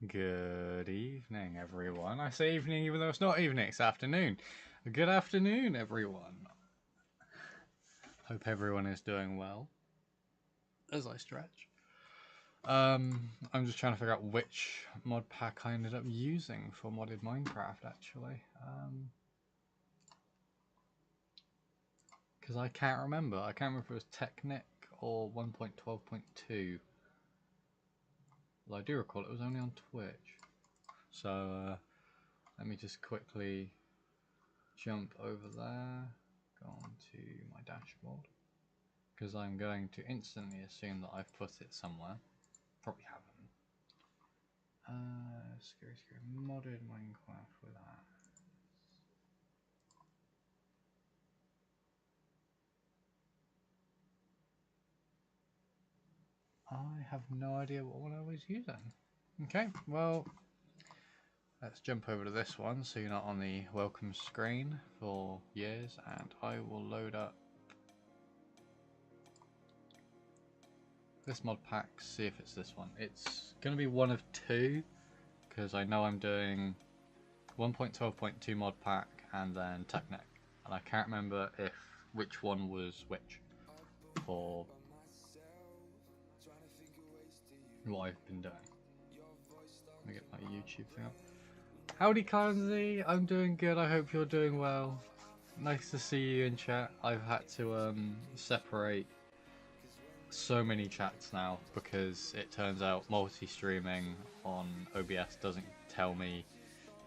Good evening, everyone. I say evening even though it's not evening, it's afternoon. Good afternoon, everyone. Hope everyone is doing well. As I stretch. I'm just trying to figure out which mod pack I ended up using for modded Minecraft, actually. Because I can't remember. I can't remember if it was Tekkit or 1.12.2. Well, I do recall it was only on Twitch. So, let me just quickly jump over there, go on to my dashboard, because I'm going to instantly assume that I've put it somewhere. Probably haven't. Scary modded Minecraft with that. I have no idea what one I was using. Okay, well, let's jump over to this one so you're not on the welcome screen for years, and I will load up this mod pack, see if it's this one. It's going to be one of two, because I know I'm doing 1.12.2 mod pack and then Tekkit, and I can't remember which one was which for what I've been doing. Let me get my YouTube thing up. Howdy Kanzi, I'm doing good, I hope you're doing well. Nice to see you in chat. I've had to separate so many chats now because it turns out multi-streaming on OBS doesn't tell me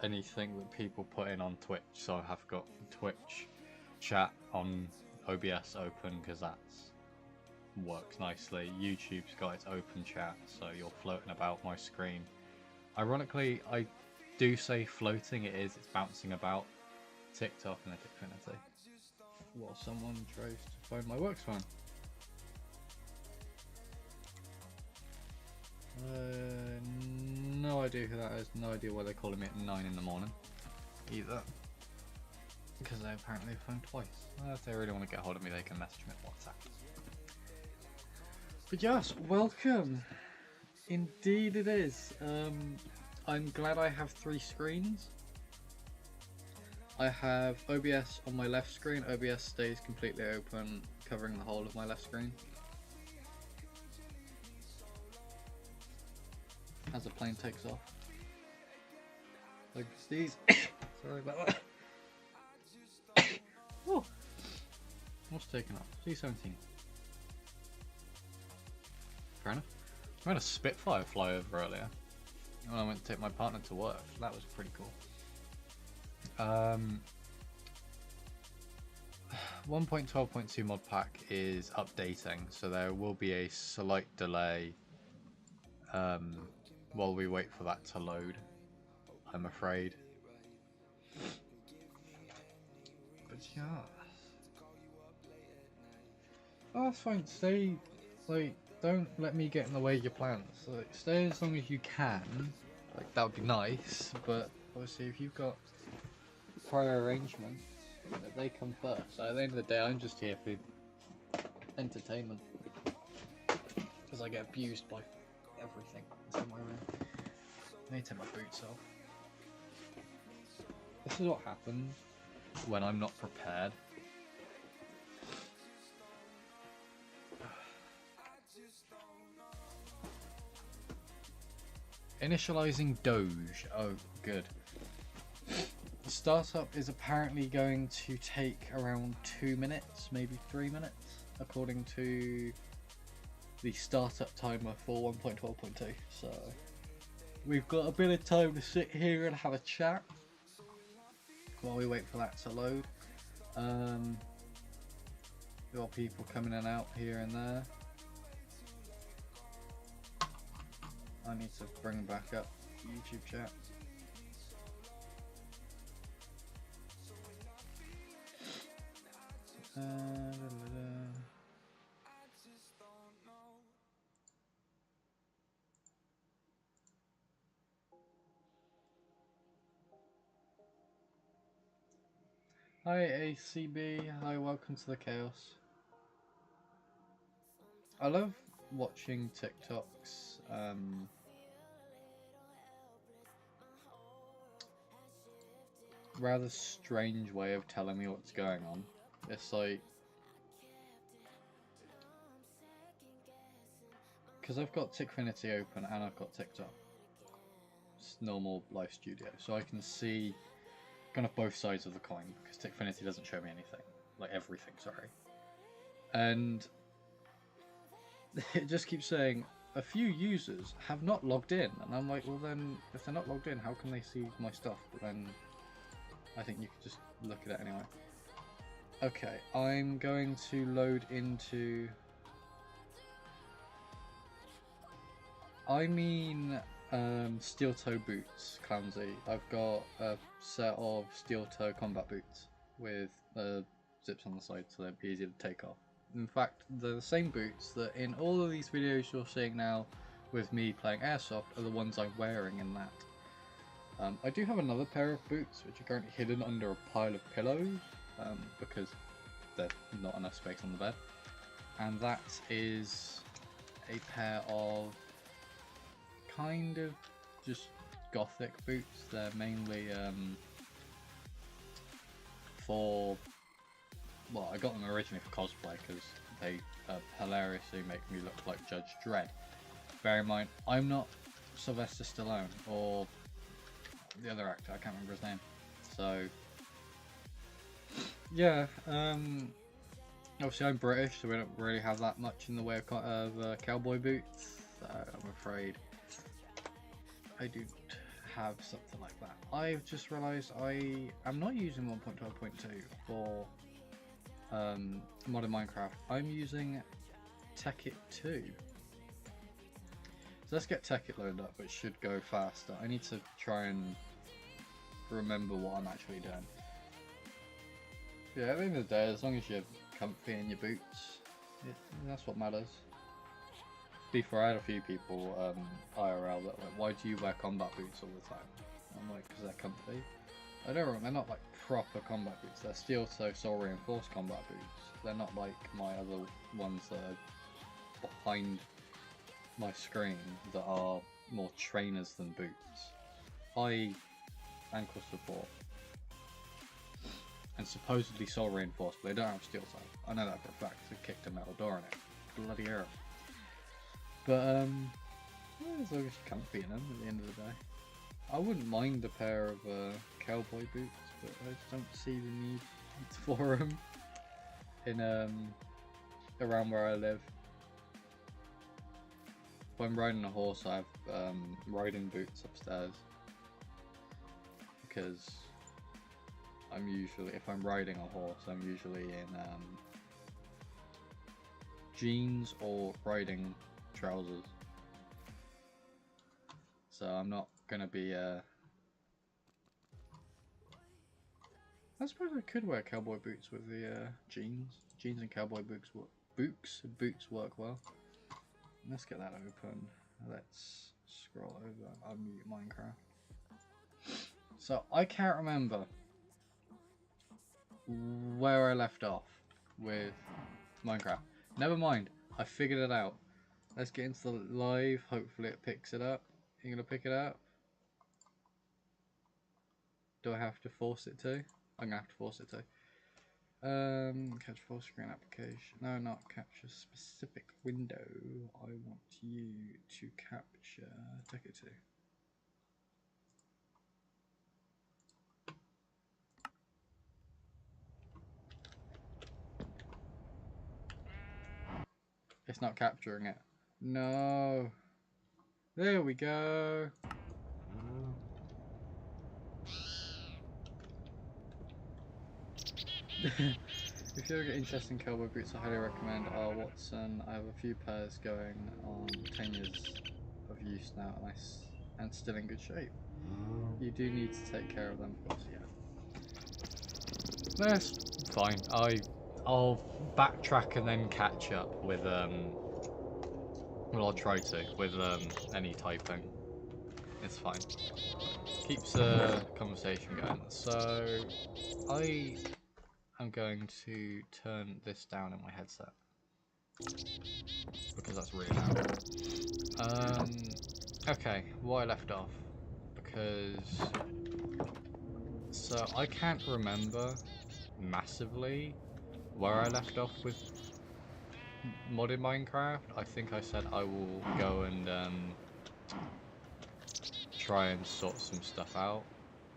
anything that people put in on Twitch, so I have got Twitch chat on OBS open because that works nicely. YouTube's got its open chat, so you're floating about my screen. Ironically, I do say floating, it's bouncing about TikTok and Infinity. While someone tries to find my works phone. No idea who that is, no idea why they're calling me at 9 in the morning either. Because they apparently phoned twice. If they really want to get hold of me, they can message me at WhatsApp. But yes, welcome! Indeed it is. I'm glad I have 3 screens. I have OBS on my left screen. OBS stays completely open, covering the whole of my left screen. As the plane takes off. Like these. Sorry about that. Oh, what's taken off? C-17. Fair enough. I had a Spitfire fly over earlier when I went to take my partner to work. That was pretty cool. 1.12.2 mod pack is updating, so there will be a slight delay while we wait for that to load, I'm afraid. But yeah. Oh, that's fine. Stay, like, don't let me get in the way of your plans. Like, stay as long as you can. Like, that would be nice, but obviously if you've got prior arrangements, they come first. So at the end of the day, I'm just here for entertainment. Because I get abused by everything that's in my room. I need to take my boots off. This is what happens when I'm not prepared. Initializing Doge. Oh, good. The startup is apparently going to take around 2 minutes, maybe 3 minutes, according to the startup timer for 1.12.2. So we've got a bit of time to sit here and have a chat while we wait for that to load. Got people coming in and out here and there. I need to bring back up YouTube chat. Hi ACB, hi, welcome to the chaos. I love watching TikToks rather strange way of telling me what's going on. It's like, because I've got Tickfinity open and I've got TikTok. It's normal live studio, so I can see kind of both sides of the coin, because Tickfinity doesn't show me anything, like everything, sorry. And it just keeps saying a few users have not logged in, and I'm like, well then, if they're not logged in, how can they see my stuff? But then I think you could just look at it anyway. Okay, I'm going to load into... steel toe boots, Clownsy. I've got a set of steel toe combat boots with zips on the side so they'd be easy to take off. In fact, they're the same boots that in all of these videos you're seeing now with me playing Airsoft are the ones I'm wearing in that. I do have another pair of boots which are currently hidden under a pile of pillows because there's not enough space on the bed. And that is a pair of kind of just gothic boots. They're mainly for, well, I got them originally for cosplay because they hilariously make me look like Judge Dredd. Bear in mind, I'm not Sylvester Stallone or the other actor, I can't remember his name. So yeah, obviously I'm British, so we don't really have that much in the way of cowboy boots. So I'm afraid I do have something like that. I've just realised I am not using 1.12.2 for modern Minecraft. I'm using Tekkit 2. So let's get Tekkit loaded up, which should go faster. I need to try and remember what I'm actually doing. Yeah, at the end of the day, as long as you're comfy in your boots, that's what matters. Before, I had a few people IRL that like, why do you wear combat boots all the time? I'm like, because they're comfy. I don't know, they're not like proper combat boots. They're steel toe sole reinforced combat boots. They're not like my other ones that are behind my screen that are more trainers than boots. High ankle support and supposedly sole reinforced, but they don't have steel toe. I know that for a fact. I kicked a metal door in it. Bloody hell. But well, as long as you're comfy in them at the end of the day. I wouldn't mind a pair of cowboy boots, but I just don't see the need for them in around where I live. If I'm riding a horse, I have riding boots upstairs because I'm usually, if I'm riding a horse, I'm usually in jeans or riding trousers. So I'm not gonna be I suppose I could wear cowboy boots with the jeans. Jeans and cowboy boots work well. Let's get that open. Let's scroll over. I'll mute Minecraft. So I can't remember where I left off with Minecraft. Never mind, I figured it out. Let's get into the live. Hopefully it picks it up. You gonna pick it up? Do I have to force it to? I'm gonna have to force it to. Capture full screen application. No, not capture specific window. I want you to capture Tekkit 2. It's not capturing it. No. There we go. If you ever get interested in cowboy boots, I highly recommend R. Watson. I have a few pairs going on 10 years of use now, and still in good shape. You do need to take care of them, of course, yeah. That's fine. I'll backtrack and then catch up with well, I'll try to with any typing. It's fine. Keeps the conversation going. So I'm going to turn this down in my headset because that's really loud. Okay, why I left off, because So I can't remember massively where I left off with modded Minecraft. I think I said I will go and try and sort some stuff out.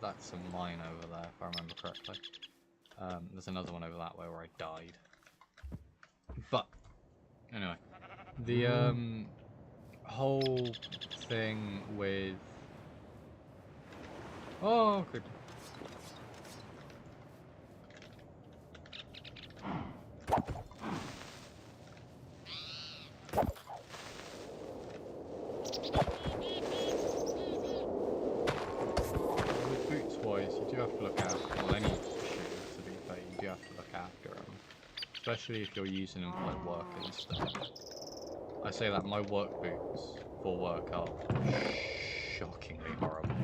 That's a mine over there, if I remember correctly. There's another one over that way where I died. But anyway, the whole thing with good. With boots wise, you do have to look after, well, any shoes to be fair, you do have to look after them. Especially if you're using them for like work and stuff. I say that my work boots for work are shockingly horrible.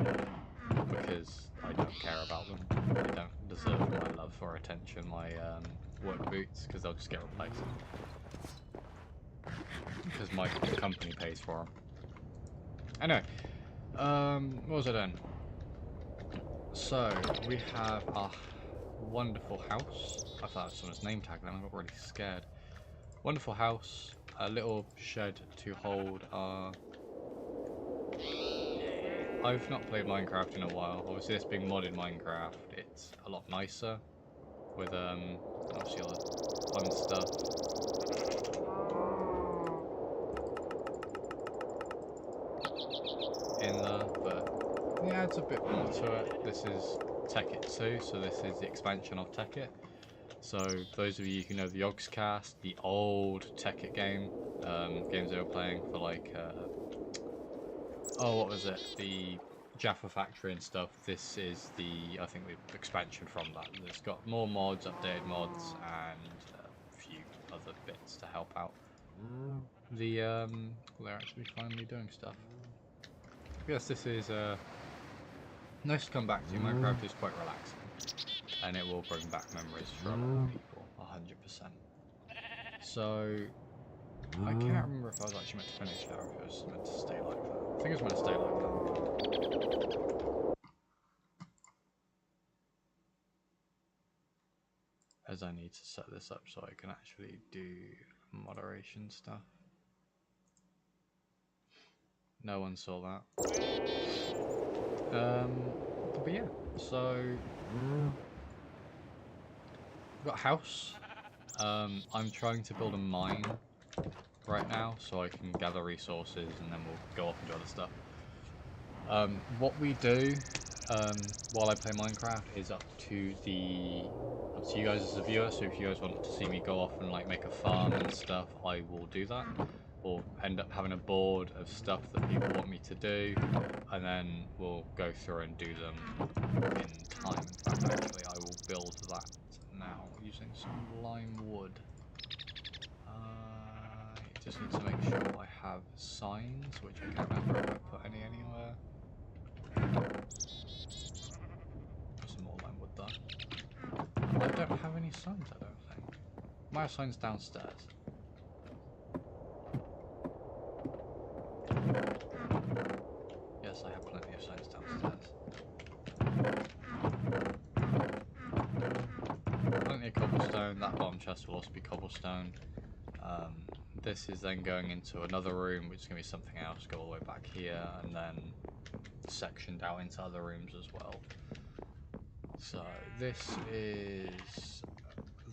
Because I don't care about them. They don't deserve my love or attention, my work boots, because they'll just get replaced. Because my company pays for them. Anyway, what was I doing? So, we have a wonderful house. I thought it was someone's name tag then, I got really scared. Wonderful house, a little shed to hold our... I've not played Minecraft in a while. Obviously this being modded Minecraft, it's a lot nicer. With obviously all the fun stuff. In there, but yeah, it's a bit more to it. This is Tekkit 2, so this is the expansion of Tekkit. So those of you who know the Yogscast, the old Tekkit game, games they were playing for like what was it? The Jaffa Factory and stuff. This is the, I think, the expansion from that. It's got more mods, updated mods, and a few other bits to help out. They're actually finally doing stuff. Yes, this is nice to come back to. Minecraft is quite relaxing, and it will bring back memories for a lot of people, 100%. So, I can't remember if I was actually meant to finish that or if it was meant to stay like that. I think it was meant to stay like that. As I need to set this up so I can actually do moderation stuff. No one saw that. But yeah, so we've got a house. I'm trying to build a mine right now so I can gather resources and then we'll go off and do other stuff. What we do while I play Minecraft is up to you guys as a viewer, so if you guys want to see me go off and like make a farm and stuff, I will do that. Or end up having a board of stuff that people want me to do, and then we'll go through and do them in time. In fact, actually, I will build that now using some lime wood. I just need to make sure I have signs, which I can't remember if I put any anywhere. Put some more lime wood there. I don't have any signs, I don't think. My sign's downstairs. Yes, I have plenty of signs downstairs. Plenty of cobblestone. That bottom chest will also be cobblestone. This is then going into another room, which is going to be something else, go all the way back here, and then sectioned out into other rooms as well. So this is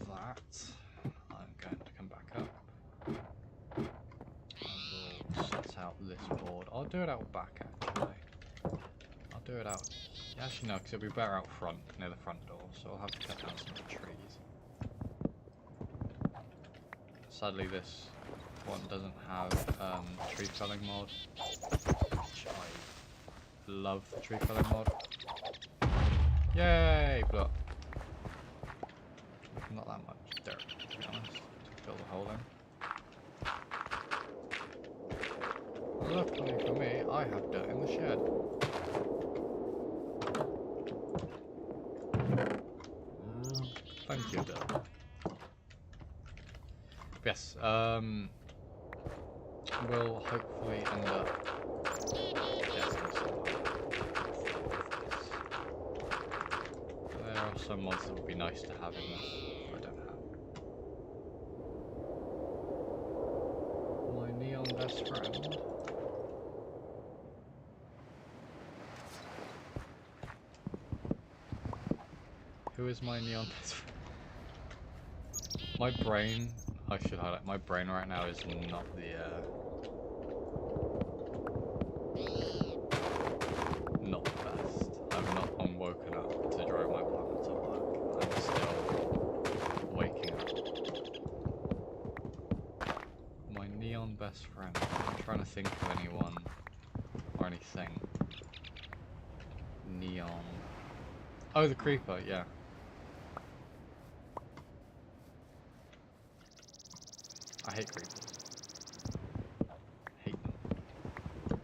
that. I'm going to come back up. I will set out this board. I'll do it out back actually. I'll do it out. Actually no, because it'll be better out front, near the front door, so I'll have to cut down some of the trees. Sadly this one doesn't have tree felling mod, which I love the tree felling mod. Yay! But not that much dirt, to be honest, to fill the hole in. Luckily for me, I have dirt in the shed. Thank you, dirt. Yes, we'll hopefully end up... Yes, some mods that would be nice to have in this that I don't have. My neon best friend. Who is my neon best friend? My brain, I should highlight, my brain right now is not the, not the best. I'm woken up to drive my partner to work. I'm still waking up. My neon best friend. I'm trying to think of anyone or anything. Neon. Oh, the creeper, yeah. I hate creepers. Hate them.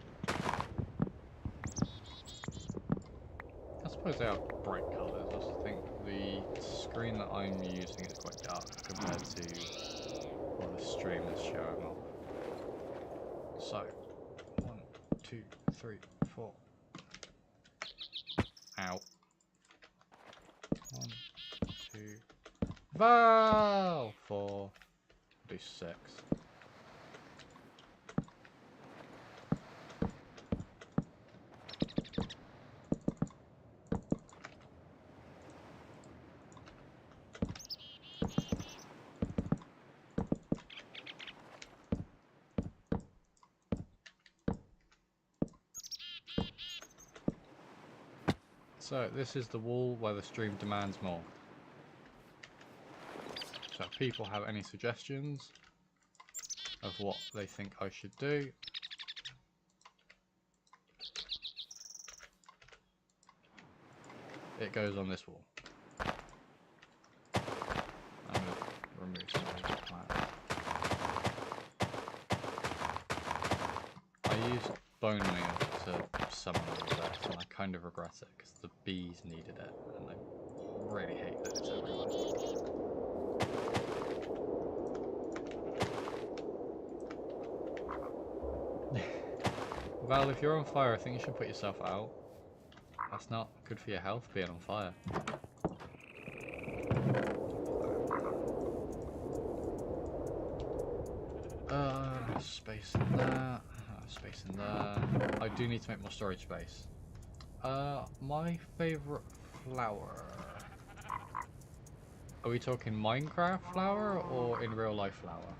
I suppose they are bright colours. I just think the screen that I'm using is quite dark compared to what the stream is showing off. So, 1, 2, 3, 4. Ow. 1, 2. Val! 4. Do 6. So, this is the wall where the stream demands more. So, if people have any suggestions of what they think I should do, it goes on this wall. I'm going to remove some of these plants. I used bone meal to summon all this, and I kind of regret it because the bees needed it, and I really hate that it's everywhere. Val, if you're on fire, I think you should put yourself out. That's not good for your health, being on fire. Space in there. Space in there. I do need to make more storage space. My favourite flower. Are we talking Minecraft flower or in real life flower?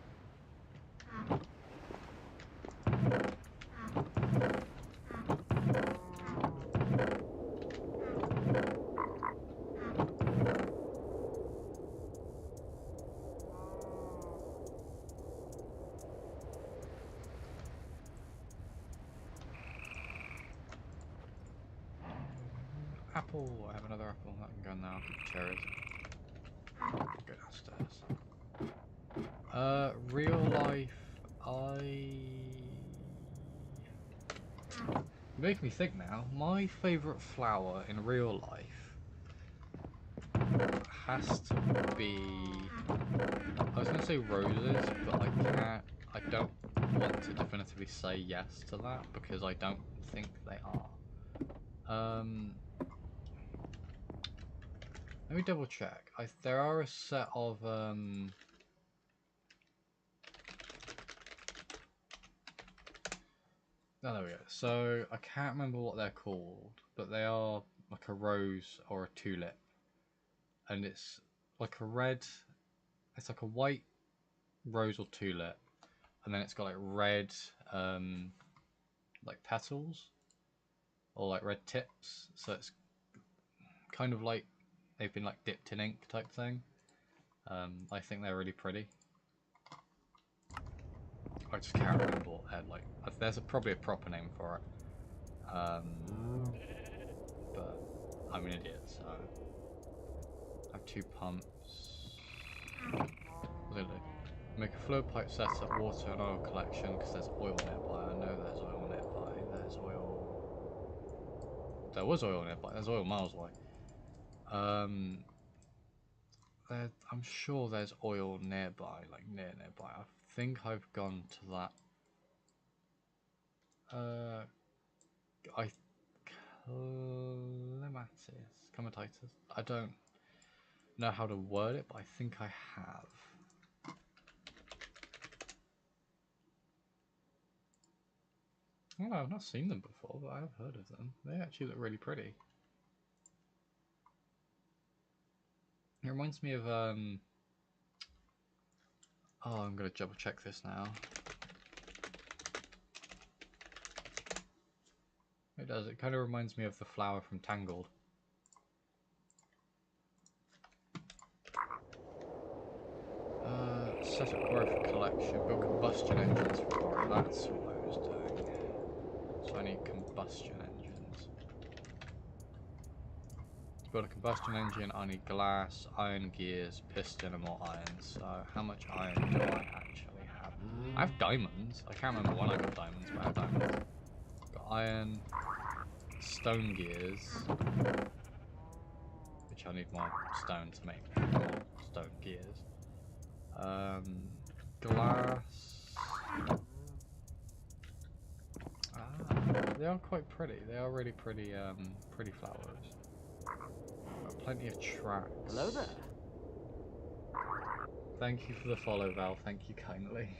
Apple. I have another apple. That can go now. Cherries. Go downstairs. Real life. You make me think now. My favourite flower in real life has to be. I was gonna say roses, but I don't want to definitively say yes to that because I don't think they are. Let me double check. There are a set of oh, there we go. So I can't remember what they're called, but they are like a rose or a tulip, and it's like a red. It's like a white rose or tulip, and then it's got like red, like petals, or like red tips. So it's kind of like they've been like dipped in ink type thing. I think they're really pretty. I just can't remember what they're like. There's probably a proper name for it. But I'm an idiot, so I have 2 pumps. What's it do? Make a flow pipe setup, water and oil collection because there's oil nearby. I know there's oil nearby. There's oil. There was oil nearby. There's oil miles away. I'm sure there's oil nearby, like nearby. I think I've gone to that. Clematis, I don't. know how to word it, but I think I have. Oh, I've not seen them before, but I have heard of them. They actually look really pretty. It reminds me of oh, I'm gonna double check this now. It does. It kind of reminds me of the flower from Tangled. Set up growth collection. Build combustion engines for quarry. That's what I was doing. So I need combustion engines. To build a combustion engine, I need glass, iron gears, piston, and more iron. So how much iron do I actually have? I have diamonds. I can't remember when I got diamonds, but I have diamonds. Got iron, stone gears, which I need more stone to make more stone gears. Glass. They are quite pretty. They are really pretty, pretty flowers. Got plenty of tracks. Hello there. Thank you for the follow, Val. Thank you kindly.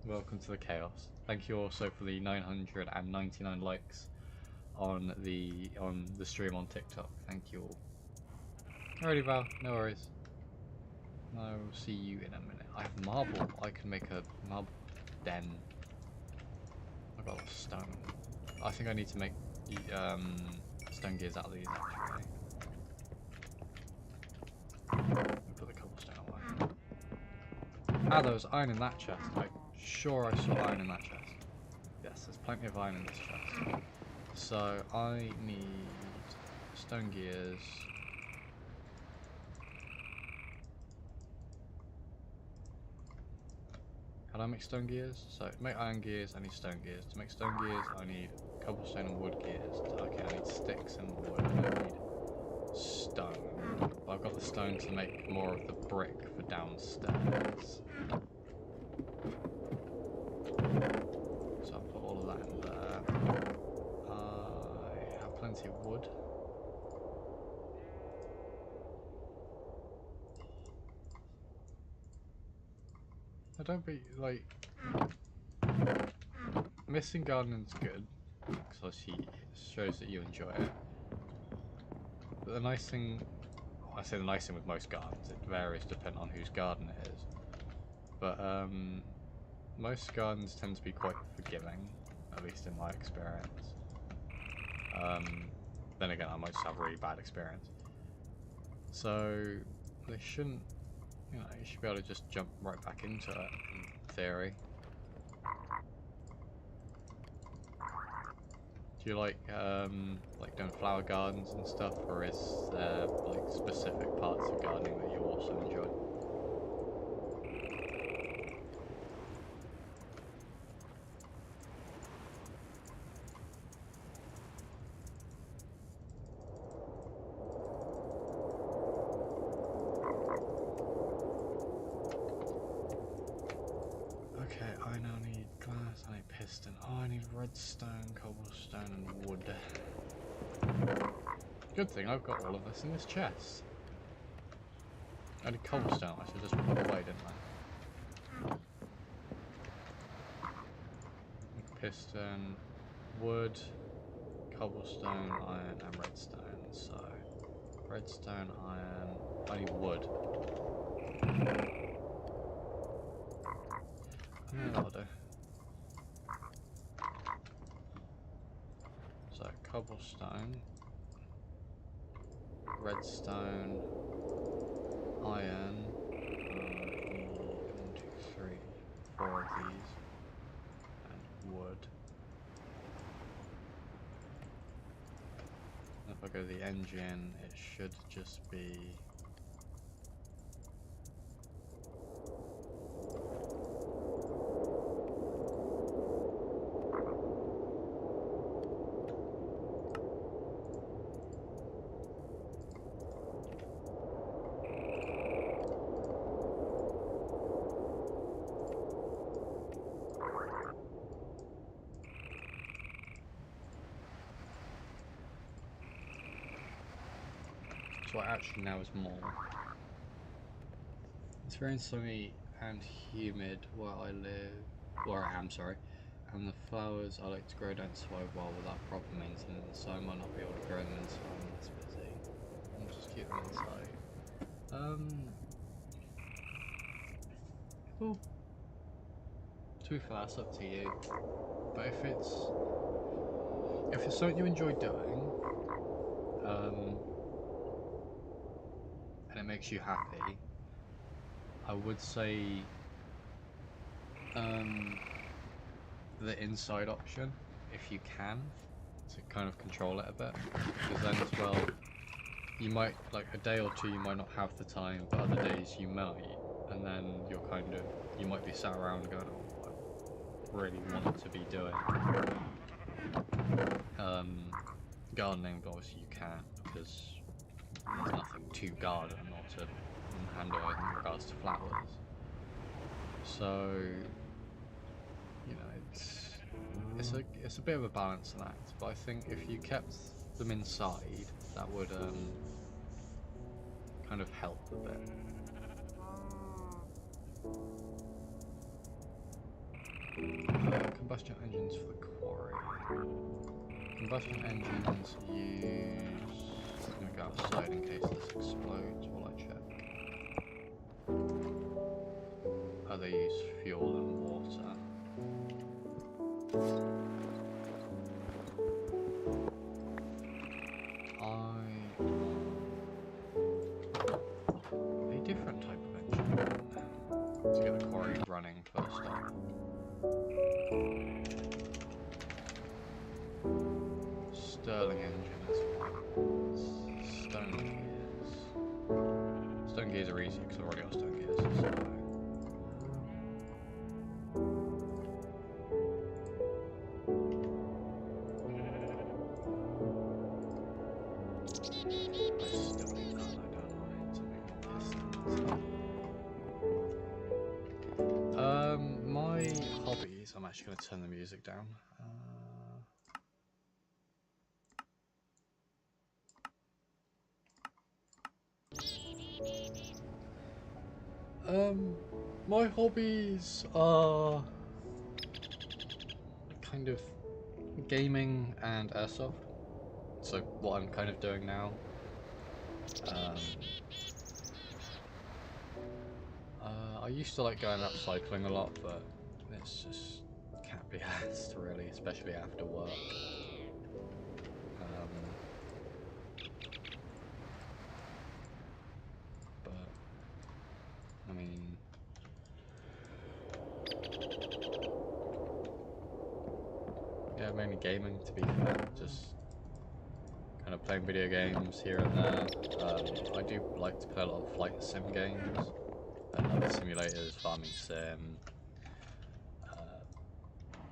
Welcome to the chaos. Thank you also for the 999 likes on the stream on TikTok. Thank you all. Alrighty, Val. No worries. I'll see you in a minute. I have marble. I can make a marble den. I've got a lot of stone. I think I need to make stone gears out of these actually. Put the cobblestone away. Ah, there was iron in that chest. I'm sure I saw iron in that chest. Yes, there's plenty of iron in this chest. So I need stone gears. Can I make stone gears? So to make iron gears, I need stone gears. To make stone gears, I need cobblestone and wood gears. Okay, I need sticks and wood. I don't need stone. But I've got the stone to make more of the brick for downstairs. So I'll put all of that in there. I have plenty of wood. I don't be like missing gardening's good because it shows that you enjoy it. But the nice thing, I say the nice thing with most gardens, it varies depending on whose garden it is. But most gardens tend to be quite forgiving, at least in my experience. Then again, I might just have a really bad experience. So they shouldn't. You know, you should be able to just jump right back into it, in theory. Do you like doing flower gardens and stuff, or is there like specific parts of gardening that you also enjoy? Oh, I need redstone, cobblestone, and wood. Good thing I've got all of this in this chest. I need cobblestone, I should just put away, didn't I? Piston, wood, cobblestone, iron, and redstone. So, redstone, iron. I need wood. Yeah, that'll do. So cobblestone, redstone, iron, 1, 2, 3, 4 of these, and wood. And if I go to the engine, it should just be well, actually now is more. It's very sunny and humid where I live, where I am, sorry. And the flowers I like to grow don't survive well without proper maintenance, so I might not be able to grow them inside when it's busy. I'll just keep them inside. Well, to be fair, that's up to you. But if it's something you enjoy doing, and it makes you happy, I would say the inside option, if you can, to kind of control it a bit, because then as well, you might, like a day or two you might not have the time, but other days you might, and then you're kind of, you might be sat around going, oh, I really want to be doing gardening, but obviously you can't, because there's nothing to garden or to handle in regards to flowers. So, you know, it's a bit of a balancing act, but I think if you kept them inside, that would kind of help a bit. Combustion engines for the quarry. Combustion engines use... I'm gonna go outside in case this explodes while I check. Oh, they use fuel and water. A different type of engine to get the quarry running first off. Stirling engine as well. Stone gears. Stone gears are easy because I've already got stone gears. So. My hobbies, I'm actually going to turn the music down. My hobbies are kind of gaming and airsoft. So what I'm kind of doing now. I used to like going up cycling a lot, but it's just can't be asked really, especially after work. But I mean, yeah, mainly gaming to be fair, just kind of playing video games here and there. I do like to play a lot of flight sim games and other simulators, farming sim,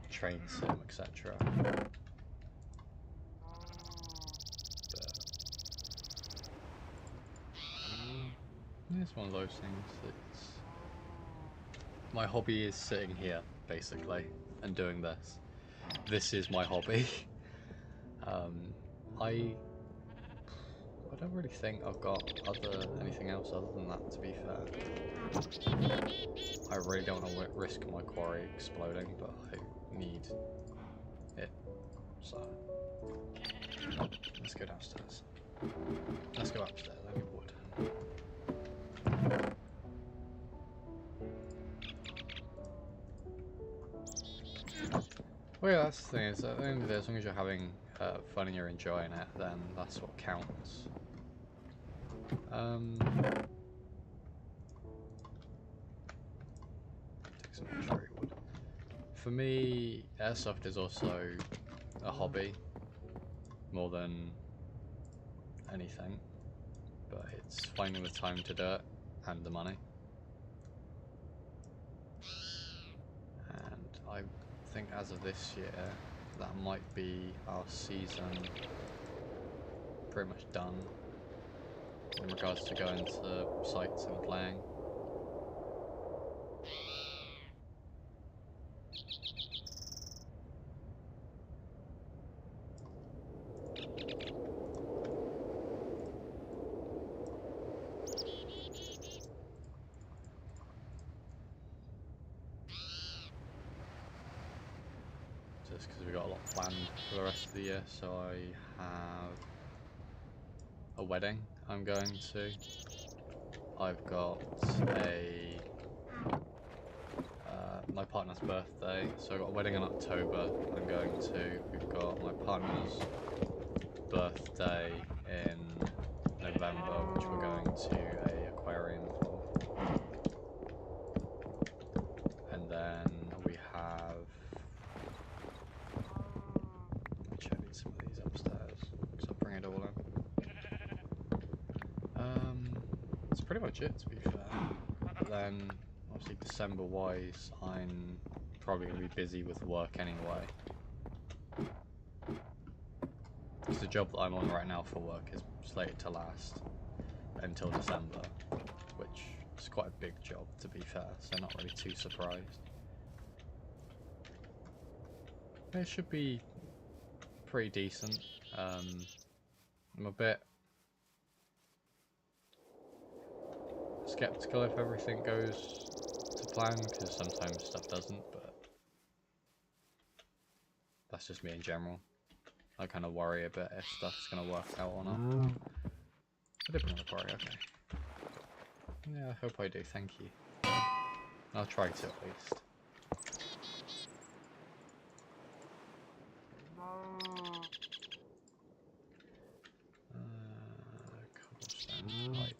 train sim, etc. It's one of those things that's... My hobby is sitting here, basically, and doing this. This is my hobby. I don't really think I've got anything else other than that, to be fair. I really don't want to risk my quarry exploding, but I need it, so... Let's go downstairs. Let's go upstairs, I need wood. Well, yeah, that's the thing, is at the end of the day, as long as you're having fun and you're enjoying it, then that's what counts. Take some cherry wood. For me, airsoft is also a hobby, more than anything, but it's finding the time to do it, and the money. And I think as of this year, that might be our season pretty much done in regards to going to sites and playing. just because we got a lot planned for the rest of the year. So I have a wedding I'm going to. I've got a my partner's birthday, so I've got a wedding in October I'm going to. We've got my partner's birthday in November, which we're going to a aquarium for. And then we have... I'll check some of these upstairs, because I'll bring it all in. That's pretty much it, to be fair. But then, obviously December-wise, I'm probably going to be busy with work anyway. Because the job that I'm on right now for work is slated to last until December, which is quite a big job, to be fair, so not really too surprised. It should be pretty decent. I'm a bit skeptical if everything goes to plan, because sometimes stuff doesn't, but that's just me in general. I kind of worry a bit if stuff's going to work out or not. I did bring the quarry, okay. Yeah, I hope I do, thank you. I'll try to at least. Cobblestone pipe.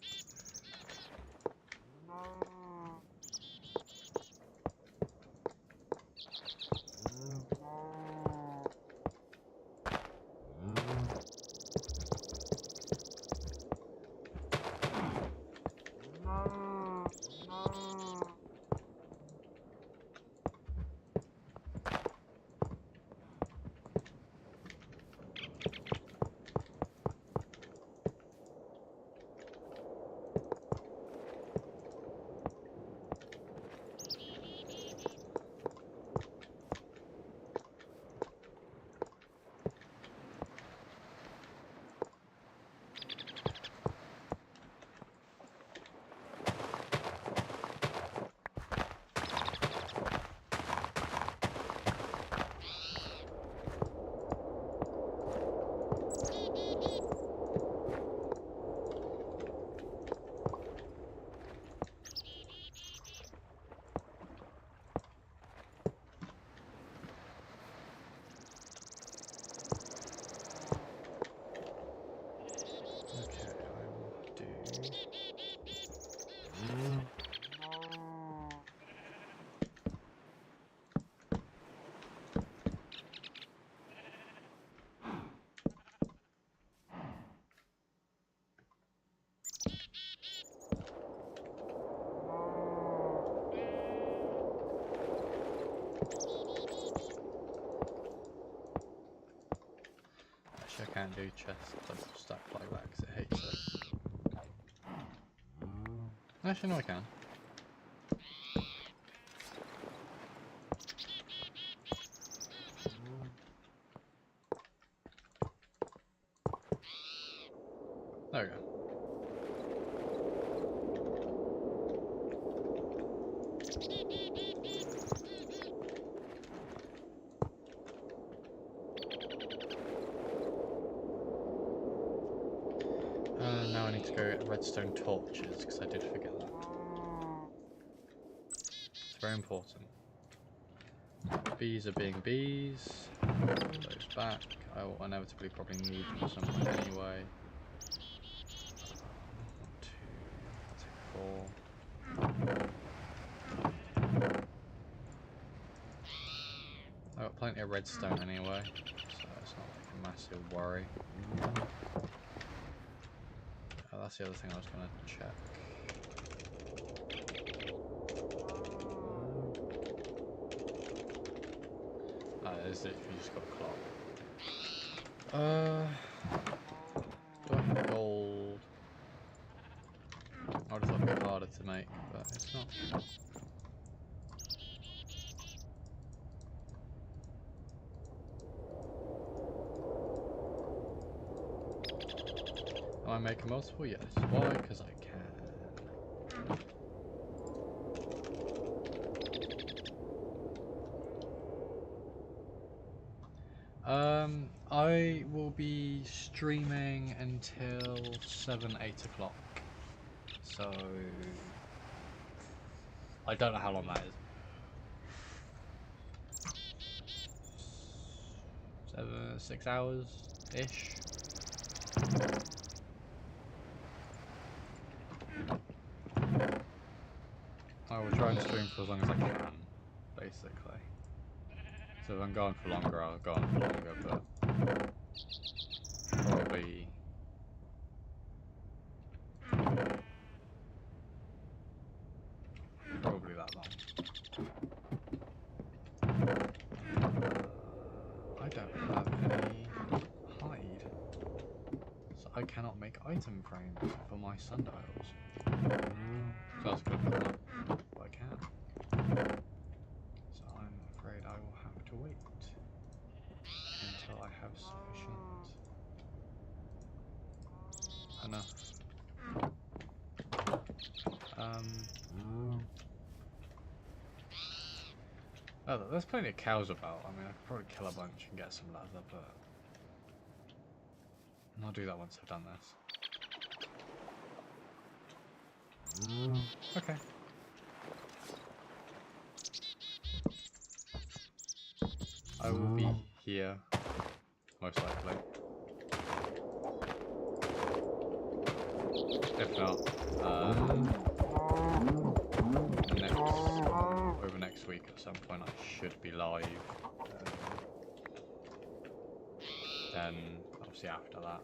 I can't do chests stacked like that because it hates it. Actually, no, I can. There we go. Now I need to go get redstone torches because I did forget that. It's very important. Bees are being bees. Put those back. I will inevitably probably need them somewhere anyway. 1, 2, 3, 4. I've got plenty of redstone anyway, so it's not like a massive worry. That's the other thing I was going to check. That is it if you just got a clock. Do I have gold? I would have thought it'd be harder to make, but it's not. Am I making multiple? Yes. Why? Because I can. I will be streaming until 7, 8 o'clock. So I don't know how long that is. 6 hours ish. I will try and stream for as long as I can, basically. So if I'm going for longer, I'll go on for longer, but probably that long. I don't have any hide, so I cannot make item frames for my sundials. So I was going to put them up, but I can't. So I'm afraid I will have to wait until I have sufficient enough. Oh, there's plenty of cows about. I mean, I could probably kill a bunch and get some leather, but I'll do that once I've done this. Okay. I will be here, most likely. If not, over next week at some point I should be live. Then, obviously after that,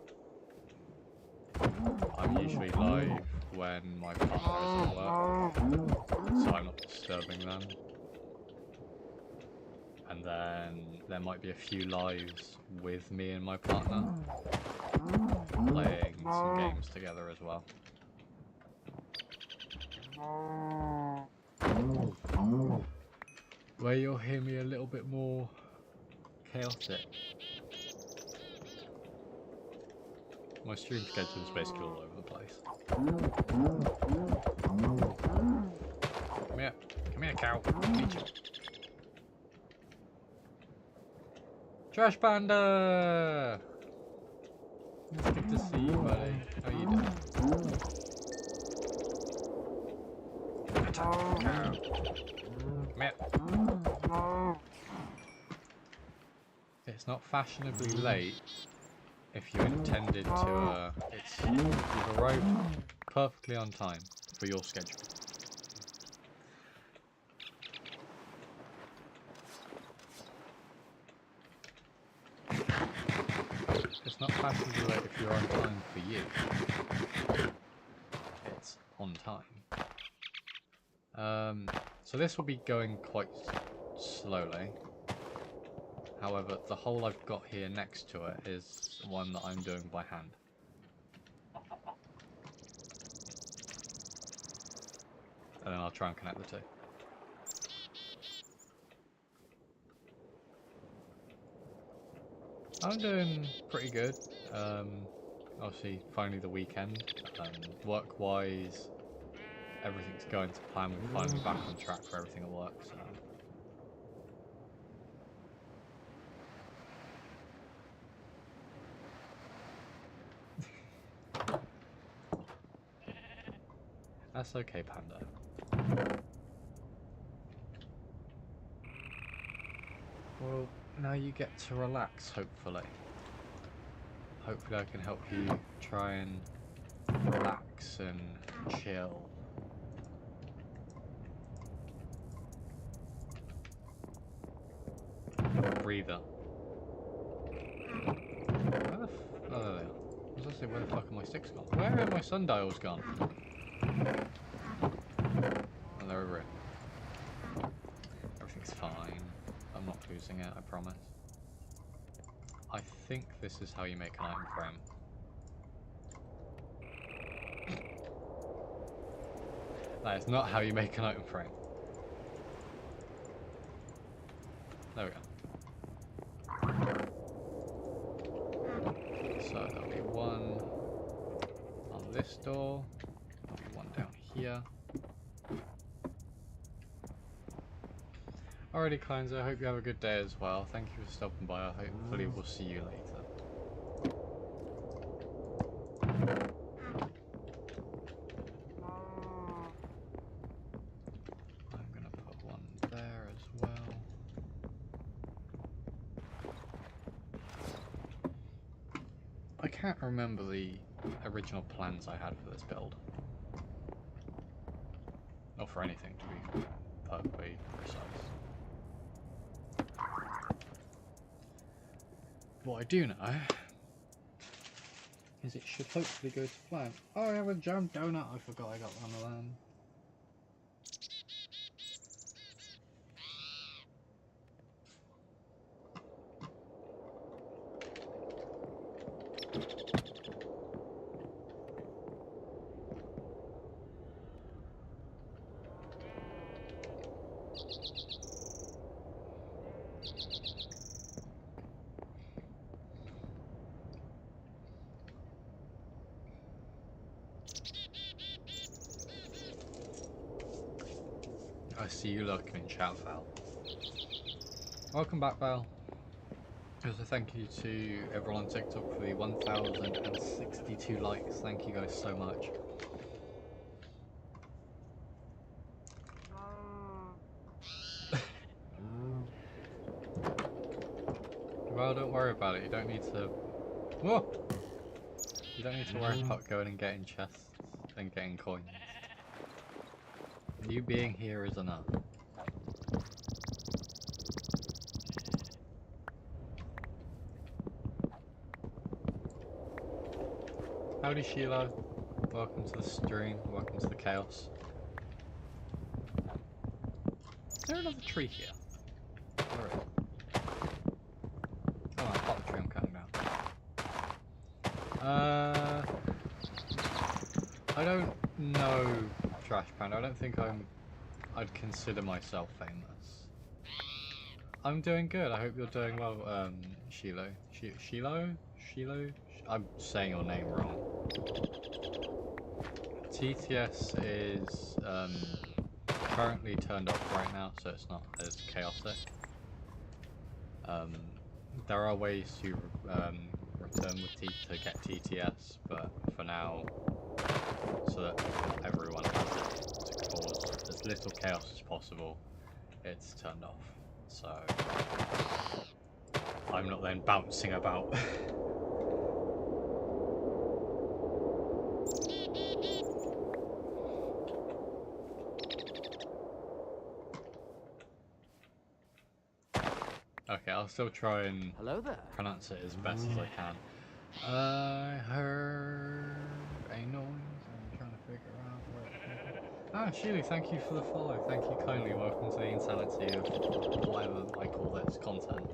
I'm usually live when my partner is at work, so I'm not disturbing them. And then there might be a few lives with me and my partner, playing some games together as well. Where you'll hear me a little bit more chaotic. My stream schedule is basically all over the place. Come here. Come here, cow. Eat you. Trash Panda! It's good to see you, buddy. How you doing? Come here. It's not fashionably late if you intended to, you've arrived perfectly on time for your schedule. It's not fashionably late if you're on time for you. It's on time. So this will be going quite slowly. However, the hole I've got here next to it is one that I'm doing by hand. And then I'll try and connect the two. I'm doing pretty good. Obviously, finally the weekend. Work-wise, everything's going to plan. We're finally back on track for everything at work. So. That's okay, Panda. Well, now you get to relax, hopefully. Hopefully I can help you try and relax and chill. Breather. Where the oh, there they are. I was gonna say, where the fuck are my sticks gone? Where are my sundials gone? Oh, they're over here. Everything's fine. I'm not losing it, I promise. I think this is how you make an item frame. That is not how you make an item frame. There we go. So there'll be one on this door, there'll be one down here. Alrighty, Kleins, I hope you have a good day as well. Thank you for stopping by. Hopefully we'll see you later. I'm gonna put one there as well. I can't remember the original plans I had for this build. Or for anything, to be perfectly precise. What I do know is it should hopefully go to plan. Oh, I have a jam donut. I forgot I got one of them. I see you lurking in chat, Val. Welcome back, Val. As a thank you to everyone on TikTok for the 1,062 likes. Thank you guys so much. Well, don't worry about it. You don't need to. Whoa! You don't need to worry about going and getting chests and getting coins. You being here is enough. Howdy, Sheila. Welcome to the stream. Welcome to the chaos. Is there another tree here? Where is it? Oh, I've got the tree I'm cutting down. I don't know, Trash Panda. I don't think I'd consider myself famous. I'm doing good. I hope you're doing well, Shilo. Shilo? I'm saying your name wrong. TTS is currently turned off right now, so it's not as chaotic. There are ways to return with to get TTS, but for now, so that everyone has it to cause as little chaos as possible, it's turned off. So I'm not then bouncing about. Okay, I'll still try and pronounce it as best as I can. I heard a noise. I'm trying to figure out where it came from. Ah, Sheila, thank you for the follow. Thank you kindly. Welcome to the insanity of whatever I call this content.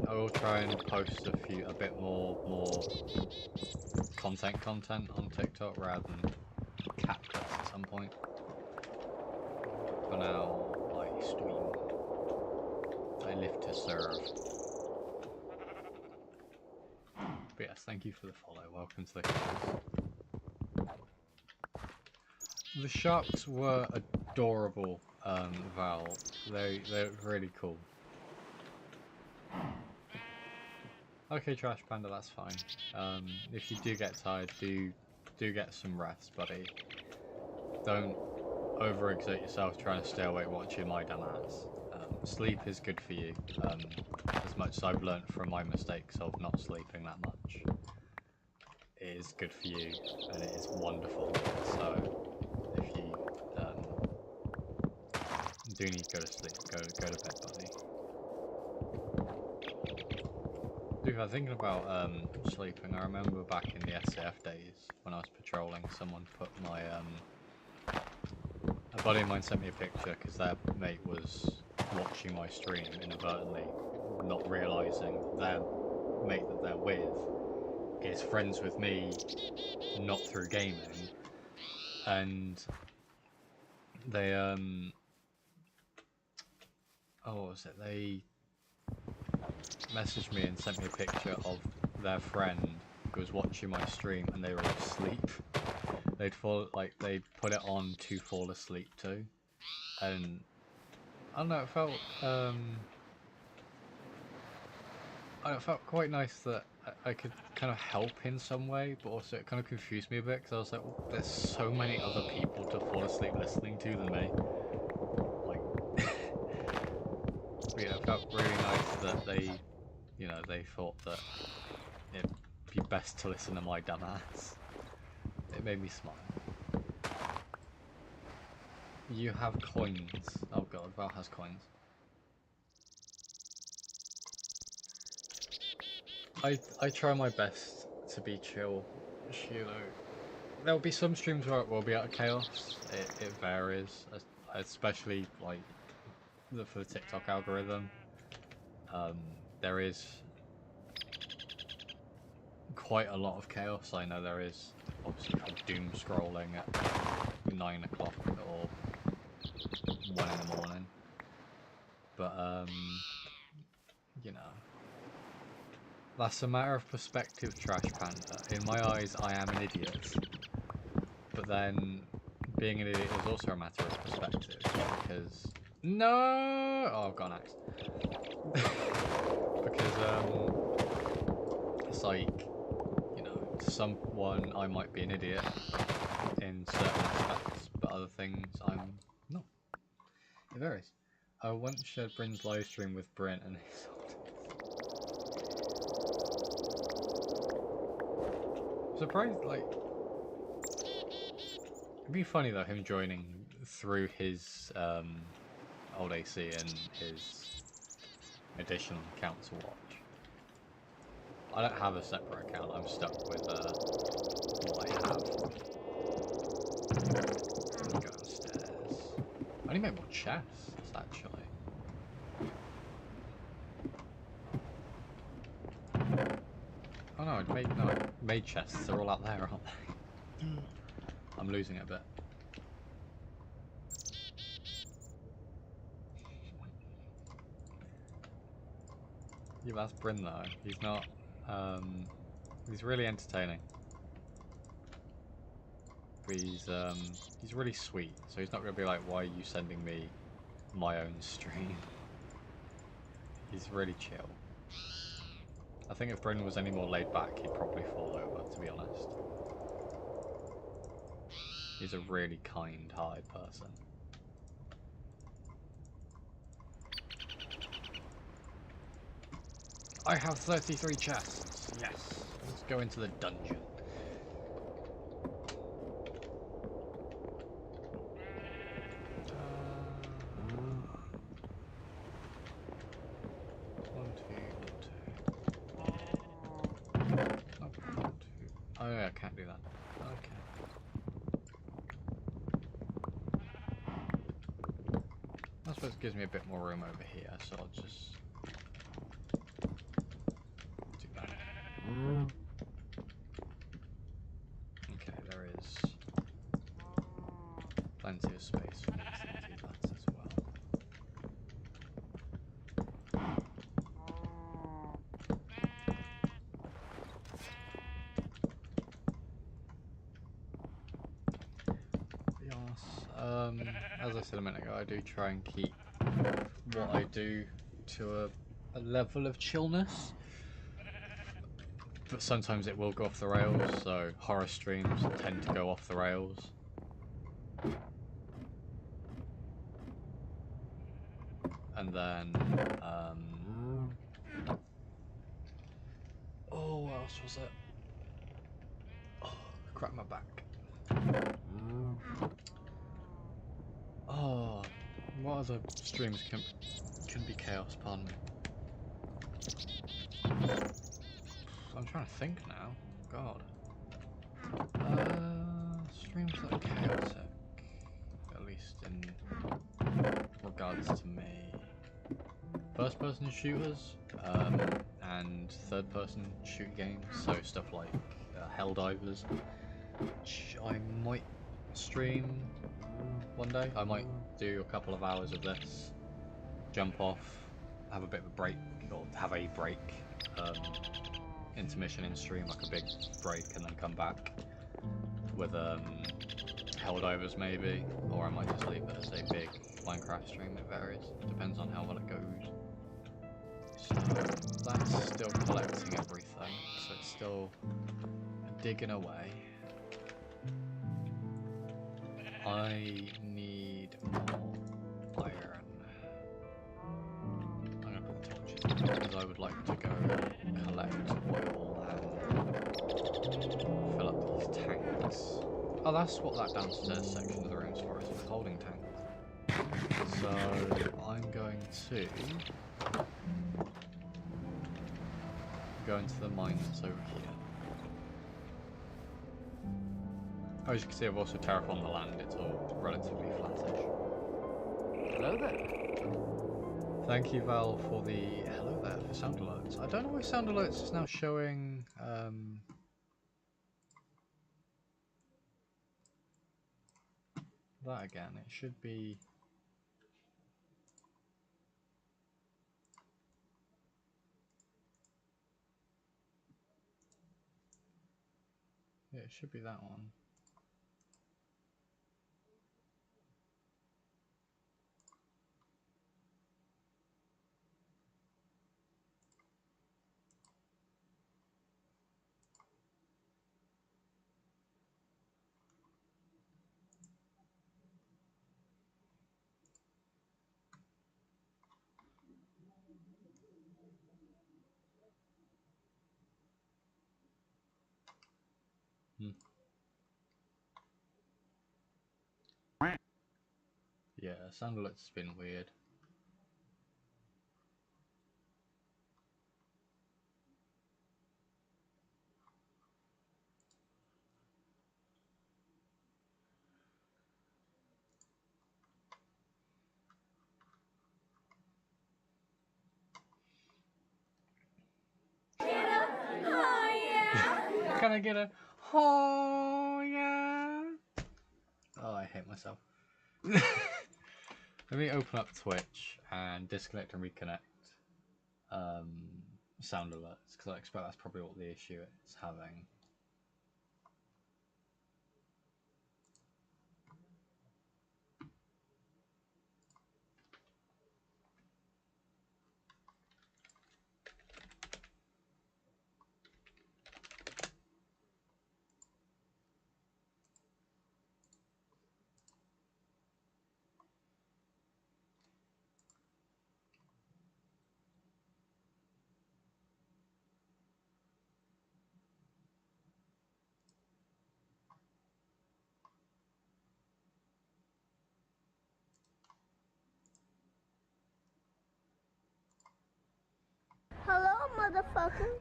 I will try and post a bit more content on TikTok rather than cat clips at some point. For now, I stream. I live to serve. But yes, thank you for the follow. Welcome to the class. The sharks were adorable, Val. They're really cool. Okay, Trash Panda, that's fine. If you do get tired, do get some rest, buddy. Don't overexert yourself trying to stay awake watching my dumb ass. Sleep is good for you, as much as I've learnt from my mistakes of not sleeping that much. It is good for you, and it is wonderful, so if you do need to go to sleep, go to bed, buddy. Dude, I was thinking about sleeping. I remember back in the SCF days, when I was patrolling, someone put my, a buddy of mine sent me a picture, because their mate was watching my stream inadvertently, not realising their mate that they're with is friends with me, not through gaming, and they oh, what was it? They messaged me and sent me a picture of their friend who was watching my stream, and they were asleep. They put it on to fall asleep to, and I don't know, it felt quite nice that I could kind of help in some way, but also it kind of confused me a bit because I was like, well, there's so many other people to fall asleep listening to than me. Like, but yeah, it felt really nice that they, you know, they thought that it'd be best to listen to my dumbass. It made me smile. You have coins. Oh god, Val has coins. I try my best to be chill. You know, there'll be some streams where it will be out of chaos. It varies, especially like for the TikTok algorithm. There is quite a lot of chaos. I know there is obviously doom scrolling at 9 o'clock or 1 in the morning. But you know, that's a matter of perspective, Trash Panda. In my eyes, I am an idiot. But then, being an idiot is also a matter of perspective, because... No! Oh, I've got an axe. Because, it's like, you know, to someone I might be an idiot in certain aspects, but other things I'm not. It varies. I once shared Bryn's live stream with Bryn and he surprised, like, it'd be funny though, him joining through his old AC and his additional account to watch. I don't have a separate account, I'm stuck with what I have. Let me go downstairs. I need to make more chests, actually. Oh no, I made chests, they're all out there, aren't they? I'm losing it a bit. Yeah, that's Bryn though. He's not, he's really entertaining. But he's really sweet, so he's not going to be like, why are you sending me my own stream? He's really chill. I think if Bryn was any more laid back, he'd probably fall over, to be honest. He's a really kind-hearted person. I have 33 chests. Yes. Let's go into the dungeon. Oh yeah, I can't do that. Okay. I suppose it gives me a bit more room over here, so I'll just do that. Okay, there is plenty of space for me to do that as well. Yes, as I said a minute ago, I do try and keep what I do to a level of chillness. But sometimes it will go off the rails, so horror streams tend to go off the rails. And then, oh, what else was it? Oh, cracked my back. Oh, what other streams can be chaos, pardon me. I'm trying to think now. God. Streams that are chaotic. At least in regards to me. First person shooters, and third person shooter games, so stuff like Helldivers, which I might stream one day. I might do a couple of hours of this, jump off, have a bit of a break, or have a break, intermission in stream, like a big break, and then come back with Helldivers maybe, or I might just leave it as a big Minecraft stream, it varies. Depends on how well it goes. So that's still collecting everything, so it's still digging away. I need more iron. I'm gonna put torches in because I would like to go collect oil and fill up these tanks. Oh, that's what that downstairs section of the room is for, is a holding tank. So I'm going to go into the mine that's over here. As you can see, I've also terraformed the land. It's all relatively flattish. Hello there. Thank you, Val, for the hello there for sound alerts. I don't know why sound alerts is now showing that again. It should be. Yeah, it should be that one. Yeah, sound alerts has been weird. Can I get a oh yeah? Oh, I hate myself. Let me open up Twitch and disconnect and reconnect sound alerts, because I expect that's probably what the issue is having. Hello, motherfucker.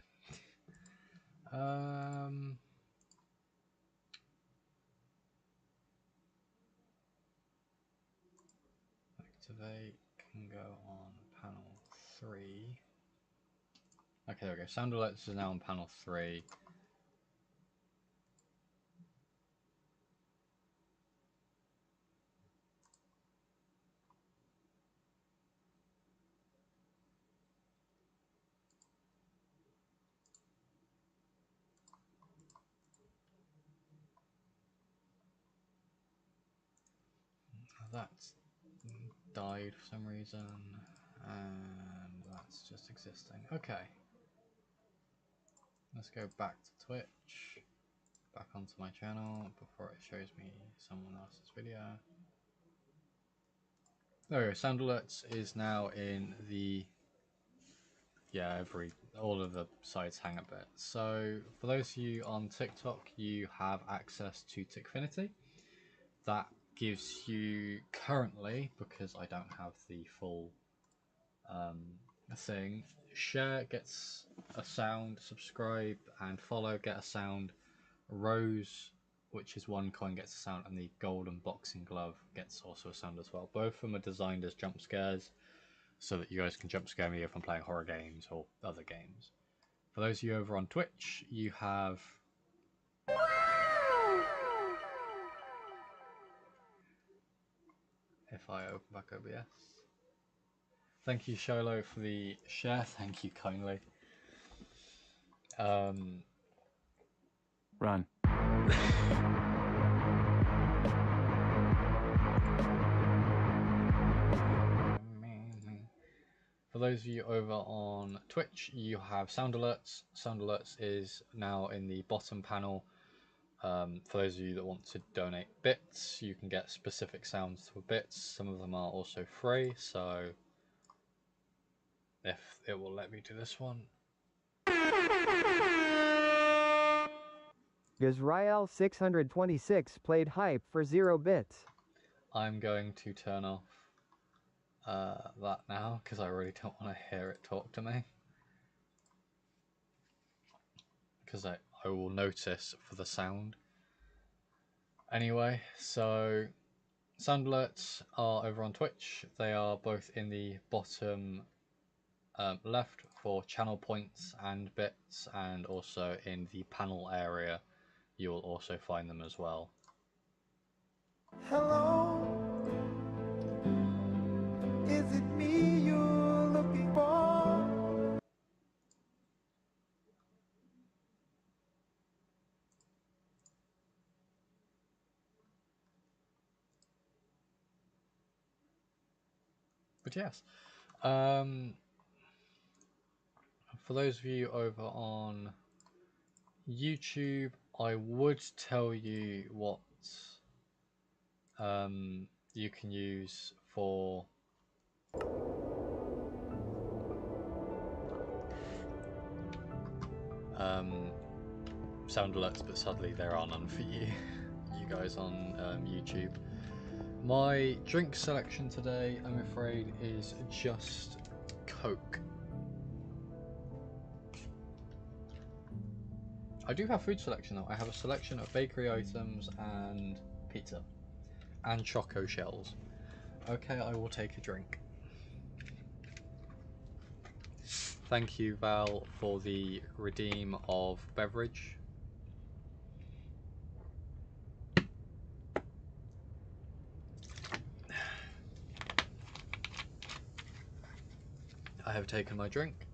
Activate can go on panel 3. Okay, there we go. Sound alerts is now on panel 3. That's died for some reason, and that's just existing. Okay, let's go back to Twitch, back onto my channel before it shows me someone else's video. There we go. Sound alerts is now in the all of the sides hang a bit. So for those of you on TikTok, you have access to Tickfinity. That gives you currently, because I don't have the full thing, share gets a sound, subscribe and follow get a sound, Rose, which is 1 coin, gets a sound, and the golden boxing glove gets also a sound as well. Both of them are designed as jump scares, so that you guys can jump scare me if I'm playing horror games or other games. For those of you over on Twitch, you have if I open back OBS. Thank you, Sholo, for the share. Thank you kindly. Run. For those of you over on Twitch, you have sound alerts. Sound alerts is now in the bottom panel. For those of you that want to donate bits, you can get specific sounds for bits. Some of them are also free, so if it will let me do this one. Gazrael 626 played hype for 0 bits. I'm going to turn off that now because I really don't want to hear it talk to me. Because I will notice for the sound. Anyway, so sound alerts are over on Twitch. They are both in the bottom left for channel points and bits, and also in the panel area you will also find them as well. Hello, is it me you're looking for? But yes, for those of you over on YouTube, I would tell you what you can use for sound alerts, but sadly there are none for you guys on YouTube. My drink selection today, I'm afraid, is just Coke. I do have food selection though. I have a selection of bakery items and pizza and choco shells. Okay, I will take a drink. Thank you, Val, for the redeem of beverage. I have taken my drink.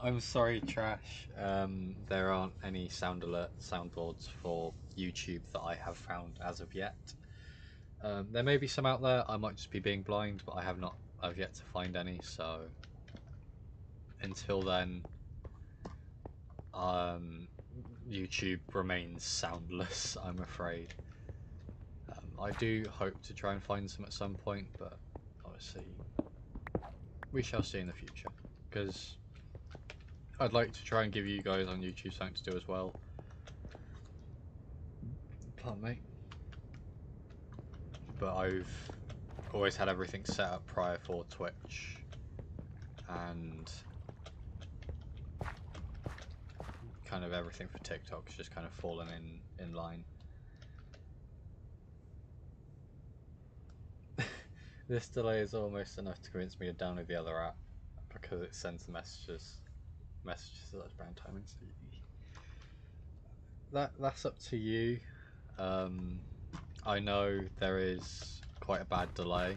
I'm sorry, Trash. There aren't any sound alert soundboards for YouTube that I have found as of yet. There may be some out there. I might just be being blind, but I've yet to find any. So until then, YouTube remains soundless, I'm afraid. I do hope to try and find some at some point, but obviously we shall see in the future, because I'd like to try and give you guys on YouTube something to do as well. Pardon me. But I've always had everything set up prior for Twitch, and kind of everything for TikTok's just kind of fallen in line. This delay is almost enough to convince me to download the other app because it sends the messages that's brand timing. So that's up to you. I know there is quite a bad delay.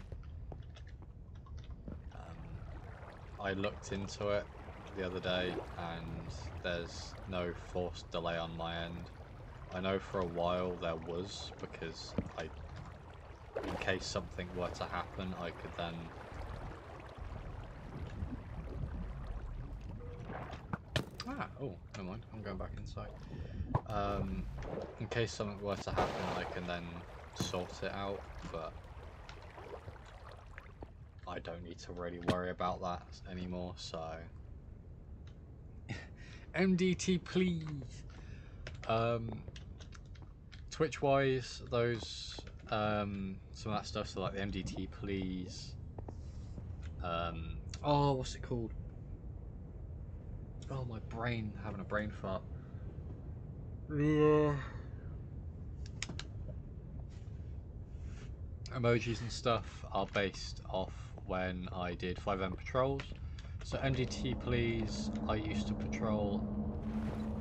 I looked into it the other day and there's no forced delay on my end. I know for a while there was, because in case something were to happen, I could then oh, never mind, I'm going back inside. In case something were to happen, I can then sort it out, but I don't need to really worry about that anymore, so MDT please. Twitch wise, those some of that stuff, so like the MDT please, oh, what's it called? Oh, my brain, having a brain fart. Emojis and stuff are based off when I did 5M patrols. So MDT please, I used to patrol.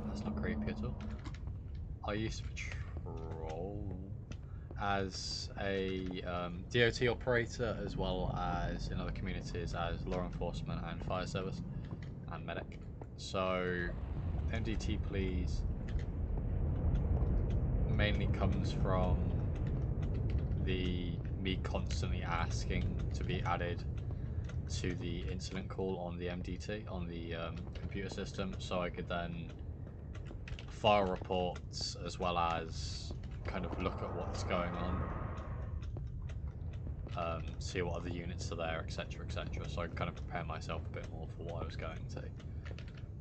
That's not creepy at all. I used to patrol as a DOT operator, as well as in other communities as law enforcement and fire service and medic. So MDT please mainly comes from me constantly asking to be added to the incident call on the MDT, on the computer system, so I could then file reports as well as kind of look at what's going on, see what other units are there, etc, etc, so I could kind of prepare myself a bit more for what I was going to.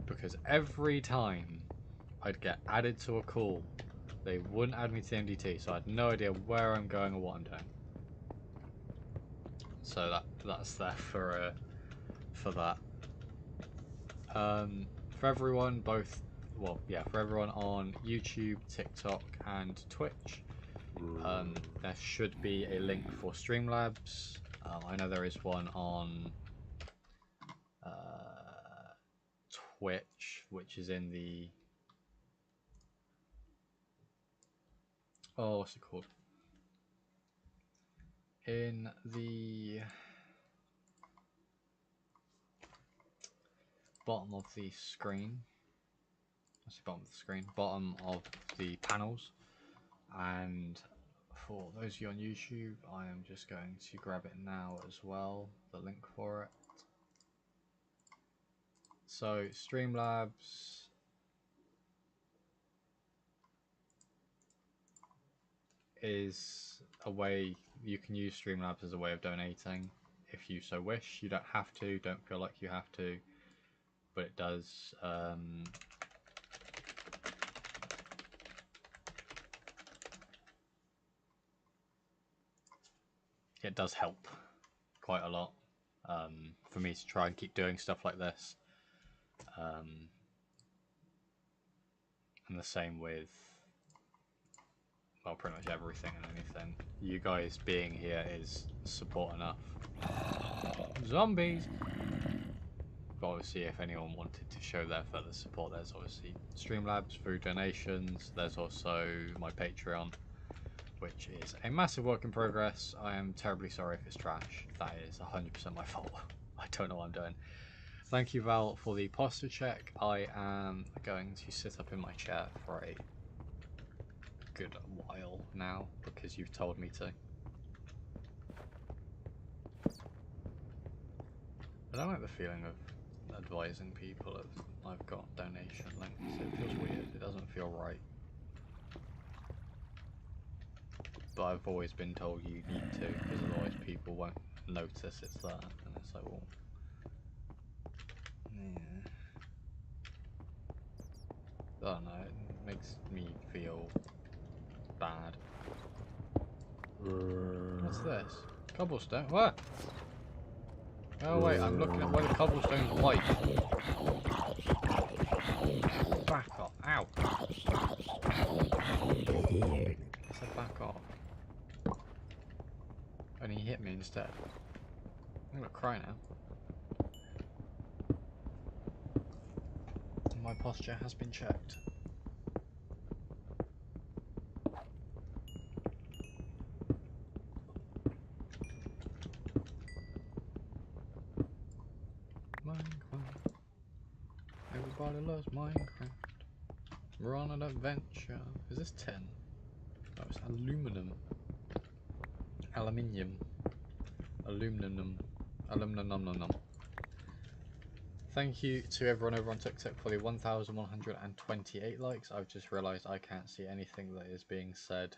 Because every time I'd get added to a call, they wouldn't add me to the MDT, so I had no idea where I'm going or what I'm doing. So that's there for that. For everyone, for everyone on YouTube, TikTok, and Twitch, there should be a link for Streamlabs. I know there is one on Twitch, which is in the what's it called? In the bottom of the screen. That's the bottom of the screen. Bottom of the panels. And for those of you on YouTube, I am just going to grab it now as well, the link for it. So Streamlabs is a way you can use Streamlabs as a way of donating if you so wish. You don't have to, don't feel like you have to, but it does help quite a lot for me to try and keep doing stuff like this. And the same with, well, pretty much everything and anything. You guys being here is support enough. Zombies! But obviously, if anyone wanted to show their further support, there's obviously Streamlabs, through donations. There's also my Patreon, which is a massive work in progress. I am terribly sorry if it's trash. That is 100% my fault. I don't know what I'm doing. Thank you, Val, for the posture check. I am going to sit up in my chair for a good while now because you've told me to. I don't like the feeling of advising people of I've got donation links. It feels weird. It doesn't feel right. But I've always been told you need to, because otherwise people won't notice it's there. And it's like, well, yeah. I don't know, it makes me feel bad. What's this? Cobblestone? What? Oh wait, I'm looking at where the cobblestone's white. Back off. Ow. I said back off. And he hit me instead. I'm gonna cry now. My posture has been checked. Minecraft. Everybody loves Minecraft. We're on an adventure. Is this tin? Oh, it's aluminum. Aluminium. Aluminum. Aluminum. Thank you to everyone over on TikTok for the 1,128 likes. I've just realised I can't see anything that is being said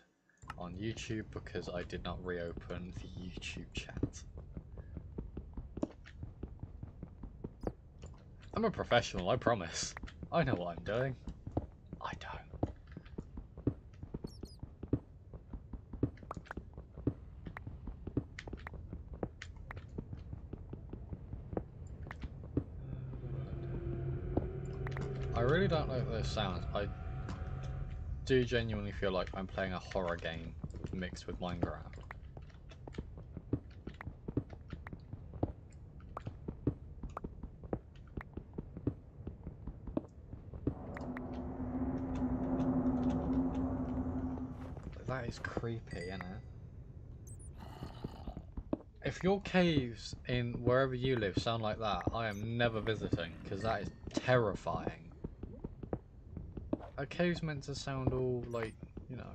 on YouTube because I did not reopen the YouTube chat. I'm a professional, I promise. I know what I'm doing. I don't. I really don't like those sounds. I do genuinely feel like I'm playing a horror game mixed with Minecraft. That is creepy, isn't it? If your caves in wherever you live sound like that, I am never visiting, because that is terrifying. A cave's meant to sound all, like, you know,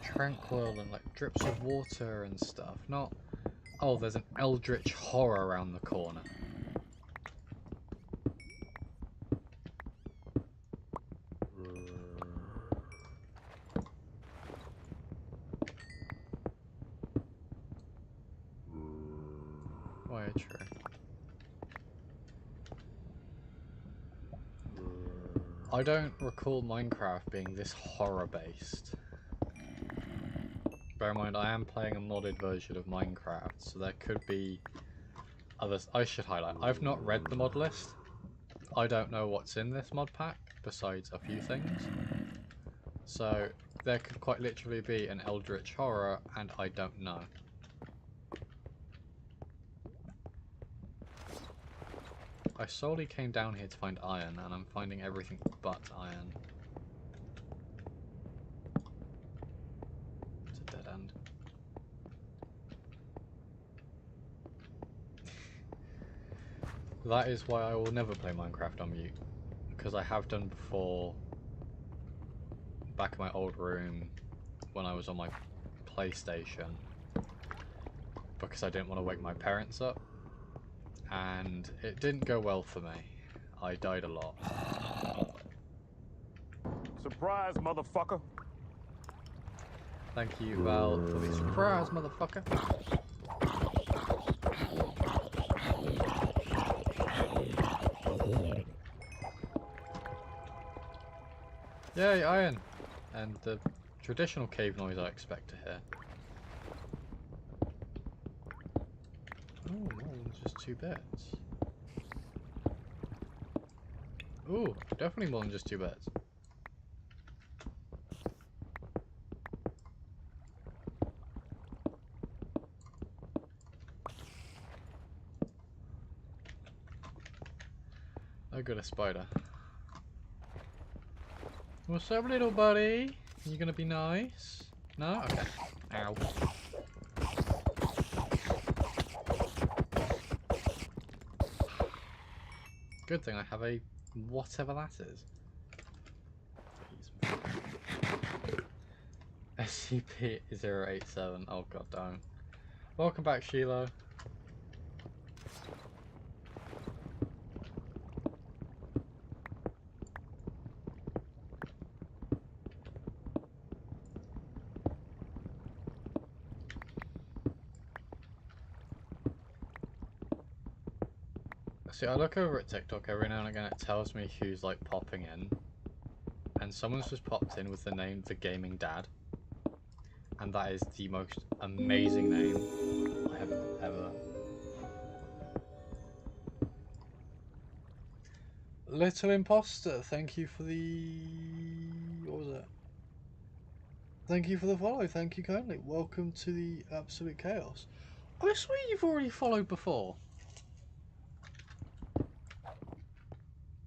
tranquil and like drips of water and stuff, not Oh, there's an eldritch horror around the corner. Why, true. I don't recall Minecraft being this horror-based. Bear in mind, I am playing a modded version of Minecraft, so there could be others. I should highlight, I've not read the mod list. I don't know what's in this mod pack, besides a few things. So, there could quite literally be an eldritch horror, and I don't know. I solely came down here to find iron, and I'm finding everything but iron. It's a dead end. That is why I will never play Minecraft on mute, because I have done before, back in my old room, when I was on my PlayStation, because I didn't want to wake my parents up, and it didn't go well for me. I died a lot. Surprise, motherfucker. Thank you, Val, for the surprise, motherfucker. Yay, iron! And the traditional cave noise I expect to hear. Oh, more than just 2 bits. Ooh, definitely more than just 2 bits. Oh, good, a spider. What's up, little buddy? You gonna be nice? No? Okay. Ow. Good thing I have a whatever that is. SCP-087. Oh god, don't. Welcome back, Sheila. See, I look over at TikTok every now and again, it tells me who's like popping in. And someone's just popped in with the name The Gaming Dad. And that is the most amazing name I have ever. Little Imposter, thank you for the... what was it? Thank you for the follow, thank you kindly. Welcome to the Absolute Chaos. I swear you've already followed before.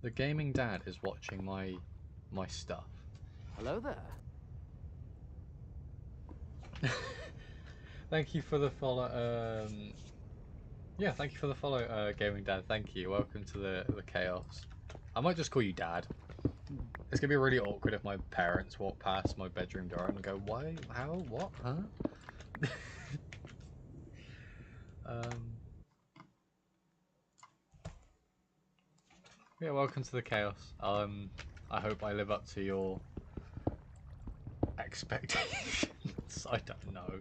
The Gaming Dad is watching my stuff. Hello there. Thank you for the follow. Yeah, thank you for the follow, Gaming Dad. Thank you. Welcome to the chaos. I might just call you Dad. It's gonna be really awkward if my parents walk past my bedroom door and go, "Why? How? What? Huh?" Yeah, welcome to the chaos. I hope I live up to your expectations. I don't know.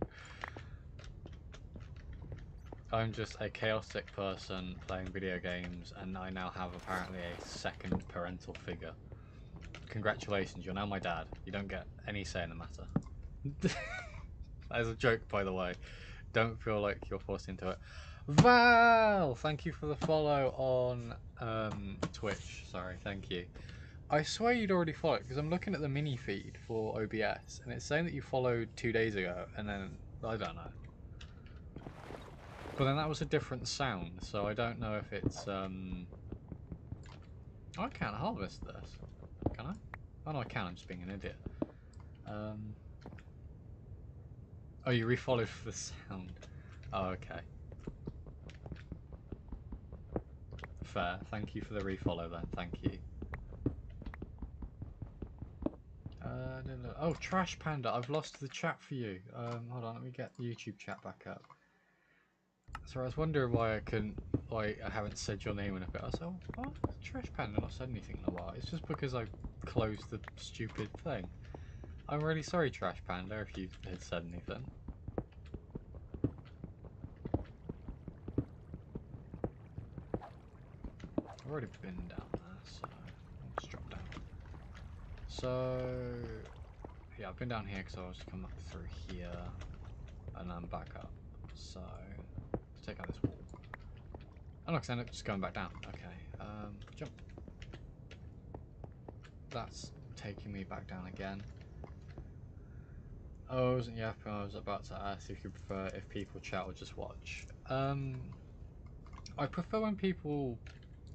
I'm just a chaotic person playing video games, and I now have apparently a second parental figure. Congratulations, you're now my dad. You don't get any say in the matter. That is a joke, by the way. Don't feel like you're forced into it. Val! Thank you for the follow on Twitch. Sorry, thank you. I swear you'd already followed, because I'm looking at the mini feed for OBS, and it's saying that you followed 2 days ago, and then, I don't know. But then that was a different sound, so I don't know if it's, I can't harvest this. Can I? Oh no, I can, I'm just being an idiot. Oh, you refollowed for the sound. Oh, okay. Fair. Thank you for the refollow then, thank you. No. Oh, Trash Panda, I've lost the chat for you. Hold on, let me get the YouTube chat back up. So I was wondering why I haven't said your name in a bit. I was like, oh, what? Trash Panda not said anything in a while. It's just because I closed the stupid thing. I'm really sorry, Trash Panda, if you had said anything. I've already been down there, so let's drop down. So yeah, I've been down here because I was coming up through here and then back up. So let's take out this wall. Oh no, 'cause I ended up just going back down. Okay, jump. That's taking me back down again. Oh, yeah, I was about to ask if you prefer if people chat or just watch. I prefer when people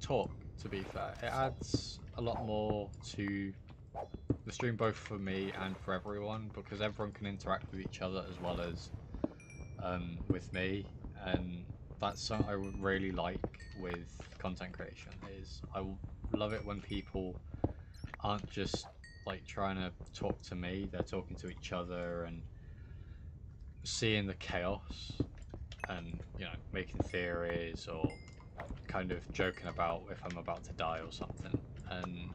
talk, to be fair. It adds a lot more to the stream, both for me and for everyone, because everyone can interact with each other as well as with me, and that's something I would really like with content creation. Is I love it when people aren't just like trying to talk to me, they're talking to each other and seeing the chaos and, you know, making theories or kind of joking about if I'm about to die or something. And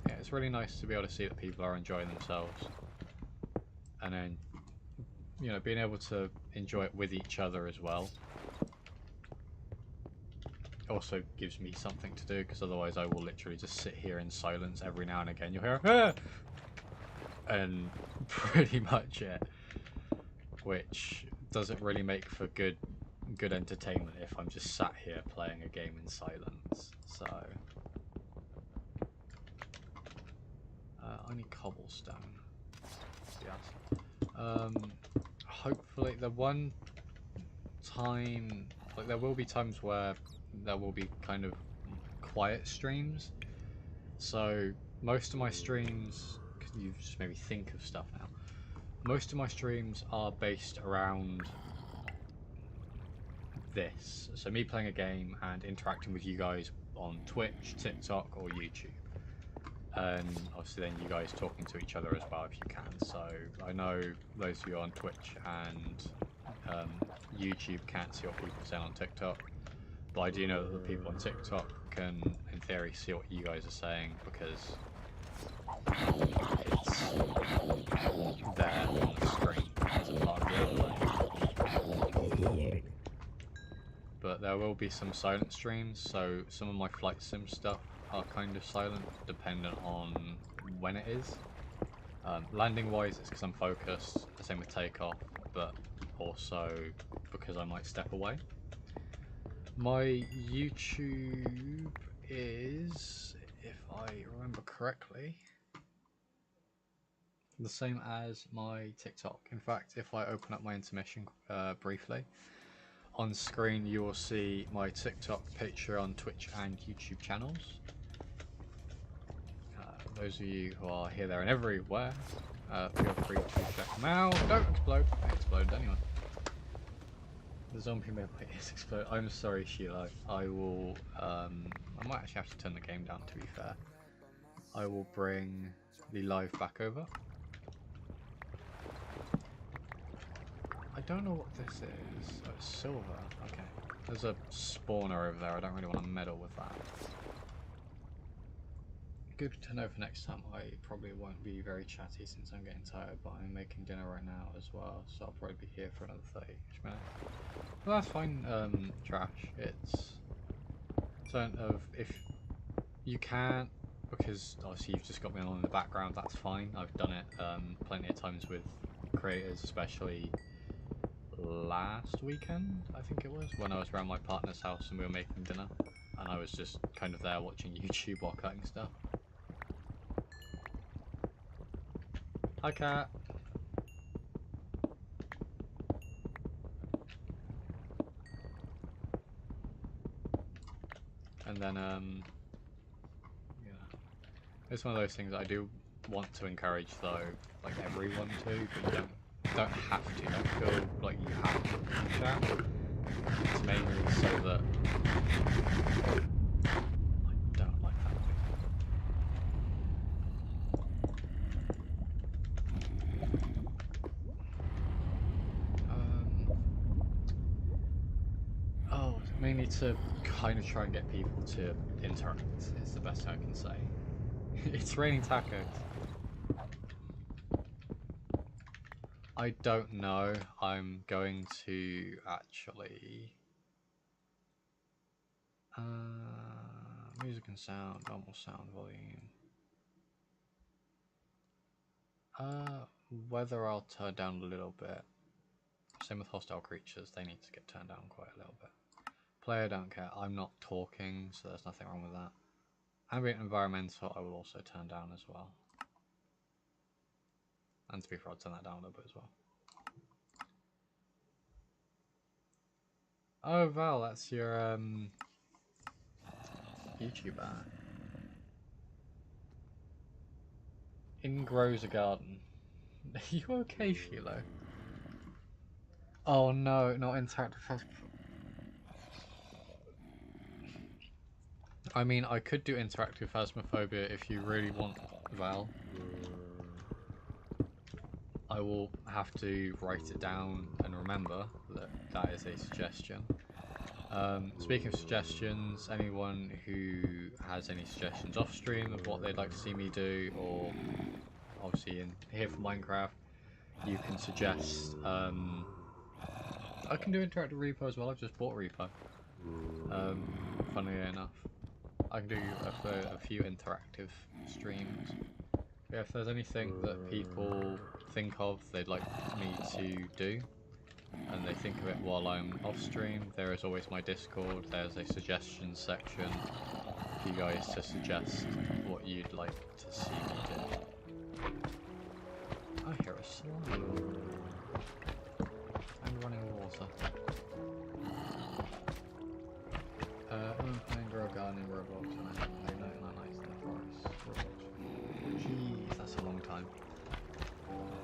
yeah, it's really nice to be able to see that people are enjoying themselves, and then, you know, being able to enjoy it with each other as well also gives me something to do, because otherwise I will literally just sit here in silence. Every now and again you'll hear ah! And pretty much it, which doesn't really make for good entertainment if I'm just sat here playing a game in silence. So I need cobblestone. Yes. Hopefully the one time, like, there will be times where there will be kind of quiet streams. So most of my streams, you just made me think of stuff now. Most of my streams are based around this. So me playing a game and interacting with you guys on Twitch, TikTok or YouTube. And obviously then you guys talking to each other as well if you can. So I know those of you on Twitch and YouTube can't see what people say on TikTok, but I do know that the people on TikTok can, in theory, see what you guys are saying, because it's there on the screen as a part of the overlay. But there will be some silent streams, so some of my flight sim stuff are kind of silent, dependent on when it is. Landing wise, it's because I'm focused, the same with takeoff, but also because I might step away. My YouTube is, if I remember correctly, the same as my TikTok. In fact, if I open up my intermission briefly, on screen you will see my TikTok, Patreon, Twitch and YouTube channels. Those of you who are here, there and everywhere, feel free to check them out. Don't explode. I exploded anyway. The zombie made my ears explode. I'm sorry, Sheila. I will, I might actually have to turn the game down, to be fair. I will bring the live back over. I don't know what this is. Oh, it's silver. Okay. There's a spawner over there. I don't really want to meddle with that. Good to know for next time. I probably won't be very chatty since I'm getting tired, but I'm making dinner right now as well, so I'll probably be here for another 30-ish minutes. Well, that's fine, Trash. It's sort of, if you can't, because obviously you've just got me on in the background, that's fine. I've done it plenty of times with creators, especially last weekend, I think it was, when I was around my partner's house and we were making dinner, and I was just kind of there watching YouTube while cutting stuff. Hi, cat. And then, yeah, it's one of those things that I do want to encourage, though, like everyone to, but you don't have to. Don't feel like you have to chat. It's mainly so that I don't like that. need to kind of try and get people to interact, is the best I can say. It's raining tacos. I don't know. I'm going to actually... music and sound, normal sound volume. Weather I'll turn down a little bit. Same with hostile creatures, they need to get turned down quite a little bit. Player don't care, I'm not talking, so there's nothing wrong with that. Ambient environmental I will also turn down as well. And to be fair, I'll turn that down a little bit as well. Oh Val, that's your YouTuber. In grows a garden. Are you okay, Philo? Oh no, not interactive. I mean, I could do interactive phasmophobia if you really want, Val. I will have to write it down and remember that that is a suggestion. Speaking of suggestions, anyone who has any suggestions off stream of what they'd like to see me do, or obviously in here for Minecraft, you can suggest. I can do interactive repo as well. I've just bought repo. Funnily enough, I can do a few interactive streams. Yeah, if there's anything that people think of they'd like me to do, and they think of it while I'm off stream, there is always my Discord. There's a suggestions section for you guys to suggest what you'd like to see me do. I hear a slime. I'm running water. I'm playing Grow Garden in Roblox and I haven't played 99 Nights in the Forest. Jeez, that's a long time.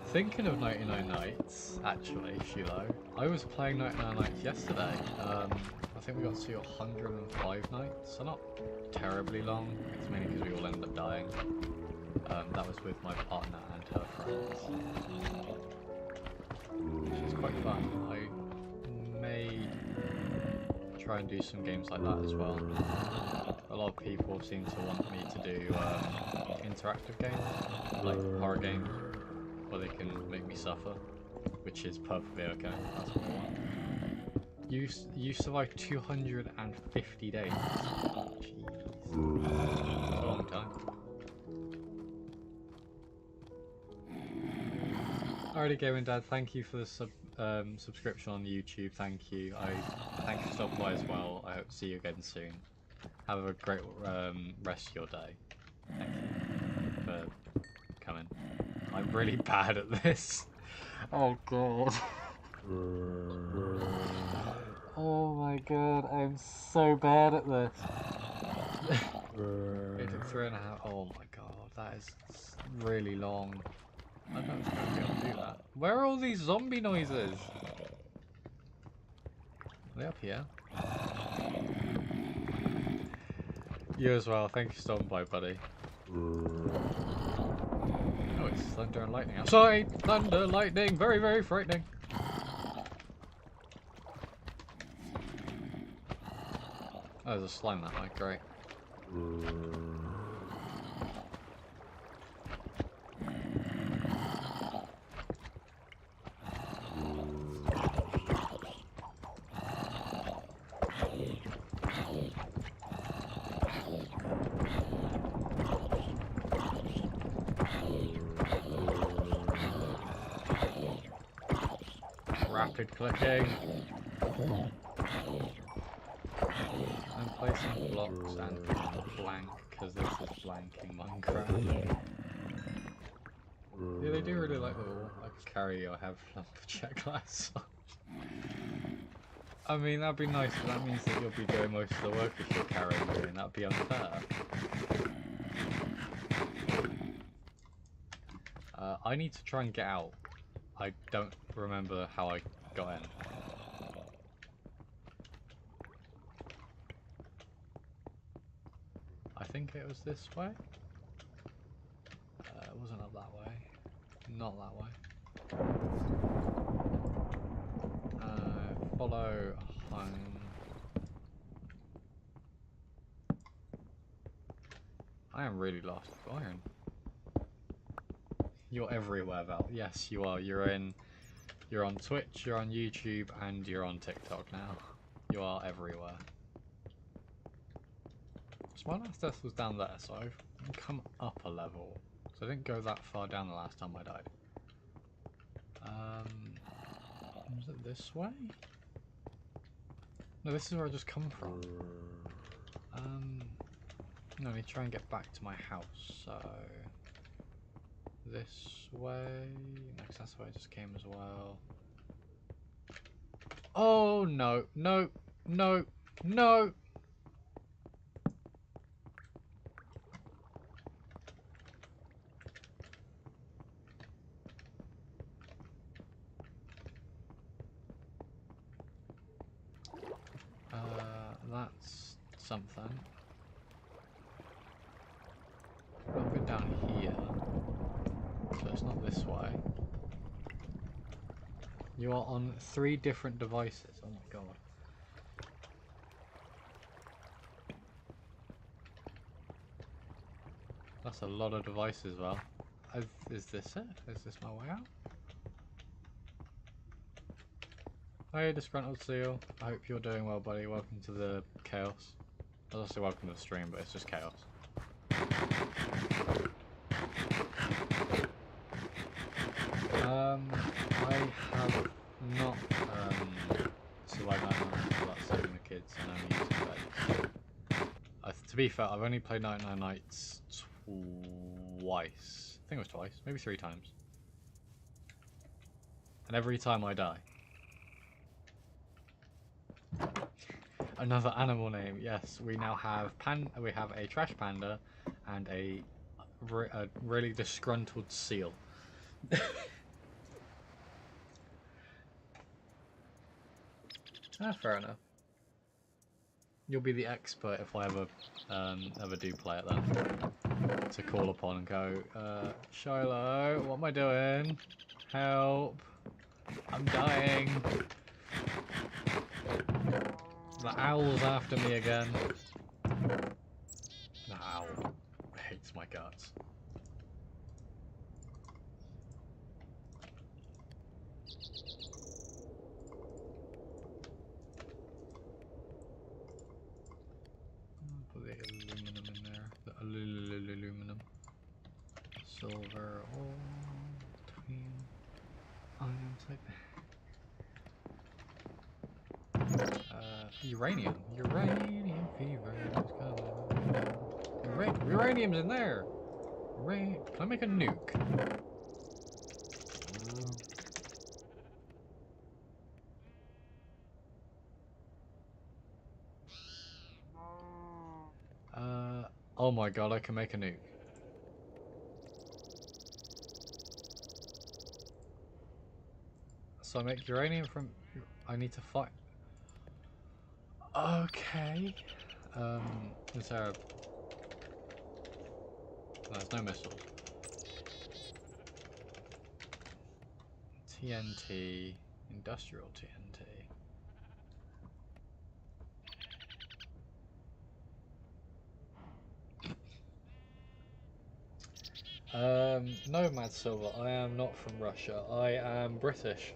Thinking of 99 Nights, actually, Shiloh, I was playing 99 Nights yesterday. I think we got to 105 nights, so not terribly long. It's mainly because we all ended up dying. That was with my partner and her friends, which is quite fun. I may try and do some games like that as well. A lot of people seem to want me to do interactive games, like horror games, where they can make me suffer, which is perfectly okay. That's what I want. You survived 250 days. Jeez. That's a long time. Alrighty, Gaming Dad, thank you for the subscription on YouTube. Thank you. Thank you for stopping by as well. I hope to see you again soon. Have a great rest of your day. Thank you for coming. I'm really bad at this. Oh god. Oh my god, I'm so bad at this. It took 3.5. Oh my god, that is really long. I don't know if I'm going to be able to do that. Where are all these zombie noises? Are they up here? You as well. Thank you for stopping by, buddy. Oh, it's thunder and lightning outside! Thunder, lightning! Very, very frightening! Oh, there's a slime that way. Great. Rapid clicking. I'm placing blocks and blank because this is blanking Minecraft. Yeah, they do really like the wall. I could carry or have lumberjack glass on. I mean, that'd be nice, but that means that you'll be doing most of the work if you're carrying me, and that'd be unfair. I need to try and get out. I don't remember how I got in. I think it was this way. It wasn't up that way. Not that way. Follow home. I am really lost. Iron. You're everywhere, Val. Yes, you are. You're on Twitch, you're on YouTube, and you're on TikTok now. You are everywhere. So my last death was down there, so I've come up a level. So I didn't go that far down the last time I died. Was it this way? No, this is where I just come from. No, I need to try and get back to my house, so... This way... No, 'cause that's where I just came as well. Oh, no, no, no, no! That's something. I've been down here, so it's not this way. You are on 3 different devices. Oh my god. That's a lot of devices, Well, is this it? Is this my way out? Hey, Disgruntled Seal. I hope you're doing well, buddy. Welcome to the chaos. I was also welcome to the stream, but it's just chaos. I have not survived that night without saving the kids and only using beds. To be fair, I've only played 99 Nights twice. I think it was twice, maybe 3 times. And every time I die. Another animal name, yes. We now have we have a trash panda and a really disgruntled seal. Fair enough. You'll be the expert if I ever do play it then. To call upon and go, Shiloh, what am I doing? Help! I'm dying! The owl's after me again. The owl hates my guts. Put the aluminum in there. The aluminum. Silver, all between items like that. Uranium. Uranium fever is coming. Uranium's in there. Can I make a nuke? Oh my god, I can make a nuke. So I make uranium from... I need to fight... Okay. Is there a... No, there's no missiles. TNT. Industrial TNT. No, Mad Silver, I am not from Russia. I am British.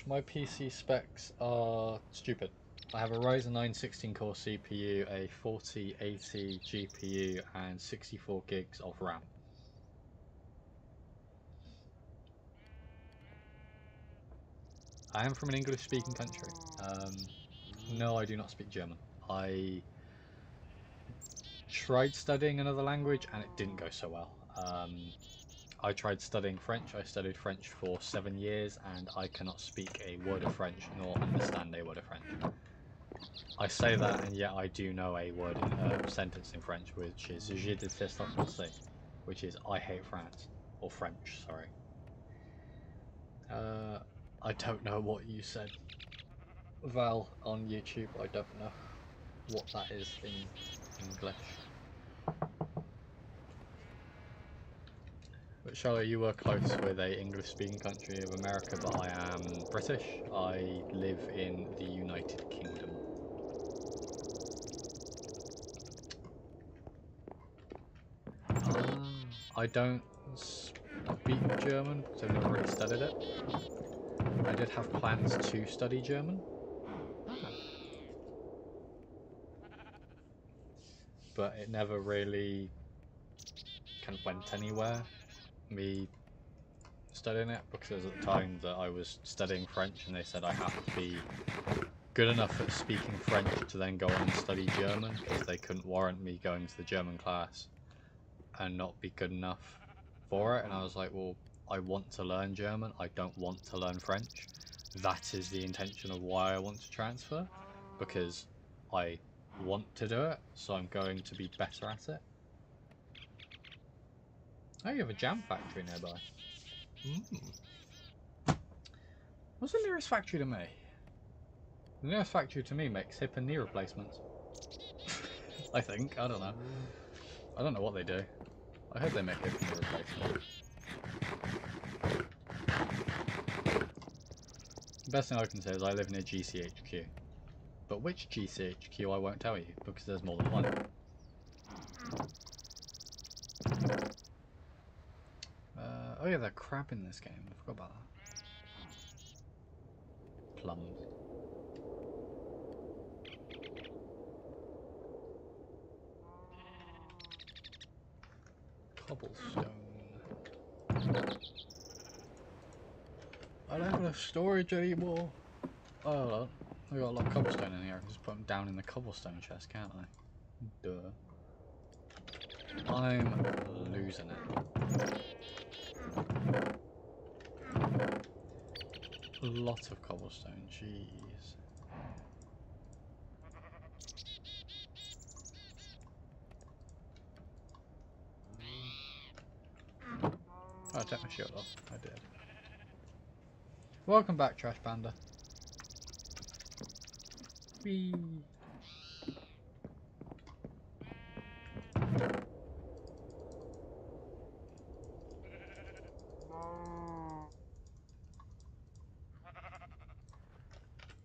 My PC specs are stupid. I have a Ryzen 9 16-core CPU, a 4080 GPU, and 64 gigs of RAM. I am from an English-speaking country. No, I do not speak German. I tried studying another language and it didn't go so well. I tried studying French. I studied French for 7 years and I cannot speak a word of French nor understand a word of French. I say that and yet I do know a word, sentence in French, which is Je déteste la France, which is I hate France, or French, sorry. I don't know what you said, Val, on YouTube. I don't know what that is in English. But Charlotte, you were close with a English-speaking country of America, but I am British. I live in the United Kingdom. I don't speak German because I've never really studied it. I did have plans to study German. But it never really kind of went anywhere, me studying it, because it was at the time that I was studying French and they said I have to be good enough at speaking French to then go on and study German, because they couldn't warrant me going to the German class and not be good enough for it. And I was like, well, I want to learn German, I don't want to learn French. That is the intention of why I want to transfer, because I want to do it, so I'm going to be better at it. Oh, you have a jam factory nearby. What's the nearest factory to me? The nearest factory to me makes hip and knee replacements. I think. I don't know. I don't know what they do. I hope they make hip and knee replacements. The best thing I can say is I live near GCHQ. But which GCHQ I won't tell you, because there's more than one. Oh yeah, there's crab in this game. I forgot about that. Plums. Cobblestone. I don't have enough storage anymore. Oh, well, I got a lot of cobblestone in here. I can just put them down in the cobblestone chest, can't I? Duh. I'm losing it. A lot of cobblestone, jeez. Oh, I took my shield off. I did. Welcome back, Trash Panda. Whee!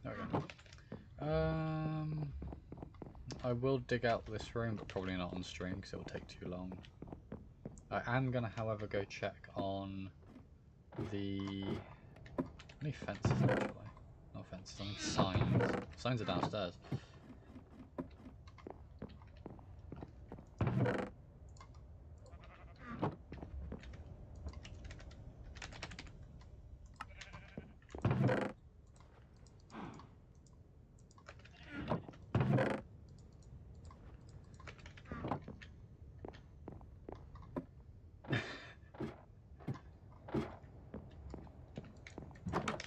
There we go. I will dig out this room, but probably not on stream because it will take too long. I am gonna, however, go check on the... Any fences actually? No fences, I mean signs. Signs are downstairs.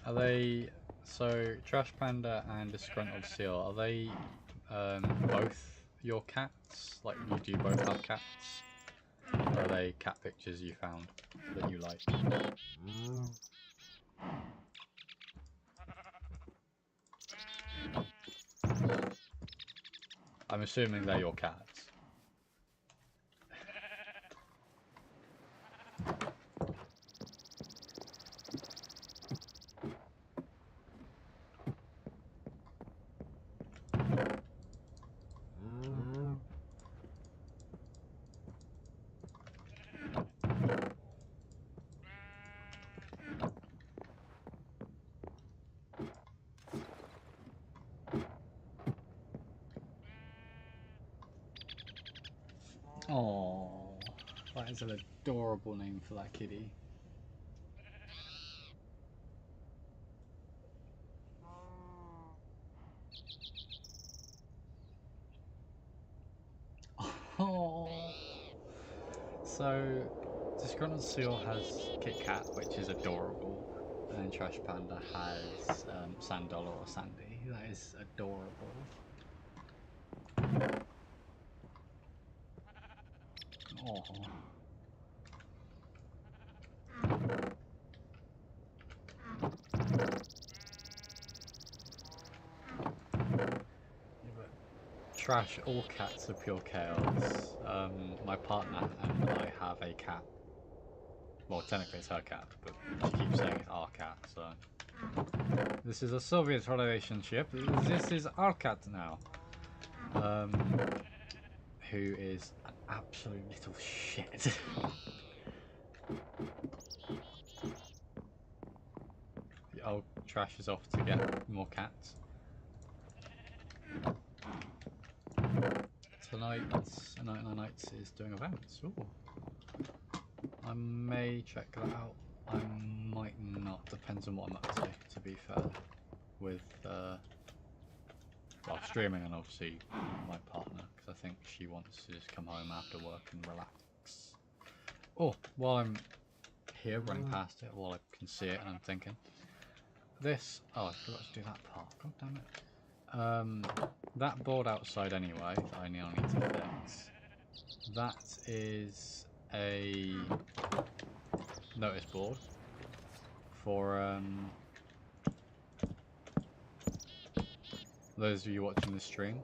Are they, so Trash Panda and Disgruntled Seal, are they both your cats? Like, do you both have cats? Or are they cat pictures you found that you like? I'm assuming they're your cats. Oh, that is an adorable name for that kitty. Oh. So, Disgruntled Seal has Kit Kat, which is adorable, and then Trash Panda has Sandollar or Sandy. That is adorable. Oh. Trash, all cats are pure chaos. My partner and I have a cat. Well, technically it's her cat, but she keeps saying it's our cat, so... This is a Soviet relationship. This is our cat now. Who is an absolute little shit. Oh, Trash is off to get more cats. Tonight, Nights is doing events. Ooh. I may check that out. I might not. Depends on what I'm up to be fair. With, well, streaming and obviously my partner, because I think she wants to just come home after work and relax. Oh, while I'm here running past it, while I can see it and I'm thinking, this, oh, I forgot to do that part, god damn it. That board outside anyway, that I now need to fix, that is a notice board for those of you watching the stream.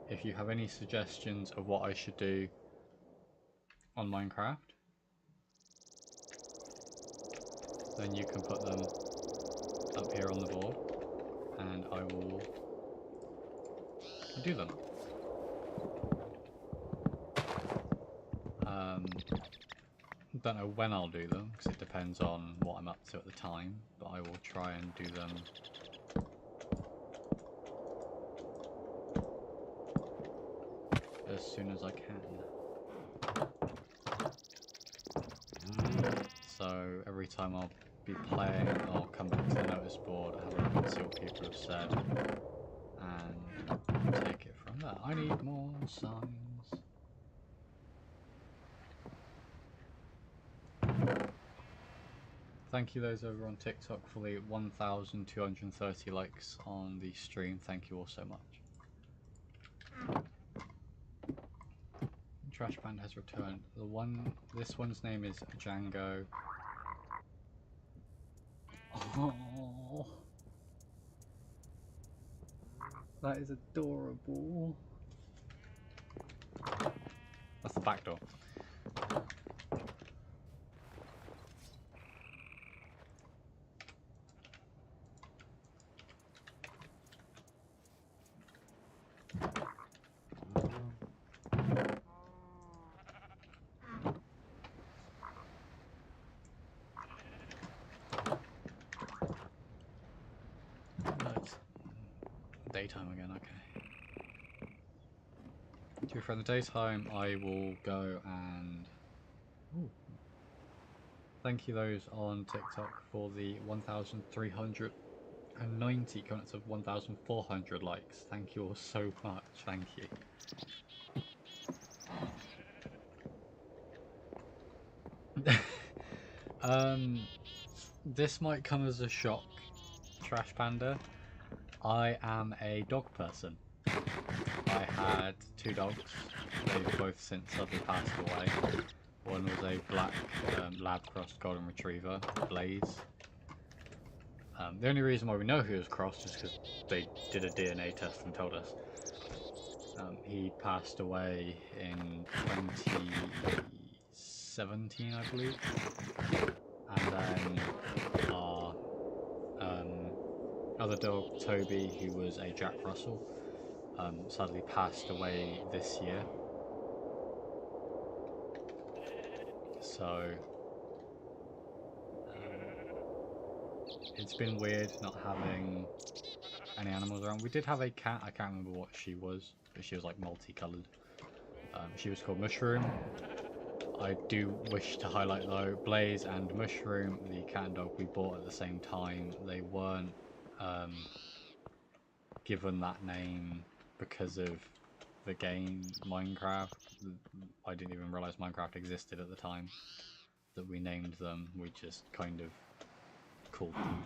If you have any suggestions of what I should do on Minecraft, then you can put them up here on the board and I will do them. Don't know when I'll do them because it depends on what I'm up to at the time, but I will try and do them as soon as I can. So every time I'll be playing, I'll come back to the notice board, have a look and see what people have said, and take it from there. I need more signs. Thank you those over on TikTok for the 1,230 likes on the stream. Thank you all so much. Trash Band has returned. This one's name is Django. Oh, that is adorable. That's the back door. Daytime again, okay. To be fair, in the daytime I will go and... Ooh. Thank you those on TikTok for the 1,390 coming up to 1,400 likes. Thank you all so much, thank you. This might come as a shock, Trash Panda. I am a dog person. I had 2 dogs. They've both since suddenly passed away. One was a black lab crossed golden retriever, Blaze. The only reason why we know he was crossed is because they did a DNA test and told us. He passed away in 2017, I believe. And then our other dog, Toby, who was a Jack Russell, sadly passed away this year. So it's been weird not having any animals around. We did have a cat, I can't remember what she was, but she was like multicolored. She was called Mushroom. I do wish to highlight though, Blaze and Mushroom, the cat and dog we bought at the same time, they weren't given that name because of the game Minecraft. I didn't even realise Minecraft existed at the time that we named them. We just kind of called them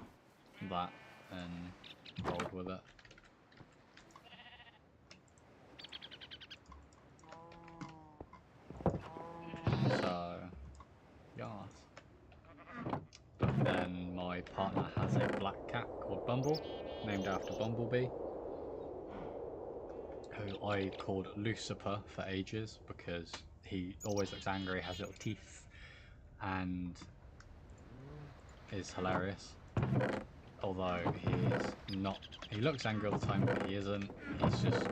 that and rolled with it. So, yes. But then my partner has a black cat called Bumble, named after Bumblebee, who I called Lucifer for ages because he always looks angry, has little teeth, and is hilarious. Although he is not, he looks angry all the time, but he isn't. He's just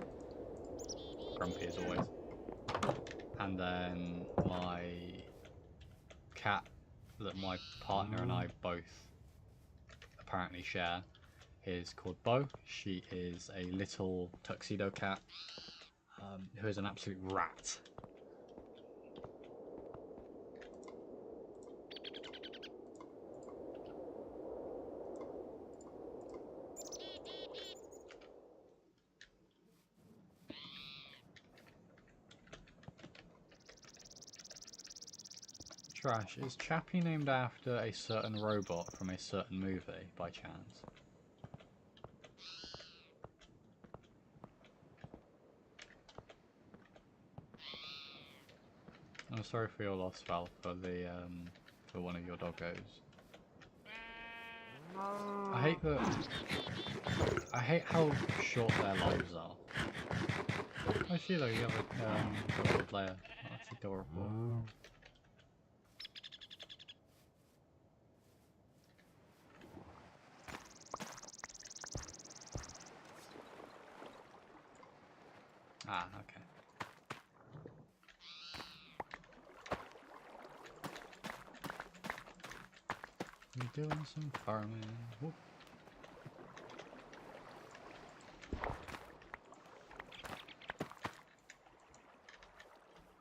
grumpy as always. And then my cat that my partner and I both apparently share is called Bo. She is a little tuxedo cat who is an absolute rat. Trash. Is Chappie named after a certain robot from a certain movie, by chance? I'm sorry for your loss, Val, for the for one of your doggos. I hate that. I hate how short their lives are. Oh, Sheila, you have a gold layer. Oh, that's adorable. Ah, okay. We're doing some farming. Whoop.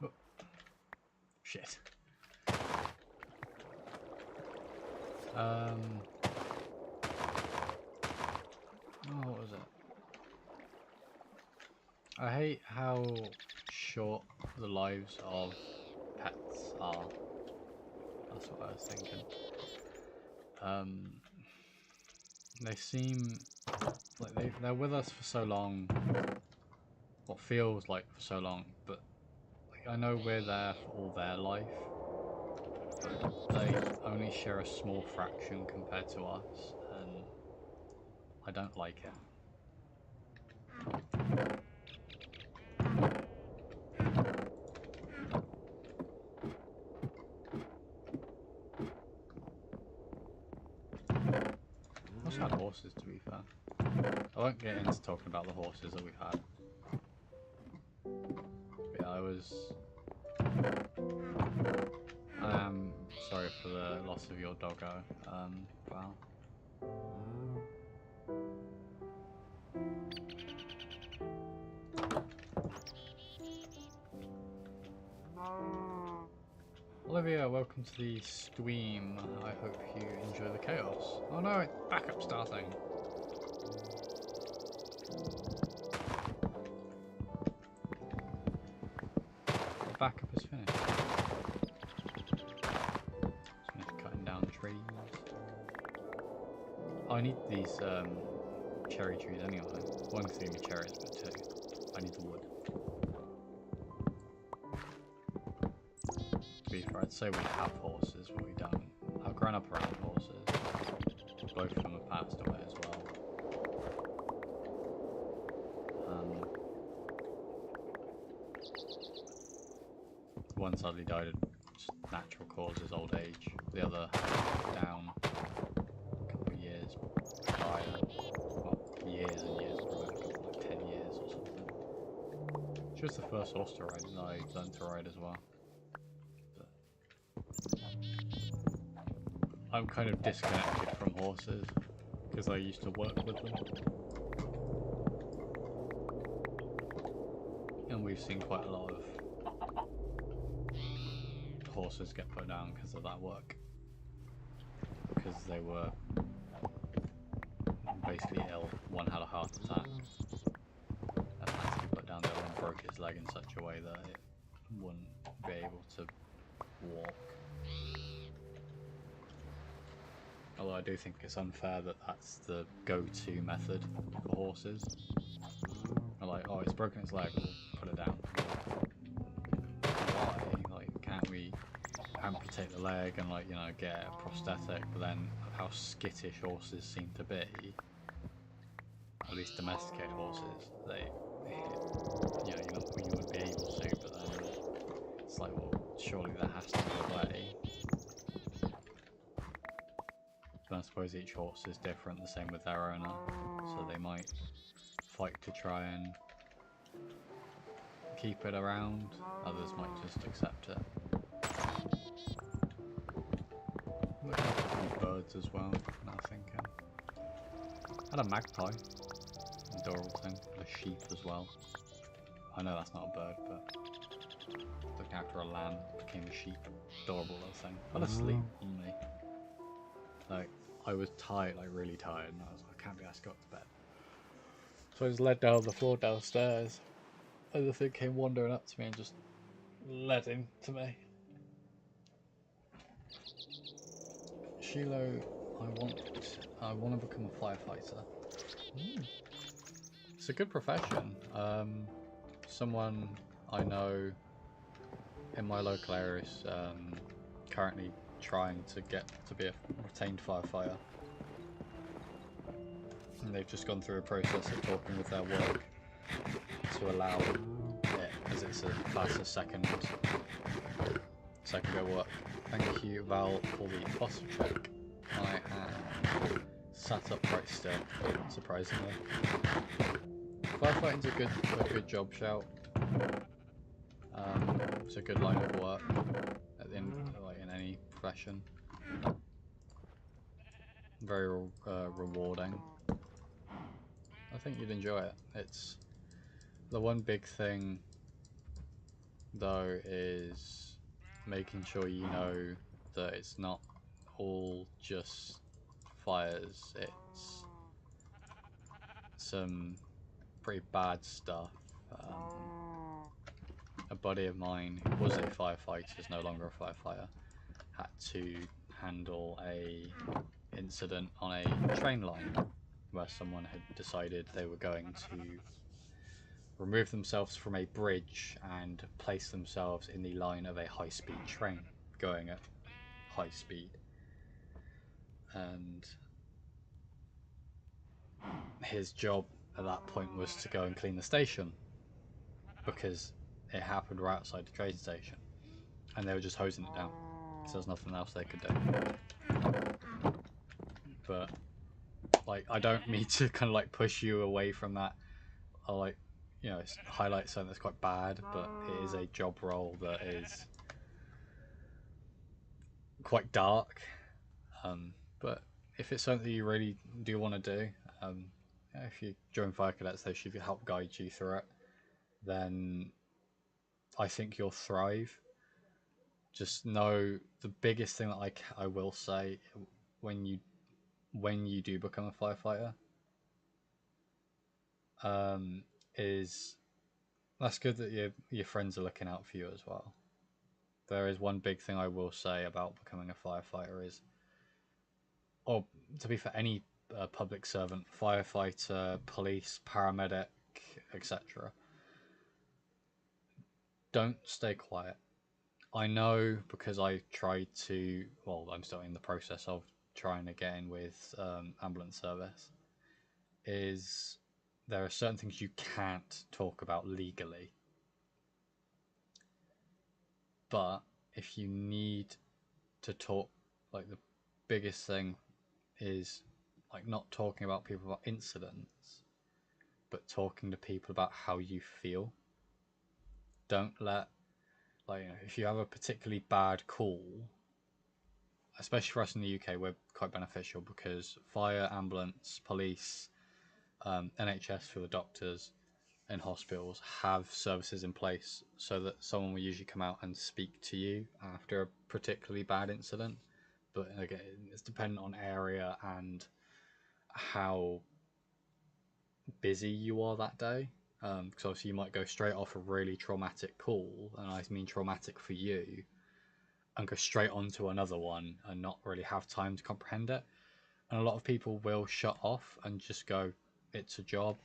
Oh. Shit. Oh, what was it? I hate how short the lives of pets are. That's what I was thinking. They seem like they're with us for so long, what feels like for so long, but like, I know we're there for all their life, but they only share a small fraction compared to us, and I don't like it. I've had horses, to be fair. I won't get into talking about the horses that we've had. But yeah, I am sorry for the loss of your doggo, Val. Olivia, welcome to the stream. I hope you enjoy the chaos. Oh no, it's backup starting. The backup is finished. Just finished cutting down trees. Oh, I need these cherry trees anyway. One, because they give me cherries, but two, I need the wood. To be fair, I'd say we have horses, but we don't. I've grown up around horses. Both of them have passed away as well. One sadly died of just natural causes, old age. The other down a couple of years prior. Well, years and years, probably like 10 years or something. She was the first horse to ride that I learned to ride as well. I'm kind of disconnected from horses because I used to work with them, and we've seen quite a lot of horses get put down because of that work, because they were basically ill. One had a heart attack and had to be put down. The other one broke its leg in such a way that it wouldn't be able to walk. Although I do think it's unfair that that's the go-to method for horses. They're like, oh, it's broken its leg, we'll put it down. Why? Like, can't we amputate the leg and, like, you know, get a prosthetic? But then, how skittish horses seem to be, at least domesticated horses, they you know, you would be able to, but then it's like, well, surely there has to be a way. suppose each horse is different, the same with their owner, so they might fight to try and keep it around, others might just accept it. Look at a few birds as well, now thinking. And a magpie, adorable thing, and a sheep as well. I know that's not a bird, but looking after a lamb became a sheep. Adorable little thing. Fell asleep on me. Like, I was tired, like really tired, and I was like, I can't be asked to go up to bed. So I just led down the floor downstairs, and the thing came wandering up to me and just led him to me. Shiloh, I want to become a firefighter. It's a good profession. Someone I know in my local area is currently trying to get to be a retained firefighter. And they've just gone through a process of talking with their work to allow it, as it's a class of second go work. Thank you, Val, for the posture check. I am sat up quite still, surprisingly. Firefighting's a good job shout. It's a good line of work at the end, like in any profession. Very rewarding. I think you'd enjoy it. It's the one big thing, though, is making sure you know that it's not all just fires. It's some pretty bad stuff. A buddy of mine who was a firefighter, is no longer a firefighter, had to handle a incident on a train line where someone had decided they were going to remove themselves from a bridge and place themselves in the line of a high-speed train going at high speed. And his job at that point was to go and clean the station, because it happened right outside the train station and they were just hosing it down, so there's nothing else they could do. But like, I don't mean to kind of like push you away from that, or like, you know, highlight something that's quite bad, but it is a job role that is quite dark. But if it's something you really do want to do, if you join Fire Cadets, they should help guide you through it. Then I think you'll thrive. Just know the biggest thing that I will say when you do become a firefighter, is that's good that your friends are looking out for you as well. There is one big thing I will say about becoming a firefighter is, or to be for any public servant, firefighter, police, paramedic, etc. Don't stay quiet. I know, because I tried to, well, I'm still in the process of trying to get in with ambulance service, is there are certain things you can't talk about legally. But if you need to talk, like, the biggest thing is like not talking about people about incidents, but talking to people about how you feel. Don't let, like, you know, if you have a particularly bad call, especially for us in the UK, we're quite beneficial because fire, ambulance, police, NHS for the doctors, and hospitals have services in place so that someone will usually come out and speak to you after a particularly bad incident. But again, it's dependent on area and how busy you are that day. Because obviously you might go straight off a really traumatic call, and I mean traumatic for you, and go straight onto another one and not really have time to comprehend it. And a lot of people will shut off and just go, it's a job.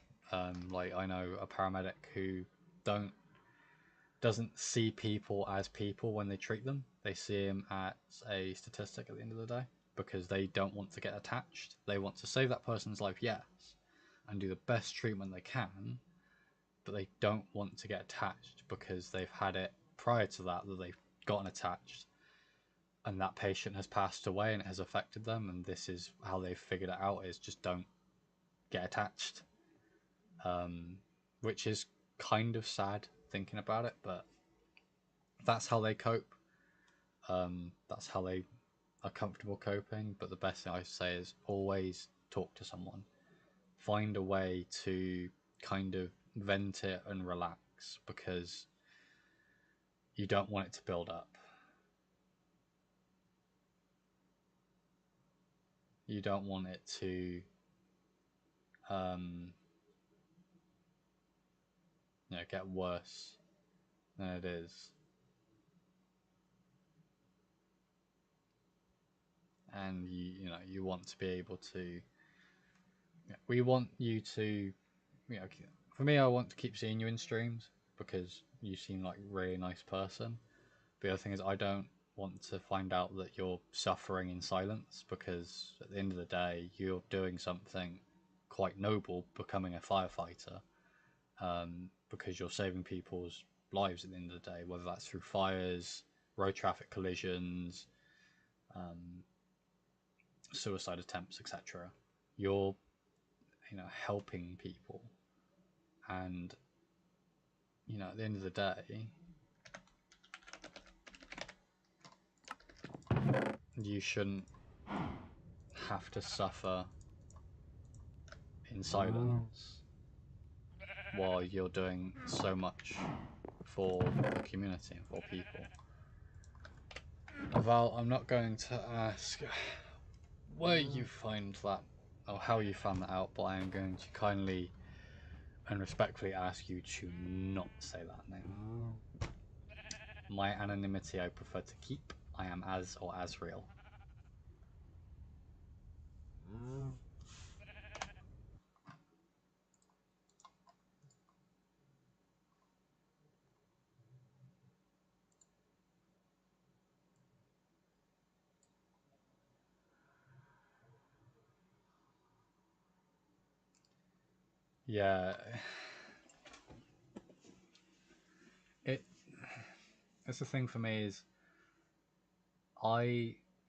Like, I know a paramedic who doesn't see people as people when they treat them. They see them as a statistic at the end of the day, because they don't want to get attached. They want to save that person's life, yes, and do the best treatment they can, but they don't want to get attached because they've had it prior to that they've gotten attached. and that patient has passed away and it has affected them, and this is how they've figured it out, is just don't get attached. Which is kind of sad thinking about it, but that's how they cope. That's how they are comfortable coping. But the best thing I say is always talk to someone. Find a way to kind of vent it and relax, because you don't want it to build up. You don't want it to get worse than it is. And you want to be able to, we want you to, for me, I want to keep seeing you in streams because you seem like a really nice person. The other thing is I don't want to find out that you're suffering in silence, because at the end of the day you're doing something quite noble, becoming a firefighter, because you're saving people's lives at the end of the day, whether that's through fires, road traffic collisions, suicide attempts, etc. You're helping people, and at the end of the day you shouldn't have to suffer in silence while you're doing so much for the community and for people. Val, I'm not going to ask where you find that or how you found that out, but I am going to kindly and respectfully ask you to not say that name. My anonymity I prefer to keep. I am as or as real. Yeah, it's the thing for me is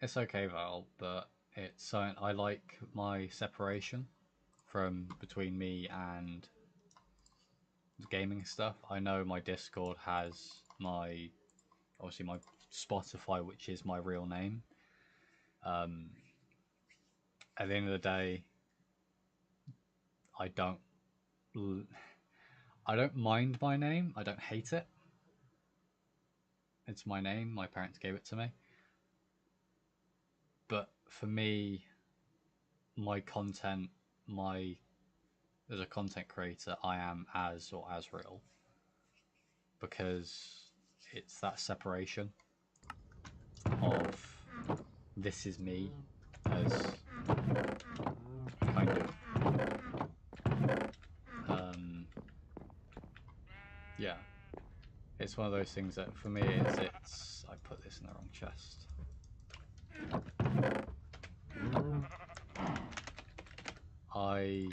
it's okay, Val, but it's something I like, my separation from between me and the gaming stuff. I know my Discord has obviously my Spotify, which is my real name. At the end of the day, I don't mind my name. I don't hate it. It's my name. My parents gave it to me. But for me, my content, as a content creator, I am as or as real, because it's that separation of this is me as kind of yeah, it's one of those things that for me it's I put this in the wrong chest. I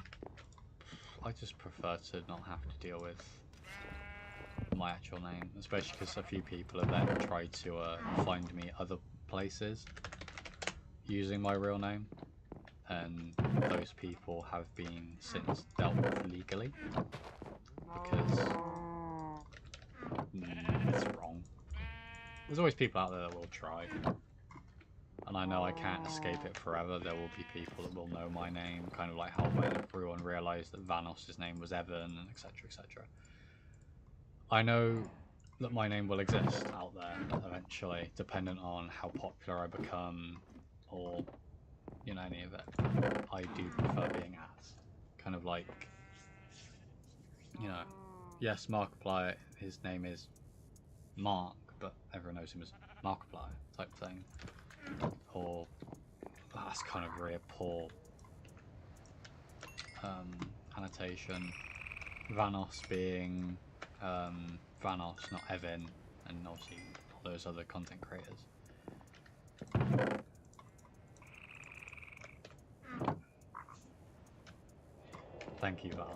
just prefer to not have to deal with my actual name, especially because a few people have then tried to find me other places using my real name, and those people have been since dealt with legally, because it's wrong. There's always people out there that will try, and I know I can't escape it forever. There will be people that will know my name, kind of like how when everyone realised that Vanos' name was Evan, and etc, etc. I know that my name will exist out there eventually, dependent on how popular I become, or any of it. I do prefer being as. Kind of like, yes, Markiplier, his name is Mark, but everyone knows him as Markiplier type thing. Or, that's kind of really poor annotation. Vanos being Vanos, not Evan, and obviously all those other content creators. Thank you, Val.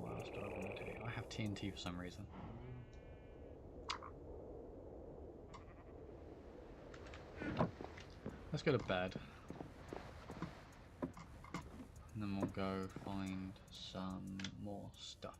What else do I want to do? I have TNT for some reason. Let's go to bed. And then we'll go find some more stuff.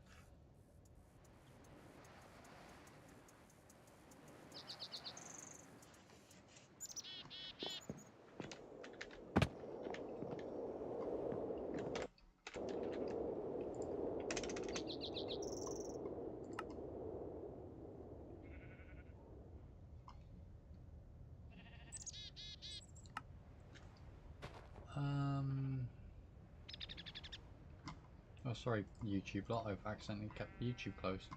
Oh, sorry, YouTube lot. I've accidentally kept YouTube closed.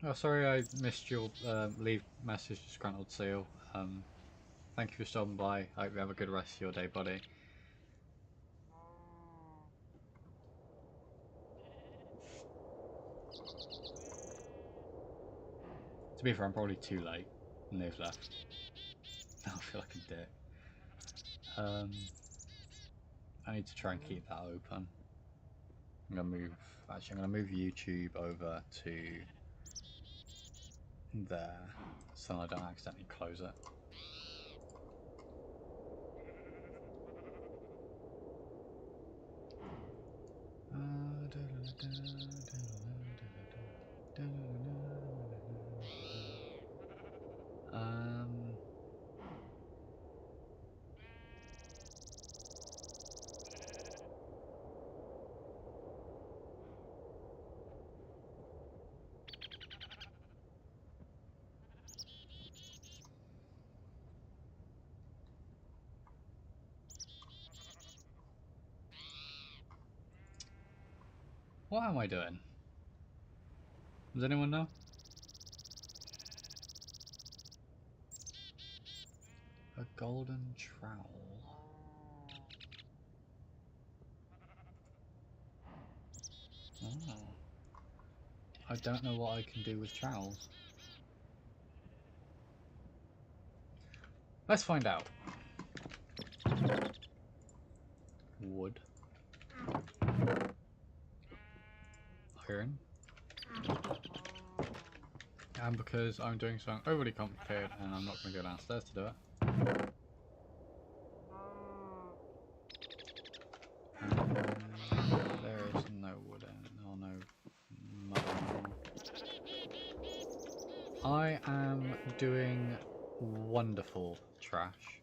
Oh, sorry, I missed your leave message, Disgruntled Seal. Thank you for stopping by. I hope you have a good rest of your day, buddy. To be fair, I'm probably too late, and they've left. I feel like a dick. I need to try and keep that open. I'm gonna move. Actually, I'm gonna move YouTube over to there, so I don't accidentally close it. What am I doing? Does anyone know? A golden trowel. Oh. I don't know what I can do with trowels. Let's find out. Wood. Iron. And because I'm doing something overly complicated and I'm not going to go downstairs to do it. There is no wood or no mud anymore. I am doing wonderful trash.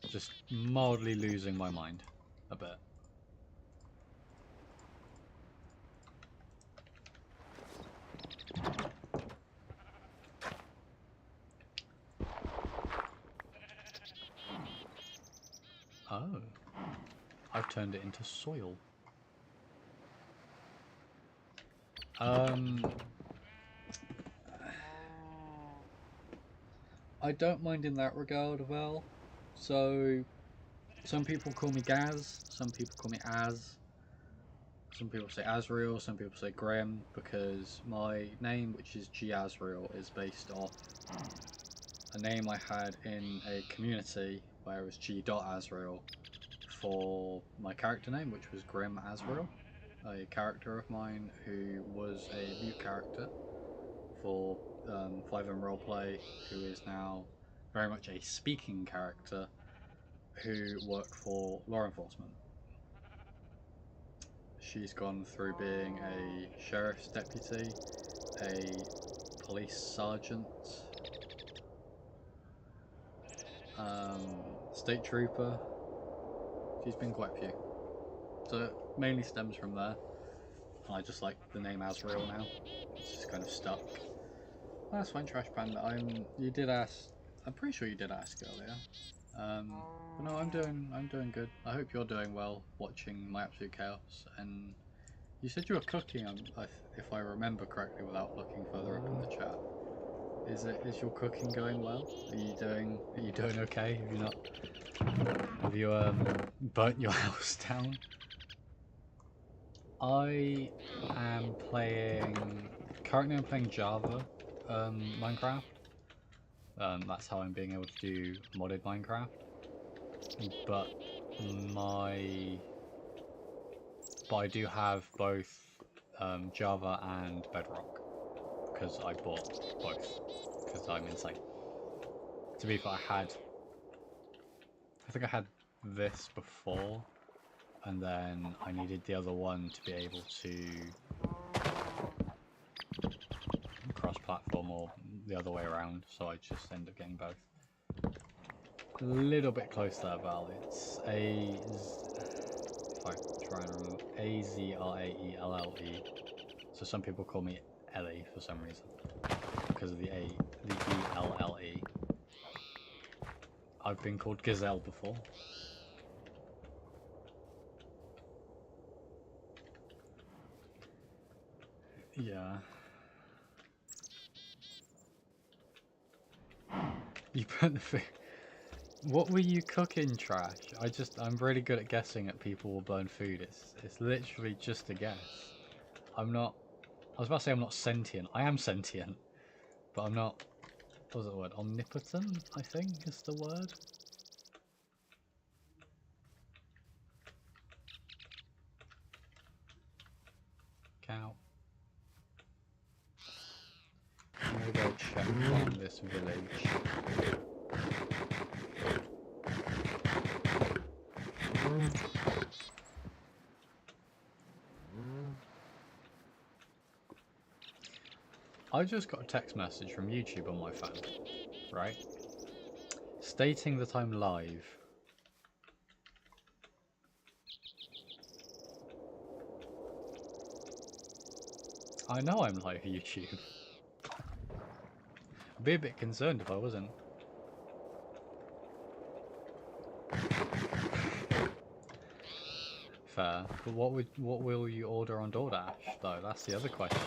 Just mildly losing my mind a bit. Oh, I've turned it into soil. I don't mind in that regard, well. So, some people call me Gaz, some people call me Az, some people say Azrael, some people say Graham, because my name, which is G Azrael, is based off a name I had in a community where it was G. Azrael for my character name, which was Grim Azrael, a character of mine who was a mute character for 5M Roleplay, who is now very much a speaking character who worked for law enforcement. She's gone through being a sheriff's deputy, a police sergeant, state trooper. She's been quite a few. So it mainly stems from there. I just like the name Azrael now. It's just kind of stuck. Oh, that's fine, Trash Panda. You did ask. I'm pretty sure you did ask earlier. But no, I'm doing good. I hope you're doing well watching my absolute chaos. And you said you were cooking. If I remember correctly, without looking further up in the chat. Is your cooking going well? Are you doing okay? Have you burnt your house down? Currently I'm playing Java Minecraft. That's how I'm being able to do modded Minecraft. But I do have both Java and Bedrock because I bought both because I'm insane. To be fair, I think I had this before, and then I needed the other one to be able to cross-platform or the other way around, so I just ended up getting both. A little bit close there, Val. It's if I try and remember, Azraelle. So some people call me Ellie for some reason because of the ELLE. I've been called Gazelle before. Yeah. You burnt the food. What were you cooking, Trash? I'm really good at guessing at people will burn food. It's literally just a guess. I was about to say I'm not sentient. I am sentient. But I'm not, what was the word? Omnipotent, I think is the word. Cow. I'm gonna go check on this village. I just got a text message from YouTube on my phone, right? Stating that I'm live. I know I'm live, YouTube. I'd be a bit concerned if I wasn't. Fair. But what will you order on DoorDash though? That's the other question.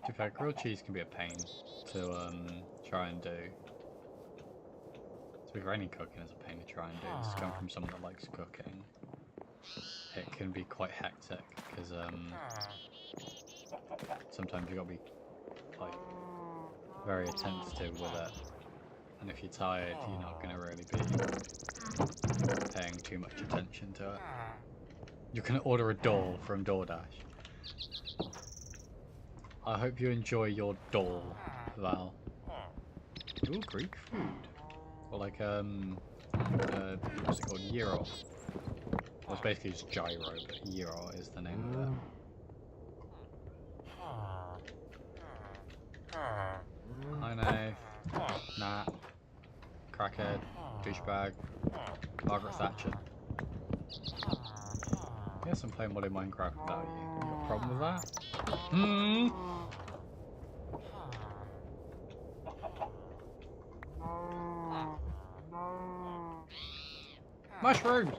To be fair, grilled cheese can be a pain to try and do. To be fair, any cooking is a pain to try and do. It's come from someone that likes cooking. It can be quite hectic because sometimes you gotta be like very attentive with it, and if you're tired, you're not gonna really be paying too much attention to it. You can order a doll from DoorDash. I hope you enjoy your doll, Val. Ooh, Greek food. Or like what's it called? Gyro. Well, it's basically just gyro, but gyro is the name of it. Hi, Nave. Nat. Crackhead. Douchebag. Margaret Thatcher. Yes, I'm playing modded Minecraft without you. You got a problem with that? Hmm? Mushrooms!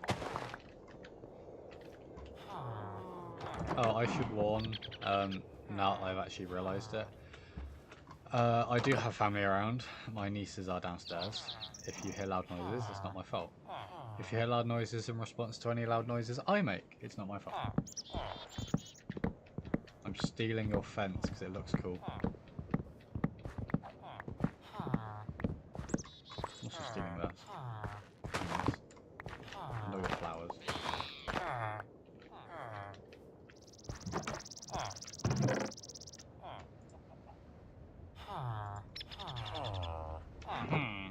Oh, I should warn, now that I've actually realised it. I do have family around. My nieces are downstairs. If you hear loud noises, it's not my fault. If you hear loud noises in response to any loud noises I make, it's not my fault. I'm stealing your fence because it looks cool. I'm also stealing that. And all your flowers.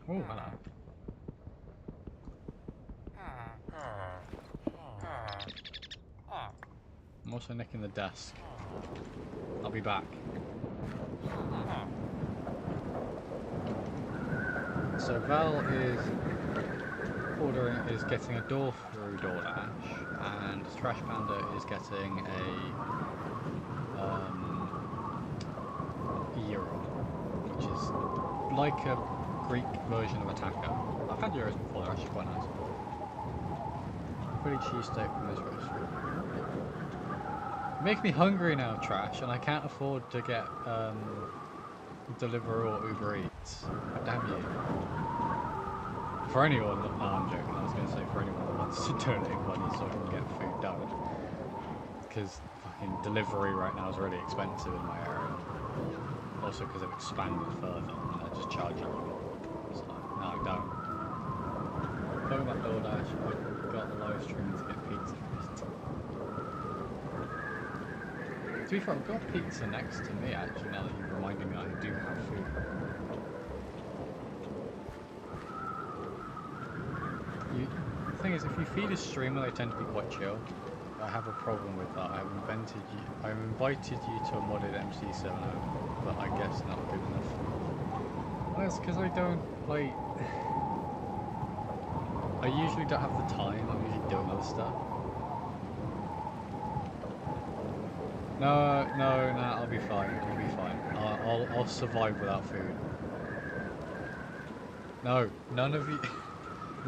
Oh, hello. I'm also nicking the desk. I'll be back. So Val is getting a door through DoorDash, and Trash Panda is getting a gyro, which is like a Greek version of a taco. I've had gyros before, they're actually quite nice. Philly cheesesteak from this restaurant. Make me hungry now, Trash, and I can't afford to get Deliveroo or Uber Eats. Damn you. For anyone that, no, I'm joking, I was going to say for anyone that wants to donate money so I can get food done. Because fucking delivery right now is really expensive in my area. Also because they've expanded further and they're just charging you more. So, no, I don't. Talking about DoorDash, I got the live stream to get pizza from To be fair, I've got pizza next to me actually, now that you're reminding me I do have food. The thing is, if you feed a streamer, they tend to be quite chill. I have a problem with that. I've invited you to a modded MC7, but I guess not good enough. Well, that's because I don't, like... I usually don't have the time, I'm usually doing other stuff. No, I'll be fine, I'll be fine. I'll survive without food. No, none of you...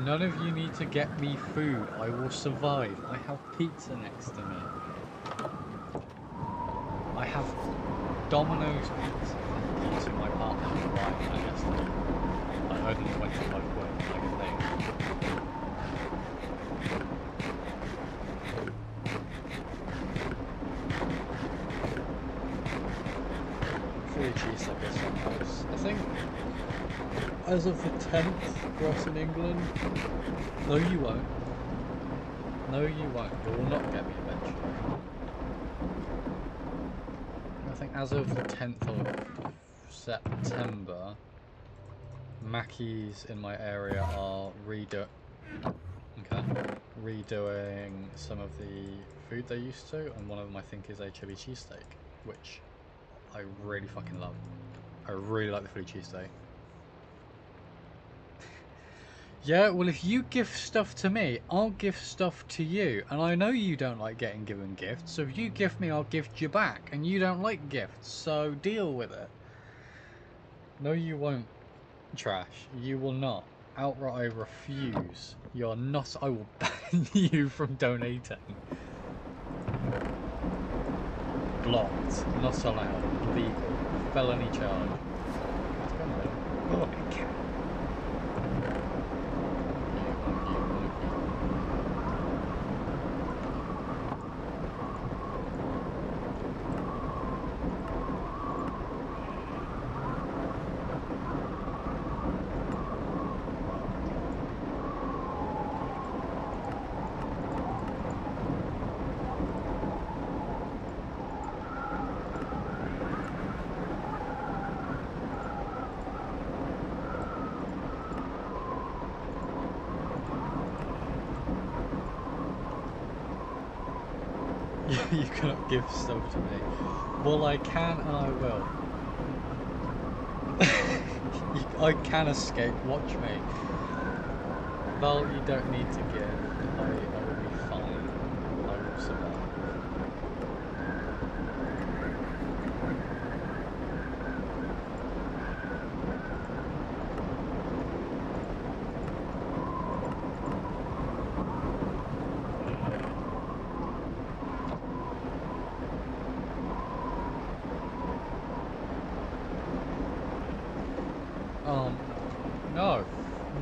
None of you need to get me food. I will survive. I have pizza next to me. I have Domino's pizza. Pizza my partner will buy, I guess. Like only 25 quid, like a thing. Free cheese, I guess, sometimes. I think as of the 10th for us in England. No, you won't. No, you won't. You will not get me eventually. I think as of the 10th of September, Mackey's in my area are redoing some of the food they used to, and one of them I think is a chili cheesesteak, which I really fucking love. I really like the Philly cheesesteak. Yeah, well, if you gift stuff to me, I'll gift stuff to you. And I know you don't like getting given gifts, so if you gift me, I'll gift you back. And you don't like gifts, so deal with it. No, you won't, Trash. You will not. Outright, I refuse. You're not... I will ban you from donating. Blocked. Not allowed. Legal. Felony charge. Oh, I can't. You cannot give stuff to me. Well, I can and I will. I can escape, watch me. Val, you don't need to give. I will be fine. I will survive.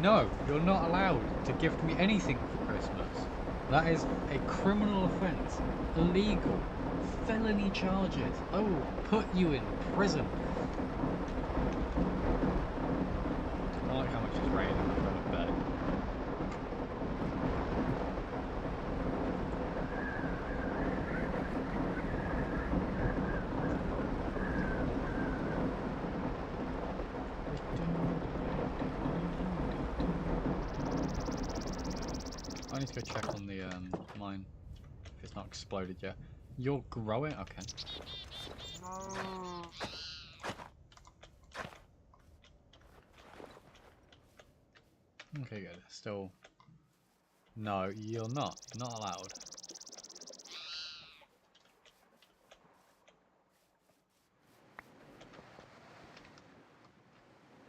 No, you're not allowed to gift me anything for Christmas. That is a criminal offence. Illegal. Felony charges. I will put you in prison. I like how much it's raining when I go to bed. I need to go check on the mine if it's not exploded yet. You're growing? Okay. Okay, good. Still. No, you're not. You're not allowed.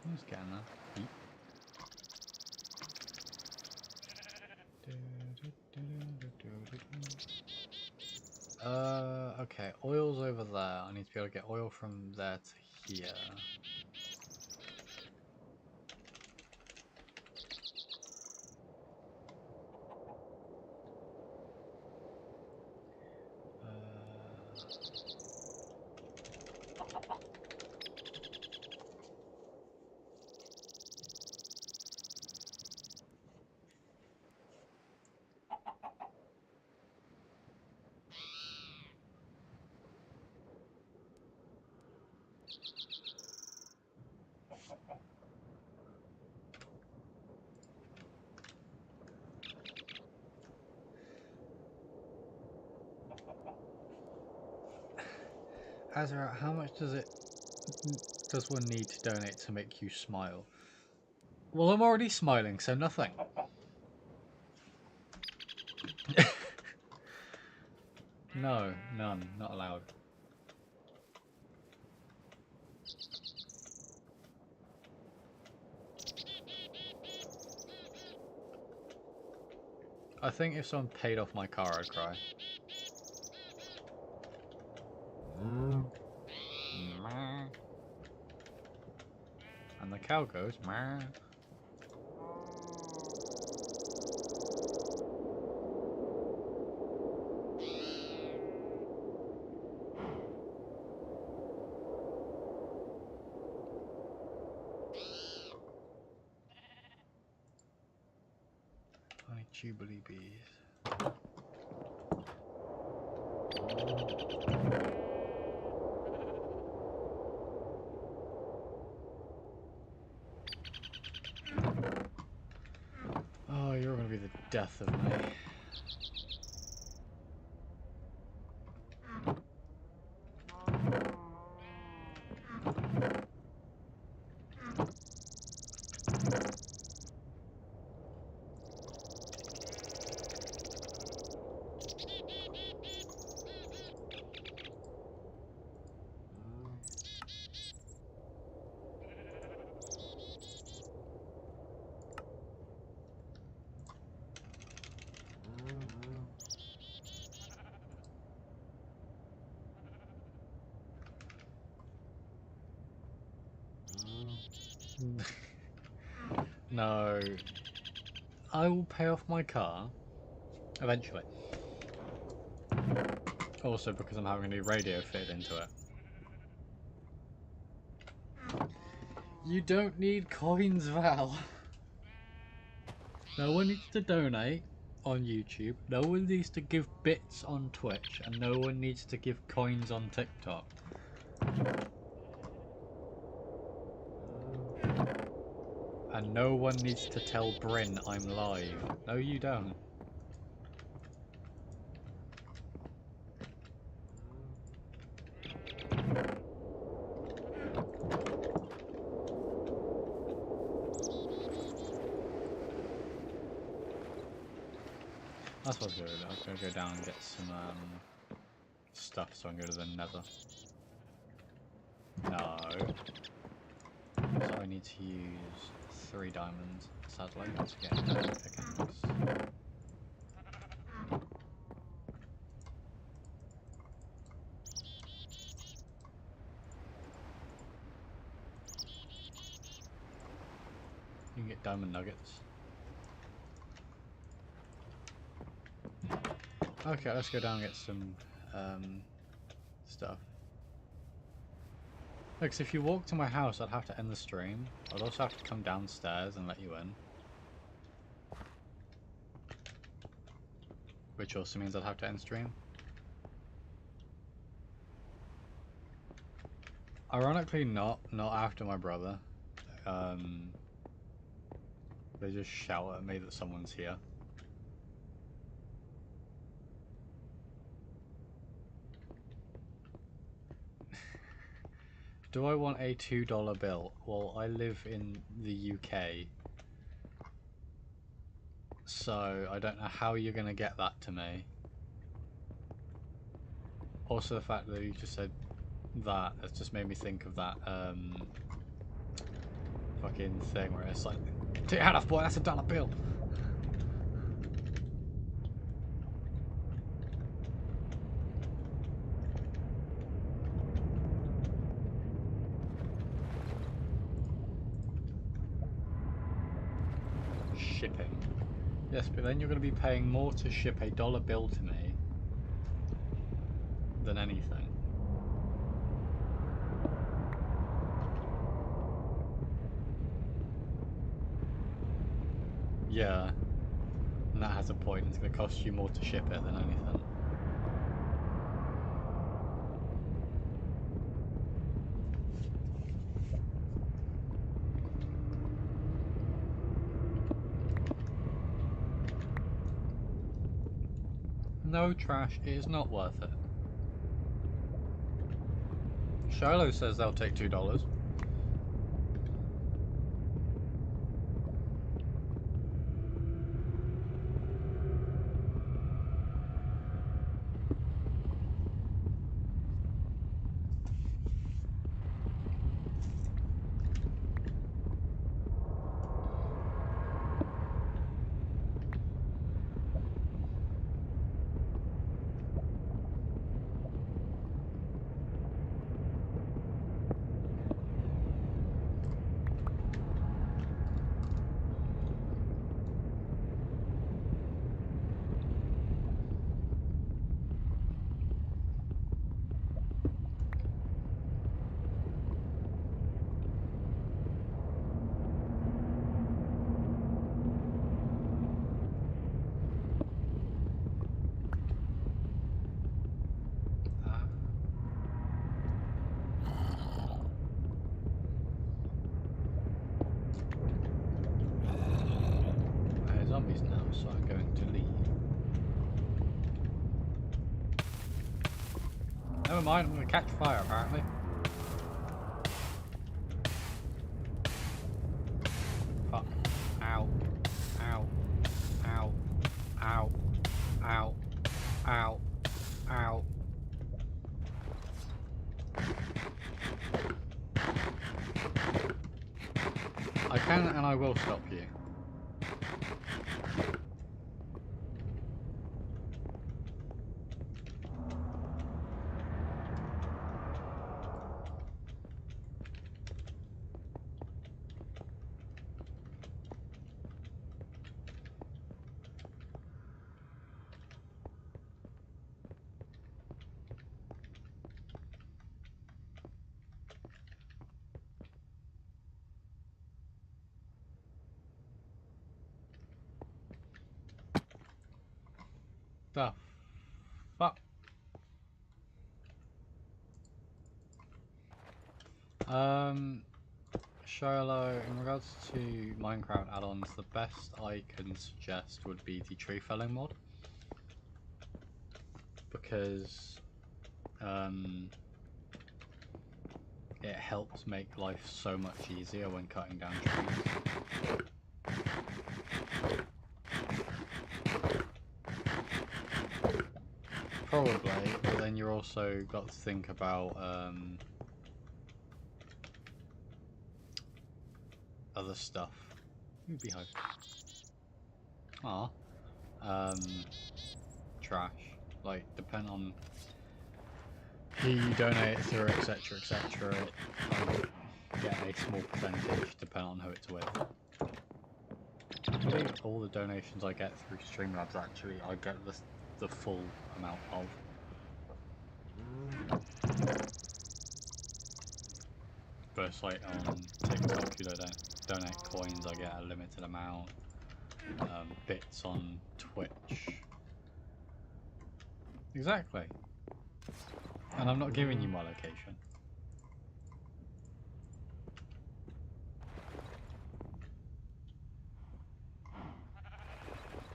I'm just getting that. Beep. Okay, oil's over there. I need to be able to get oil from there to here. Azra, how much does one need to donate to make you smile? Well, I'm already smiling, so nothing. No, none, not allowed. I think if someone paid off my car, I'd cry. And the cow goes, meh. Tiny jubilee bees. Oh, you're gonna be the death of me. No. I will pay off my car eventually. Also because I'm having a new radio fitted into it. You don't need coins, Val. No one needs to donate on YouTube. No one needs to give bits on Twitch. And no one needs to give coins on TikTok. And no one needs to tell Bryn I'm live. No, you don't. That's what I was going to do. I was going to go down and get some stuff so I can go to the nether. No. So I need to use 3 diamonds, sadly, to get a diamond pickaxe. You can get diamond nuggets. Okay, let's go down and get some stuff. Because if you walk to my house, I'd have to end the stream. I'd also have to come downstairs and let you in. Which also means I'd have to end stream. Ironically not after my brother. They just shout at me that someone's here. Do I want a $2 bill? Well, I live in the UK. So, I don't know how you're going to get that to me. Also, the fact that you just said that has just made me think of that fucking thing where it's like, take your hat off, boy, that's $1 bill. Shipping. Yes, but then you're going to be paying more to ship a $1 bill to me than anything. Yeah, and that has a point. It's going to cost you more to ship it than anything. No, Trash, it is not worth it. Shiloh says they'll take $2. Zombies now, so I'm going to leave. Never mind, I'm going to catch fire apparently. Fuck. Ow. Ow. Ow. Ow. Ow. Ow. Ow. I can and I will stop you. The fuck? Shiloh, in regards to Minecraft add-ons, the best I can suggest would be the tree felling mod. Because it helps make life so much easier when cutting down trees. Probably, but then you're also got to think about other stuff. Beehive. Trash. Like, depend on who you donate it through, etc, etc. I get a small percentage depending on who it's with. I believe all the donations I get through Streamlabs actually I get the full amount of. First, like on TikTok, you donate coins, I get a limited amount. Bits on Twitch. Exactly. And I'm not giving you my location.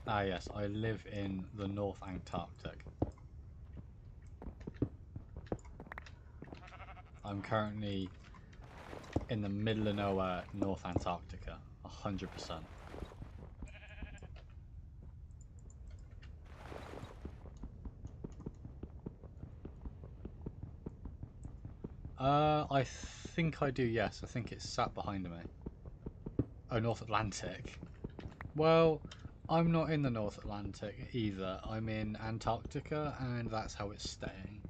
Ah yes, I live in the North Antarctic. I'm currently in the middle of nowhere, North Antarctica, 100%. I think I do, yes. I think it's sat behind me. Oh, North Atlantic. Well, I'm not in the North Atlantic either. I'm in Antarctica, and that's how it's staying.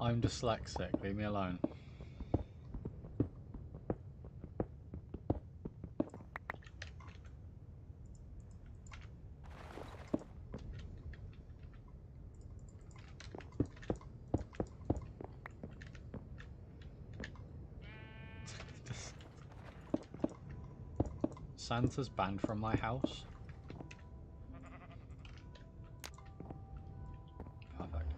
I'm dyslexic, leave me alone. Santa's banned from my house. Perfect.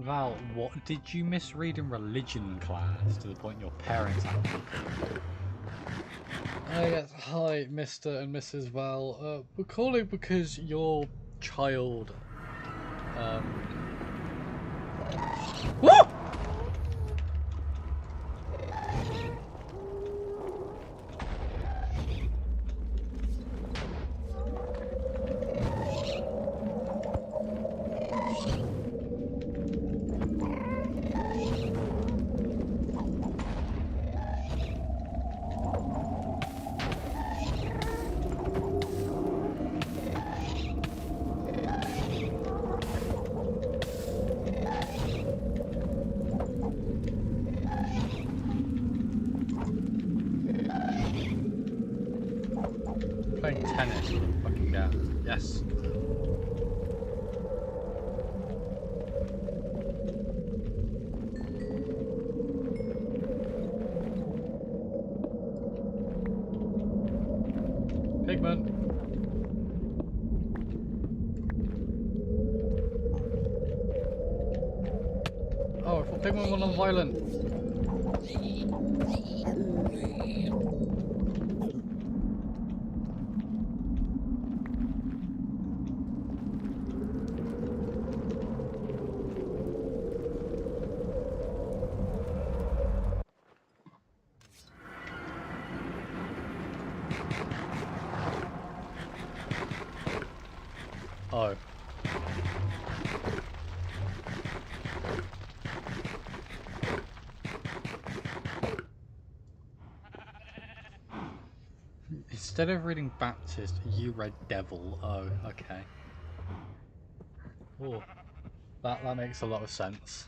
Val, what did you misread in religion class to the point your parents had to? Yes, hi, Mr. and Mrs. Val. We're calling because your child, Woo! Playing tennis with a fucking dad. Yes. Pigman. Oh, I thought Pigman were non-violent. Oh. Instead of reading Baptist, you read Devil. Oh, okay. Oh, that makes a lot of sense.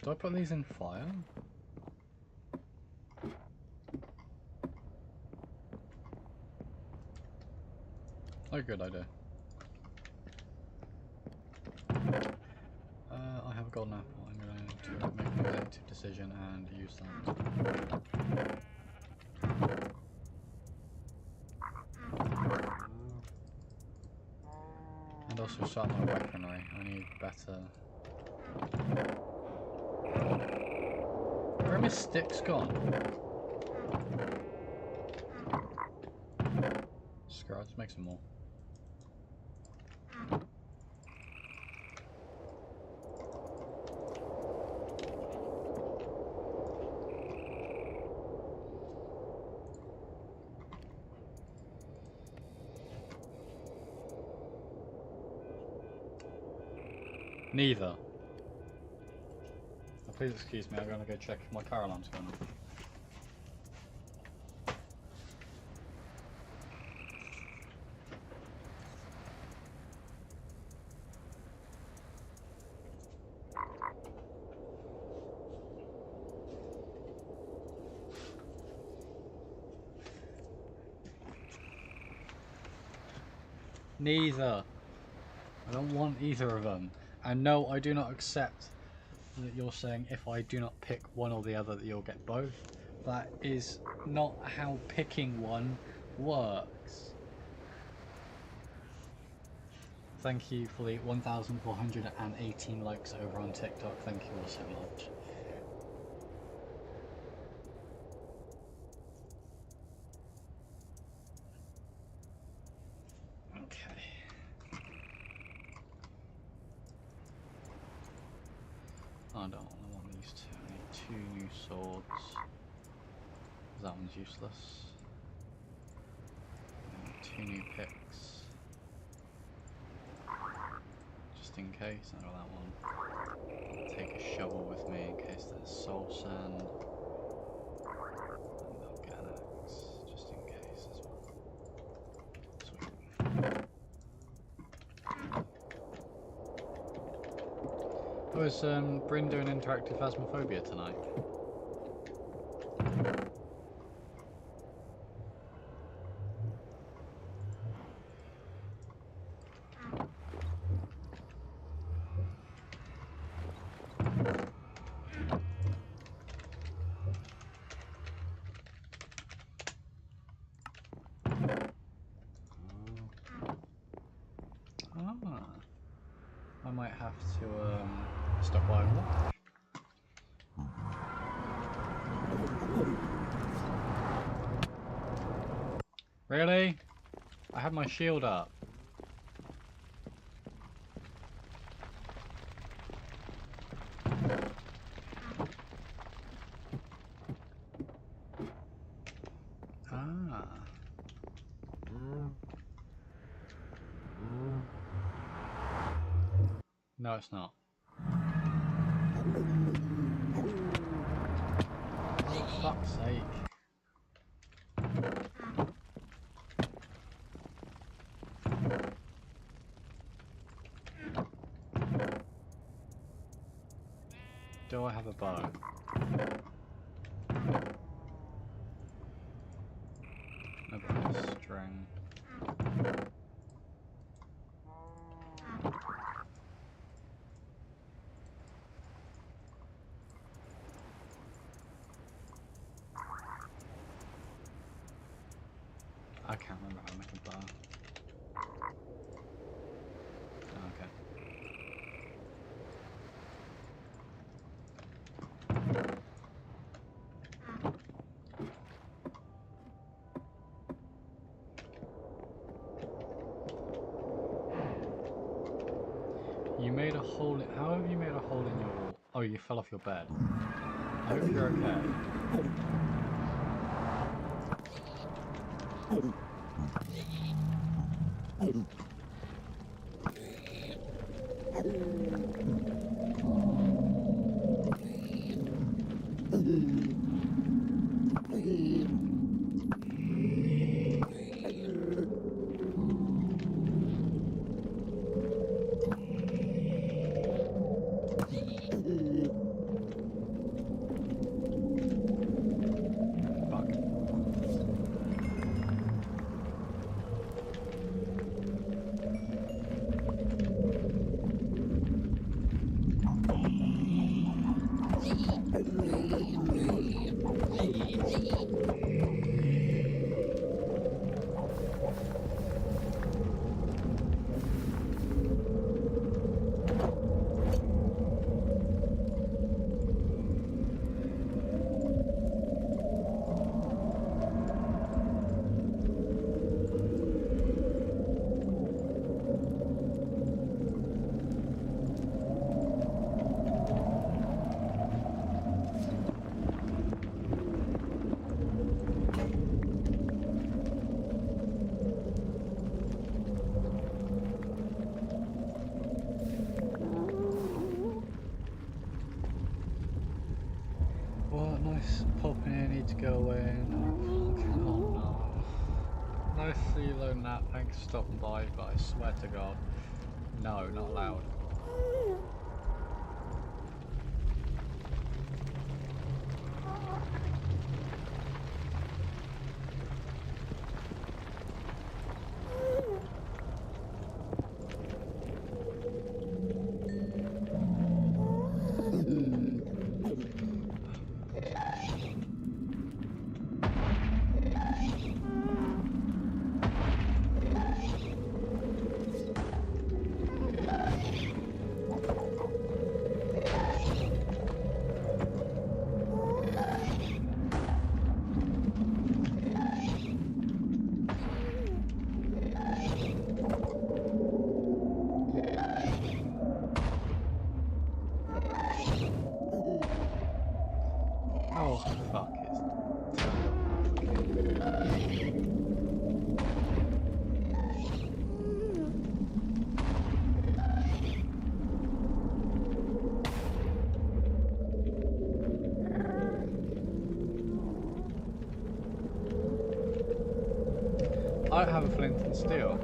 Do I put these in fire? Oh, good idea. I have a golden apple. I'm going to make an elective decision and use that. And also start my weaponry. I need better. Where are my sticks gone? Screw it, let's make some more. Neither. Oh, please excuse me, I'm going to go check if my car alarm's going off. Neither. I don't want either of them. And no, I do not accept that you're saying if I do not pick one or the other that you'll get both. That is not how picking one works. Thank you for the 1,418 likes over on TikTok. Thank you all so much. I don't want these two. I need 2 new swords. That one's useless. I need 2 new picks. Just in case, I know that one. Take a shovel with me in case there's soul sand. And organics, just in case as well. Sweet. Oh, is Bryn doing interactive Phasmophobia tonight? I might have to stop by and watch. Really? I had my shield up. Ah. No, it's not. For fuck's sake. Do I have a bow? No bow, string. I can't remember how to make a bow. Okay. You made a hole in... How have you made a hole in your wall? Oh, you fell off your bed. I hope you're okay. What? Nice popping in, need to go away. Oh, no. Nice to see you though, Nat. Thanks for stopping by, but I swear to God. No, not allowed. I have a flint and steel.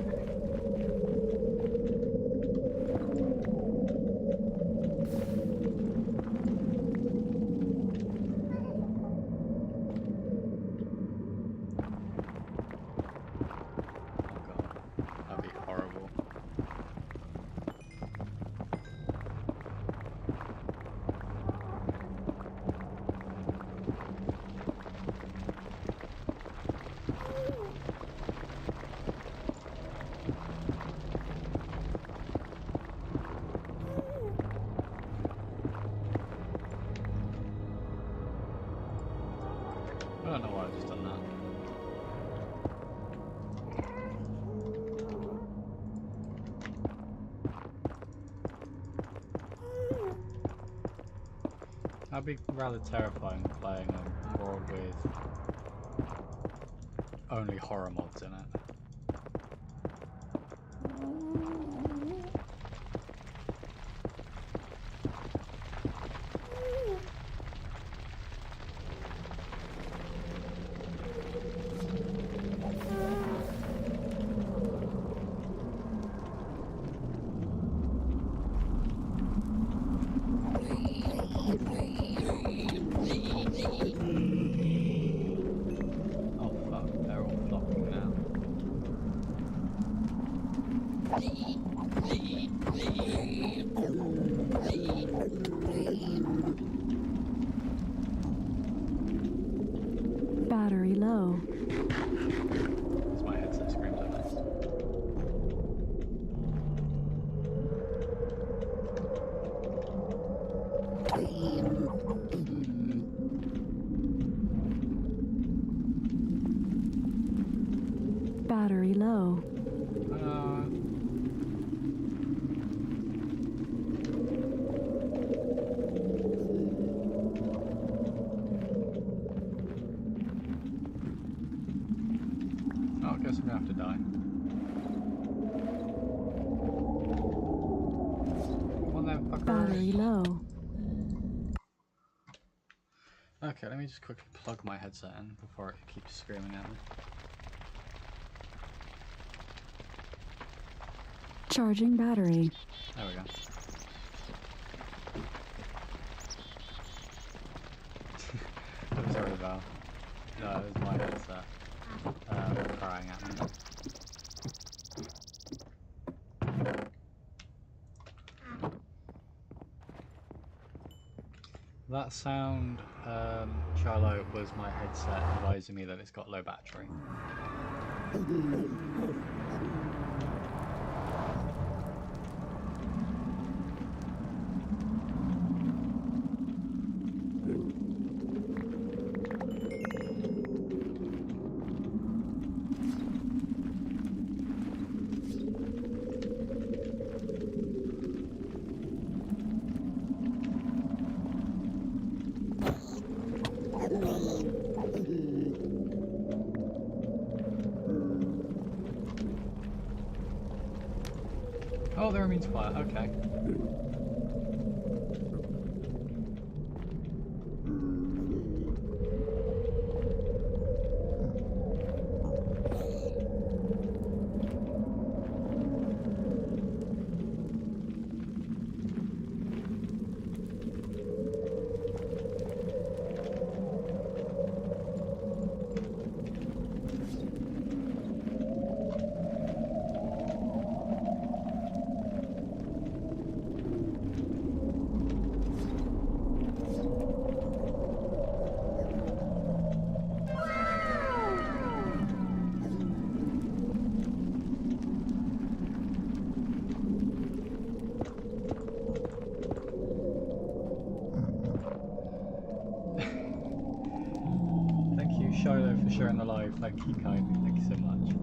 Oh god, that'd be horrible. I don't know why I've just done that. That'd be rather terrifying playing a world with only horror mods in it. Oh fuck, they're all flocking now. Battery low. As my headset screams at this. Battery low. Oh, I guess I'm gonna have to die. Come on then, fuckers. Battery low. Okay, let me just quickly plug my headset in before it keeps screaming at me. Charging battery. There we go. I'm sorry, Val. No, it was my headset. Crying at me. That sound, Charlo, was my headset advising me that it's got low battery. Oh, there means fire, okay. Shiloh for sharing the live. Thank you kindly. Thank you so much.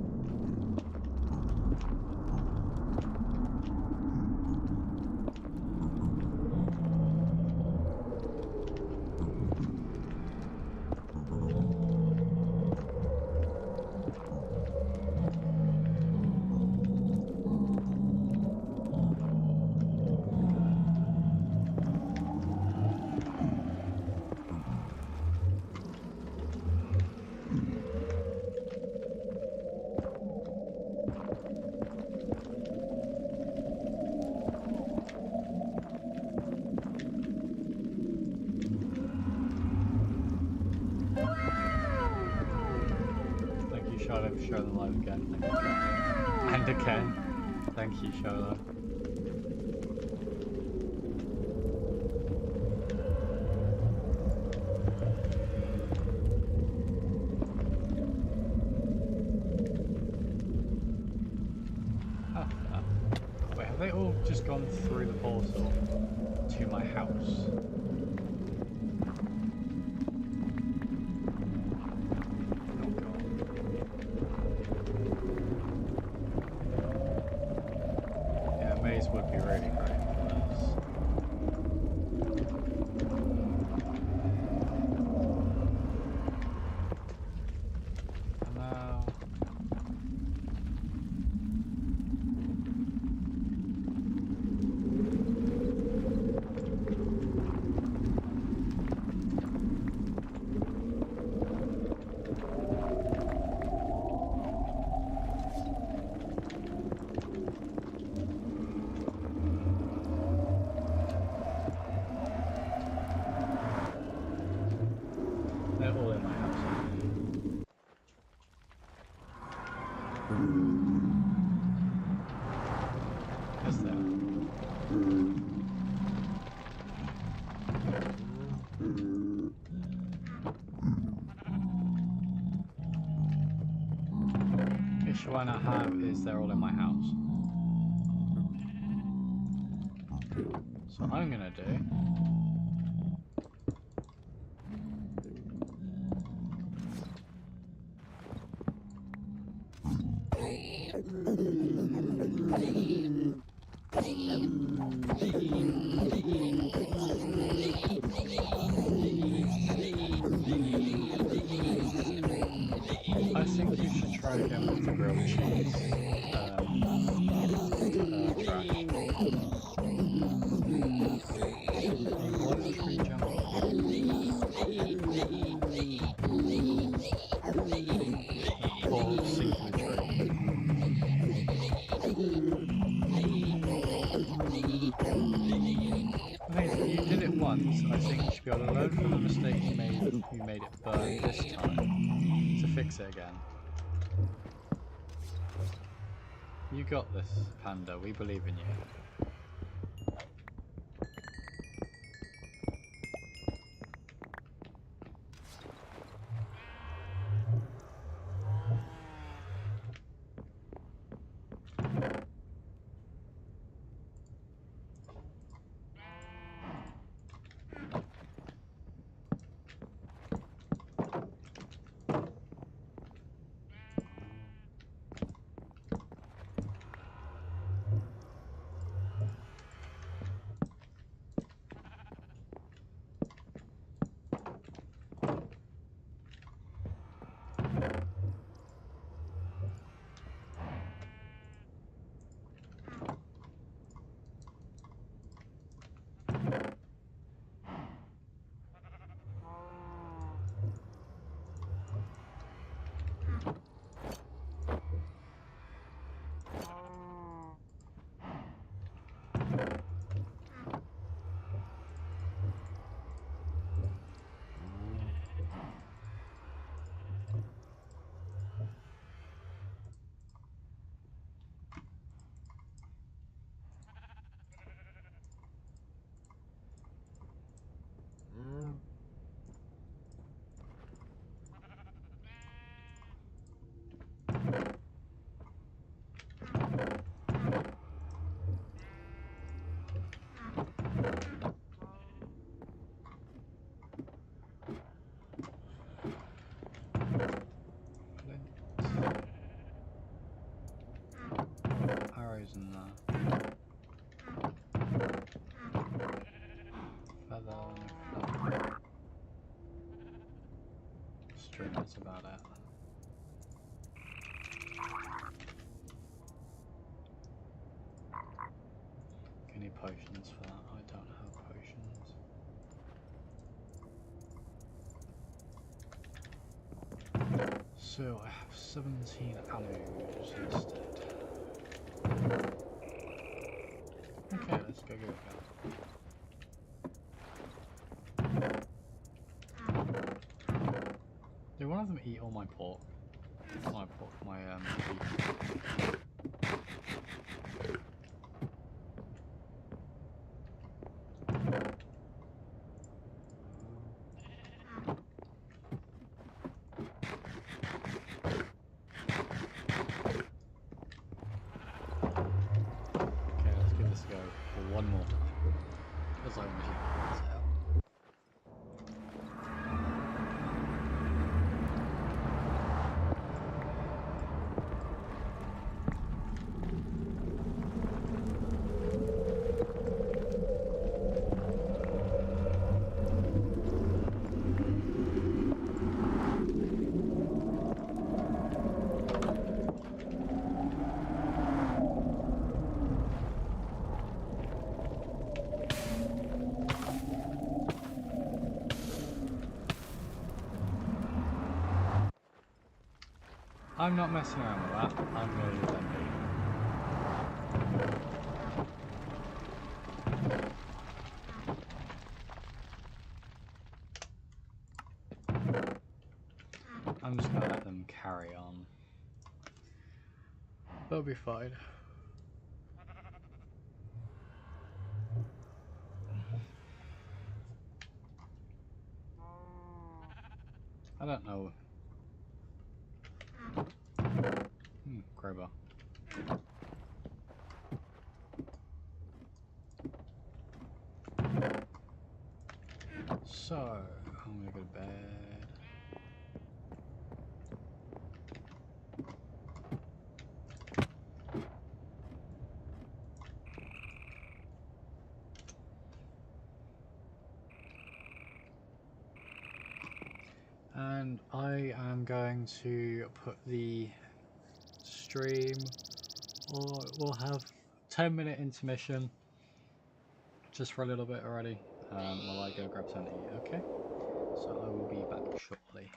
live, show them live again. And again. Thank you, Sholo. Wait, have they all just gone through the portal to my house? Oh god. Yeah, maze would be really great for this. Hello. They're all in my house. Is there? Issue I have is they're all in my house. So what I'm gonna do I think you should try again with the grilled cheese trash. Why did the tree jump? Poor sinking tree. Okay, if you did it once, I think you should be able to learn from the mistake you made if you made it burn this time to fix it again. You got this, Panda. We believe in you. Arrows in there. Feather, no feather. String, that's about it. Any potions for that? I don't have potions. So I have 17 arrows instead. Okay, let's go get it. Did one of them eat all my pork? My okay, let's give this a go for one more time. As long as you can this out. I'm not messing around with that. I'm going to leave them be. I'm just going to let them carry on. They'll be fine. I don't know. Crowbar. So, I'm gonna go to bed. And I am going to put the stream, or we'll have 10-minute intermission just for a little bit already while I go grab something to eat, okay? So I will be back shortly.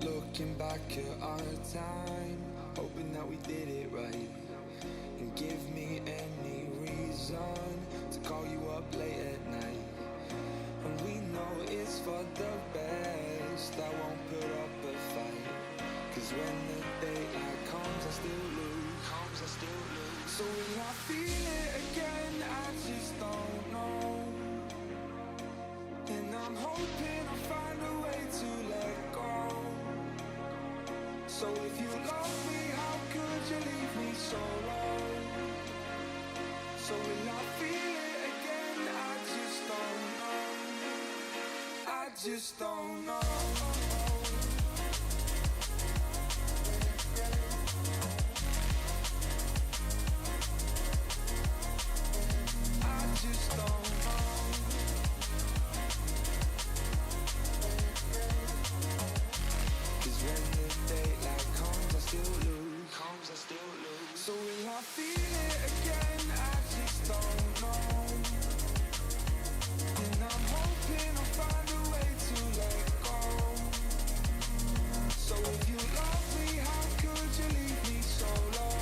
Looking back at our time, hoping that we did it right. And give me any reason to call you up late at night. And we know it's for the best, I won't put up a fight. Cause when the daylight comes I still lose, So will I feel it again? I just don't know. And I'm hoping I'll find a way to let go. So if you love me, how could you leave me so long? So will I feel it again? I just don't know. I just don't know. I just don't know. 'Cause when the daylight comes, I still lose. So will I feel it again? I just don't know. And I'm hoping I'll find a way to let go. So if you love me, how could you leave me so low?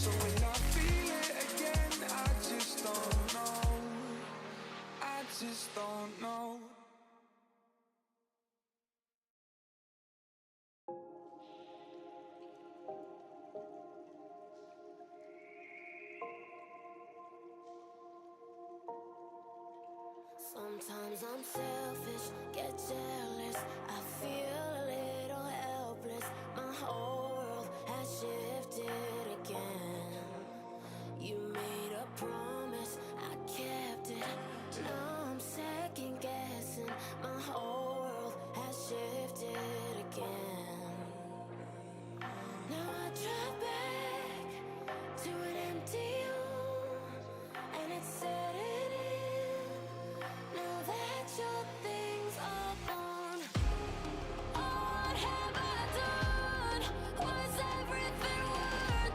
So will I feel it again? I just don't know. I just don't know. Sometimes I'm selfish, get jealous. I feel a little helpless. My whole world has shifted again. You made a promise, I kept it. Now I'm second guessing. My whole world has shifted again. Now I drive back to an empty home, and it's setting in. Now that your things are gone, what have I done? Was everything worth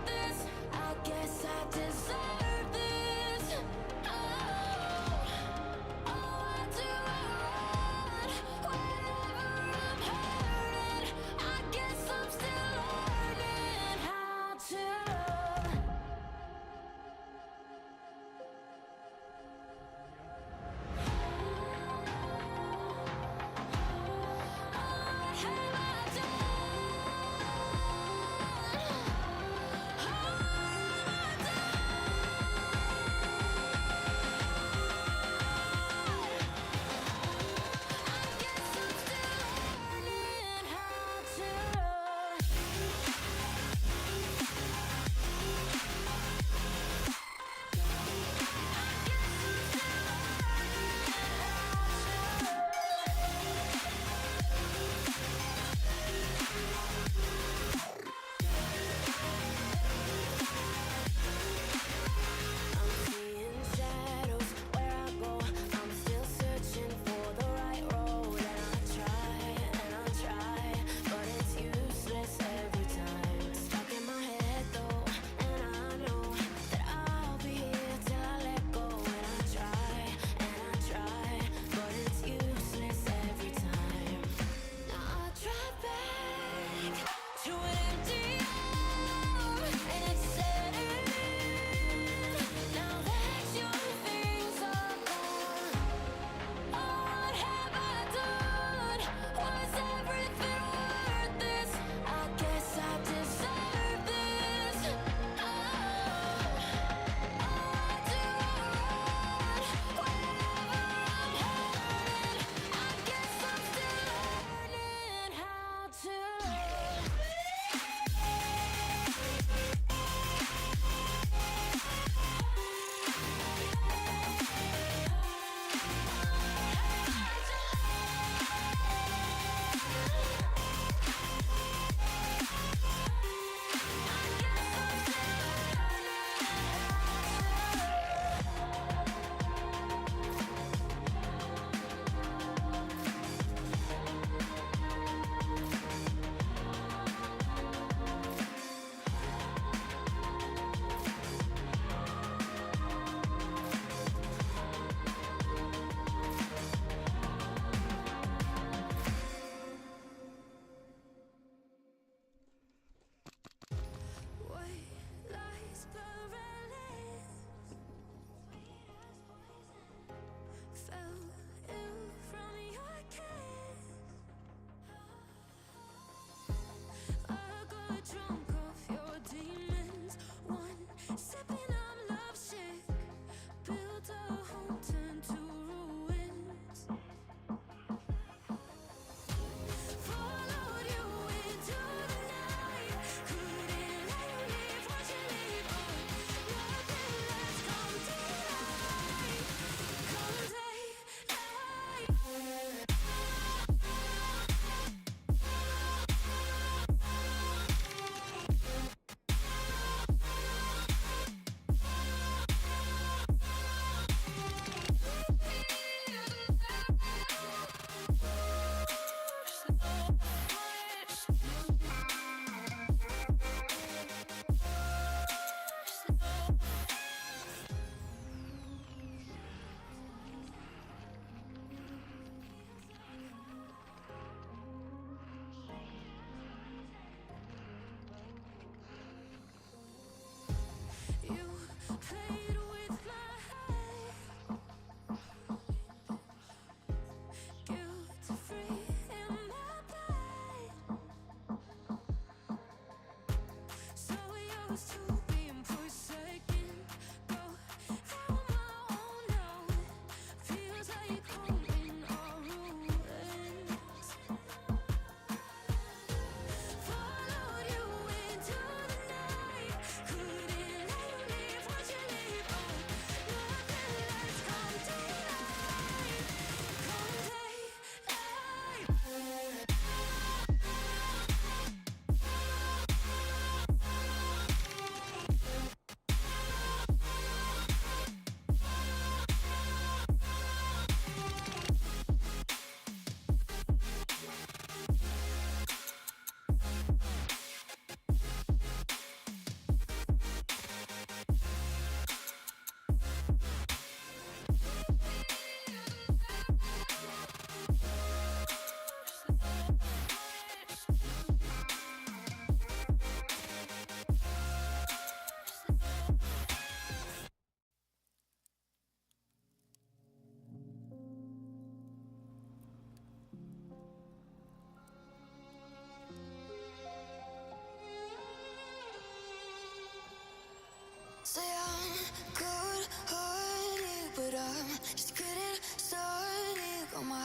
Say I'm good-hearted, but I'm just getting started. Got my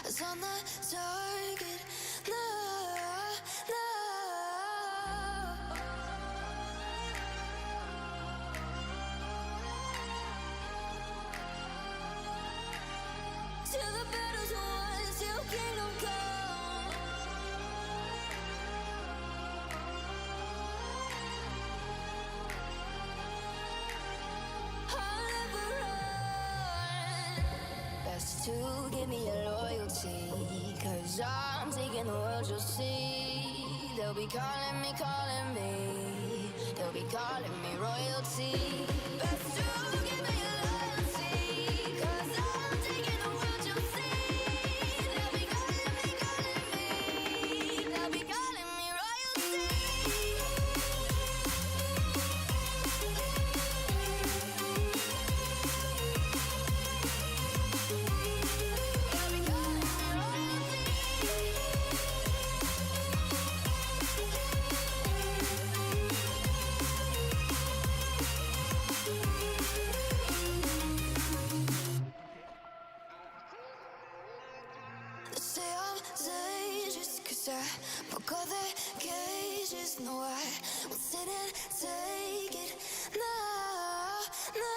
eyes on the target. No, no. Till the battle's won, till kingdom come. I'll never run. Best to give me your loyalty, 'cause I'm taking the world, you'll see. They'll be calling me, they'll be calling me royalty. Best to give me your loyalty, 'cause I'm taking the world, you'll see. They'll be calling me, they'll be calling me royalty. They say I'm dangerous 'cause I broke all their cages. No, I won't sit and take it. No, no.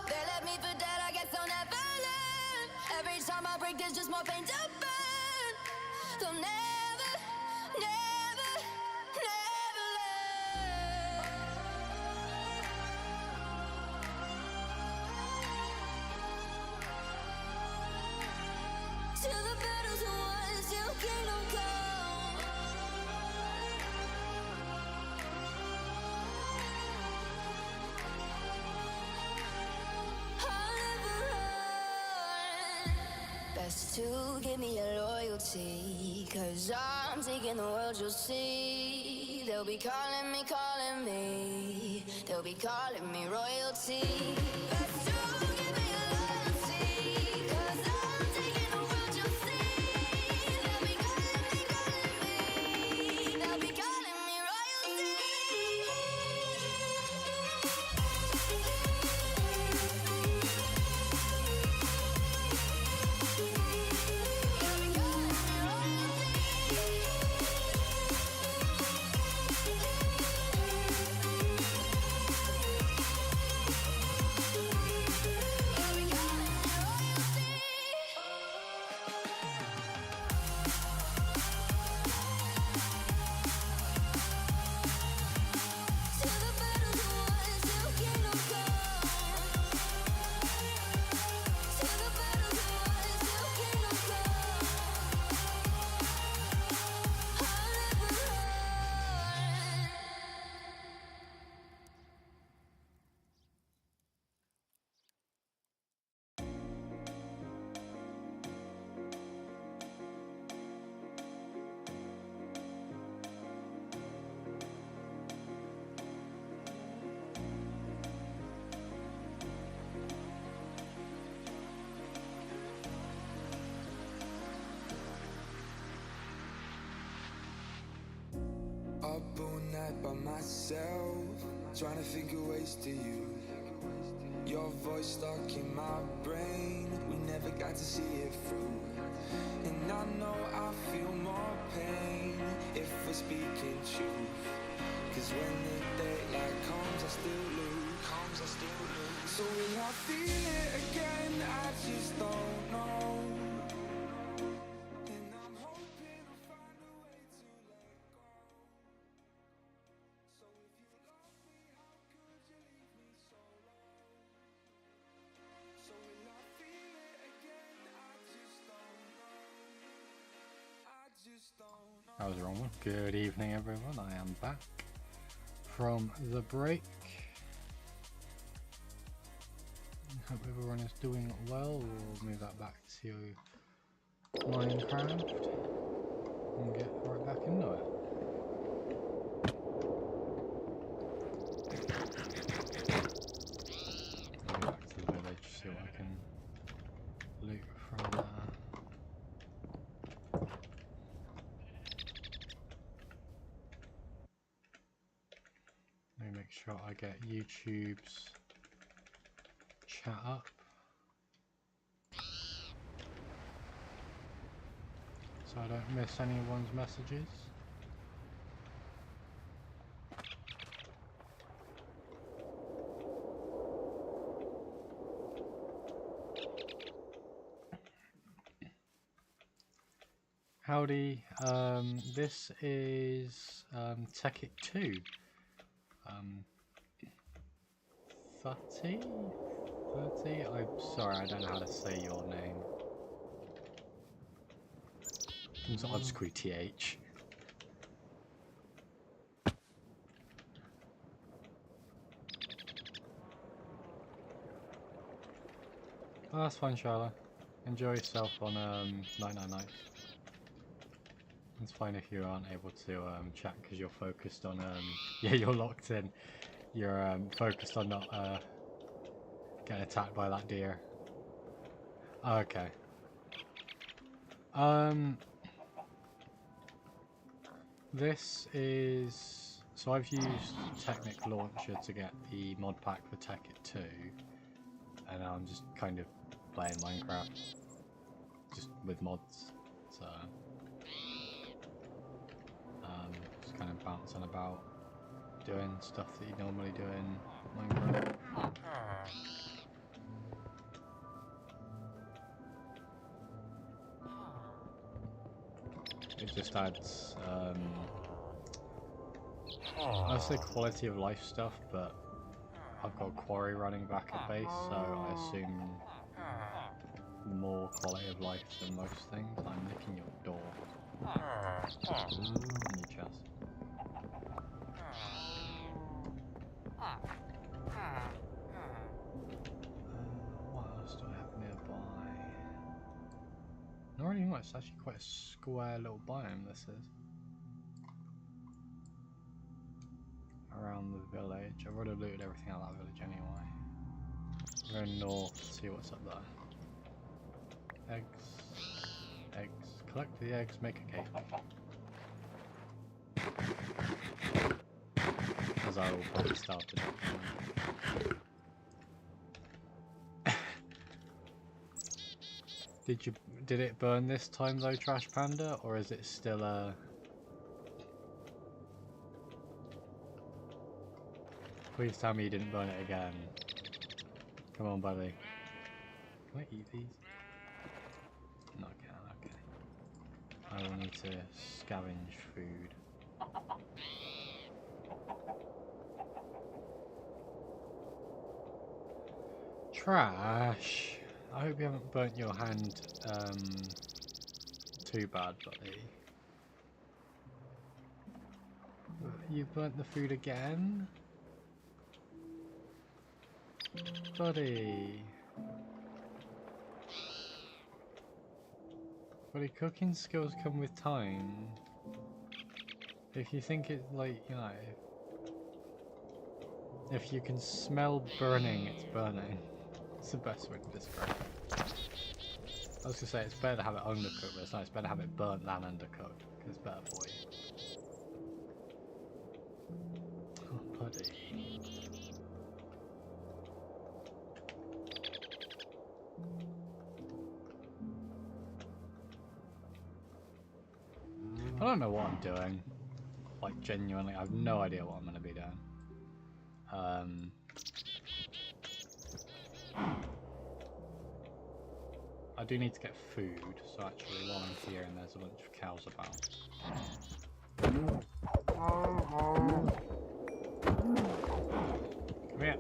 They left me for dead, I guess I'll never learn. Every time I break, there's just more pain to burn. They'll never, never, never learn. Till the battle's won, till kingdom come. I'll never run. Best to give me your loyalty, 'cause I'm taking the world, you'll see. They'll be calling me, they'll be calling me royalty. Best to give me your loyalty, 'cause I'm taking the world, you'll see. They'll be calling me, they'll be calling me royalty. They'll be calling me royalty. up all night by myself, trying to think of ways to you. Your voice stuck in my brain, we never got to see it through. And I know I feel more pain if we're speaking truth. Cause when the daylight comes, I still lose. So will I feel it again? I just don't know. And I'm hoping I'll find a way to let go. So if you love me, how could you leave me so low? So will I feel it again? I just don't know. I just don't know. That was the wrong one. Good evening, everyone. I am back from the break. Hope everyone is doing well. We'll move that back to Minecraft and get right back into it. Go back to the village, see what I can loot from there. Let me make sure I get YouTube's chat up. So I don't miss anyone's messages. Howdy, this is Tekkit 2. 30? I'm sorry, I don't know how to say your name. I'll just call you TH. Oh, that's fine, Charlotte. Enjoy yourself on Night Night Night. It's fine if you aren't able to chat because you're focused on yeah, you're locked in. You're focused on not getting attacked by that deer. Okay. This is, so I've used Tekkit Launcher to get the mod pack for Tekkit 2, and I'm just kind of playing Minecraft just with mods. So just kind of bouncing about, doing stuff that you normally do in Minecraft. It just adds, I say quality of life stuff, but I've got a quarry running back at base, so I assume more quality of life than most things. I'm nicking your door. Ooh, in your chest. What else do I have nearby? Not really much. It's actually quite a square little biome, this is. Around the village. I've already looted everything out of that village anyway. I'm going north to see what's up there. Eggs. Eggs. Collect the eggs, make a cake. As I will probably started. Did it burn this time though, Trash Panda, or is it still Please tell me you didn't burn it again. Come on, buddy. Can I eat these? No, I can't. Okay. I will need to scavenge food. Trash. I hope you haven't burnt your hand too bad, buddy. You've burnt the food again? Buddy. Buddy, cooking skills come with time. If you think it, like, you know, if you can smell burning, it's burning. It's the best way to describe it. I was gonna say it's better to have it undercooked, but it's not. It's better to have it burnt than undercooked, because it's better for you. I don't know what I'm doing. Like, genuinely, I have no idea what I'm going to be doing. I do need to get food, so actually while I'm here and there's a bunch of cows about. Come here.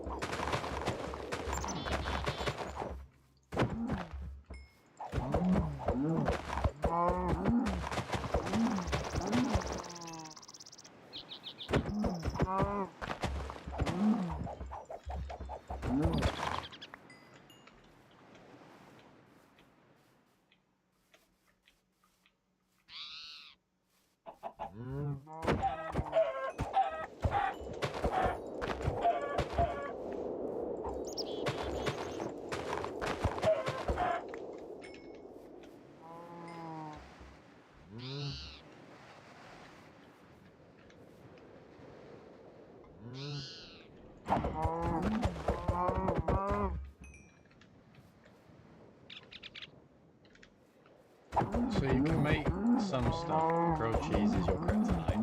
So you can make some stuff, but grilled cheese is your kryptonite.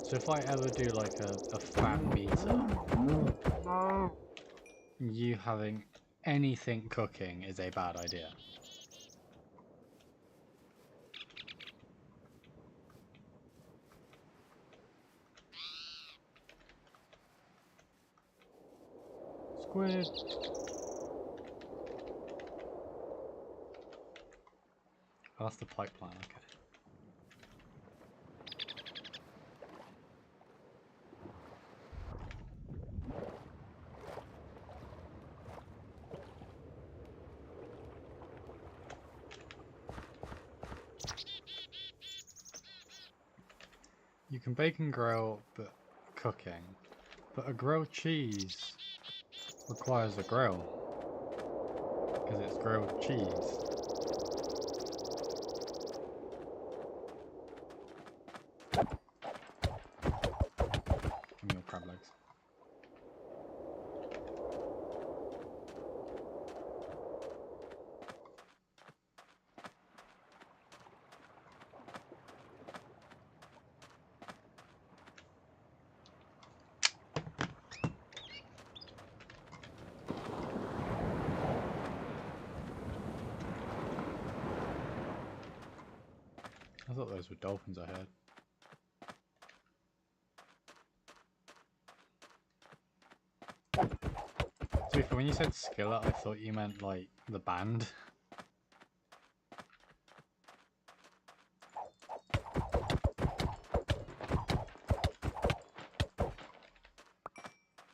So if I ever do like a fan meter, you having anything cooking is a bad idea. Squid. Oh, that's the pipeline, okay. You can bake and grill, but cooking. But a grilled cheese requires a grill. Because it's grilled cheese. Give me your crab legs. I thought those were dolphins I heard. To be fair, when you said skillet, I thought you meant like the band.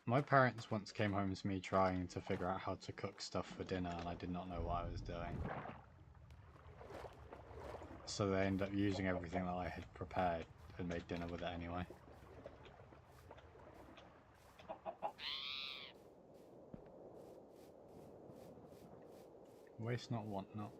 My parents once came home to me trying to figure out how to cook stuff for dinner, and I did not know what I was doing. So they ended up using everything that I had prepared and made dinner with it anyway. Waste not, want not.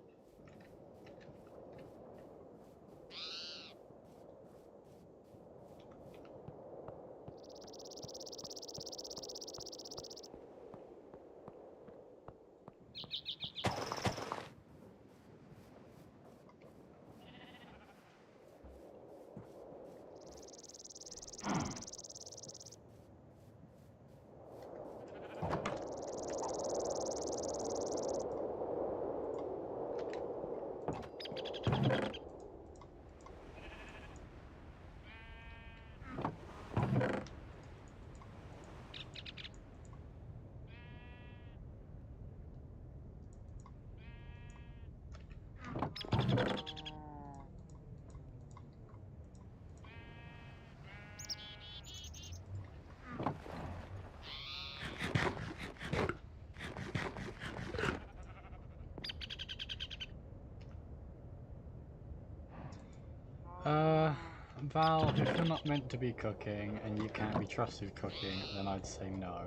Val, if you're not meant to be cooking and you can't be trusted cooking, then I'd say no.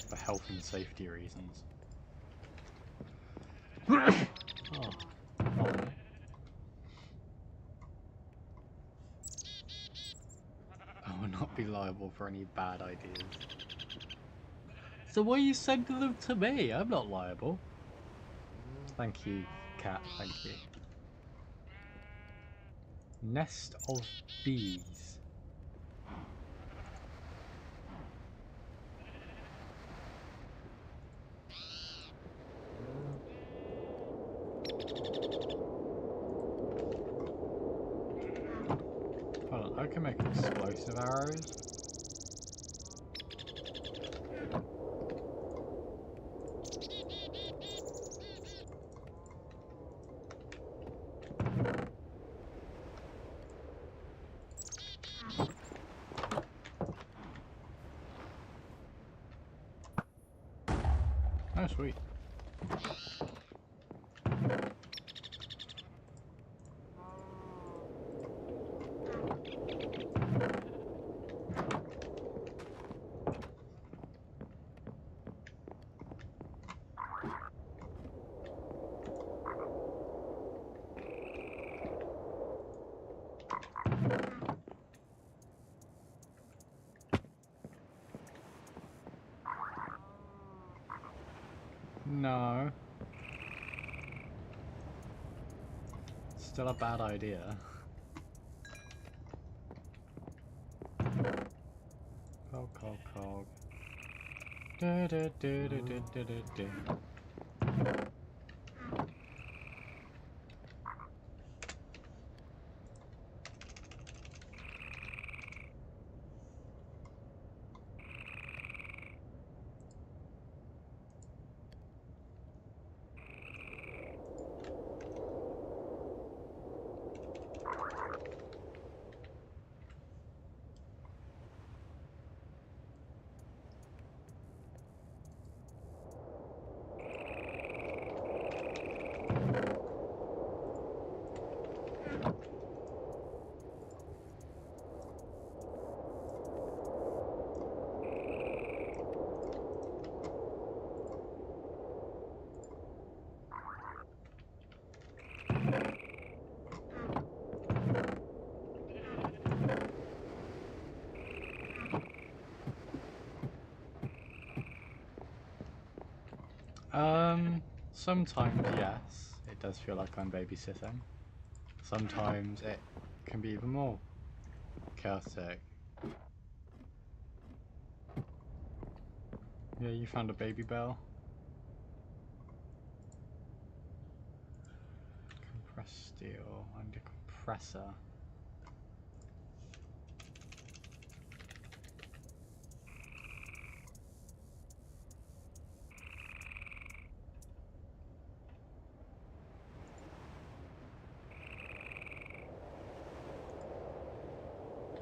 For health and safety reasons. Oh. I will not be liable for any bad ideas. So why are you sending them to me? I'm not liable. Thank you, cat. Thank you. Nest of bees. Hold on, I can make explosive arrows. Oh, sweet. No. Still a bad idea. Cog, cog, cog. Da, da, da, da, da, da, da, da. Sometimes yes, it does feel like I'm babysitting. Sometimes it can be even more chaotic. Yeah, you found a baby bell. Compressed steel and a compressor.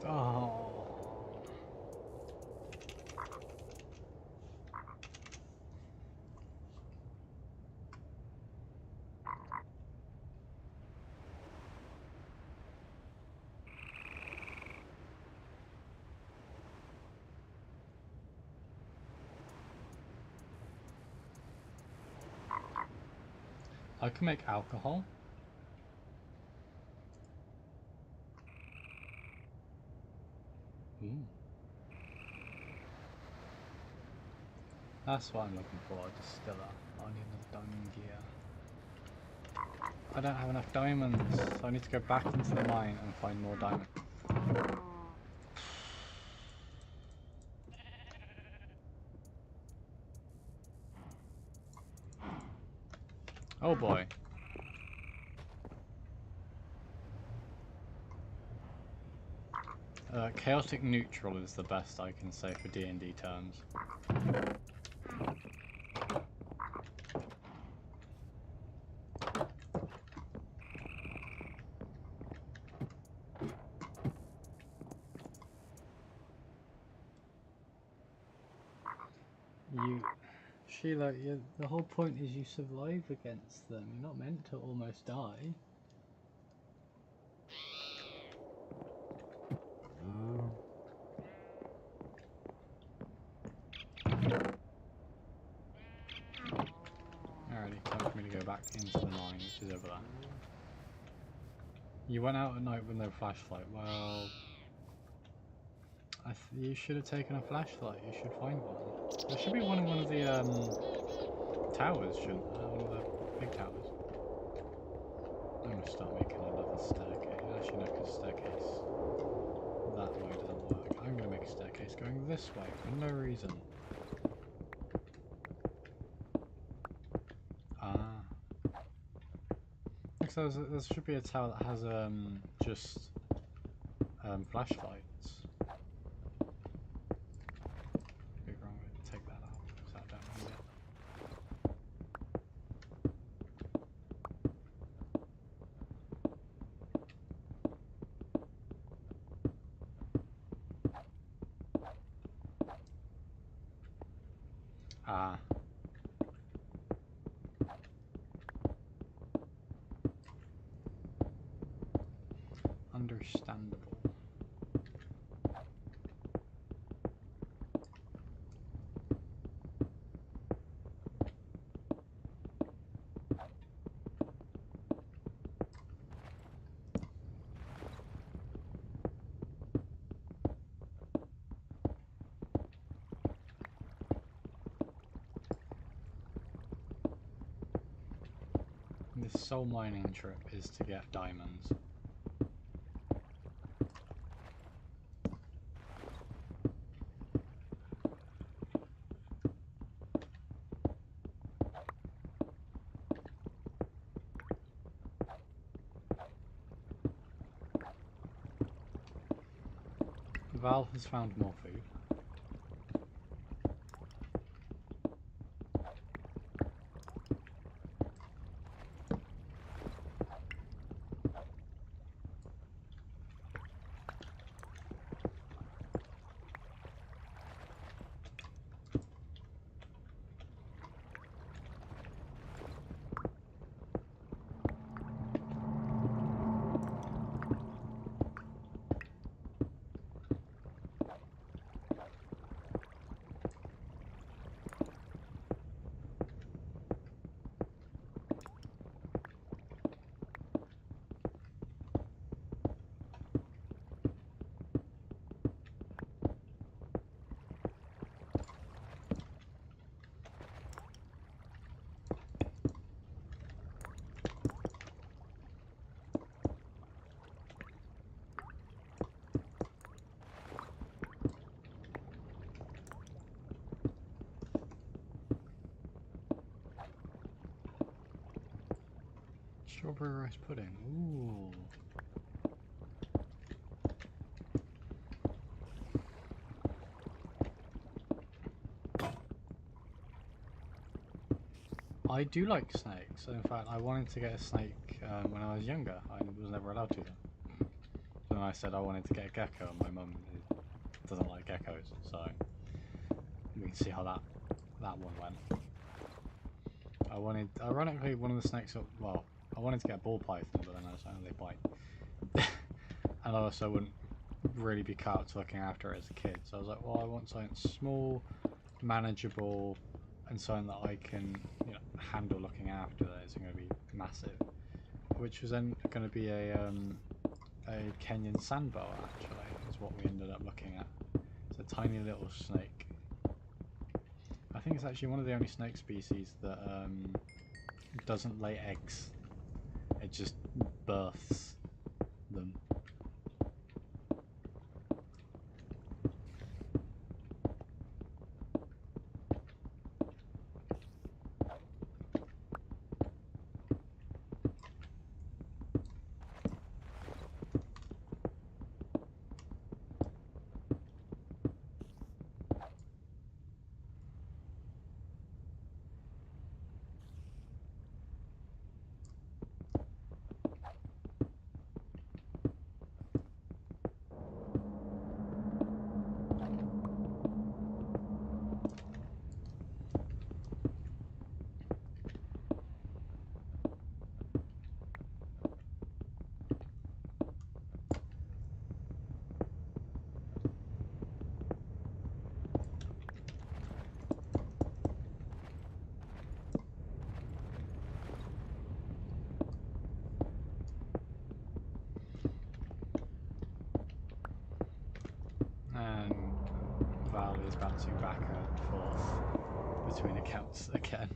Oh. I can make alcohol. Ooh. That's what I'm looking for, a distiller. I need another diamond gear. I don't have enough diamonds, so I need to go back into the mine and find more diamonds. Oh boy. Chaotic neutral is the best I can say for D&D terms. Sheila, the whole point is you survive against them. You're not meant to almost die. Alrighty, time for me to go back into the mine, which is over there. You went out at night with no flashlight. Well, You should have taken a flashlight. You should find one. There should be one in one of the towers, shouldn't there? One of the big towers. I'm gonna start making another staircase. Actually, no, because staircase that way doesn't work. I'm gonna make a staircase going this way for no reason. Ah. So there should be a tower that has just flashlights. Big wrong way to take that out because I don't need it. Ah. Understandable. This soul mining trip is to get diamonds. Val has found more food. Strawberry rice pudding. Ooh. I do like snakes. In fact, I wanted to get a snake when I was younger. I was never allowed to. So then I said I wanted to get a gecko, and my mum doesn't like geckos, so we can see how that one went. I wanted, ironically, one of the snakes. Well, I wanted to get a ball python, but then I was like, oh, they bite. And I also wouldn't really be cut up to looking after it as a kid. So I was like, well, I want something small, manageable, and something that I can, you know, handle looking after that isn't going to be massive. Which was then going to be a Kenyan sandboa, actually, is what we ended up looking at. It's a tiny little snake. I think it's actually one of the only snake species that doesn't lay eggs. It just births them. bouncing back and forth between accounts again.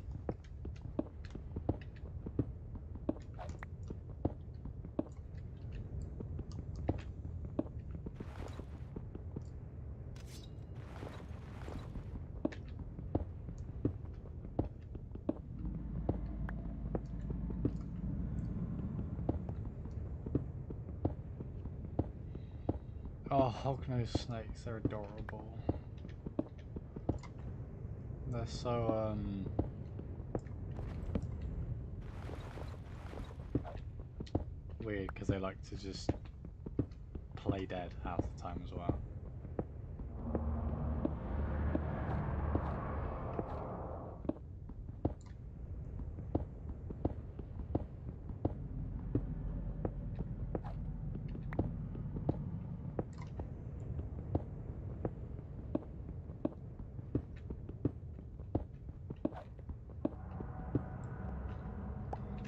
Oh, hognose snakes, they're adorable. They're so, weird because they like to just play dead half the time as well.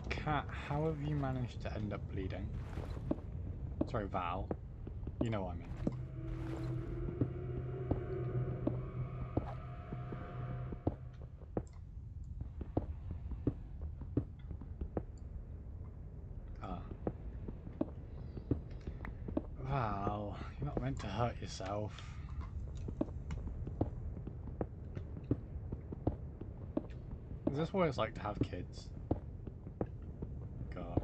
Cat, how have you managed to end up bleeding? Sorry, Val. You know what I mean. Ah. Val, you're not meant to hurt yourself. Is this what it's like to have kids? God.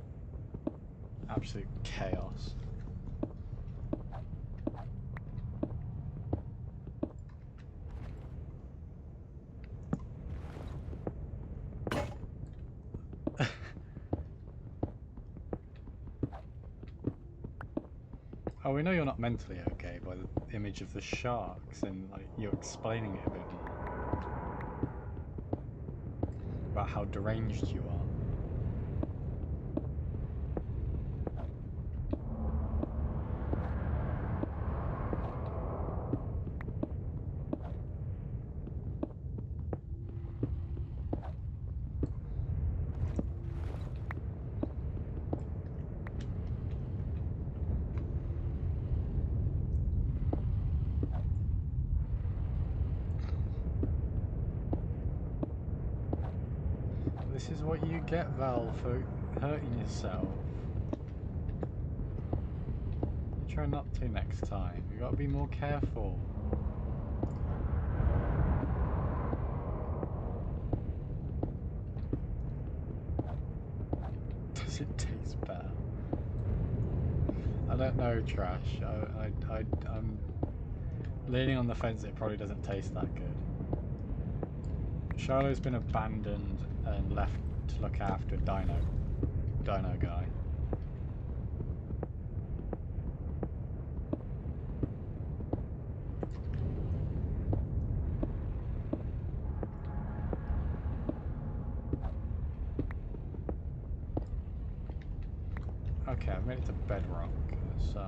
Absolute chaos. Oh, we know you're not mentally okay by the image of the sharks and like you're explaining it a bit more. About how deranged you are. This is what you get, Val, for hurting yourself. You try not to next time. You gotta be more careful. Does it taste bad? I don't know, Trash. I'm leaning on the fence. It probably doesn't taste that good. Charlotte's been abandoned and left to look after Dino guy. Okay, I've made it to bedrock, so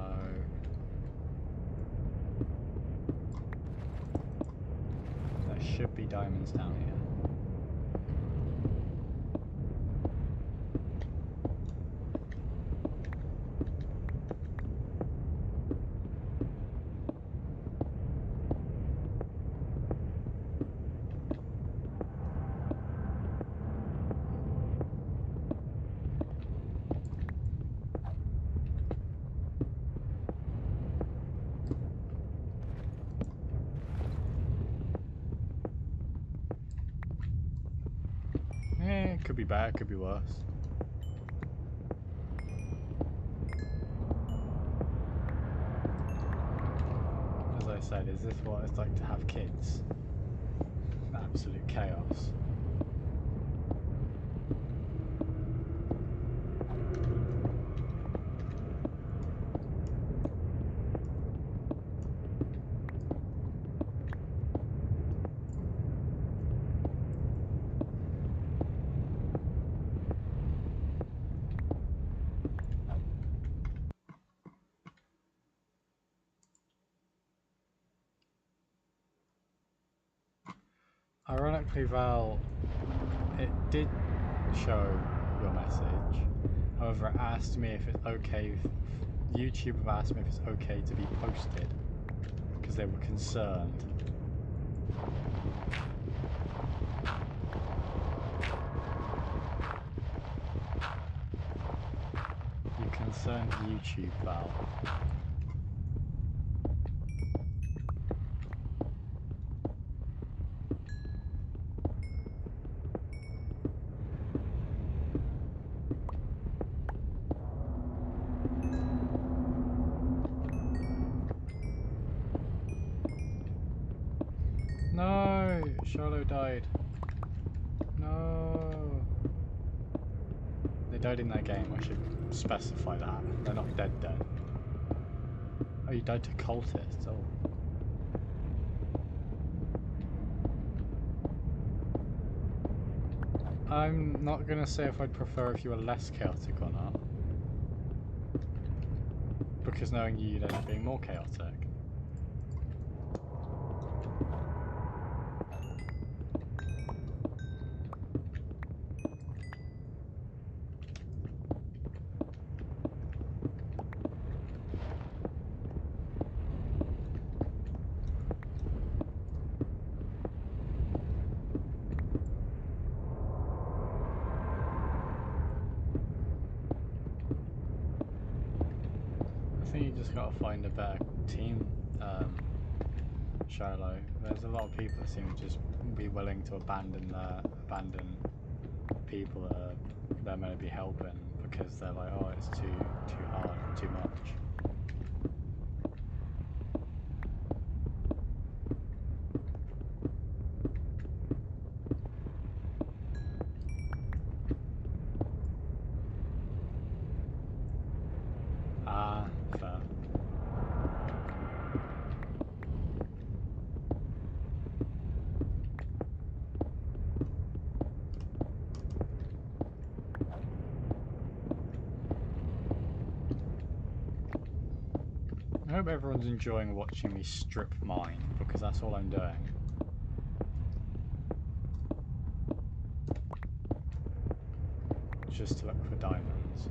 there should be diamonds down here. Eh, could be bad, could be worse. As I said, is this what it's like to have kids? Absolute chaos. Ironically, Val, it did show your message. However, it asked me if it's okay. YouTube have asked me if it's okay to be posted because they were concerned Unconcerned YouTube pal. No, Charlo died. No. They died in that game, I should specify that. They're not dead dead. Oh, you died to cultists, oh. I'm not gonna say if I'd prefer if you were less chaotic or not. Because knowing you, you'd end up being more chaotic. I think you just gotta find a better team, Shiloh. There's a lot of people that seem to just be willing to abandon people that they're meant to be helping because they're like, oh, it's too hard, too much. Ah, fair. I hope everyone's enjoying watching me strip mine, because that's all I'm doing. Just to look for diamonds.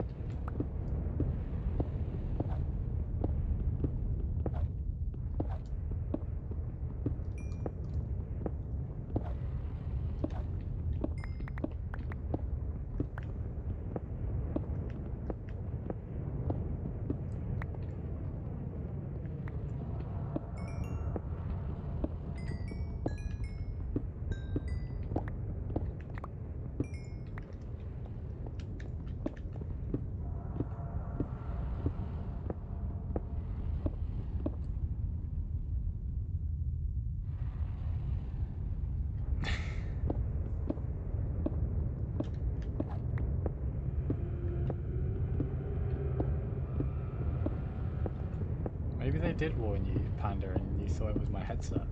Maybe they did warn you, Panda, and you thought it was my headset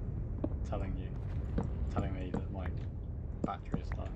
telling me that my battery is dying.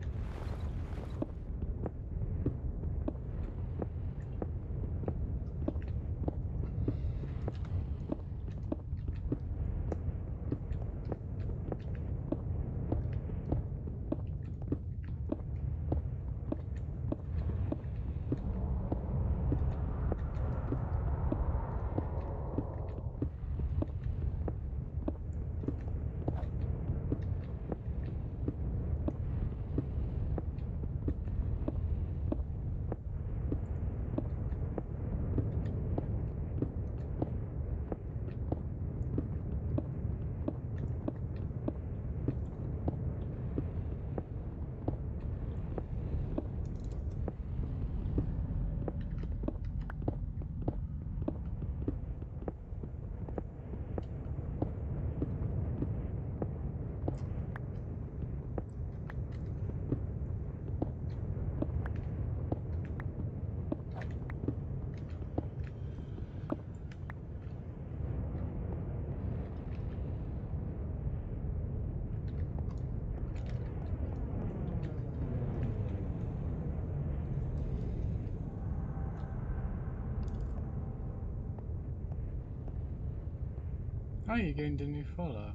Oh, you gained a new follow.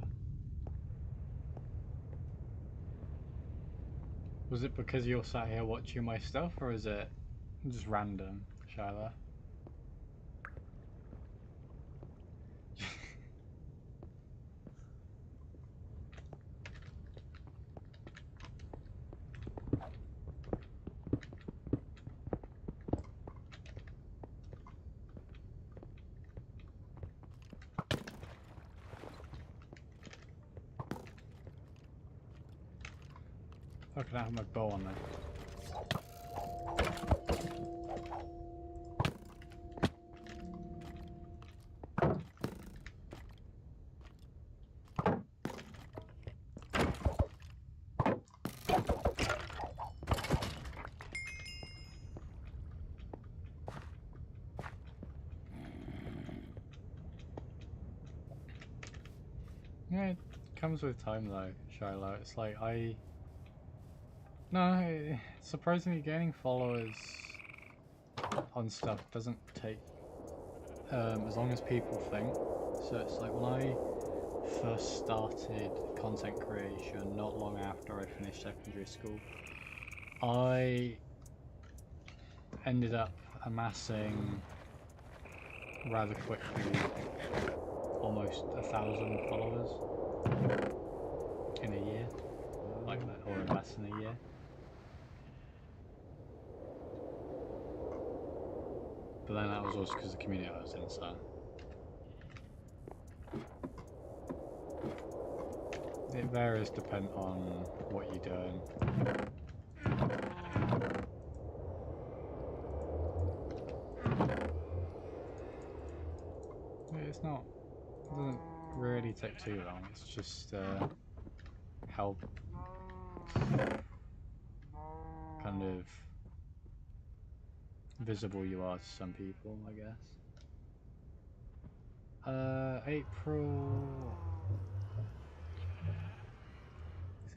Was it because you're sat here watching my stuff, or is it just random, Shyla? I can have my bow on then. Yeah, it comes with time though, Shiloh. It's like No, surprisingly gaining followers on stuff doesn't take as long as people think. So it's like when I first started content creation not long after I finished secondary school, I ended up amassing rather quickly almost 1,000 followers in a year, like that, or in less than a year. But then that was also because the community I was in, so it varies depending on what you're doing. It's not, it doesn't really take too long, it's just how kind of visible you are to some people, I guess. April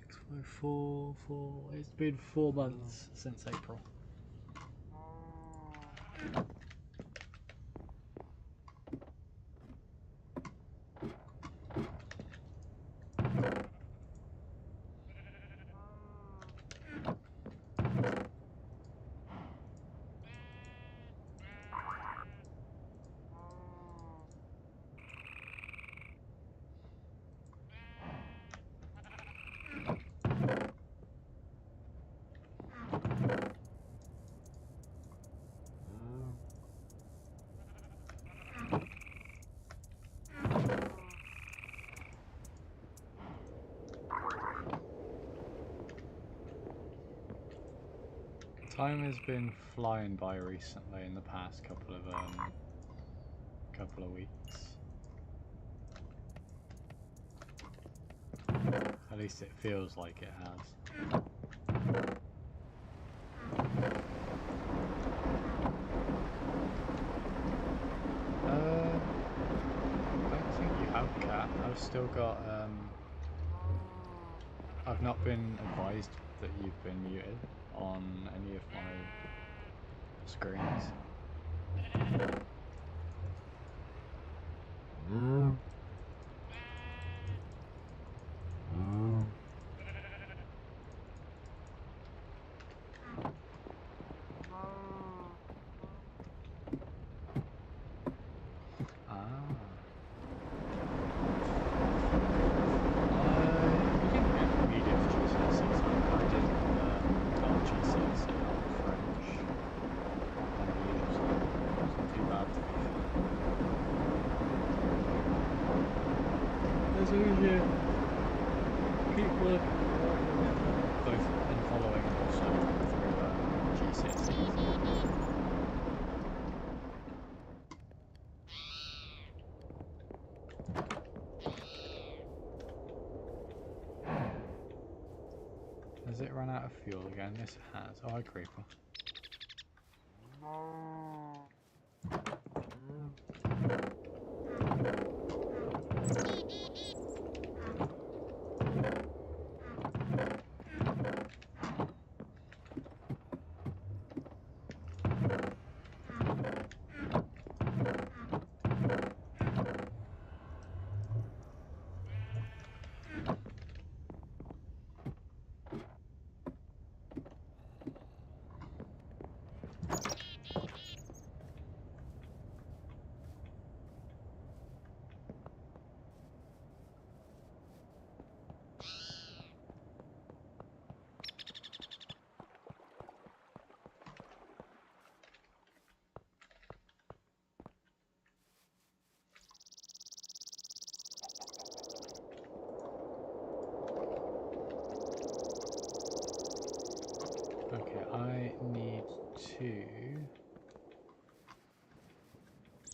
654, it's been 4 months since April. Time has been flying by recently in the past couple of weeks. At least it feels like it has. I don't think you have Cat. I've still got I've not been advised that you've been muted on any of my screens. Has it run out of fuel again? Yes, it has. Oh, hi, Creeper. to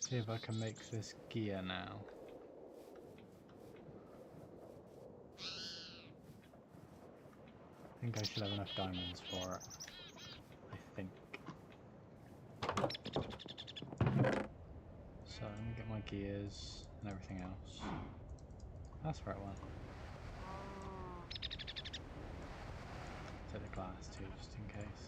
see if I can make this gear now. I think I should have enough diamonds for it. I think. So let me get my gears and everything else. That's the right one. Take the glass too, just in case.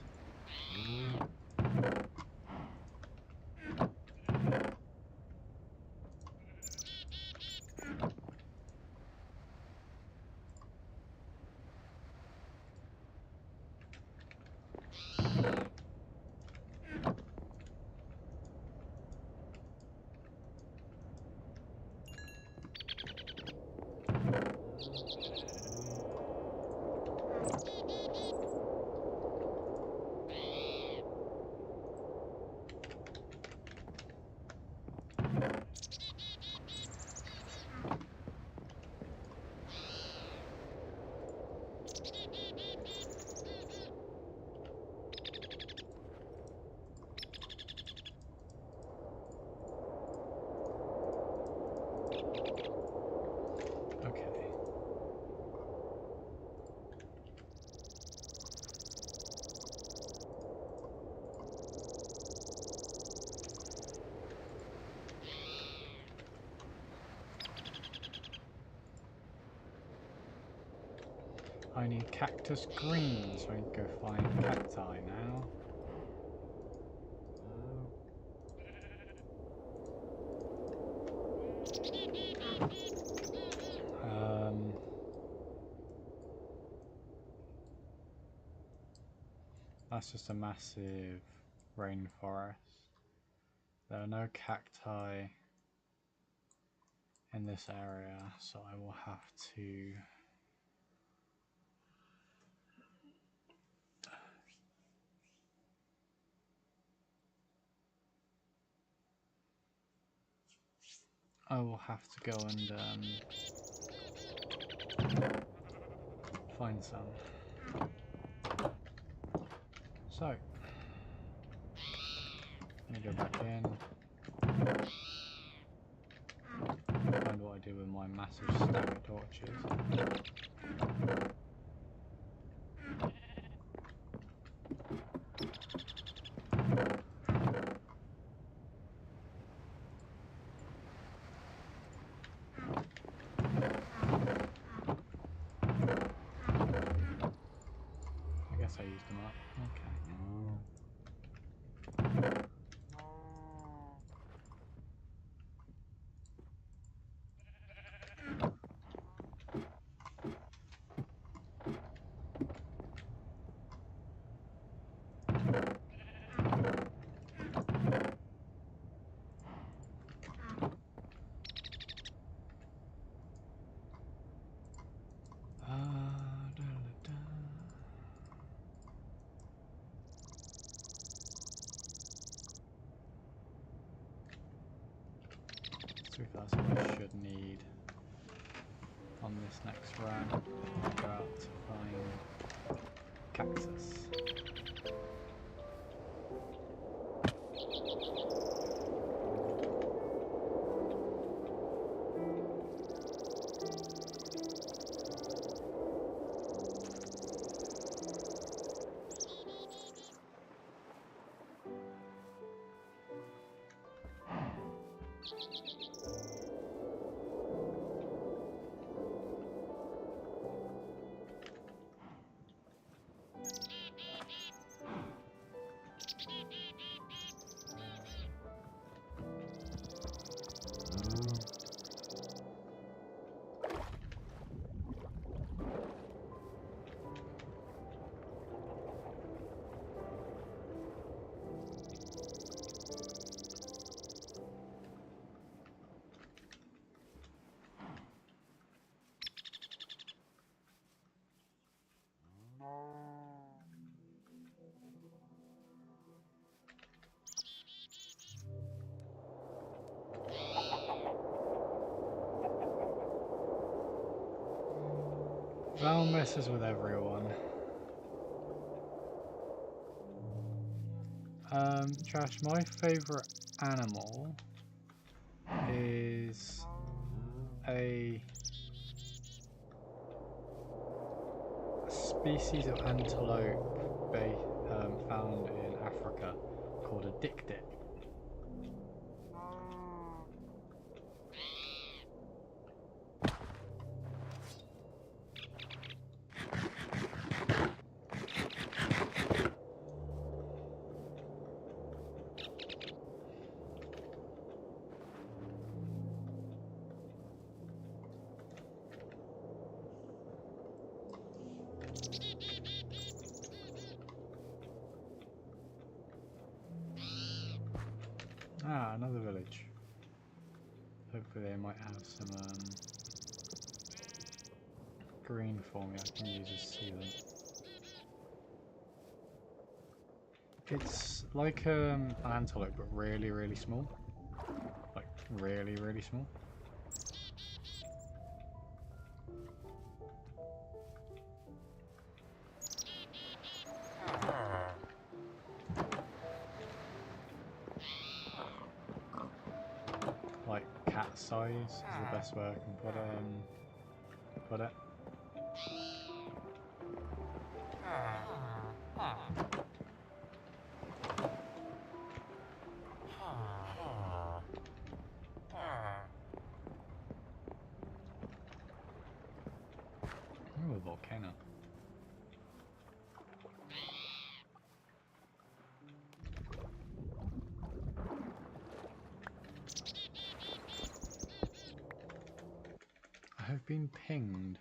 I need cactus green, so I can go find cacti now. That's just a massive rainforest. There are no cacti in this area, so I will have to go and find some. So, let me go back in. Find what I do with my massive stack of torches. I guess I used them up. Okay. That's what I should need on this next run. Go out to find cactus. Val messes with everyone. Trash, my favourite animal is a species of antelope found in Africa called a Tekkit. Ah, another village. Hopefully they might have some green for me I can use as sealant. It's like an antelope but really, really small. Like really, really small. Like cat size is the best way I can put it. Ooh, a volcano. I have been pinged.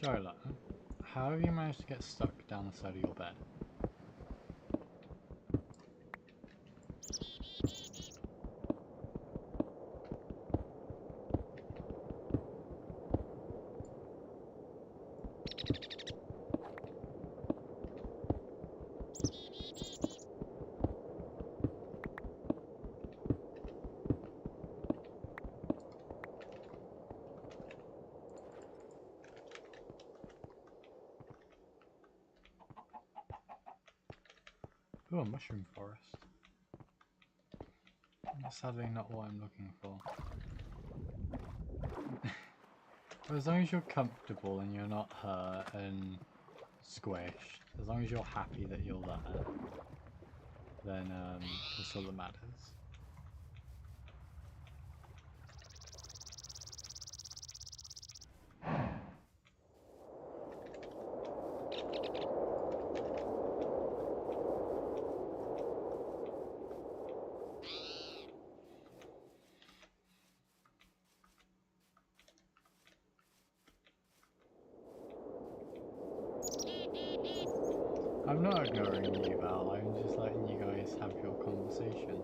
Charlotte, how have you managed to get stuck down the side of your bed? Oh, a mushroom forest. That's sadly not what I'm looking for. But as long as you're comfortable and you're not hurt and squished, as long as you're happy that you're there, then that's all that matters. I'm not ignoring you, Val, I'm just letting you guys have your conversation.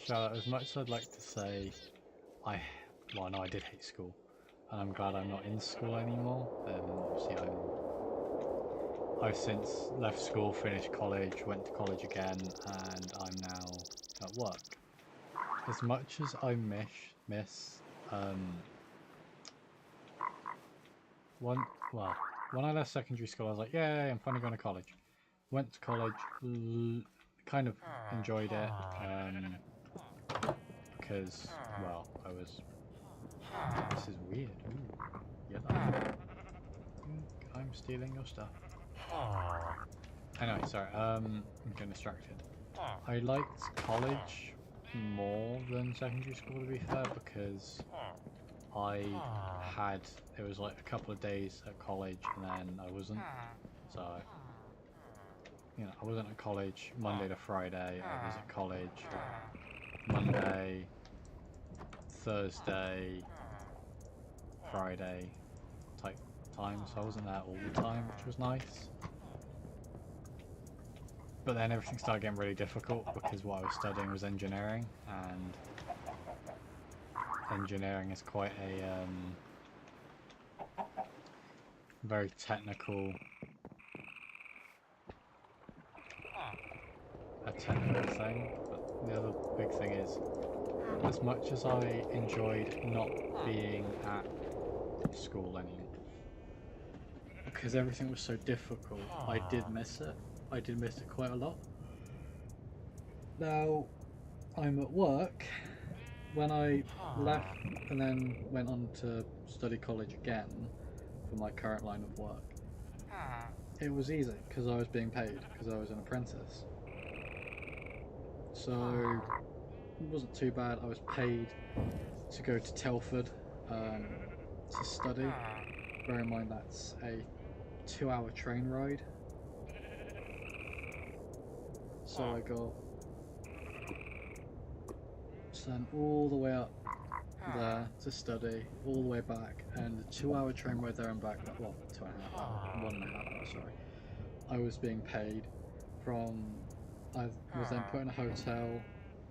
Charlotte, as much as I'd like to say well, no, I did hate school, and I'm glad I'm not in school anymore. Obviously I've since left school, finished college, went to college again, and I'm now at work. As much as I miss when I left secondary school, I was like, yay, I'm finally going to college. Went to college, kind of enjoyed it, because, well, I was. This is weird. Ooh, yellow. I'm stealing your stuff. Anyway, sorry. I'm getting distracted. I liked college more than secondary school, to be fair, because it was like a couple of days at college and then I wasn't. So, you know, I wasn't at college Monday to Friday. I was at college Monday, Thursday, Friday type time, so I wasn't there all the time, which was nice. But then everything started getting really difficult because what I was studying was engineering, and engineering is quite a very technical thing. But the other big thing is, as much as I enjoyed not being at school anymore, because everything was so difficult, I did miss it. I did miss it quite a lot. Now, I'm at work. When I left and then went on to study college again for my current line of work, it was easy because I was being paid because I was an apprentice. So it wasn't too bad. I was paid to go to Telford to study. Bear in mind that's a 2-hour train ride. So I got sent all the way up there to study, all the way back, and the 2-hour train ride there and back, well, 2.5 hours, 1.5 hours, sorry. I was being paid from, I was then put in a hotel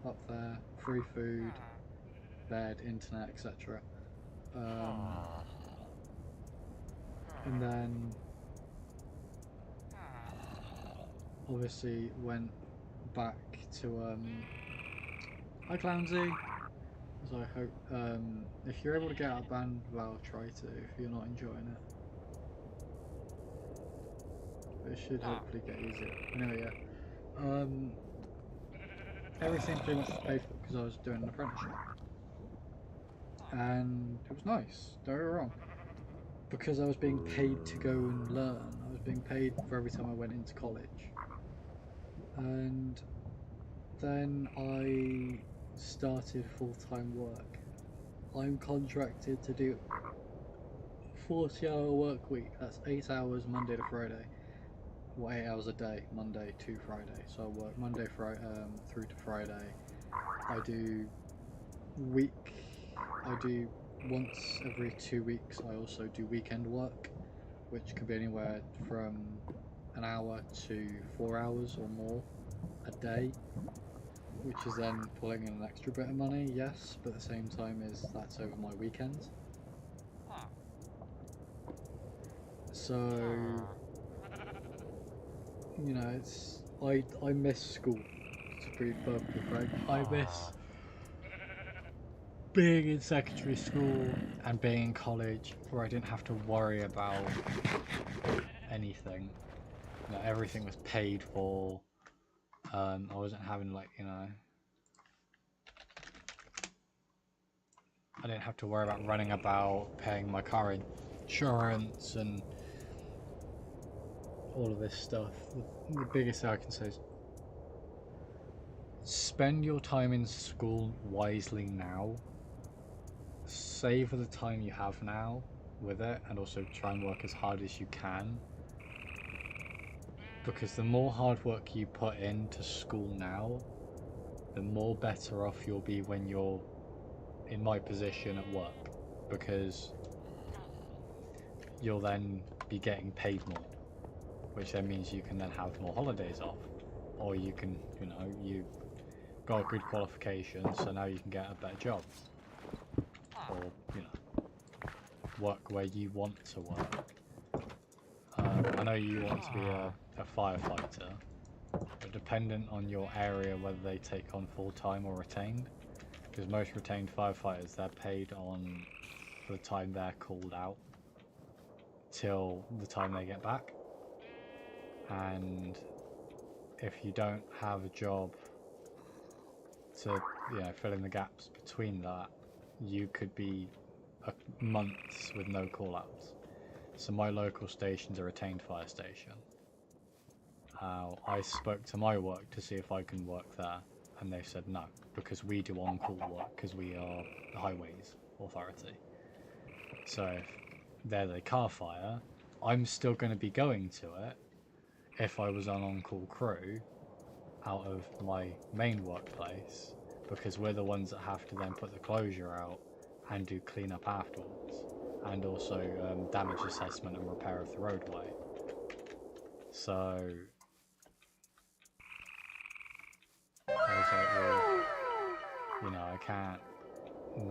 up there, free food, bed, internet, etc. And then obviously went back to hi Clownsy. So I hope if you're able to get out of band, well, try to if you're not enjoying it. But it should hopefully get easier. Anyway, yeah. Everything pretty much was paid for because I was doing an apprenticeship. And it was nice, don't get me wrong. Because I was being paid to go and learn. I was being paid for every time I went into college. And then I started full-time work. I'm contracted to do 40-hour work week. That's 8 hours Monday to Friday. Well, 8 hours a day, Monday to Friday. So I work Monday through to Friday. I do once every 2 weeks. I also do weekend work, which can be anywhere from an hour to 4 hours or more a day, which is then pulling in an extra bit of money, yes, but at the same time that's over my weekends. So, you know, I miss school, to be perfectly frank. I miss being in secondary school and being in college where I didn't have to worry about anything. You know, everything was paid for. I wasn't having I didn't have to worry about running about, paying my car insurance and all of this stuff. The biggest thing I can say is spend your time in school wisely now. Save the time you have now with it, and also try and work as hard as you can. Because the more hard work you put into school now, the more better off you'll be when you're in my position at work. Because you'll then be getting paid more, which then means you can then have more holidays off. Or you can, you know, you got a good qualification, so now you can get a better job. Or, you know, work where you want to work. I know you want to be a firefighter, but dependent on your area whether they take on full-time or retained, because most retained firefighters, they're paid on for the time they're called out till the time they get back. And if you don't have a job to, you know, fill in the gaps between that, you could be months with no call-outs. So my local station's a retained fire station. I spoke to my work to see if I can work there, and they said no, because we do on-call work, because we are the Highways Authority. So if they're the car fire, I'm still going to be going to it if I was on on-call crew out of my main workplace, because we're the ones that have to then put the closure out and do cleanup afterwards, and also damage assessment and repair of the roadway. So I was like, well, you know, I can't.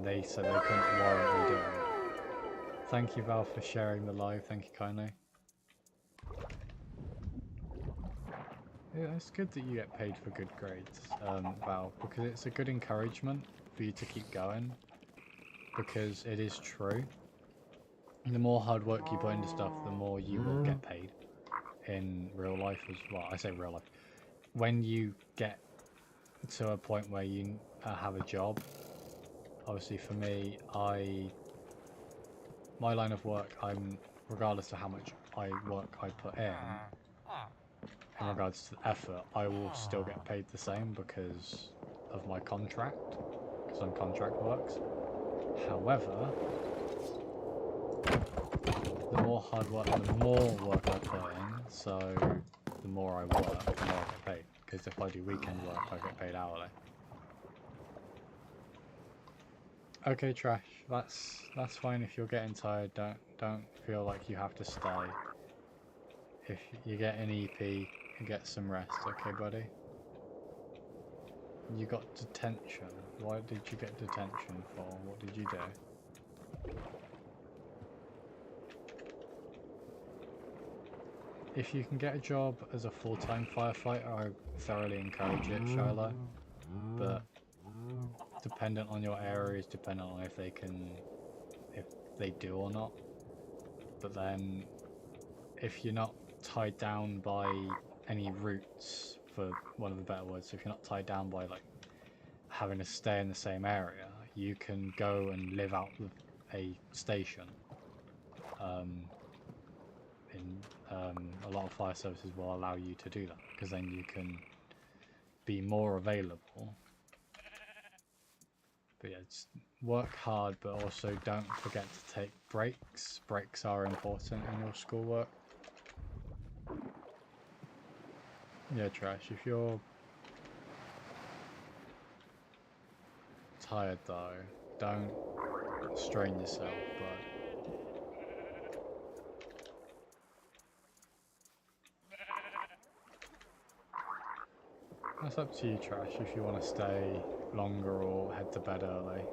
They said they couldn't warrant me doing it. Thank you, Val, for sharing the live. Thank you kindly. Yeah, it's good that you get paid for good grades, Val, because it's a good encouragement for you to keep going. Because it is true. The more hard work you put into stuff, the more you will get paid in real life as well. I say real life. When you get to a point where you have a job, obviously for me, my line of work, regardless of how much work I put in regards to the effort, I will still get paid the same because of my contract, because I'm contract works. However, the more hard work and the more work I put in, so the more I work, the more I get paid. Because if I do weekend work, I get paid hourly. Okay, Trash. That's fine if you're getting tired. Don't feel like you have to stay. If you get an EP, get some rest, okay, buddy? You got detention. Why did you get detention for? What did you do? If you can get a job as a full-time firefighter, I thoroughly encourage it, Shiloh. But dependent on your areas, dependent on if they do or not. But then, if you're not tied down by any routes, for one of the better words, if you're not tied down by like having to stay in the same area, you can go and live out of a station. A lot of fire services will allow you to do that, because then you can be more available. But yeah, it's work hard, but also don't forget to take breaks. Breaks are important in your schoolwork. Yeah, Trash, if you're tired though, don't strain yourself, but that's up to you, Trash, if you want to stay longer or head to bed early.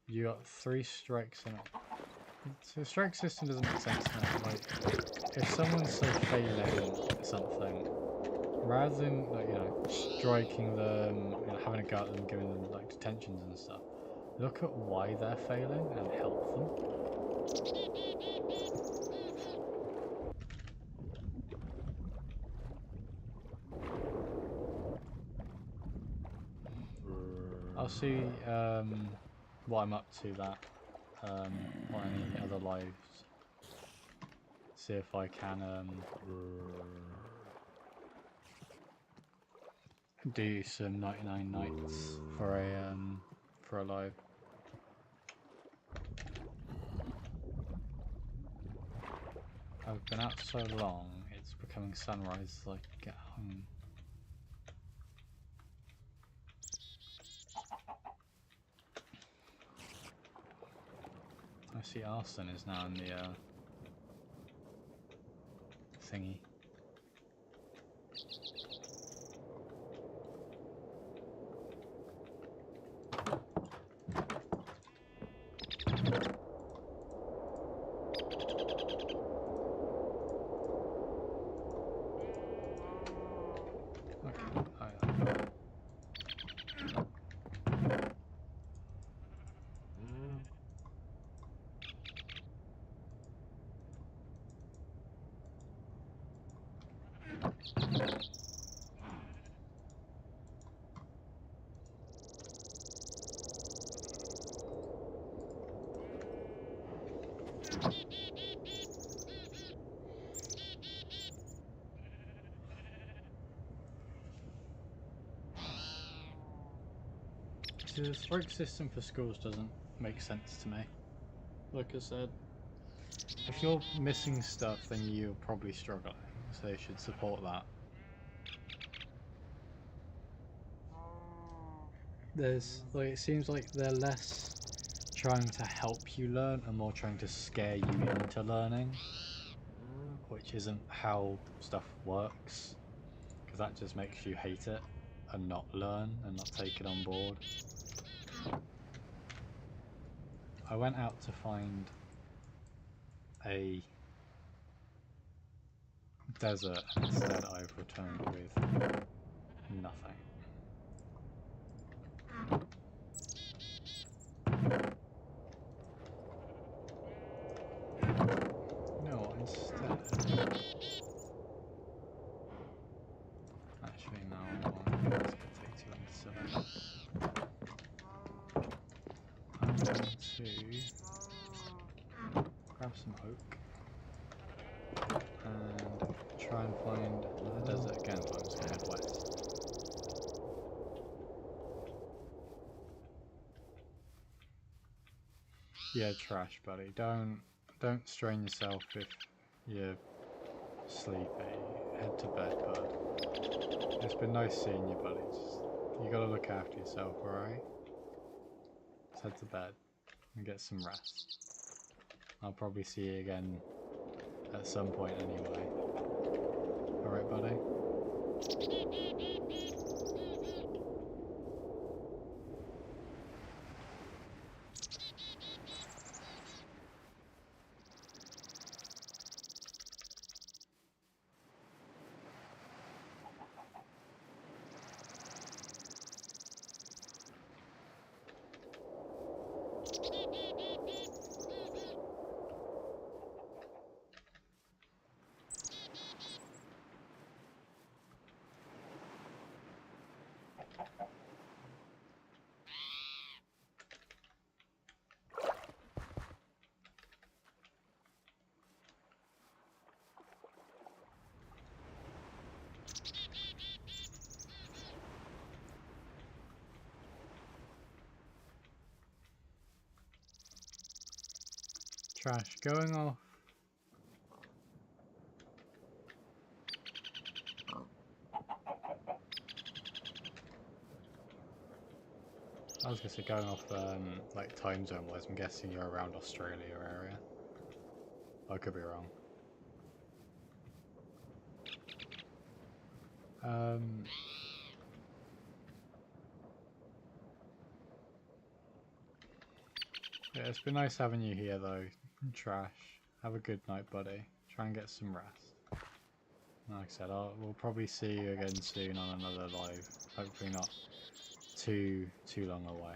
You got 3 strikes in it. So the strike system doesn't make sense now. Like, if someone's say failing something, rather than like, you know, striking them, you know, having a go at them, giving them like detentions and stuff, look at why they're failing and help them. I'll see what I'm up to that, or any other lives. See if I can do some 99 nights for a live. I've been out so long, it's becoming sunrise as I get home. I see Arson is now in the thingy. The strike system for schools doesn't make sense to me. Like I said, if you're missing stuff, then you're probably struggling, so they should support that. There's like, it seems like they're less trying to help you learn and more trying to scare you into learning, which isn't how stuff works, because that just makes you hate it and not learn and not take it on board. I went out to find a desert, and instead I've returned with nothing. No, instead... Actually, no, it's going to take too long to set up. I'm going to grab some oak and try and find the desert again, but I'm just going to head west. Yeah, trash, buddy. Don't strain yourself if you're sleepy. Head to bed, bud. It's been nice seeing you, buddy. You gotta look after yourself, alright? Let's head to bed and get some rest. I'll probably see you again at some point anyway. Alright, buddy? Trash going off. I was gonna say going off like time zone wise, I'm guessing you're around Australia area. I could be wrong. Yeah, it's been nice having you here though, Trash. Have a good night, buddy. Try and get some rest. Like I said, we'll probably see you again soon on another live. Hopefully not too long away.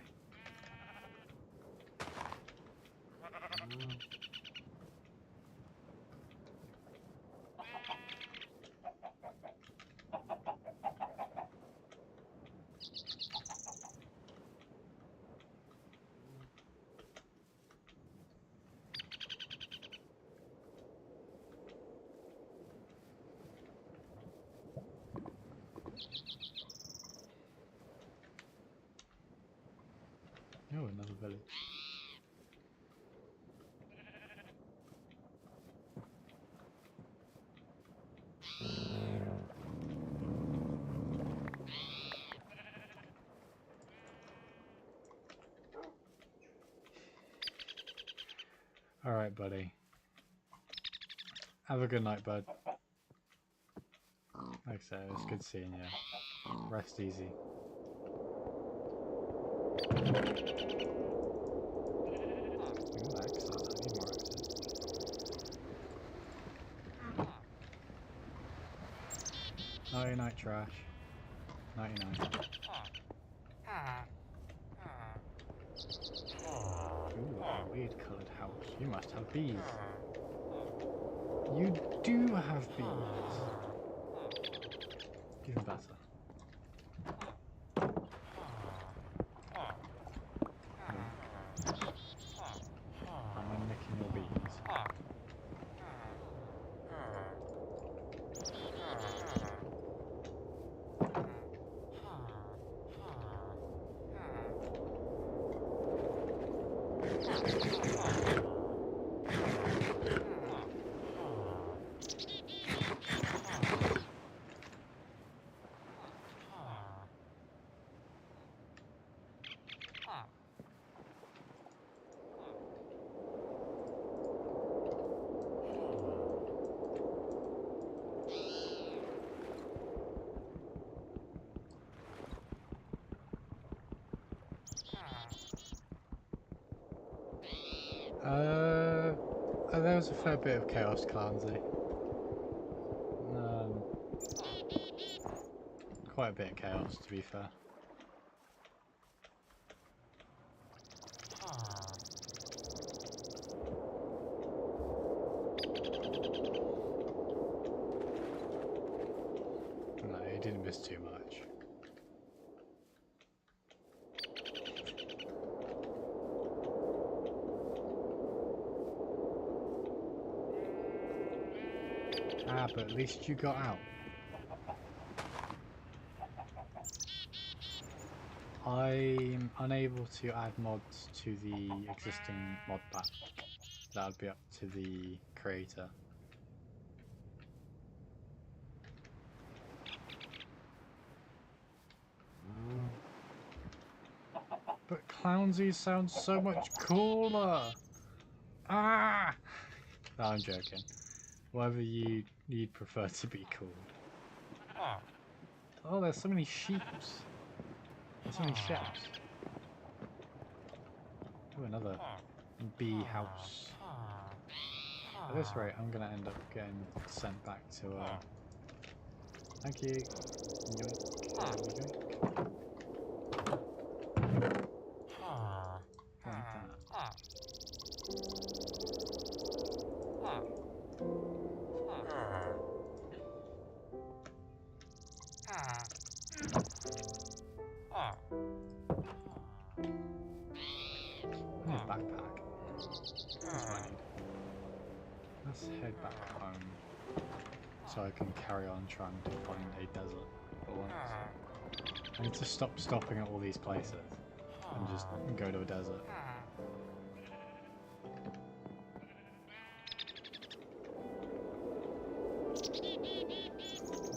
Oh, another village. Alright, buddy. Have a good night, bud. Like I said, it was good seeing you. Rest easy. Ooh, accent. I need more accent. Nighty night, Trash. Nighty night. Ooh, a weird coloured house. You must have bees. You do have bees. Even better. I'm nicking your bees. There was a fair bit of chaos, Clownsy. Quite a bit of chaos, to be fair. No, he didn't miss too much. Ah, but at least you got out. I'm unable to add mods to the existing mod pack. That would be up to the creator. But Clownsy sounds so much cooler! Ah! No, I'm joking. Whatever you'd prefer to be called. Oh, there's so many sheeps. There's so many sheps. Oh, another bee house. At this rate, I'm gonna end up getting sent back to Thank you. Yoink. Yoink. Like that. I need a backpack. That's what I need. Let's head back home so I can carry on trying to find a desert for once. I need to stop stopping at all these places and just go to a desert.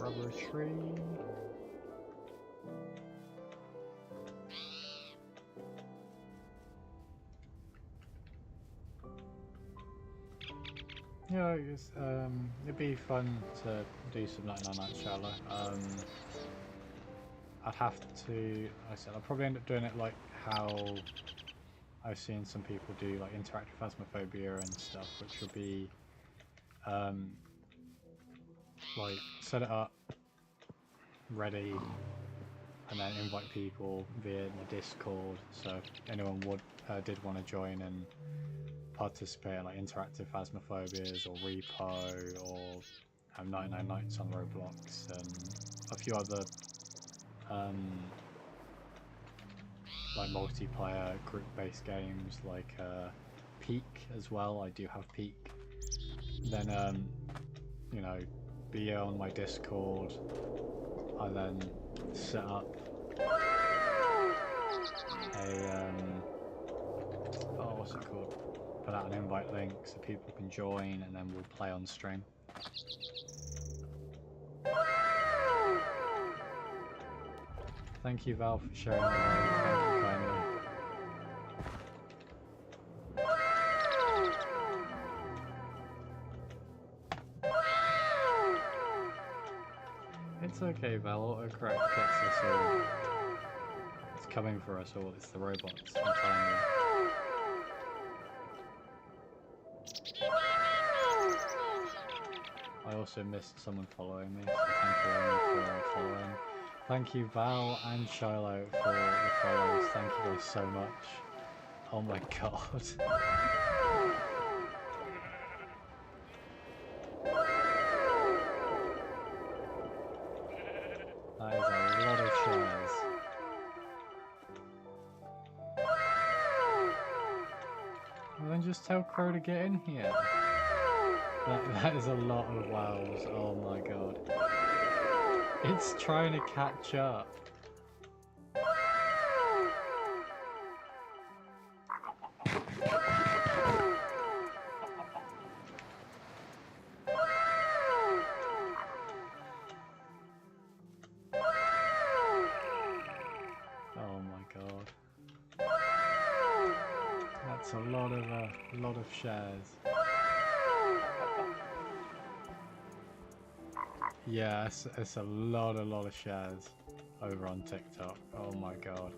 Rubber tree. Yeah, I guess, it'd be fun to do some 99 Nights Shallow. I'd have to, like I said, I'll probably end up doing it like how I've seen some people do, like interactive phasmophobia and stuff, which will be, like, set it up, ready, and then invite people via the Discord, so if anyone did want to join and participate in like interactive phasmophobias or repo or 99 Nights on Roblox and a few other like multiplayer group-based games like Peak as well. I do have Peak. Then you know, be on my Discord and then set up a oh, what's it called? Put out an invite link so people can join and then we'll play on stream. Thank you, Val, for sharing the live. Thank you kindly. It's okay, Val. Autocorrect gets us all. It's coming for us all. It's the robots. I'm telling you. I also missed someone following me, so thank you Amy for following. Thank you Val and Shiloh for the follows. Thank you guys so much. Oh my god. That is a lot of shares. Well then just tell Crow to get in here. That is a lot of wows, oh my god. It's trying to catch up. Oh my god. That's a lot of shares. Yeah, it's a lot of shares over on TikTok. Oh my god.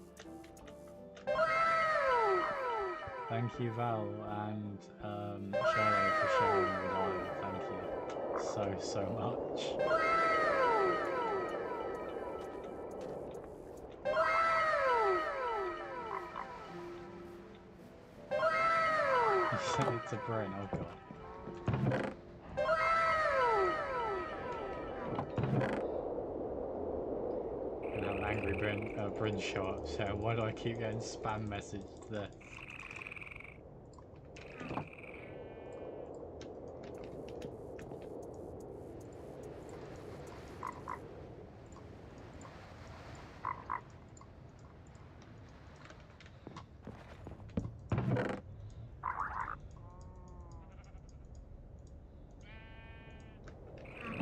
Thank you, Val, and Shallow for sharing the live. Thank you so much. It's a brain, oh god. And now angry Bryn show up, so why do I keep getting spam messaged there?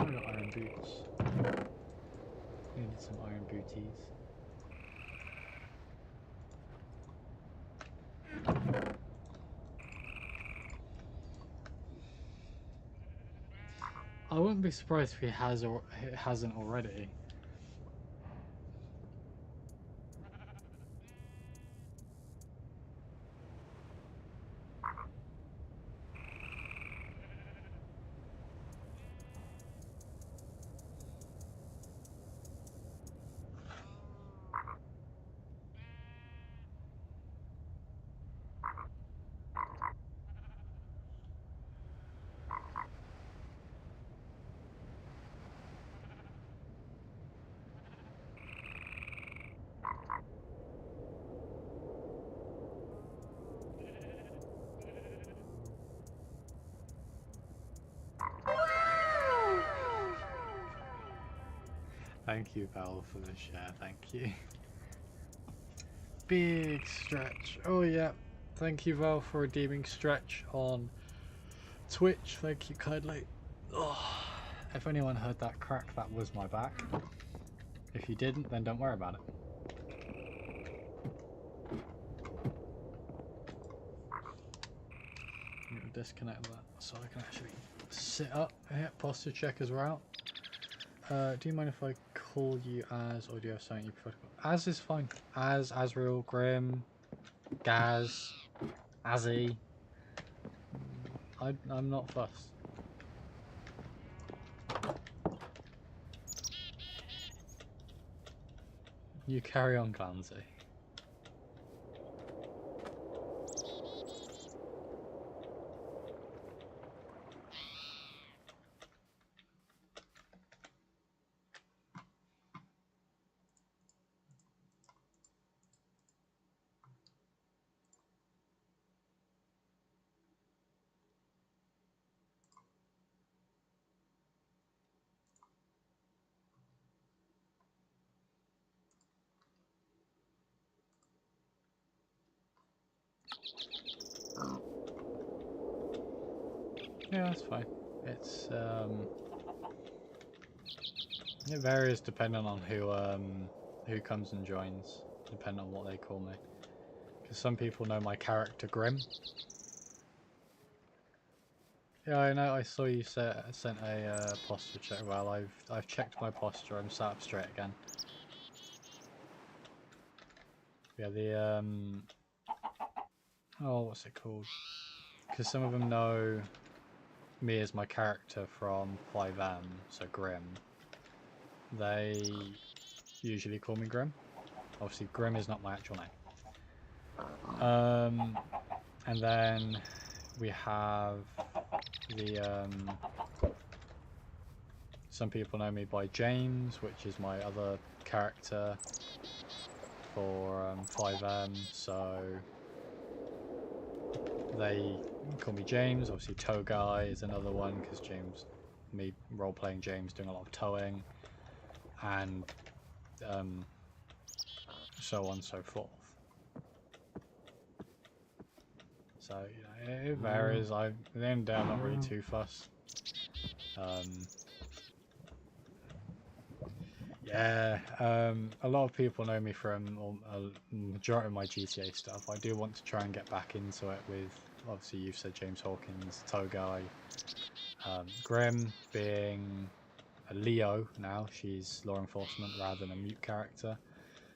I got iron boots. Needed some iron booties. I wouldn't be surprised if he has or it hasn't already. Thank you, Val, for the share. Thank you. Big stretch. Oh yeah. Thank you, Val, for redeeming stretch on Twitch. Thank you kindly. Oh, if anyone heard that crack, that was my back. If you didn't, then don't worry about it. I'm gonna disconnect that so I can actually sit up. Yeah, posture check as well. Do you mind if I call you as, or do you have something you prefer to call? As is fine. As, Asriel, Grim, Gaz, Azzy. I'm not fussed. You carry on, Clancy. Yeah, that's fine. It's it varies depending on who comes and joins, depending on what they call me. Because some people know my character Grim. Yeah, I know. I saw you sent a posture check. Well, I've checked my posture. I'm sat up straight again. Yeah, the oh, what's it called? Because some of them know me as my character from 5M, so Grim. They usually call me Grim. Obviously, Grim is not my actual name. And then we have the some people know me by James, which is my other character for 5M, so they call me James. Obviously Tow Guy is another one, because James, me role-playing James, doing a lot of towing, and so on and so forth. So, you know, it varies. At the end of the day, I'm not really too fussed. Yeah, a lot of people know me from a majority of my GTA stuff. I do want to try and get back into it with, obviously you've said James Hawkins, Tow Guy, Grim being a Leo now. She's law enforcement rather than a mute character.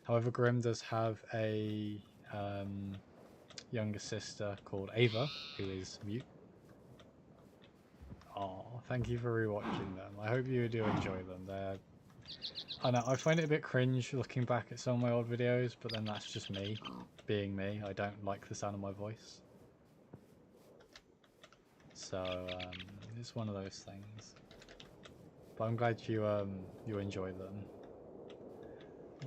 However, Grim does have a younger sister called Ava, who is mute. Oh, thank you for rewatching them. I hope you do enjoy them. I know, I find it a bit cringe looking back at some of my old videos, but then that's just me being me. I don't like the sound of my voice. So, it's one of those things. But I'm glad you enjoy them.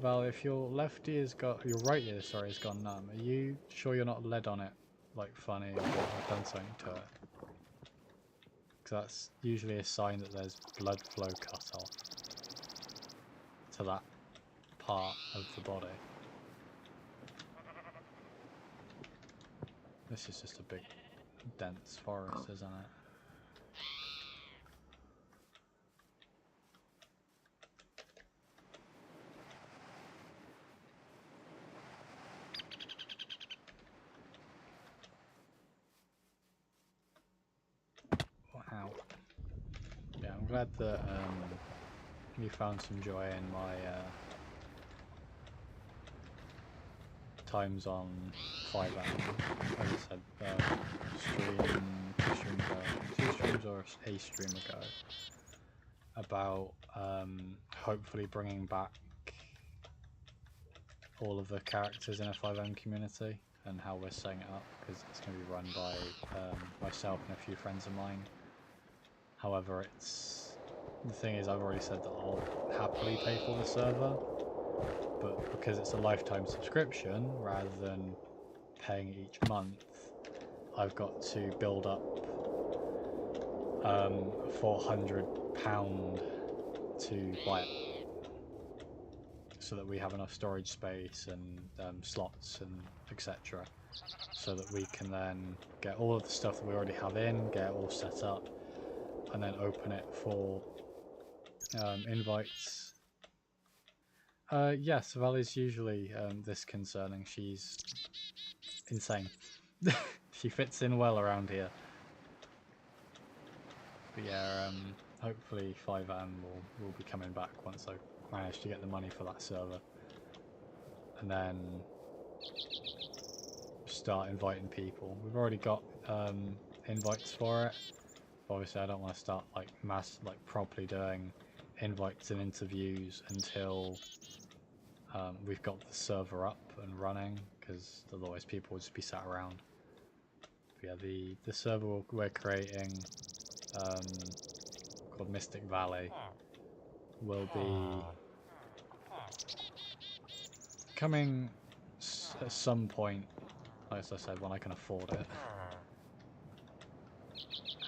Val, if your left ear's got, your right ear, sorry, has gone numb, are you sure you're not led on it, like funny, or done something to it? Because that's usually a sign that there's blood flow cut off to that part of the body. This is just a big, dense forest, isn't it? Wow. Yeah, I'm glad that you found some joy in my times on 5am. As I said, two streams or a stream ago, about hopefully bringing back all of the characters in a 5M community and how we're setting it up, because it's going to be run by myself and a few friends of mine. However, the thing is, I've already said that I'll happily pay for the server, but because it's a lifetime subscription rather than paying each month, I've got to build up £400 to buy it, so that we have enough storage space and slots and etc., so that we can then get all of the stuff that we already have in, get it all set up, and then open it for invites. Yes, Val is usually this concerning. She's insane. She fits in well around here. But yeah, hopefully 5am will be coming back once I manage to get the money for that server. And then start inviting people. We've already got invites for it. Obviously I don't want to start like properly doing invites and interviews until we've got the server up and running, because otherwise people will just be sat around. But yeah, the server we're creating, called Mystic Valley, will be coming at some point, as I said, when I can afford it.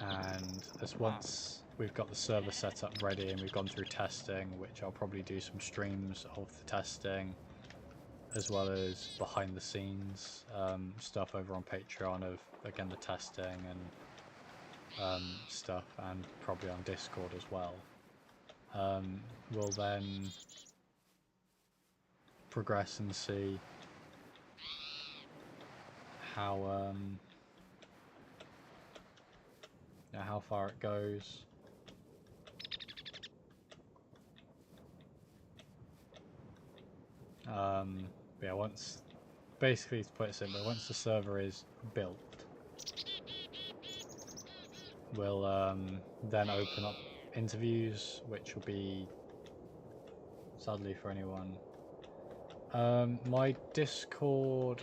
And once we've got the server set up ready and we've gone through testing, which I'll probably do some streams of the testing, as well as behind the scenes stuff over on Patreon of, again, the testing and stuff, and probably on Discord as well. We'll then progress and see how how far it goes. Yeah, basically, to put it simply, once the server is built, we'll then open up interviews, which will be, sadly for anyone, my Discord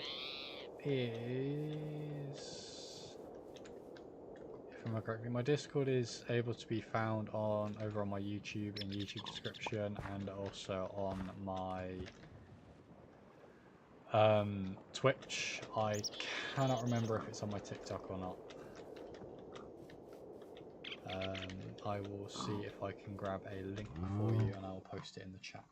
is, if I remember correctly, my Discord is able to be found over on my YouTube in YouTube description, and also on my Twitch. I cannot remember if it's on my TikTok or not. I will see if I can grab a link for you and I'll post it in the chat.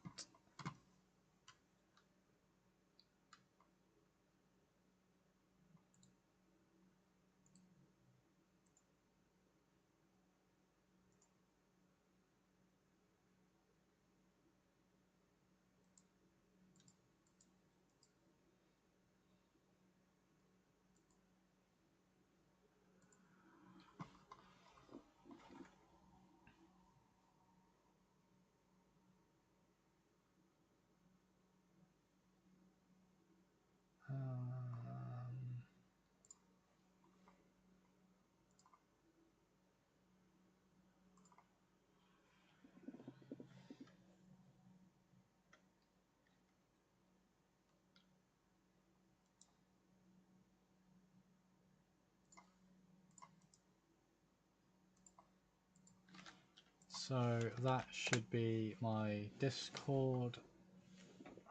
So that should be my Discord.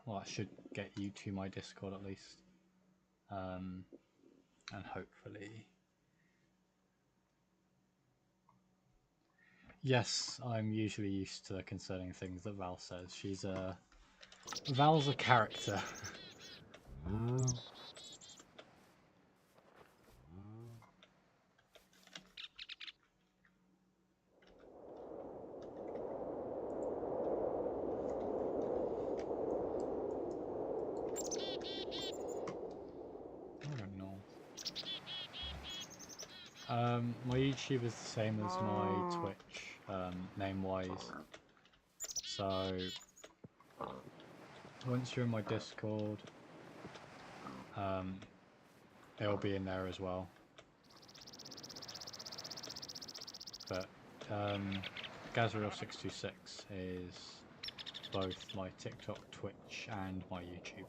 Well, I should get you to my Discord at least. And hopefully... Yes, I'm usually used to the concerning things that Val says. Val's a character. I don't know. My YouTube is the same as my Twitch, name-wise. So, once you're in my Discord, it'll be in there as well. But, Gazriel626 is both my TikTok, Twitch, and my YouTube.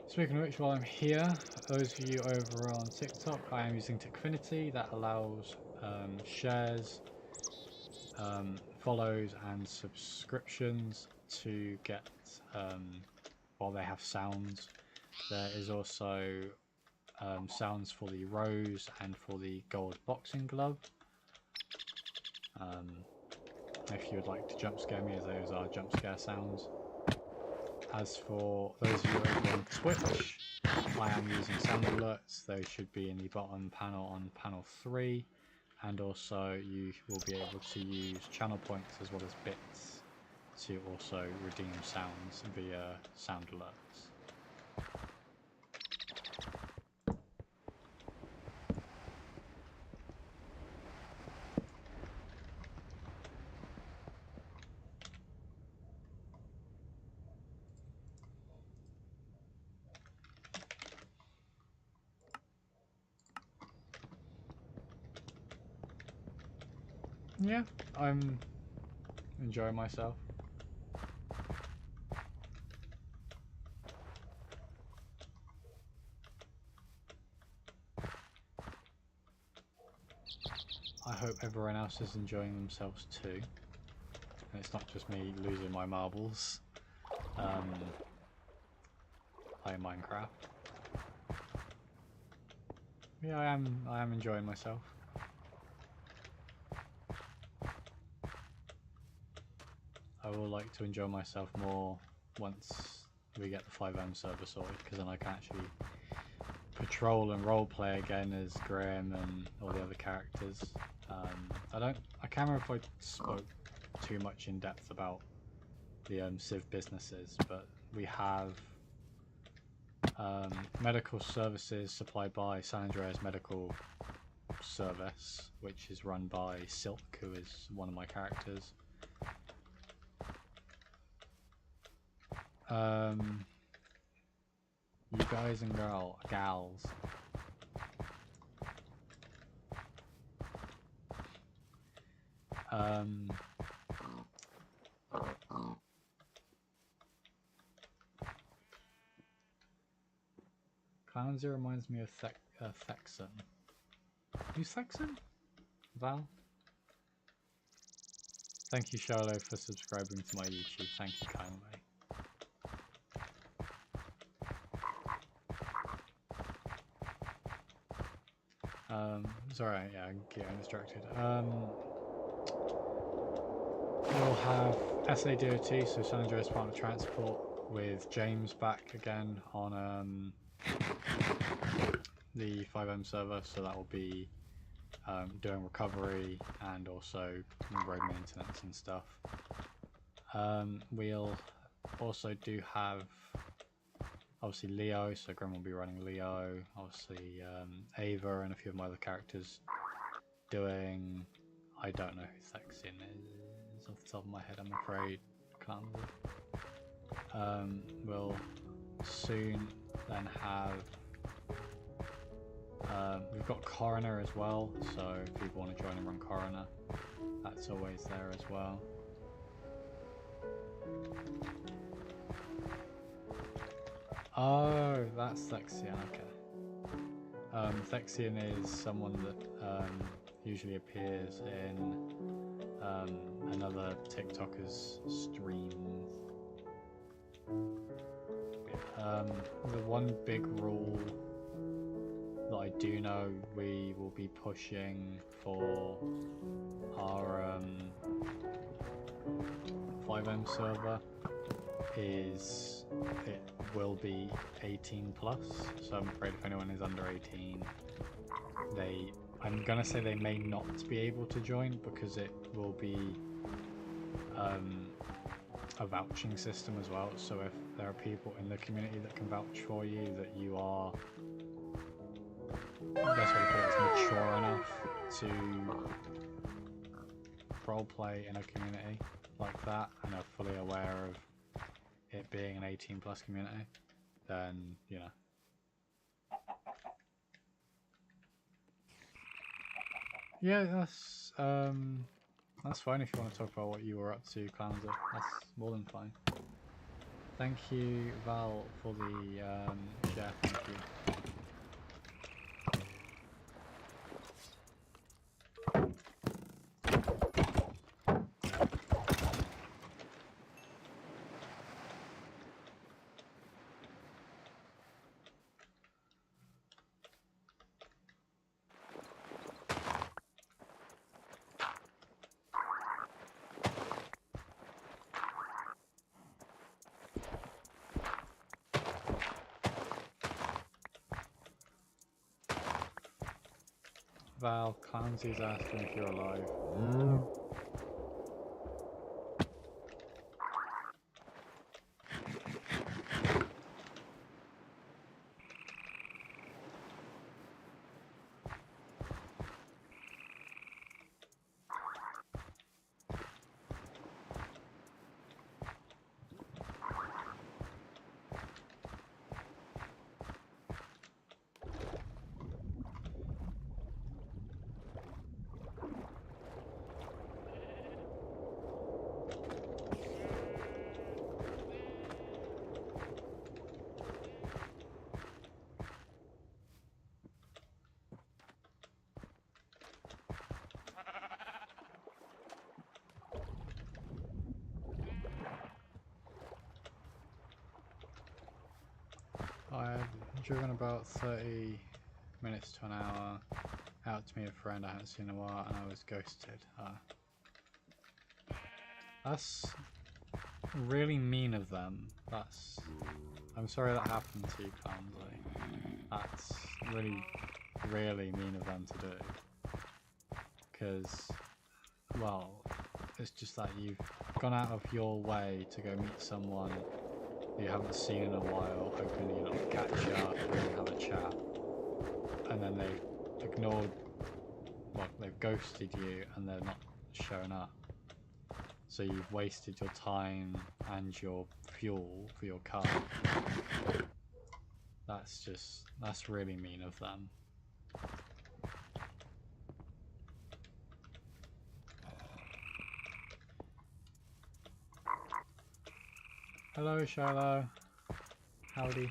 Speaking of which, while I'm here, those of you over on TikTok, I am using Tekkit that allows shares, follows, and subscriptions to get while they have sounds. There is also sounds for the rose and for the gold boxing glove. If you would like to jump scare me, as those are jump scare sounds. As for those of you over on Twitch, I am using sound alerts. Those should be in the bottom panel on panel 3, and also you will be able to use channel points as well as bits to also redeem sounds via sound alerts. Yeah, I'm enjoying myself. I hope everyone else is enjoying themselves too. And it's not just me losing my marbles playing Minecraft. Yeah, I am enjoying myself. I will like to enjoy myself more once we get the 5M server sorted, because then I can actually patrol and roleplay again as Graham and all the other characters. I can't remember if I spoke too much in depth about the Civ businesses, but we have medical services supplied by San Andreas Medical Service, which is run by Silk, who is one of my characters. You guys and gals. Clownzy reminds me of Thexan. Who's Thexan? Val? Thank you, Charlotte, for subscribing to my YouTube. Thank you kindly. Sorry, yeah, I'm getting distracted. We'll have SADOT, so San Andreas Department of Transport, with James back again on the 5M server, so that will be doing recovery and also road maintenance and stuff. We'll also do have obviously Leo, so Grim will be running Leo, obviously Ava and a few of my other characters doing, I don't know who Thexin is off the top of my head, I'm afraid, can't remember. We'll soon then have, we've got Coroner as well, so if people want to join and run Coroner, that's always there as well. Oh, that's Thexian, okay. Thexian is someone that usually appears in another TikToker's streams. The one big rule that I do know we will be pushing for our 5M server is it will be 18 plus, so I'm afraid if anyone is under 18, I'm gonna say they may not be able to join because it will be a vouching system as well. So if there are people in the community that can vouch for you that you are, the best way to put it is mature enough to roleplay in a community like that and are fully aware of it being an 18 plus community, then you know. Yeah, that's fine if you want to talk about what you were up to, Clownser. That's more than fine. Thank you, Val, for the share. Thank you. Val, Clownsy's asking if you're alive. I've driven about 30 minutes to an hour out to meet a friend I hadn't seen in a while and I was ghosted. That's really mean of them. I'm sorry that happened to you, Clownsley. That's really mean of them to do. Because, well, it's just that you've gone out of your way to go meet someone you haven't seen in a while, hoping you know catch up and have a chat, and then they've ignored, well, they've ghosted you and they're not showing up. So you've wasted your time and your fuel for your car. That's really mean of them. Hello, Shiloh. Howdy.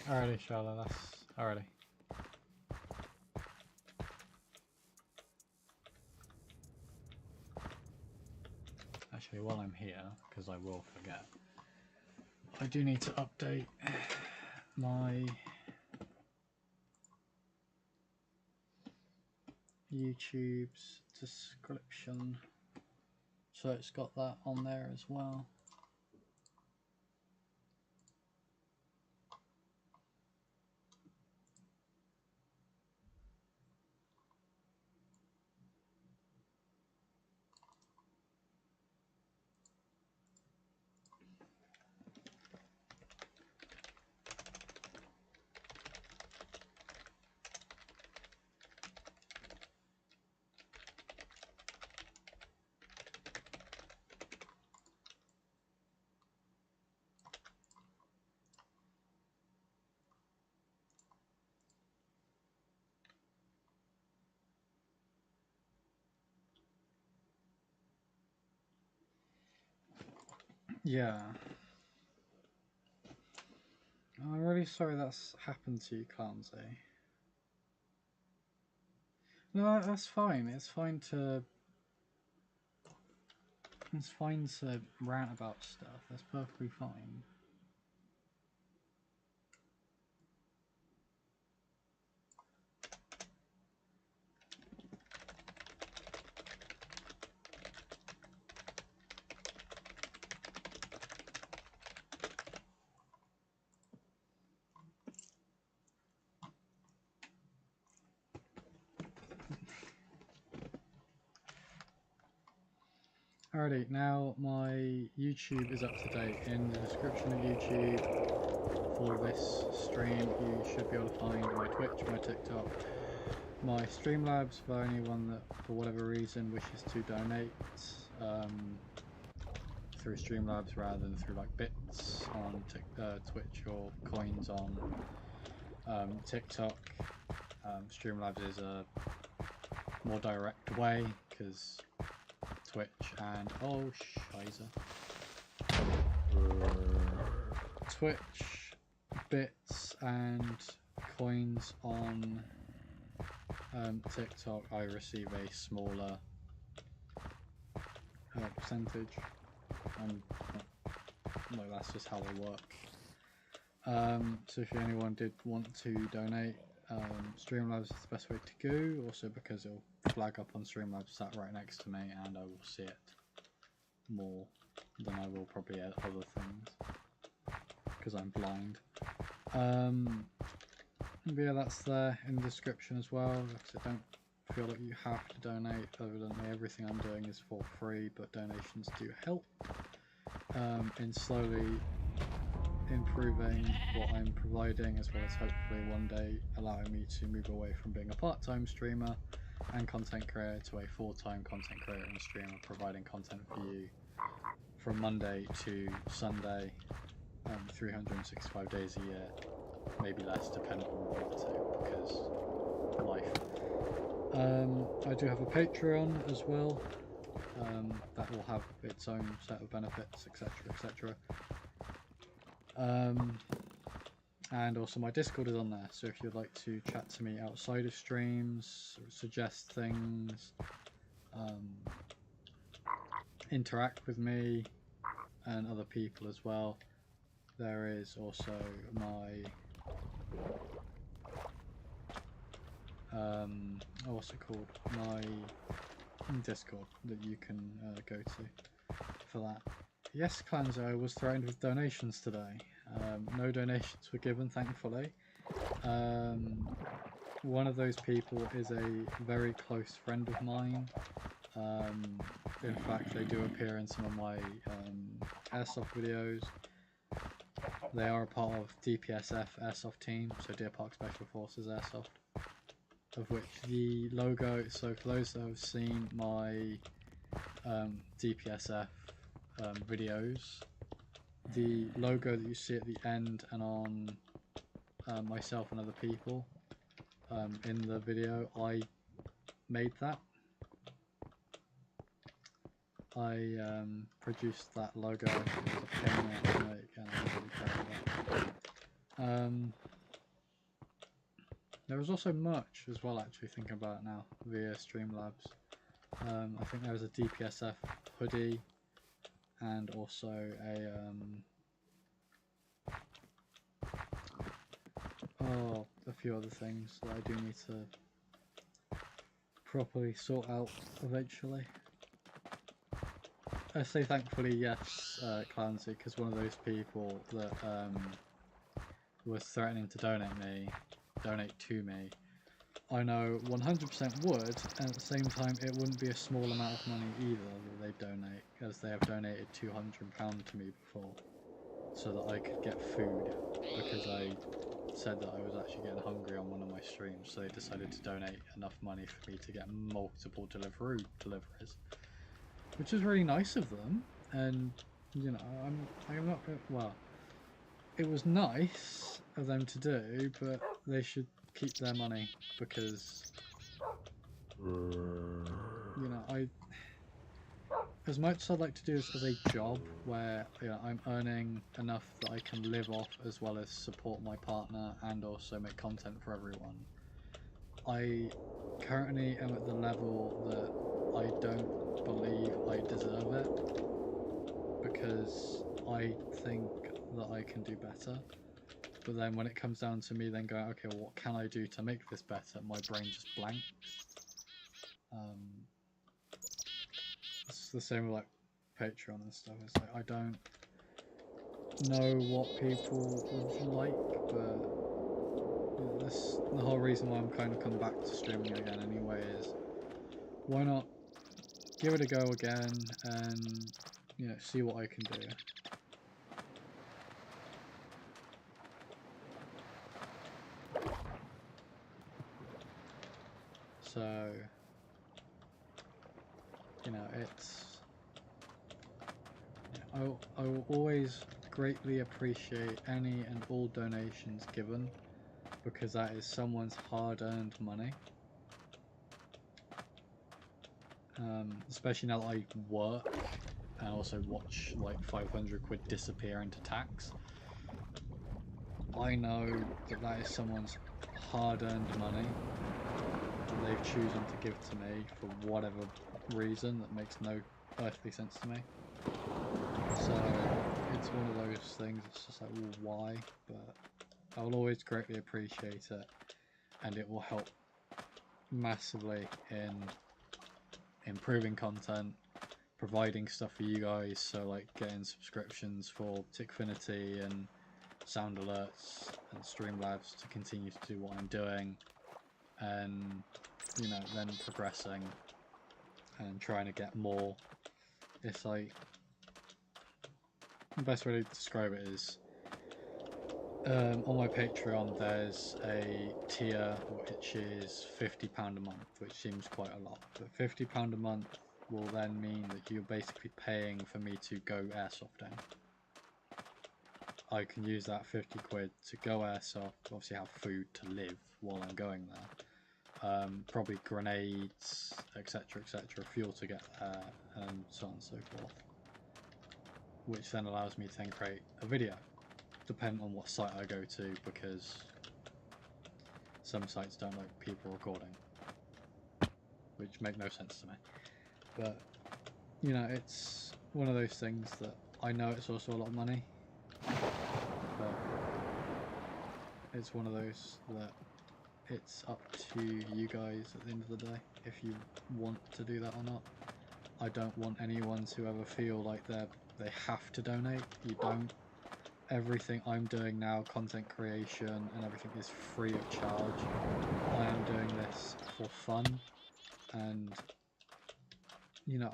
Alrighty, Shiloh, that's alrighty. Actually, while I'm here, because I will forget, I do need to update my YouTube's description, so it's got that on there as well. Yeah. I'm really sorry that's happened to you, Clancy. No, that's fine. It's fine to rant about stuff. That's perfectly fine. Alrighty, now my YouTube is up to date. In the description of YouTube for this stream, you should be able to find my Twitch, my TikTok, my Streamlabs for anyone that, for whatever reason, wishes to donate through Streamlabs rather than through like bits on Twitch or coins on TikTok. Streamlabs is a more direct way because Twitch and Twitch, bits and coins on TikTok, I receive a smaller percentage, and like that's just how they work. So if anyone did want to donate, Streamlabs is the best way to go, also because it'll flag up on Streamlabs sat right next to me and I will see it more than I will probably other things because I'm blind. But yeah, that's there in the description as well. Because I don't feel like you have to donate. Evidently everything I'm doing is for free, but donations do help in slowly improving what I'm providing, as well as hopefully one day allowing me to move away from being a part-time streamer and content creator to a full-time content creator and streamer, providing content for you from Monday to Sunday, 365 days a year, maybe less depending on what I'm up to, because life. I do have a Patreon as well, that will have its own set of benefits, etc, etc. And also my Discord is on there, so if you'd like to chat to me outside of streams, suggest things, interact with me and other people as well, there is also my what's it called, my Discord that you can go to for that. Yes, Clanzo, I was threatened with donations today. No donations were given, thankfully. One of those people is a very close friend of mine. In fact, they do appear in some of my airsoft videos. They are a part of DPSF airsoft team, so Deer Park Special Forces Airsoft, of which the logo, so for those that have seen my DPSF videos, the logo that you see at the end and on myself and other people in the video, I made that. I produced that logo. It was a pain to make, and I'm really proud of that. There was also merch as well, actually thinking about it now, via Streamlabs. I think there was a DPSF hoodie and also a few other things that I do need to properly sort out eventually. I say thankfully yes, Clancy, because one of those people that was threatening to donate to me, I know 100% would, and at the same time it wouldn't be a small amount of money either that they donate, as they have donated £200 to me before, so that I could get food, because I said that I was actually getting hungry on one of my streams, so they decided to donate enough money for me to get multiple deliveries, which is really nice of them. And you know, I'm not, well, it was nice of them to do, but they should keep their money, because you know, as much as I'd like to do this as a job where I'm earning enough that I can live off as well as support my partner and also make content for everyone, I currently am at the level that I don't believe I deserve it, because I think that I can do better. But then when it comes down to me then going, okay, well, what can I do to make this better? My brain just blanks. It's the same with like Patreon and stuff. It's like I don't know what people would like, but this the whole reason why I'm kind of come back to streaming again anyway is why not give it a go again and see what I can do. So it's I will always greatly appreciate any and all donations given, because that is someone's hard-earned money. Especially now that I work and also watch like 500 quid disappear into tax. I know that that is someone's hard-earned money that they've chosen to give to me for whatever reason that makes no earthly sense to me. So it's one of those things, it's just like, well, why? But I will always greatly appreciate it, and it will help massively in improving content, providing stuff for you guys, so like getting subscriptions for Tickfinity and Sound Alerts and Streamlabs to continue to do what I'm doing, and then progressing and trying to get more. It's like, the best way to describe it is on my Patreon there's a tier which is £50 a month, which seems quite a lot, but £50 a month will then mean that you're basically paying for me to go airsofting. I can use that 50 quid to go airsoft, obviously have food to live while I'm going there, probably grenades, etc, fuel to get there, and so on and so forth, which then allows me to then create a video, depending on what site I go to, because some sites don't like people recording, which make no sense to me. But it's one of those things that I know it's also a lot of money, but it's one of those that it's up to you guys at the end of the day if you want to do that or not. I don't want anyone to ever feel like they have to donate. You don't. Everything I'm doing now, content creation and everything, is free of charge. I am doing this for fun, and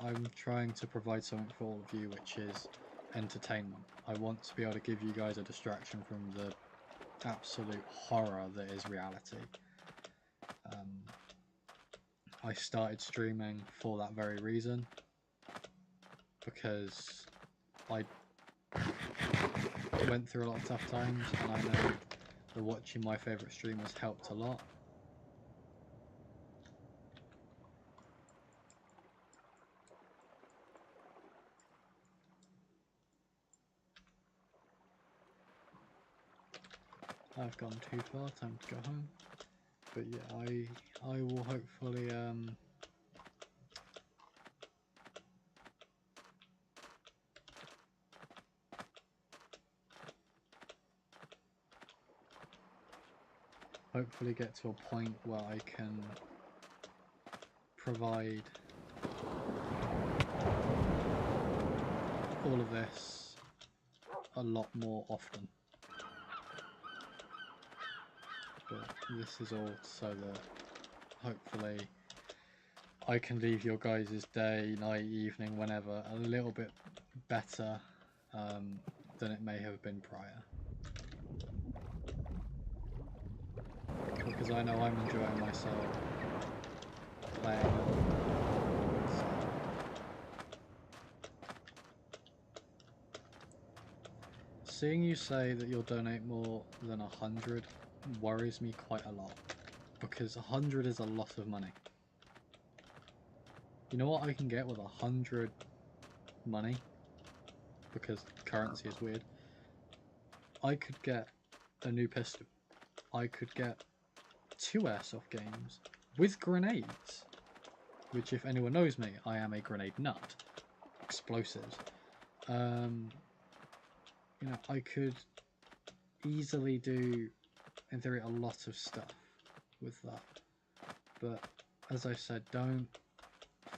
I'm trying to provide something for all of you, which is entertainment. I want to be able to give you guys a distraction from the absolute horror that is reality. I started streaming for that very reason, because I went through a lot of tough times, and I know that watching my favourite streamers helped a lot. I've gone too far, time to go home. But yeah, I will hopefully get to a point where I can provide all of this a lot more often. But this is all so that hopefully I can leave your guys' day, night, evening, whenever, a little bit better than it may have been prior. Because I know I'm enjoying myself playing it. So. Seeing you say that you'll donate more than 100 worries me quite a lot, because 100 is a lot of money. You know what I can get with 100 money because currency is weird, I could get a new pistol. I could get 2 airsoft games with grenades, which, if anyone knows me, I am a grenade nut. Explosives. You know, I could easily do, in theory, a lot of stuff with that. But as I said, don't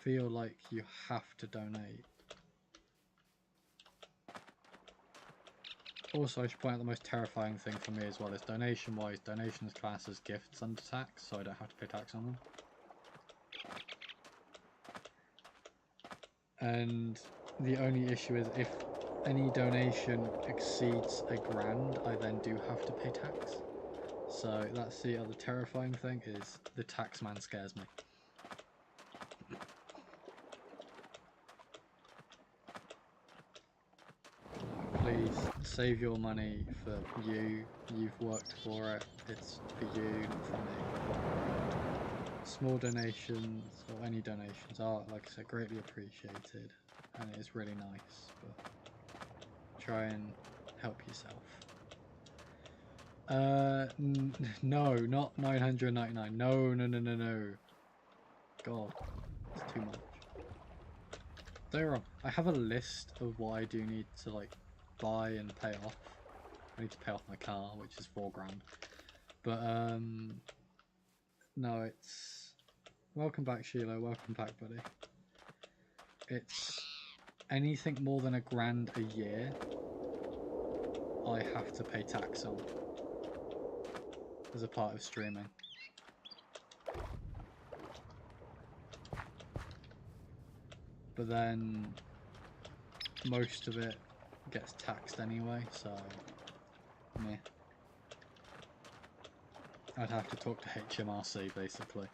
feel like you have to donate. Also, I should point out the most terrifying thing for me as well is donation-wise, donations class as gifts under tax, so I don't have to pay tax on them. And the only issue is if any donation exceeds £1,000, I then do have to pay tax. So that's the other terrifying thing, is the tax man scares me. Please save your money for you. You've worked for it. It's for you, not for me. Small donations or any donations are, like I said, greatly appreciated, and it is really nice. But try and help yourself. No, not 999. No. God, it's too much. Don't get me wrong, I have a list of what I do need to like buy and pay off. I need to pay off my car, which is £4,000. But no, it's welcome back, Sheila. Welcome back, buddy. It's anything more than £1,000 a year, I have to pay tax on as a part of streaming. But then most of it gets taxed anyway, so meh. I'd have to talk to HMRC basically.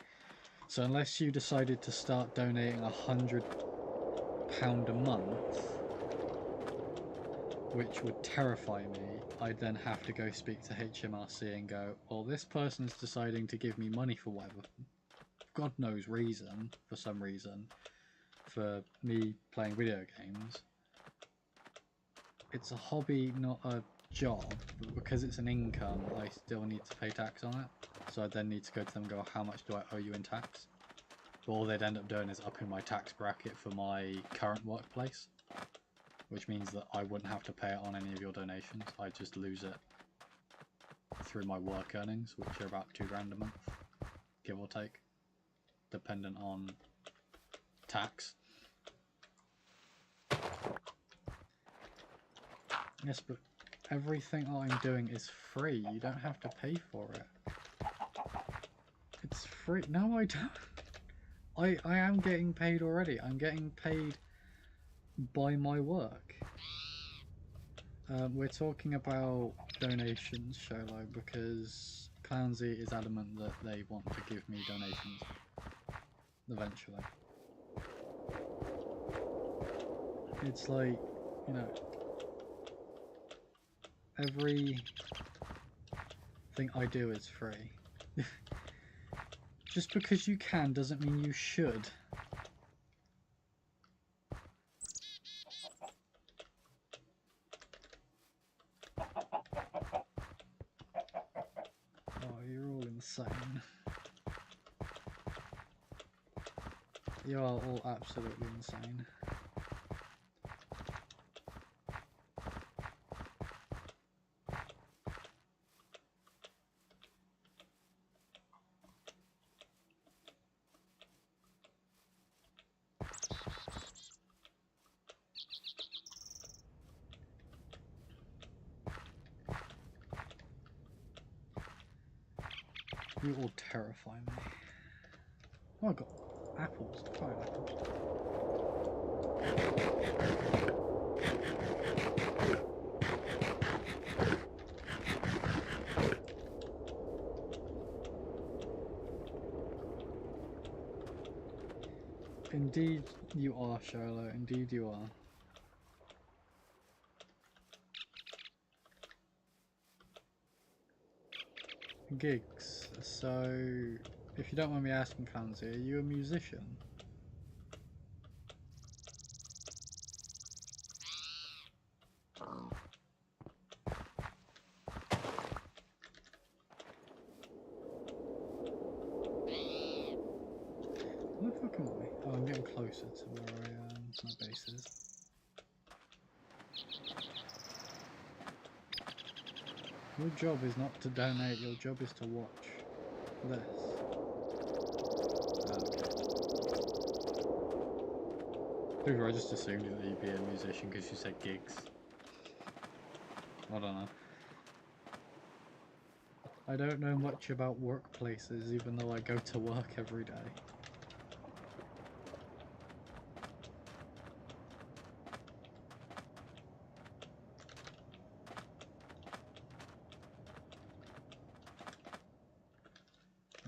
So unless you decided to start donating £100 a month, which would terrify me, I'd then have to go speak to HMRC and go, well, this person's deciding to give me money for whatever God knows reason, for some reason, for me playing video games. It's a hobby, not a job, but because it's an income, I still need to pay tax on it. So I then need to go to them and go, how much do I owe you in tax? But all they'd end up doing is upping my tax bracket for my current workplace, which means that I wouldn't have to pay it on any of your donations. I'd just lose it through my work earnings, which are about £2,000 a month, give or take, dependent on tax. Yes, but everything I'm doing is free. You don't have to pay for it. It's free. No, I don't. I am getting paid already. I'm getting paid by my work. We're talking about donations, Sholo, because Clownsy is adamant that they want to give me donations eventually. It's like, you know, every thing I do is free. Just because you can doesn't mean you should. Oh, you're all insane. You are all absolutely insane. You all terrify me. Oh, I got apples. Fine apples. Indeed you are, Charlotte. Indeed you are. Gigs. So, if you don't mind me asking, Clancy, are you a musician? Come on. Oh, I'm getting closer to where my base is. Your job is not to donate, your job is to watch this. Okay. I just assumed that you'd be a musician because you said gigs. I don't know. I don't know much about workplaces, even though I go to work every day.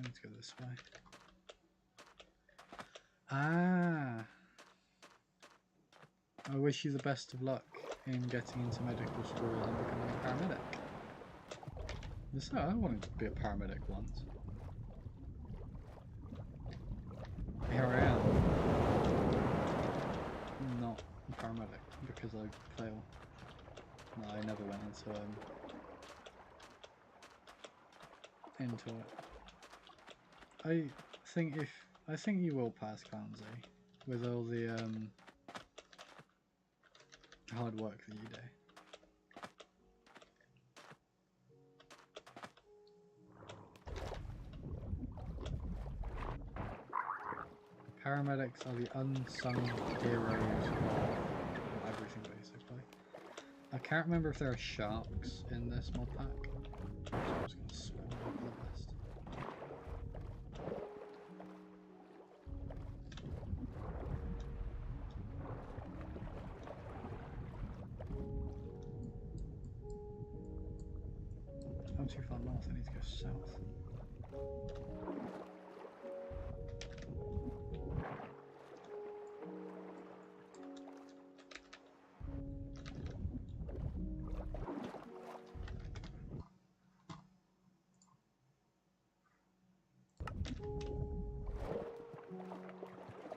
Let's go this way. Ah! I wish you the best of luck in getting into medical school and becoming a paramedic. So, I wanted to be a paramedic once. Here I am. Not a paramedic because I failed. No, I never went into it. I think you will pass Clancy with all the hard work that you do. Paramedics are the unsung heroes of everything, basically. I can't remember if there are sharks in this mod pack. So I'm just gonna swim over the best. I'm too far north, I need to go south.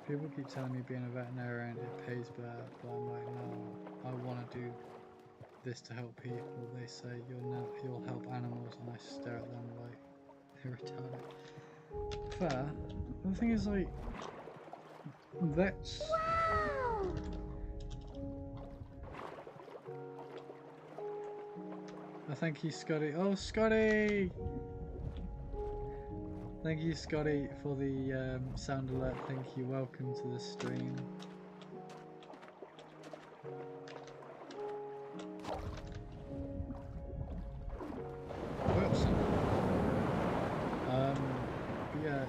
People keep telling me being a veterinarian it pays better, but I'm like, no, I want to do this to help people. They say you'll help animals, and I stare at them like they're retarded. Fair. The thing is, like, vets. Oh, thank you, Scotty. Oh, Scotty! Thank you, Scotty, for the sound alert. Thank you. Welcome to the stream. Whoops. Yeah.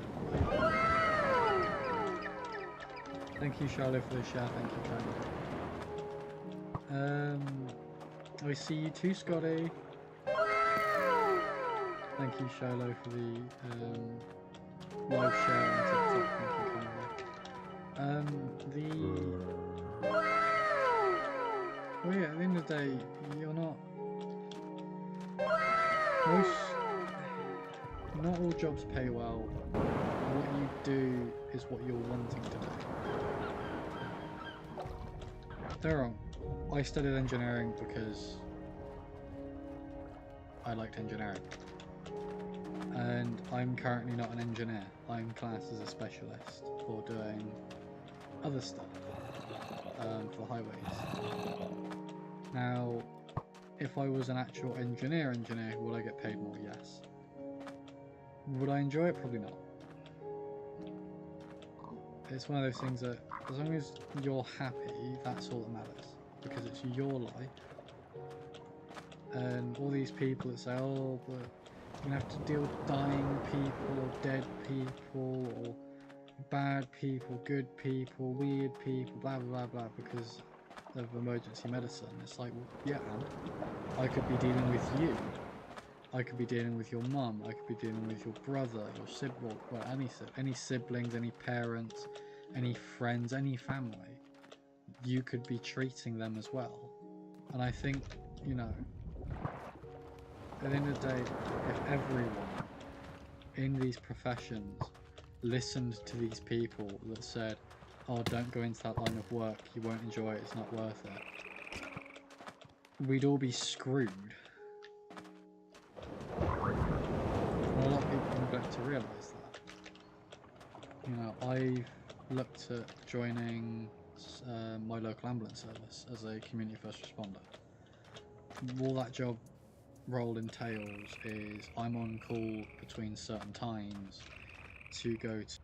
Thank you, Charlotte, for the share. Thank you, Charlie. I see you too, Scotty. Thank you, Shiloh, for the live share on TikTok. Thank you, well, yeah, at the end of the day, you're not. Not all jobs pay well. What you do is what you're wanting to do. They're wrong. I studied engineering because I liked engineering. And I'm currently not an engineer. I'm classed as a specialist for doing other stuff for highways. Now, if I was an actual engineer, would I get paid more? Yes. Would I enjoy it? Probably not. It's one of those things that, as long as you're happy, that's all that matters. Because it's your life. And all these people that say, oh, but you're gonna have to deal with dying people, or dead people, or bad people, good people, weird people, blah blah blah blah, because of emergency medicine. It's like, well, yeah, I could be dealing with you. I could be dealing with your mum. I could be dealing with your brother, your sibling, well, any siblings, any parents, any friends, any family. You could be treating them as well. And I think, you know, at the end of the day, if everyone in these professions listened to these people that said, oh, don't go into that line of work, you won't enjoy it, it's not worth it, we'd all be screwed. And a lot of people neglect to realise that. You know, looked at joining my local ambulance service as a community first responder. All that job role entails is I'm on call between certain times to go to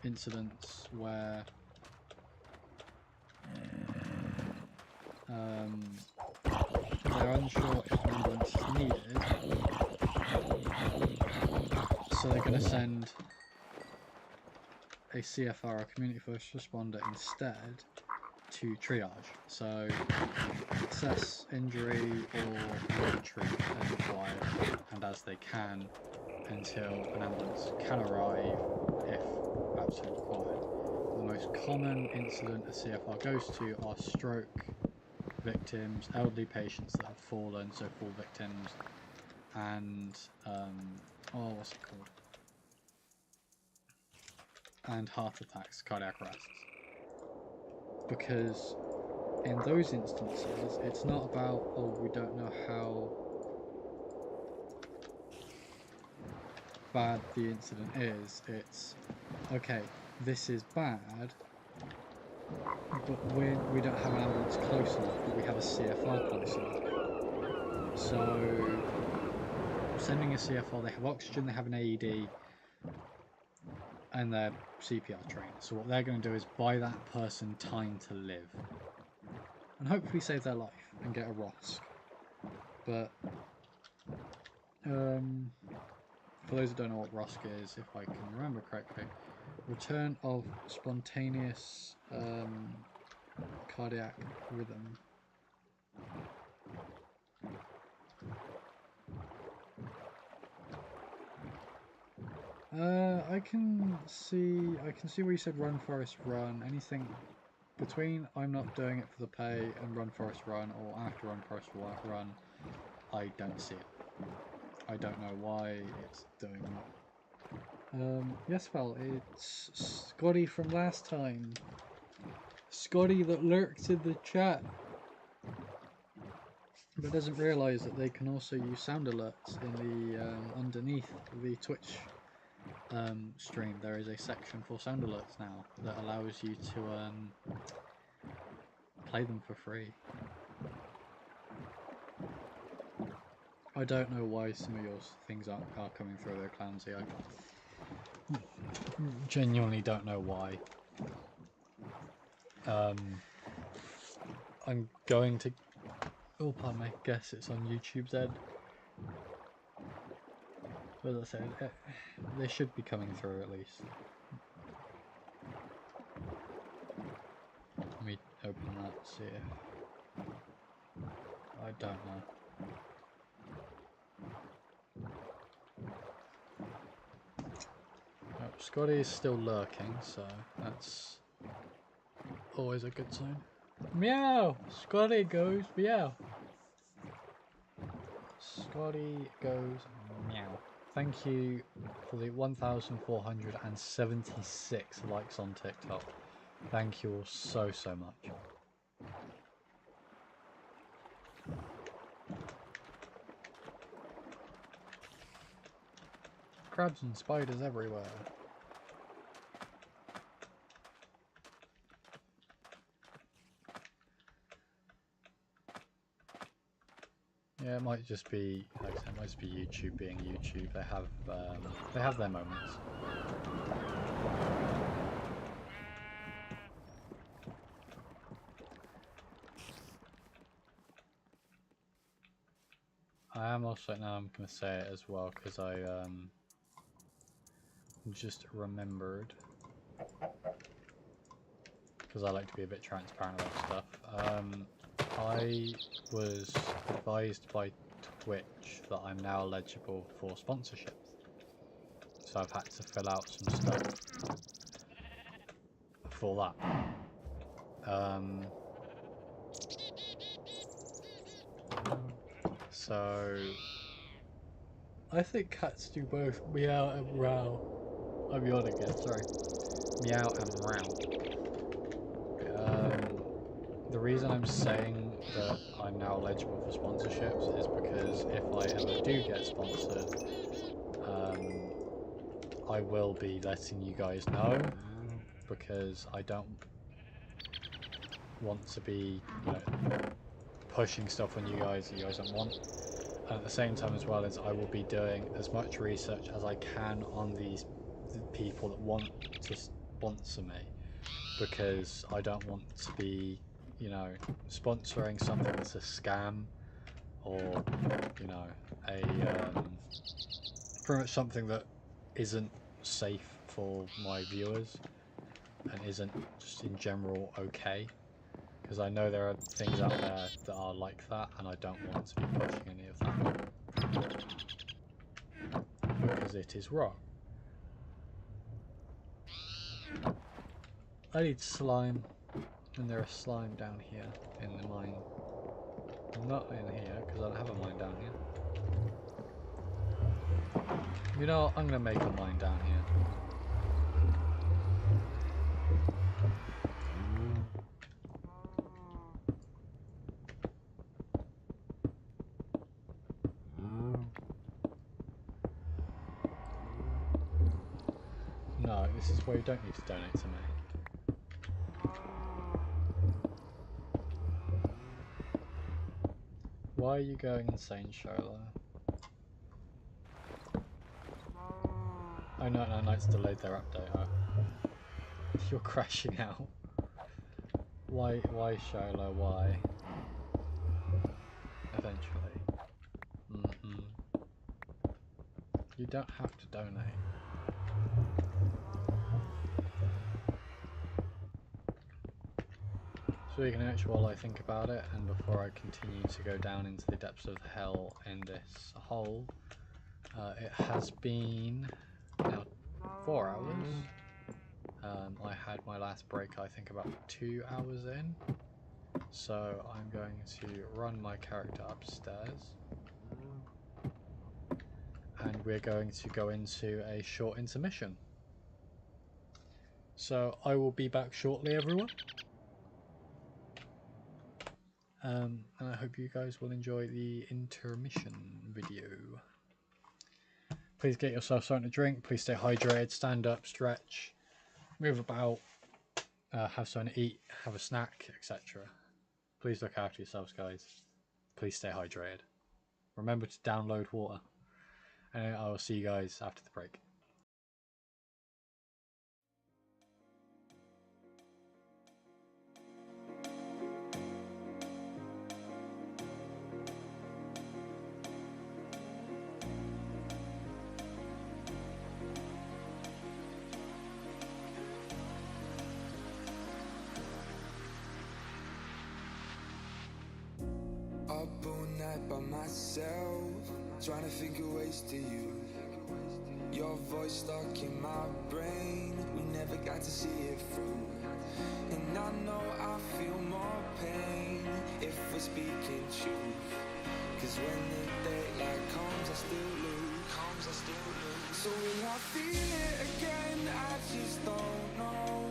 incidents where they're unsure if an ambulance is needed, so they're going to send a CFR, a community first responder, instead to triage. So assess injury or treat as required and as they can until an ambulance can arrive if absolutely required. The most common incident a CFR goes to are stroke victims, elderly patients that have fallen, so fall victims, and what's it called? And heart attacks, cardiac arrests. Because in those instances, it's not about, oh, we don't know how bad the incident is. It's, okay, this is bad, but we don't have an ambulance close enough, but we have a CFR close enough. So, sending a CFR, they have oxygen, they have an AED, and they're CPR trained. So what they're going to do is buy that person time to live. And hopefully save their life and get a ROSC. But, for those who don't know what ROSC is, if I can remember correctly, return of spontaneous cardiac rhythm. I can see where you said run Forest run. Anything between I'm not doing it for the pay and run Forest run, or after run Forest run, I don't see it. I don't know why it's doing that. Yes, well, it's Scotty from last time. Scotty that lurks in the chat, but doesn't realise that they can also use sound alerts in the underneath the Twitch stream. There is a section for sound alerts now that allows you to play them for free. I don't know why some of your things are coming through there, Clancy. I genuinely don't know why. I'm going to... Oh, pardon me. Guess it's on YouTube's end. But as I said, they should be coming through at least. Let me open that, see if... I don't know. Oh, Scotty is still lurking, so that's always a good sign. Meow! Scotty goes meow. Scotty goes meow. Thank you for the 1,476 likes on TikTok. Thank you all so much. Crabs and spiders everywhere. Yeah, it might just be, like I said, it might just be YouTube being YouTube. They have their moments. I am also, now I'm going to say it as well, because I just remembered, because I like to be a bit transparent about stuff. I was advised by Twitch that I'm now eligible for sponsorships, so I've had to fill out some stuff for that. So I think cats do both meow and row. I'm yawning again, sorry. Meow and row. The reason I'm saying that I'm now eligible for sponsorships is because if I ever do get sponsored, I will be letting you guys know. because I don't want to be, you know, pushing stuff on you guys that you guys don't want. And at the same time as well as I will be doing as much research as I can on these people that want to sponsor me, because I don't want to be, you know, sponsoring something that's a scam, or, you know, a pretty much something that isn't safe for my viewers and isn't just in general okay, because I know there are things out there that are like that and I don't want to be pushing any of that because it is wrong. I need slime, and there is slime down here in the mine. Not in here, because I don't have a mine down here. You know what? I'm going to make a mine down here. No, this is where you don't need to donate to me. Why are you going insane, Shola? Oh no, it's delayed their update. Oh. You're crashing out. Why Shola, why? Eventually. You don't have to donate. Speaking of which, while I think about it, and before I continue to go down into the depths of hell in this hole, it has been now 4 hours. I had my last break, I think, about 2 hours in. So I'm going to run my character upstairs. And we're going to go into a short intermission. So I will be back shortly, everyone. And I hope you guys will enjoy the intermission video. Please get yourself something to drink. Please stay hydrated. Stand up, stretch, move about, have something to eat, have a snack, etc. Please look after yourselves, guys. Please stay hydrated. Remember to download water. And I will see you guys after the break. Up all night by myself, trying to figure ways to you. Your voice stuck in my brain, we never got to see it through. And I know I feel more pain if we're speaking truth. Cause when the daylight comes, I still lose. So will I feel it again? I just don't know.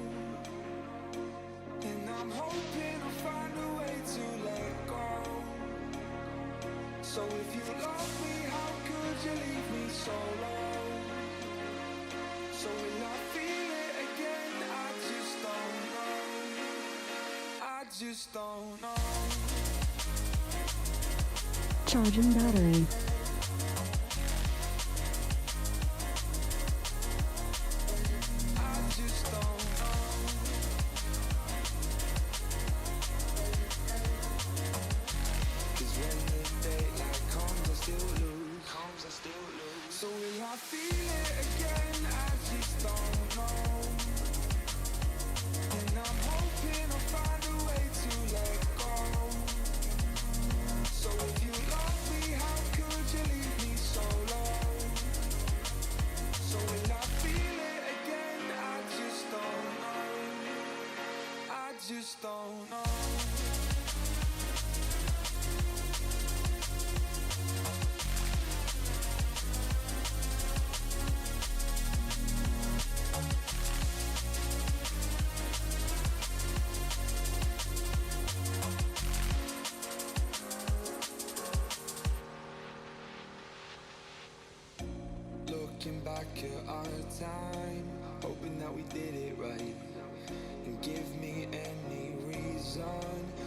And I'm hoping I'll find a way to let go. So if you love me, how could you leave me so low? So will I feel it again? I just don't know. I just don't know. Charging battery. I just don't know. Cause when the daylight comes, I still lose. So will I feel it again? I just don't know. And I'm hoping I'll find a way to let go. So if you love me, how could you leave me so low? So will I feel it again? I just don't know. I just don't know. Looking back at our time, hoping that we did it right. and give me any reason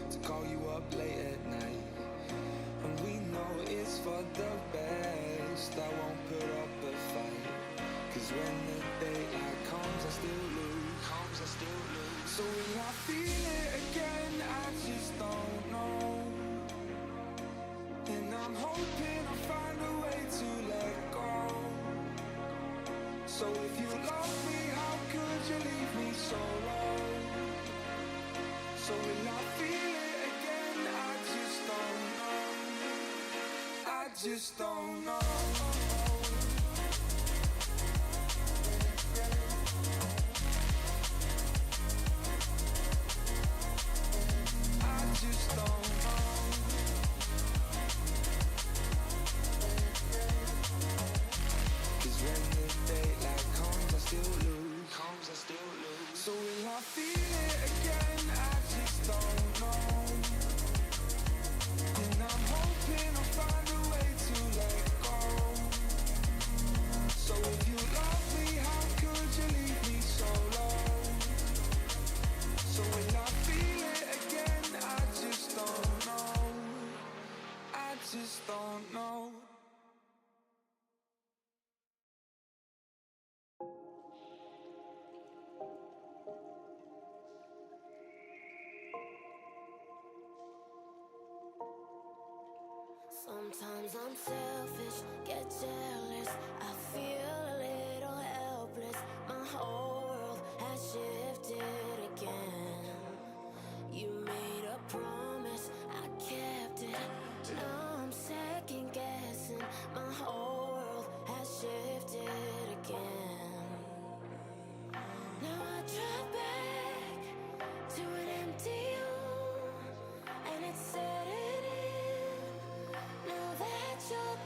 to call you up late at night. And we know it's for the best, I won't put up a fight. Cause when the daylight comes, I still lose. So will I feel it again? I just don't know. And I'm hoping I'll find a way to let go. So if you love me, how could you leave me so low? So will I feel it again? I just don't know. I just don't know. Just don't know. Cause when the daylight comes, I still lose. So will I feel it again? I just don't know. And I'm hoping I'll find a way to let go. So if you love me, how could you leave me so low? So will I feel it again? I just don't know. I just don't know. Sometimes I'm selfish, get jealous. I feel a little helpless. My whole world has shifted again. You made a promise, I kept it. Now I'm second guessing. My whole world has shifted again. Now I drive back to an empty home, and it's setting in. Now that you're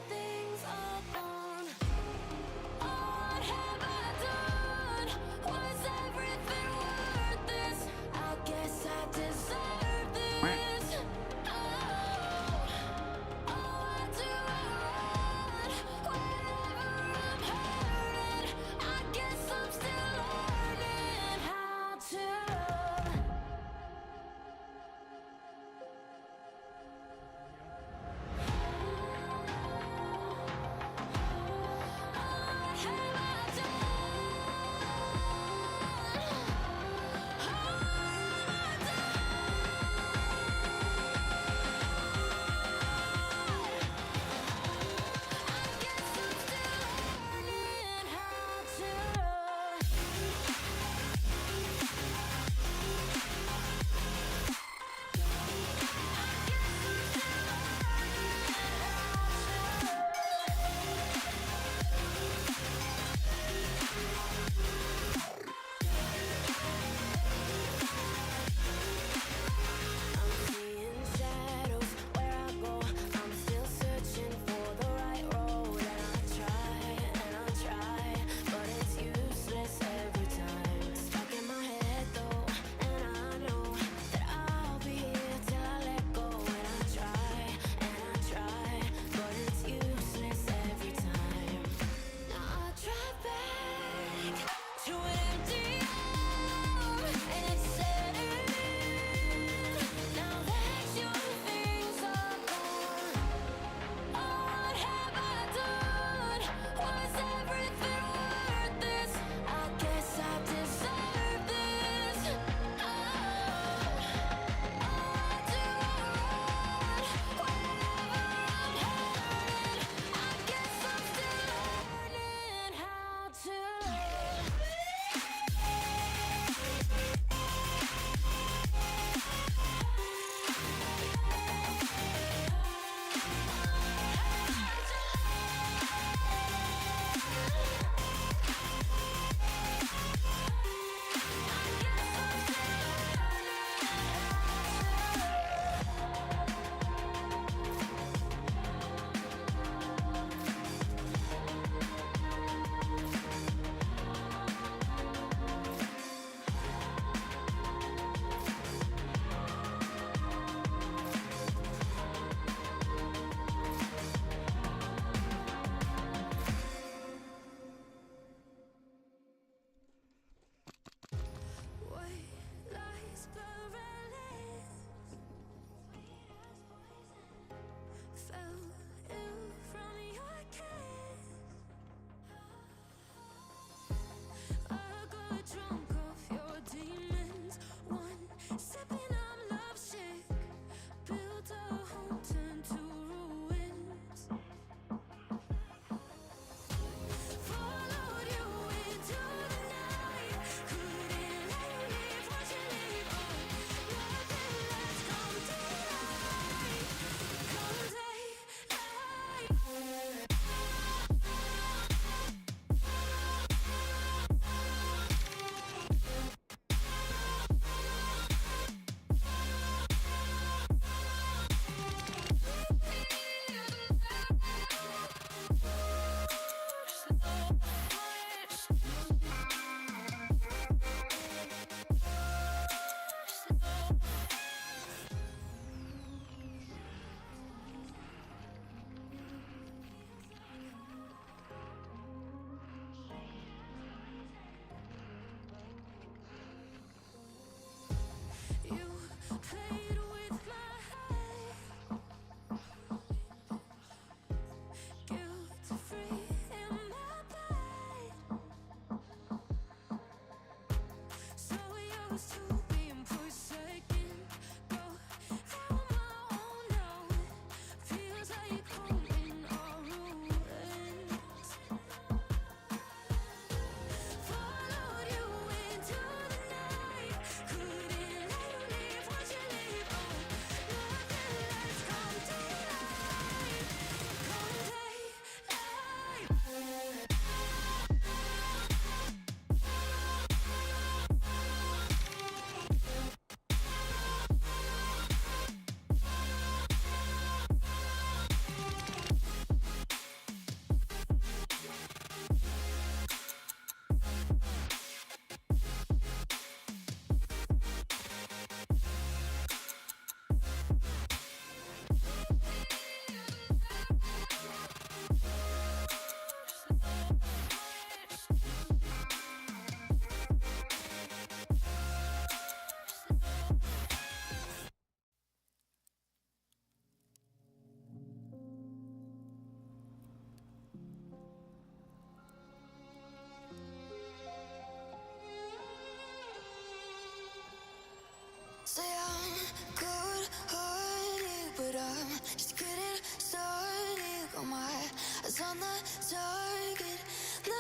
eyes on the target. No,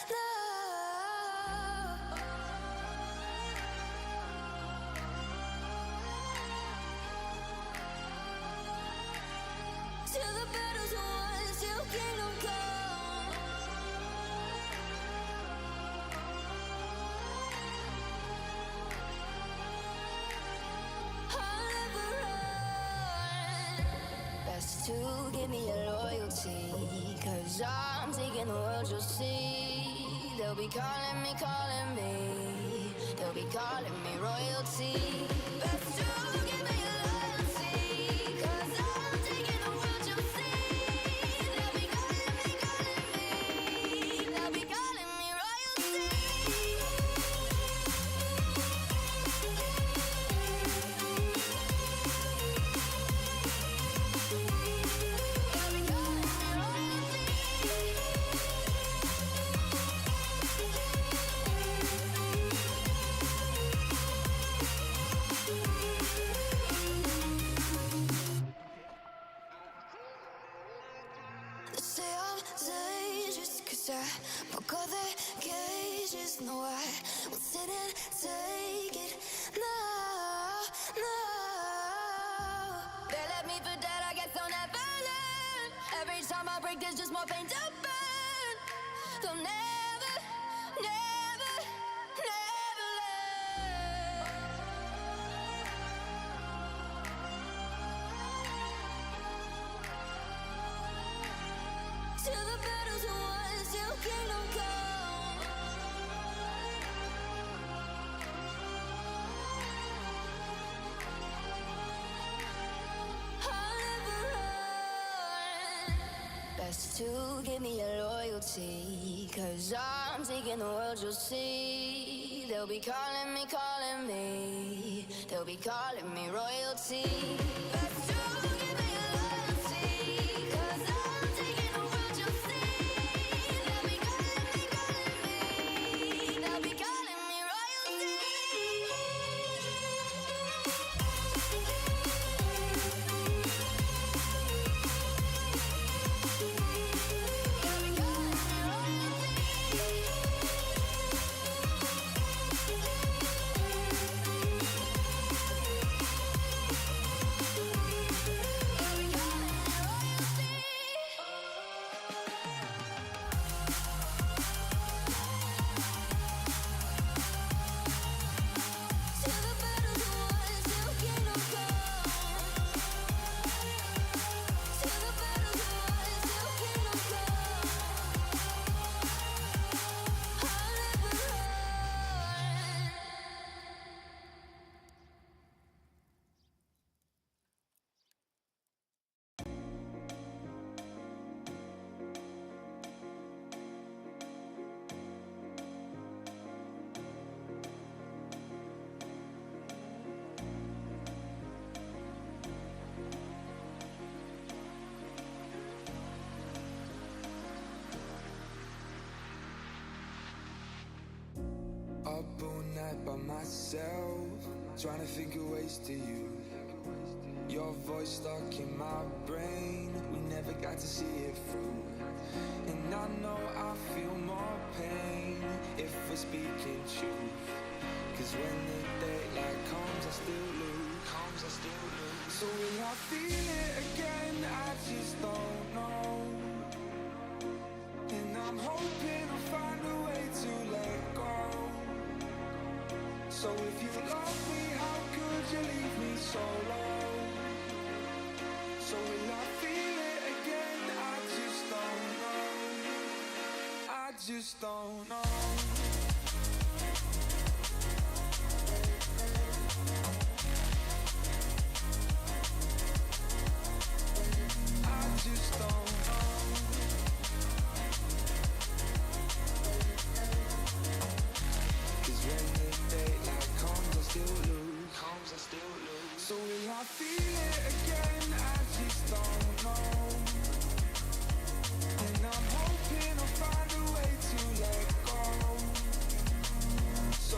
no. Till the battle's won, till kingdom come. I'll never run. Best to give me your loyalty, 'cause I'm taking the world, you'll see. They'll be calling me, calling me. They'll be calling me royalty. Best to give me your loyalty, 'cause I'm taking the world, you'll see. They'll be calling me, calling me. They'll be calling me royalty. They say I'm dangerous 'cause I broke all their cages. No, I won't sit and take it. No, no. They left me for dead, I guess I'll never learn. Every time I break, there's just more pain to burn. They'll never, never, never learn. Till the battle's won, till kingdom come. I'll never run. Best to give me your loyalty, 'cause I'm taking the world, you'll see. They'll be calling me, calling me. They'll be calling me royalty. Best to give me your loyalty, 'cause I'm taking the world, you'll see. They'll be calling me, calling me. They'll be calling me royalty. Till the battle's won, till kingdom come. Till the battle's won, till kingdom come. I'll never run. Up all night by myself, trying to think of ways to you. Your voice stuck in my brain, we never got to see it through. And I know I feel more pain if we're speaking truth. 'Cause when the daylight comes, I still lose. So will I feel it again? I just don't know. And I'm hoping I'll find a way to let go. So if you love me, how could you leave me so low? So will I feel it again? I just don't know. I just don't know. I just don't know. 'Cause when the daylight comes, I still lose. So will I feel it again? I just don't know. And I'm hoping I'll find a way to let go. So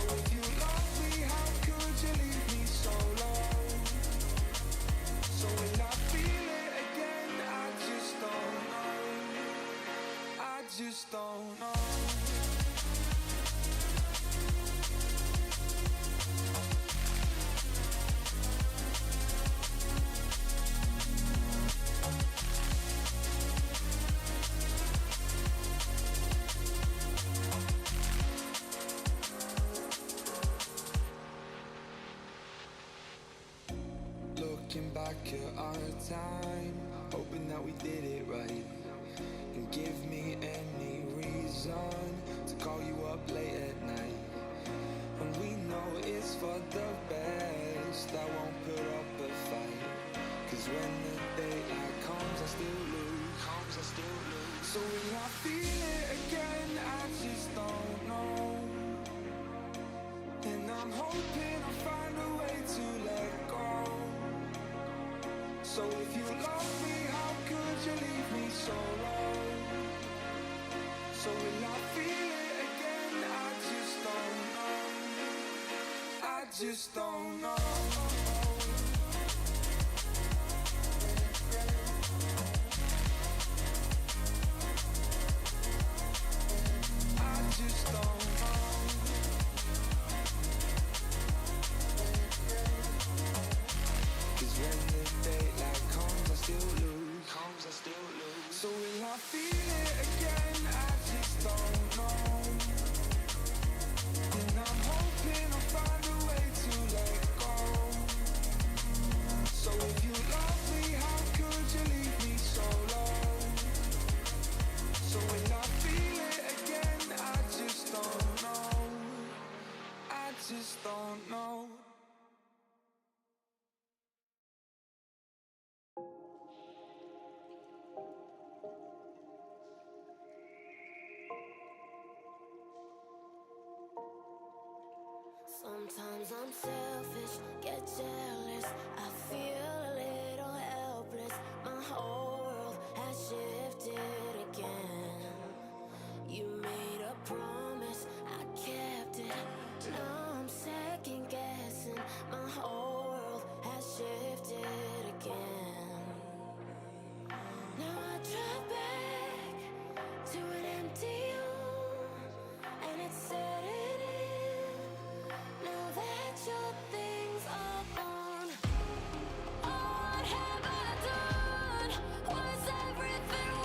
just don't know. Looking back at our time, hoping that we did it right. And give me any reason to call you up late at night. And we know it's for the best, I won't put up a fight. Cause when the daylight comes, I still lose. So will I feel it again? I just don't know. And I'm hoping I'll find a way to let go. So if you love me, how could you leave me so low? So will I feel it again? I just don't know. I just don't know. I just don't know. Cause when the daylight comes, I still lose. So will I feel it again? I just don't know. And I'm hoping I'll find a way to let go. So if you love me, how could you leave me so low? So will I feel it again? I just don't know. I just don't know. Sometimes I'm selfish, get jealous. I feel a little helpless. My whole world has shifted again. You made a promise, I kept it. Now I'm second guessing. My whole world has shifted again. Now I drive back to an empty home, and it's setting in. Now that your things are gone, what have I done? Was everything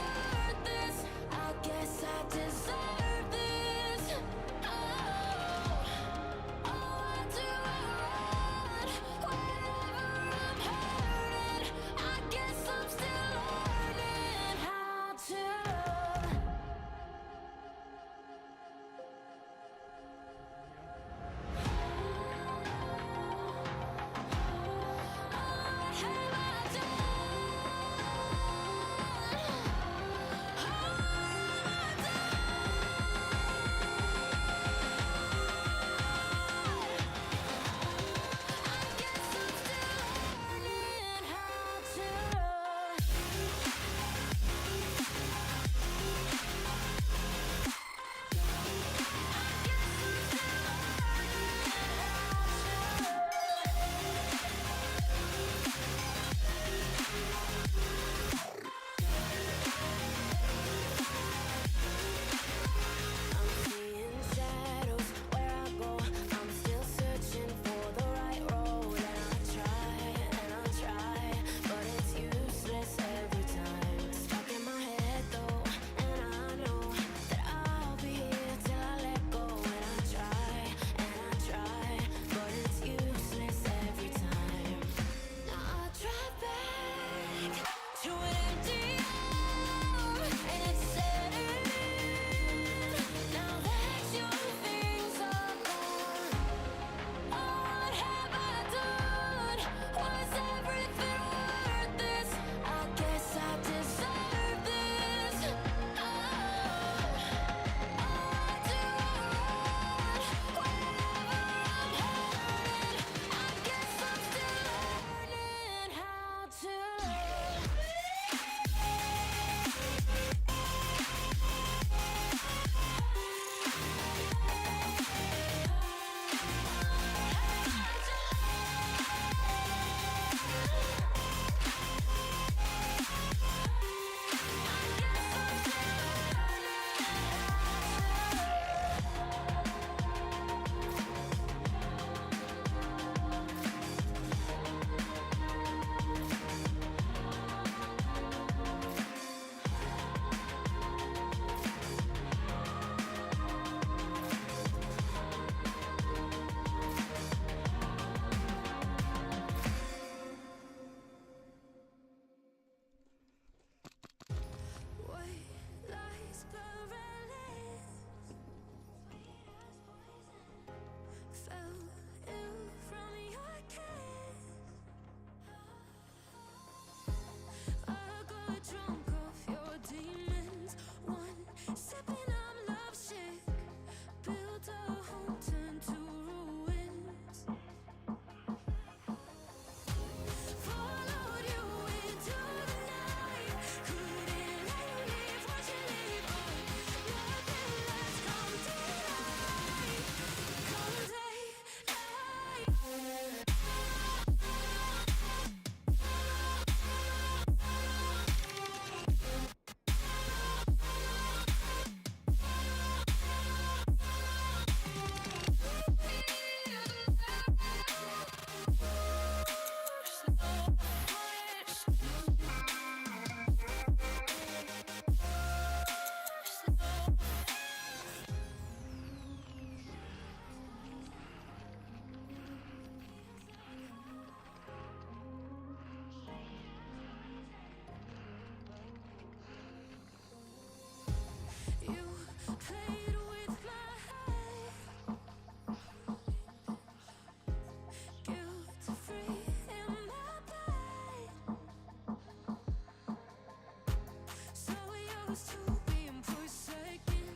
used to being forsaken.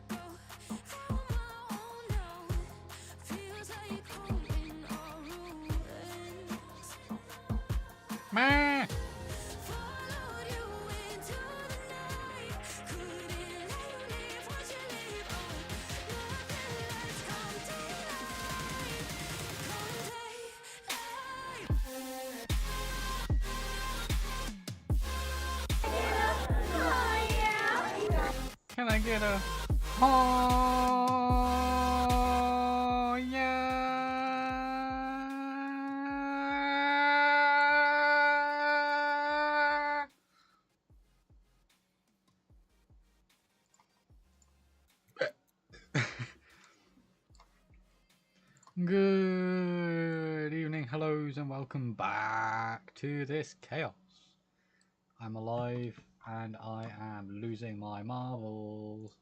Go on my own now. Feels like home in our ruins. Meh. Followed you into the night. Couldn't let you leave once you leave. Nothing less come daylight. Come Can I get a oh yeah? Good evening, hellos, and welcome back to this chaos. I'm alive and I am losing my marbles.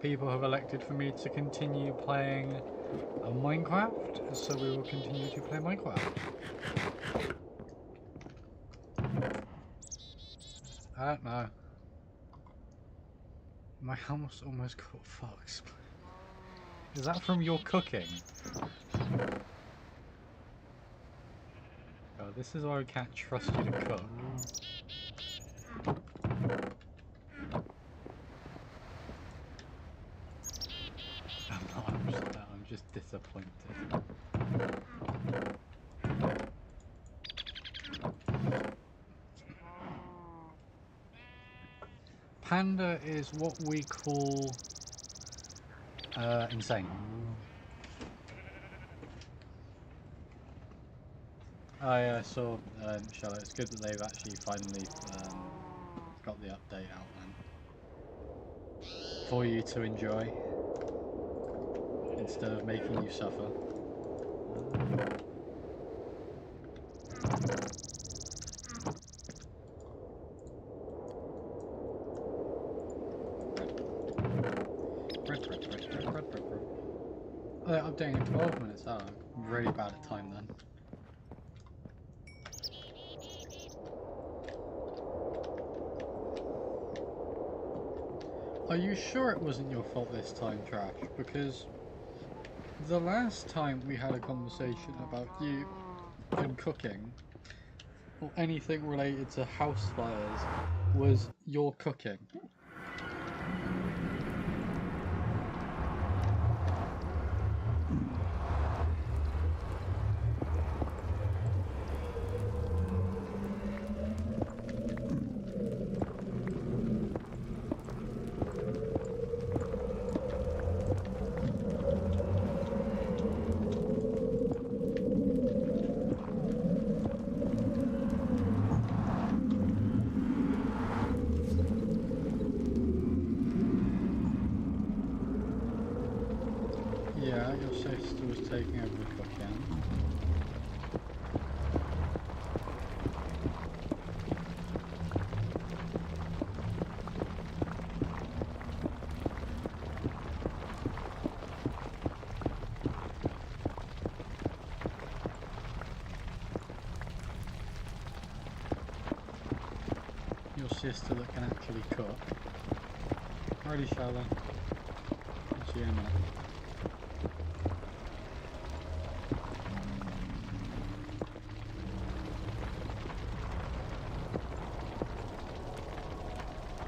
People have elected for me to continue playing Minecraft, so we will continue to play Minecraft. I don't know. My house almost got fucked. Is that from your cooking? Oh, this is why I can't trust you to cook. I'm just disappointed. Panda is what we call insane. Oh yeah, I saw Charlotte. It's good that they've actually finally got the update out then for you to enjoy instead of making you suffer. Oh, they're updating in 12 minutes. Oh, I'm really bad at time then. Are you sure it wasn't your fault this time, Trash? Because the last time we had a conversation about you and cooking, or anything related to house fires, was your cooking. Yeah, your sister was taking over the cooking. Your sister that can actually cook. Alrighty, Charlotte. I'll see you in a minute.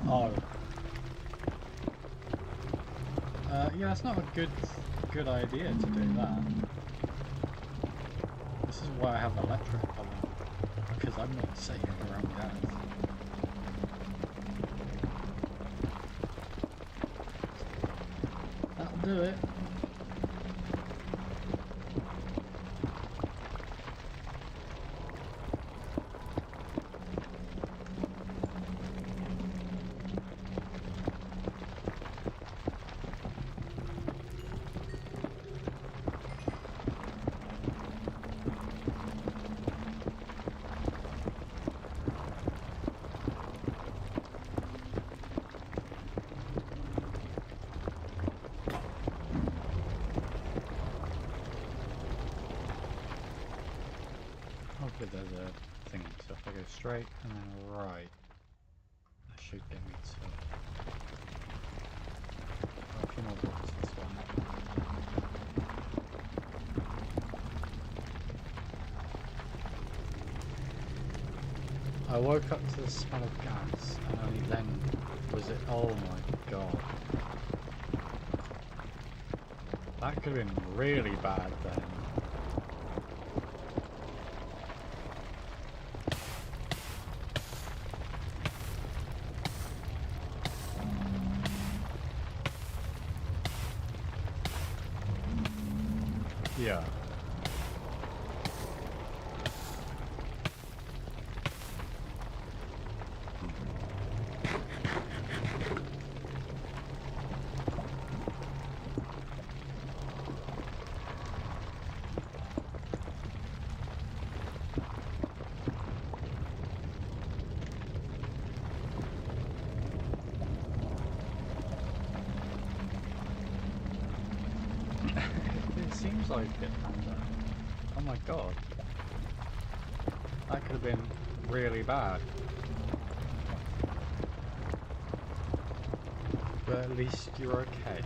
Oh. Yeah, it's not a good idea to do that. This is why I have electric power, because I'm not safe around gas. That'll do it. straight and then right. That should get me to a few more blocks this one. I woke up to the smell of gas and only then was it, oh my god. That could have been really bad then. Yeah. It seems like it, Panda. Oh my god. That could have been really bad. But at least you're okay.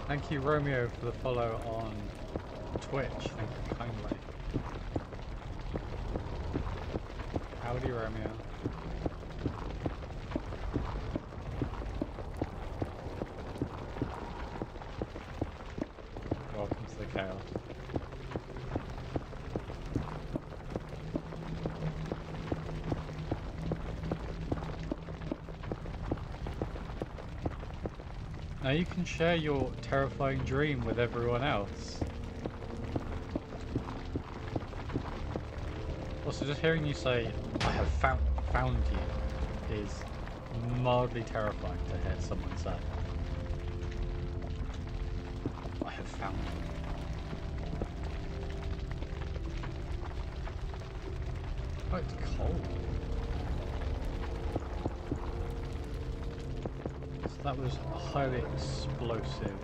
Thank you, Romeo, for the follow on Twitch. Thank you kindly. Howdy, Romeo. Welcome to the chaos. Now you can share your terrifying dream with everyone else. Also, just hearing you say, "I have found you," is mildly terrifying to hear someone say. I have found you. Oh, it's cold. That was highly explosive.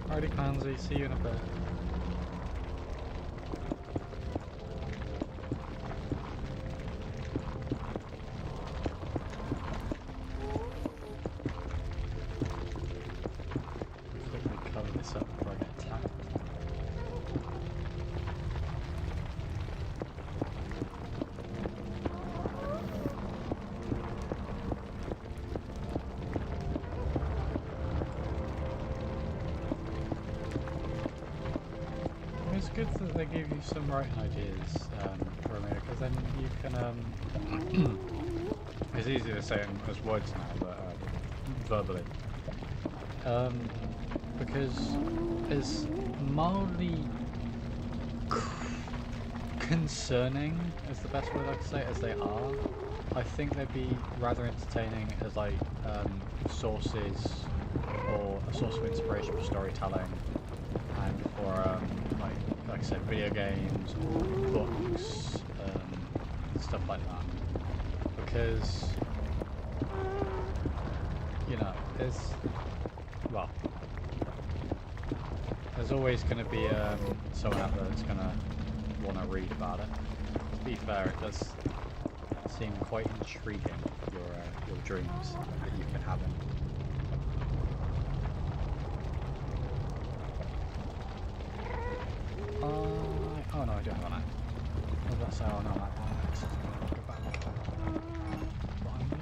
Alrighty, Clancy, see you in a bit. It's good that they give you some writing ideas, Romeo, because then you can, it's easier to say them as words now, but verbally. Because as mildly concerning, is the best word I could say, as they are, I think they'd be rather entertaining as like sources or a source of inspiration for storytelling and for like I said, video games, books, stuff like that. Because, you know, there's always going to be someone out there that's going to want to read about it. To be fair, it does seem quite intriguing, your dreams that you've been having. Oh no, I do have an axe. I was about to say, oh no, I have an axe. Go back. Behind me.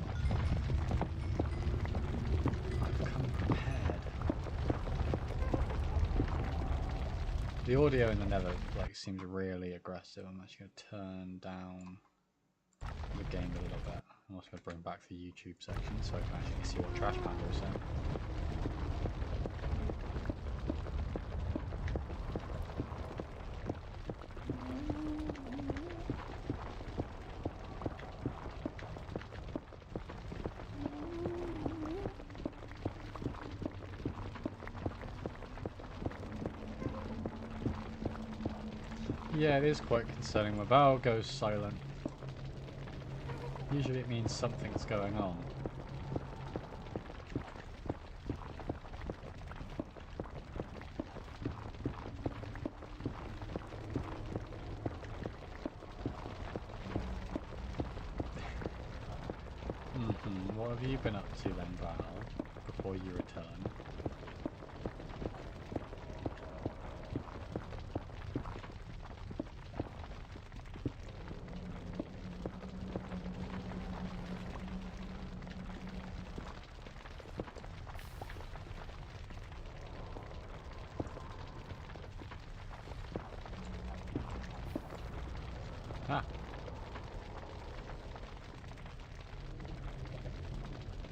I've come prepared. The audio in the nether seems really aggressive. I'm actually going to turn down the game a little bit. I'm also going to bring back the YouTube section so I can actually see what Trash Panda was saying. Yeah, it is quite concerning when Val goes silent. Usually it means something's going on. What have you been up to then, Val, before you return? Ah.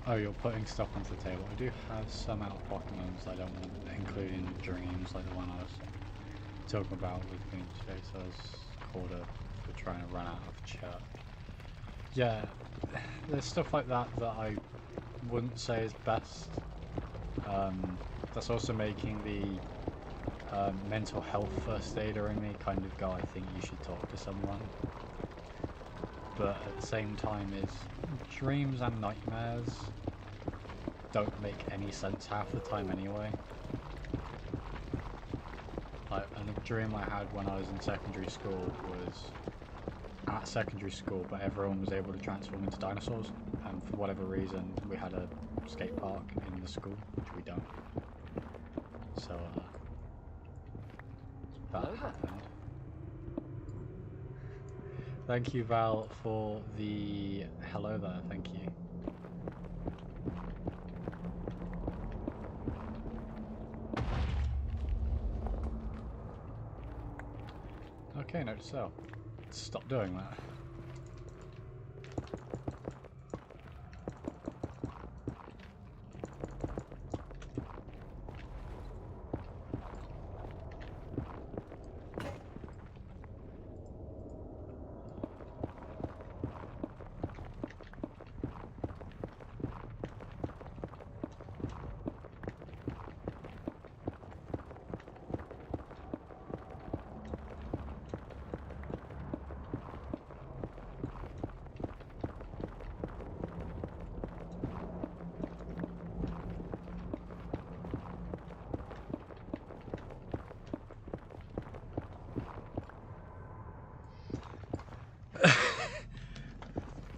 Oh, you're putting stuff onto the table. I do have some out-of-pocket moments I don't want, including dreams, like the one I was talking about with being chased. I was called up for trying to run out of church. Yeah, there's stuff like that that I wouldn't say is best. That's also making the mental health first aider in me kind of go, I think you should talk to someone. But at the same time is dreams and nightmares don't make any sense half the time anyway. Like, and the dream I had when I was in secondary school was at secondary school, but everyone was able to transform into dinosaurs, and for whatever reason we had a skate park in the school, which we don't. So that happened. Thank you, Val, for the hello there. Thank you. Okay, note to self. Stop doing that.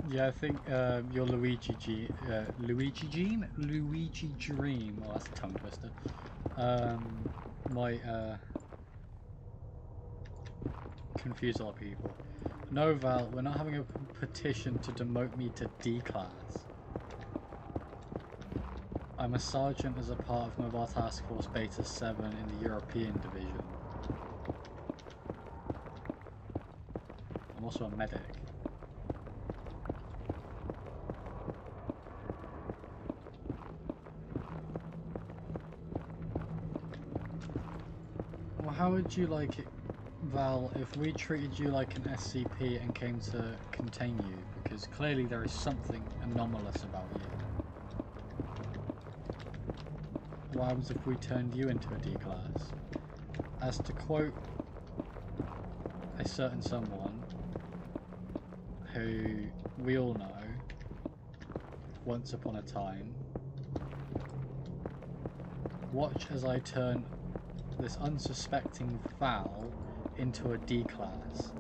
Yeah, I think your Luigi Dream. Oh, that's a tongue twister. Might confuse a lot of people. No, Val, we're not having a petition to demote me to D class. I'm a sergeant as a part of Mobile Task Force Beta 7 in the European Division. I'm also a medic. Well, how would you like it, Val, if we treated you like an SCP and came to contain you? Because clearly there is something anomalous about you. What happens if we turned you into a D class? As to quote a certain someone who we all know, once upon a time, watch as I turn this unsuspecting Val into a D class.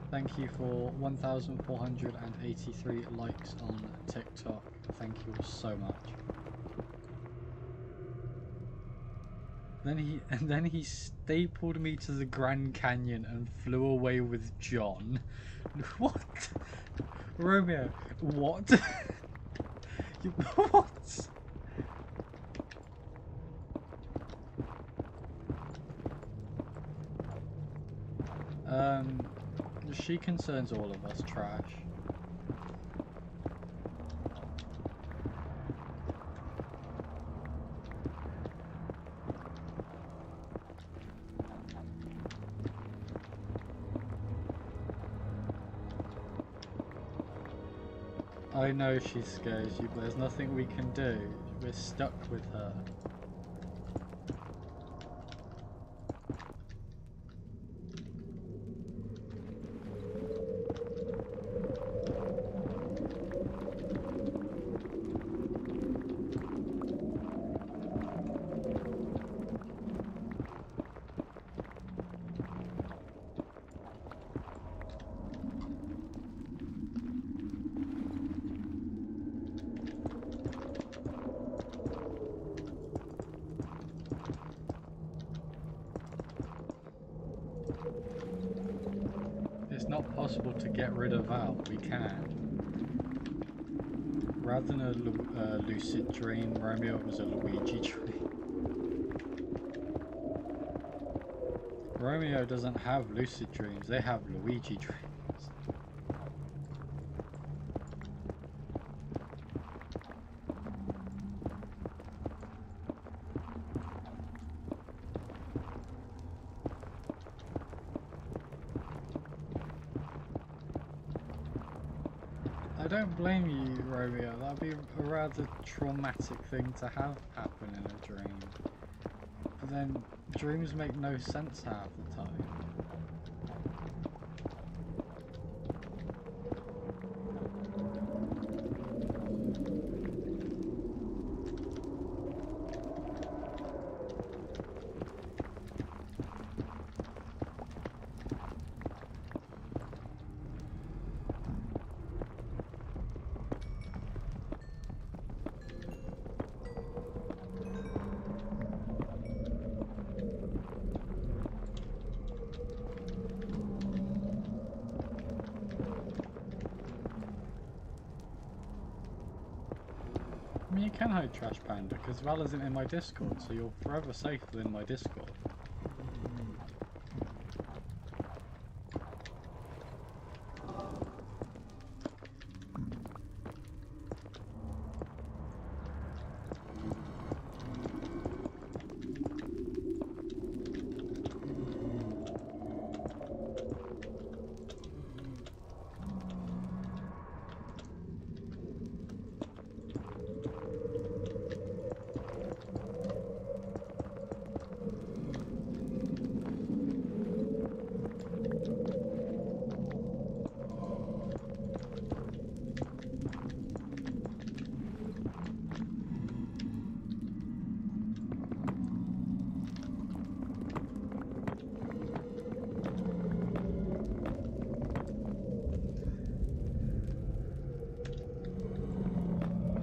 Thank you for 1,483 likes on TikTok. Thank you so much. Then he stapled me to the Grand Canyon and flew away with John. What? Romeo, what? What? She concerns all of us, trash. I know she scares you, but there's nothing we can do. We're stuck with her. It's not possible to get rid of Val. We can. Rather than a lucid dream, Romeo was a Luigi dream. Romeo doesn't have lucid dreams, they have Luigi dreams. I don't blame you, Romeo. That'd be a rather traumatic thing to have happen in a dream. But then, dreams make no sense half the time. I mean, you can hide Trash Panda, because Val isn't in my Discord, so you're forever safe within my Discord.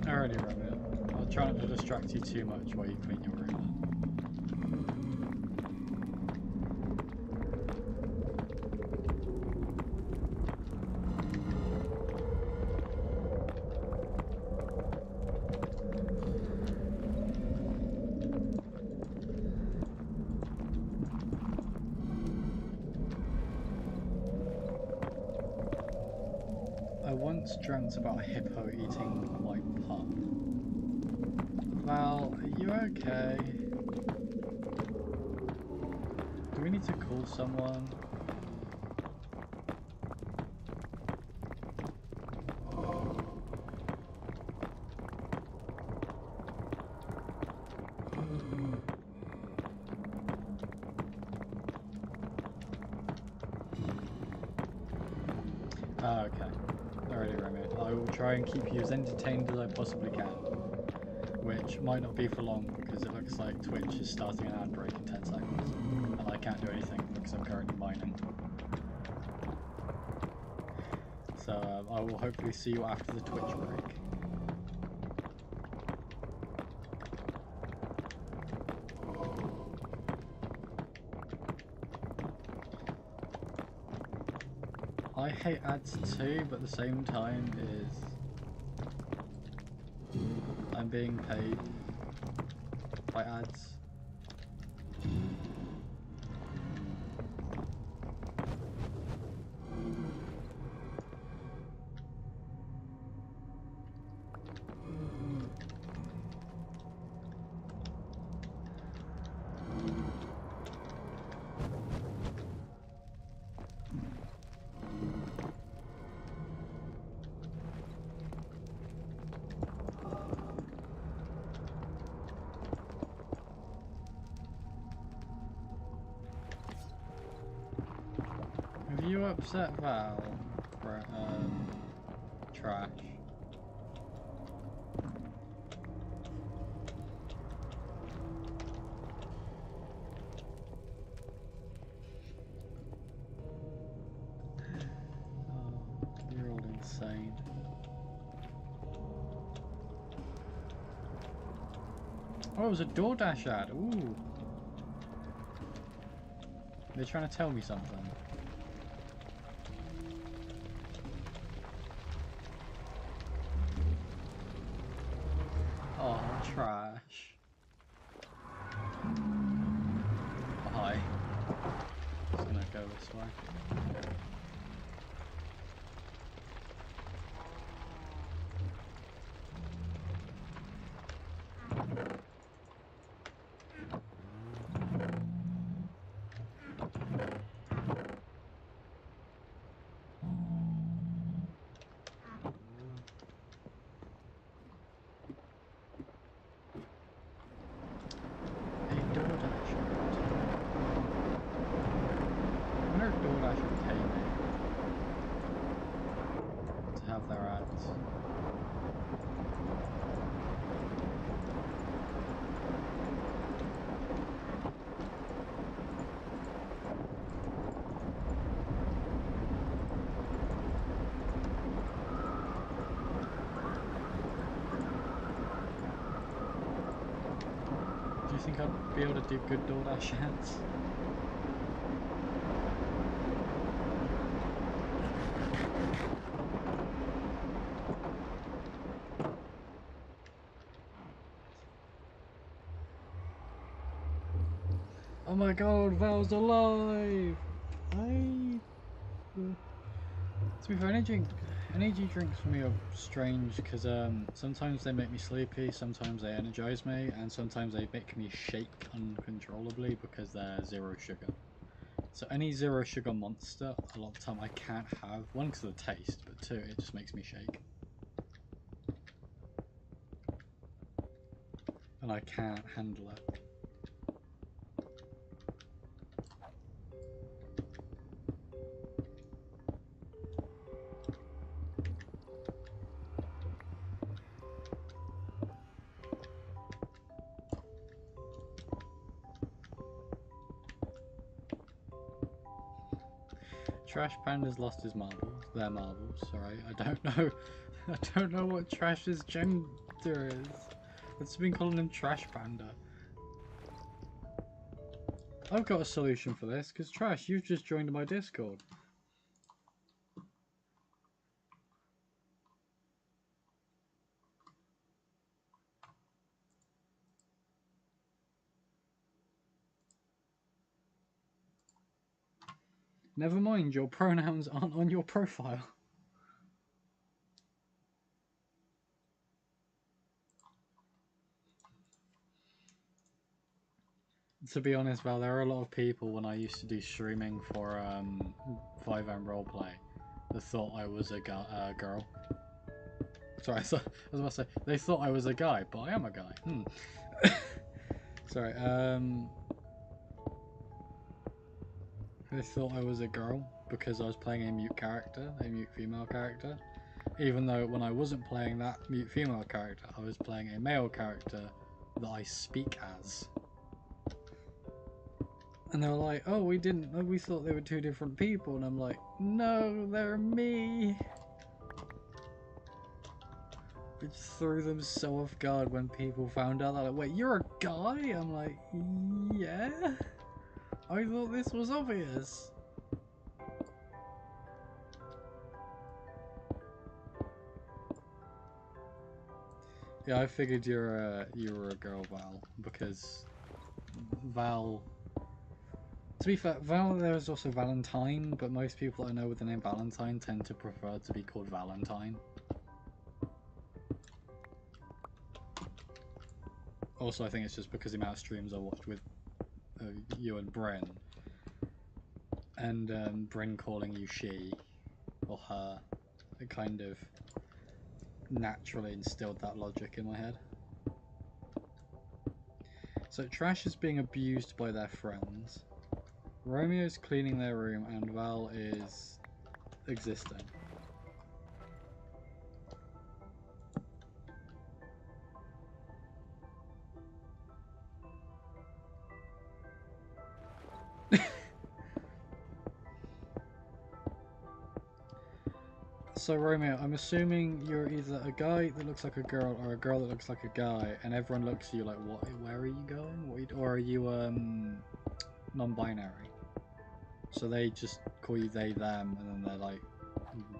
Alrighty, Romeo. I'll try not to distract you too much while you clean your room. I once dreamt about a hippo eating my pup. Val, are you okay? Do we need to call someone? Oh, okay. Alrighty, Romeo. I will try and keep you as entertained as I possibly can. Which might not be for long, because it looks like Twitch is starting an ad break in 10 seconds. And I can't do anything because I'm currently mining. So I will hopefully see you after the Twitch break. I hate ads too, but at the same time I'm being paid by ads. upset Val for trash. Oh, you're all insane. Oh, it was a DoorDash ad. Ooh. They're trying to tell me something. Oh, trash. Oh, hi. Just gonna go this way. A DoorDash ad. I wonder if DoorDash would pay me to have their ads. Do you think I'd be able to do good DoorDash ads? Oh my god, Val's alive! To be fair, energy drinks for me are strange because sometimes they make me sleepy, sometimes they energize me, and sometimes they make me shake uncontrollably because they're zero sugar. So any zero sugar Monster, a lot of the time I can't have. One, because of the taste, but two, it just makes me shake. And I can't handle it. Trash Panda's lost his marbles. Their marbles, sorry. I don't know. I don't know what Trash's gender is. I've just been calling him Trash Panda. I've got a solution for this, because Trash, you've just joined my Discord. Never mind, your pronouns aren't on your profile. To be honest, Val, there are a lot of people when I used to do streaming for 5M Roleplay that thought I was a girl. Sorry, I was about to say, they thought I was a guy, but I am a guy. Sorry, they thought I was a girl because I was playing a mute character, a mute female character. Even though when I wasn't playing that mute female character, I was playing a male character that I speak as. And they were like, oh, we thought they were two different people. And I'm like, no, they're me. It just threw them so off guard when people found out. They're like, wait, you're a guy? I'm like, yeah? I thought this was obvious. Yeah, I figured you were a girl, Val, because Val... To be fair, Val, there's also Valentine, but most people I know with the name Valentine tend to prefer to be called Valentine. Also, I think it's just because the amount of streams I watched with you and Bryn, and Bryn calling you she, or her, it kind of naturally instilled that logic in my head. So Trash is being abused by their friends. Romeo's cleaning their room and Val is existing. So Romeo, I'm assuming you're either a guy that looks like a girl or a girl that looks like a guy, and everyone looks at you like, "What? Where are you going? What are you, or are you non-binary?" So they just call you they them, and then they're like,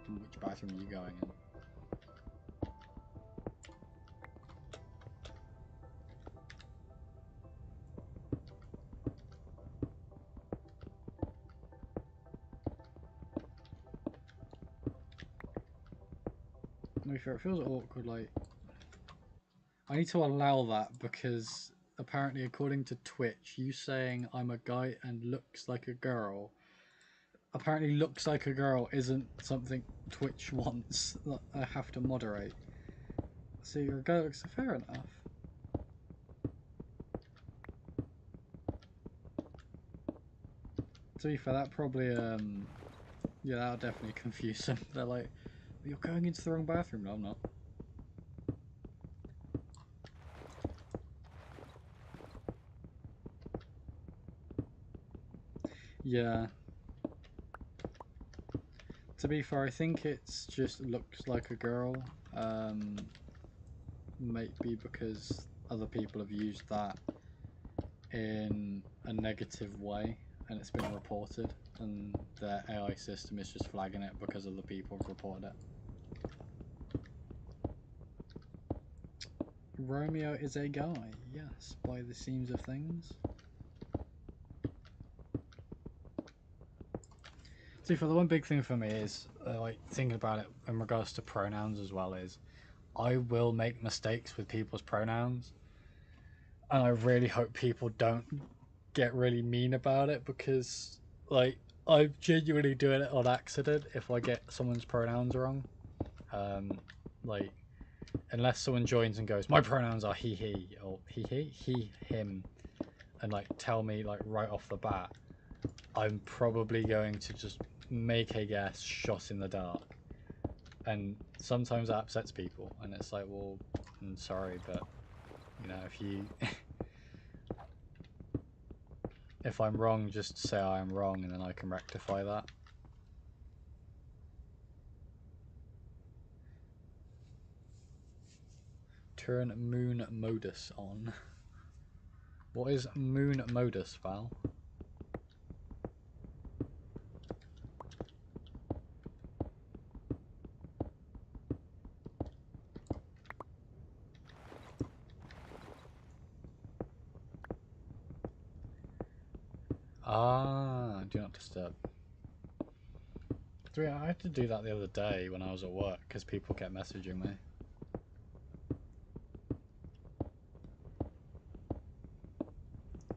"Which bathroom are you going in?" To be fair, it feels awkward. Like, I need to allow that because apparently, according to Twitch, you saying I'm a guy and looks like a girl, apparently looks like a girl isn't something Twitch wants that I have to moderate. So you're a guy that looks fair enough. To be fair, that probably yeah, that'll definitely confuse them. They're like, you're going into the wrong bathroom. No, I'm not. Yeah. To be fair, I think it's just looks like a girl. Maybe because other people have used that in a negative way and it's been reported, and their AI system is just flagging it because other people have reported it. Romeo is a guy, yes, by the seams of things. See, for the one big thing for me is like thinking about it in regards to pronouns as well is I will make mistakes with people's pronouns, and I really hope people don't get really mean about it because like I'm genuinely doing it on accident if I get someone's pronouns wrong. Like unless someone joins and goes, my pronouns are he or he him, and like tell me like right off the bat, I'm probably going to just make a guess shot in the dark, and sometimes that upsets people, and it's like, well, I'm sorry, but you know, if you if I'm wrong, just say I am wrong and then I can rectify that. Turn moon modus on. What is moon modus, Val? Ah, do not disturb. I had to do that the other day when I was at work because people kept messaging me.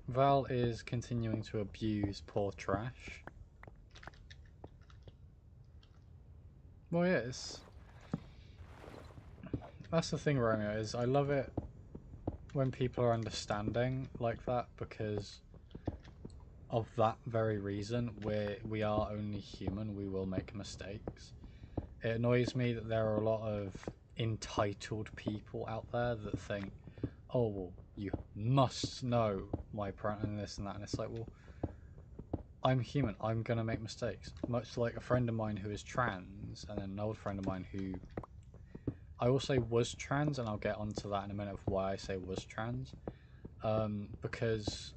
Val is continuing to abuse poor trash. Well, yes. That's the thing, Romeo, is I love it when people are understanding like that because of that very reason. We are only human, we will make mistakes. It annoys me that there are a lot of entitled people out there that think, oh, well, you must know my pronoun and this and that, and it's like, well, I'm human, I'm gonna make mistakes. Much like a friend of mine who is trans, and an old friend of mine who I will say was trans, and I'll get onto that in a minute of why I say was trans. Because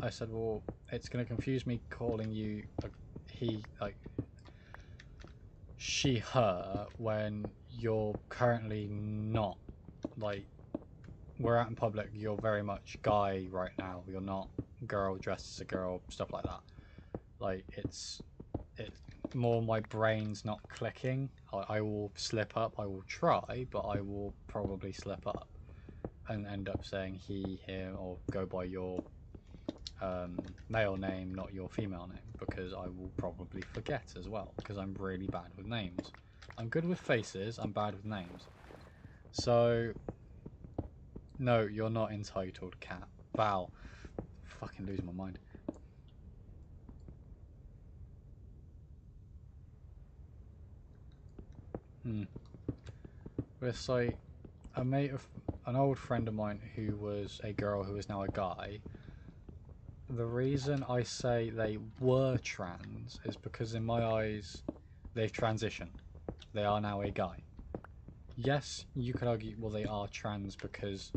I said, well, it's gonna confuse me calling you he, like she, her, when you're currently not. Like, we're out in public, you're very much guy right now, you're not girl dressed as a girl, stuff like that. Like, it's more my brain's not clicking. I will slip up, I will try, but I will probably slip up and end up saying he, him, or go by your male name, not your female name, because I will probably forget as well, because I'm really bad with names. I'm good with faces, I'm bad with names. So, no, you're not entitled, cat. Val. Fucking losing my mind. But it's like an old friend of mine who was a girl who is now a guy. The reason I say they were trans is because in my eyes, they've transitioned. They are now a guy. Yes, you could argue, well, they are trans because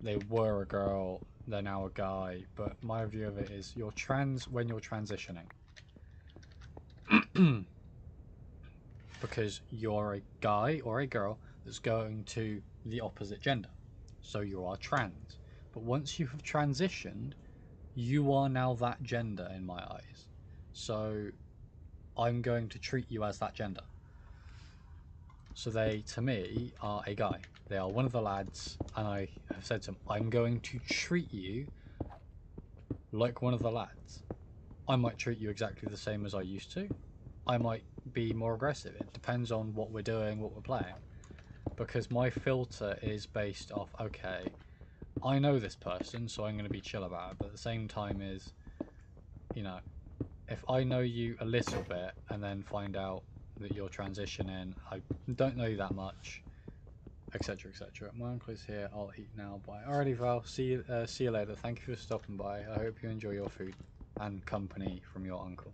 they were a girl, they're now a guy, but my view of it is you're trans when you're transitioning. Because you're a guy or a girl that's going to the opposite gender. So you are trans. But once you have transitioned, you are now that gender in my eyes. So I'm going to treat you as that gender. So they, to me, are a guy. They are one of the lads, and I have said to them, I'm going to treat you like one of the lads. I might treat you exactly the same as I used to. I might be more aggressive. It depends on what we're doing, what we're playing. Because my filter is based off, okay, I know this person, so I'm going to be chill about it. But at the same time is, you know, if I know you a little bit and then find out that you're transitioning, I don't know you that much, etc, etc. My uncle is here, I'll eat now, bye. Alrighty Val, see you later. Thank you for stopping by. I hope you enjoy your food and company from your uncle.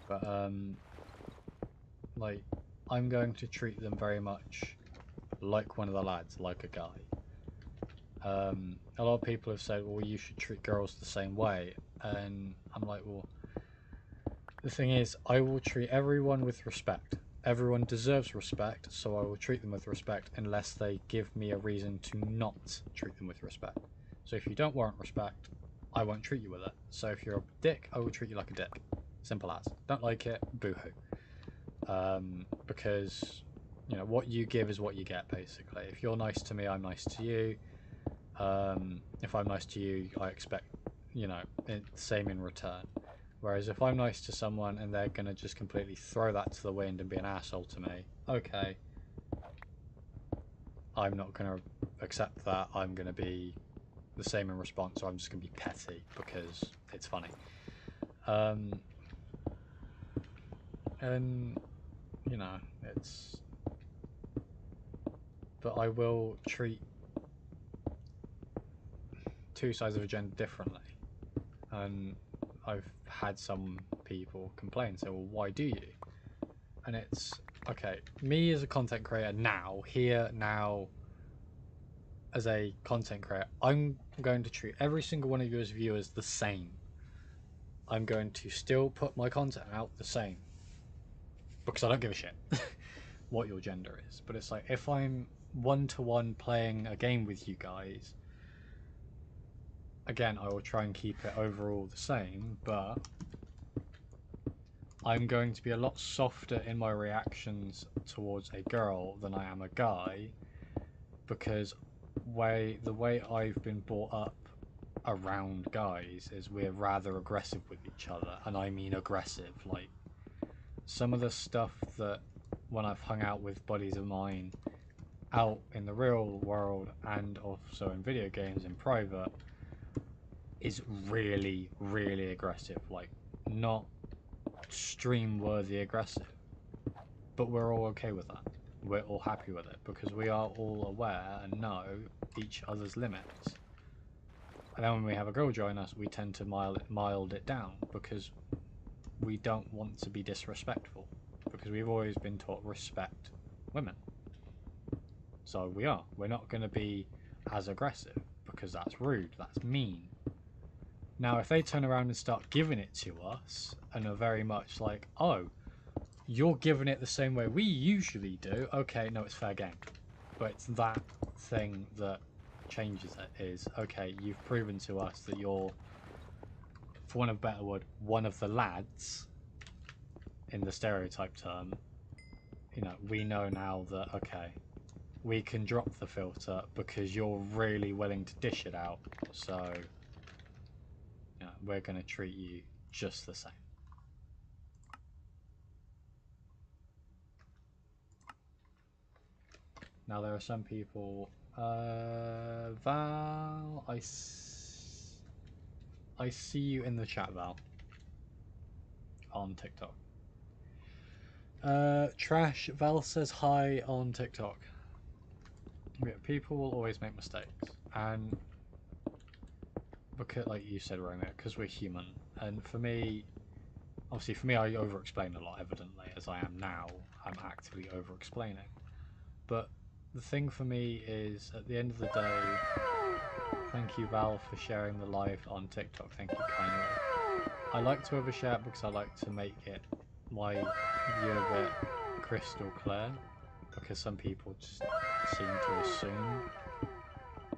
But like, I'm going to treat them very much like one of the lads, like a guy. A lot of people have said, well, you should treat girls the same way, and I'm like, well, the thing is, I will treat everyone with respect. Everyone deserves respect, so I will treat them with respect unless they give me a reason to not treat them with respect. So if you don't warrant respect, I won't treat you with it. So if you're a dick, I will treat you like a dick. Simple as. Don't like it, boo-hoo. Because, you know, what you give is what you get, basically. If you're nice to me, I'm nice to you. If I'm nice to you, I expect, you know, the same in return. Whereas if I'm nice to someone and they're going to just completely throw that to the wind and be an asshole to me, okay, I'm not going to accept that. I'm going to be the same in response, so I'm just going to be petty because it's funny. And, you know, it's... But I will treat two sides of a gender differently. And I've had some people complain, say, well, why do you? And it's, okay, me as a content creator now, as a content creator, I'm going to treat every single one of you as viewers the same. I'm going to still put my content out the same. Because I don't give a shit what your gender is. But it's like, if I'm one-to-one playing a game with you guys, again, I will try and keep it overall the same, but I'm going to be a lot softer in my reactions towards a girl than I am a guy, because the way I've been brought up around guys is we're rather aggressive with each other, and I mean aggressive. Like, some of the stuff that when I've hung out with buddies of mine out in the real world and also in video games in private is really, really aggressive. Like, not stream worthy aggressive, but we're all okay with that. We're all happy with it because we are all aware and know each other's limits. And then when we have a girl join us, we tend to mild it down because we don't want to be disrespectful, because we've always been taught respect women. So we're not going to be as aggressive because that's rude, that's mean. Now, if they turn around and start giving it to us and are very much like, oh, you're giving it the same way we usually do, okay, no, it's fair game. But it's that thing that changes it, is, okay, you've proven to us that you're, for want of a better word, one of the lads, in the stereotype term. You know, we know now that, okay, we can drop the filter because you're really willing to dish it out, so... Yeah, we're going to treat you just the same. Now there are some people, Val, I see you in the chat, Val, on TikTok. Trash Val says hi on TikTok. Yeah, people will always make mistakes, and because, like you said, Romeo, because we're human, and for me, obviously, for me, I over-explain a lot. Evidently, as I am now, I'm actively over-explaining. But the thing for me is, at the end of the day, thank you, Val, for sharing the live on TikTok. Thank you kindly. I like to overshare it because I like to make it my view of it crystal clear, because some people just seem to assume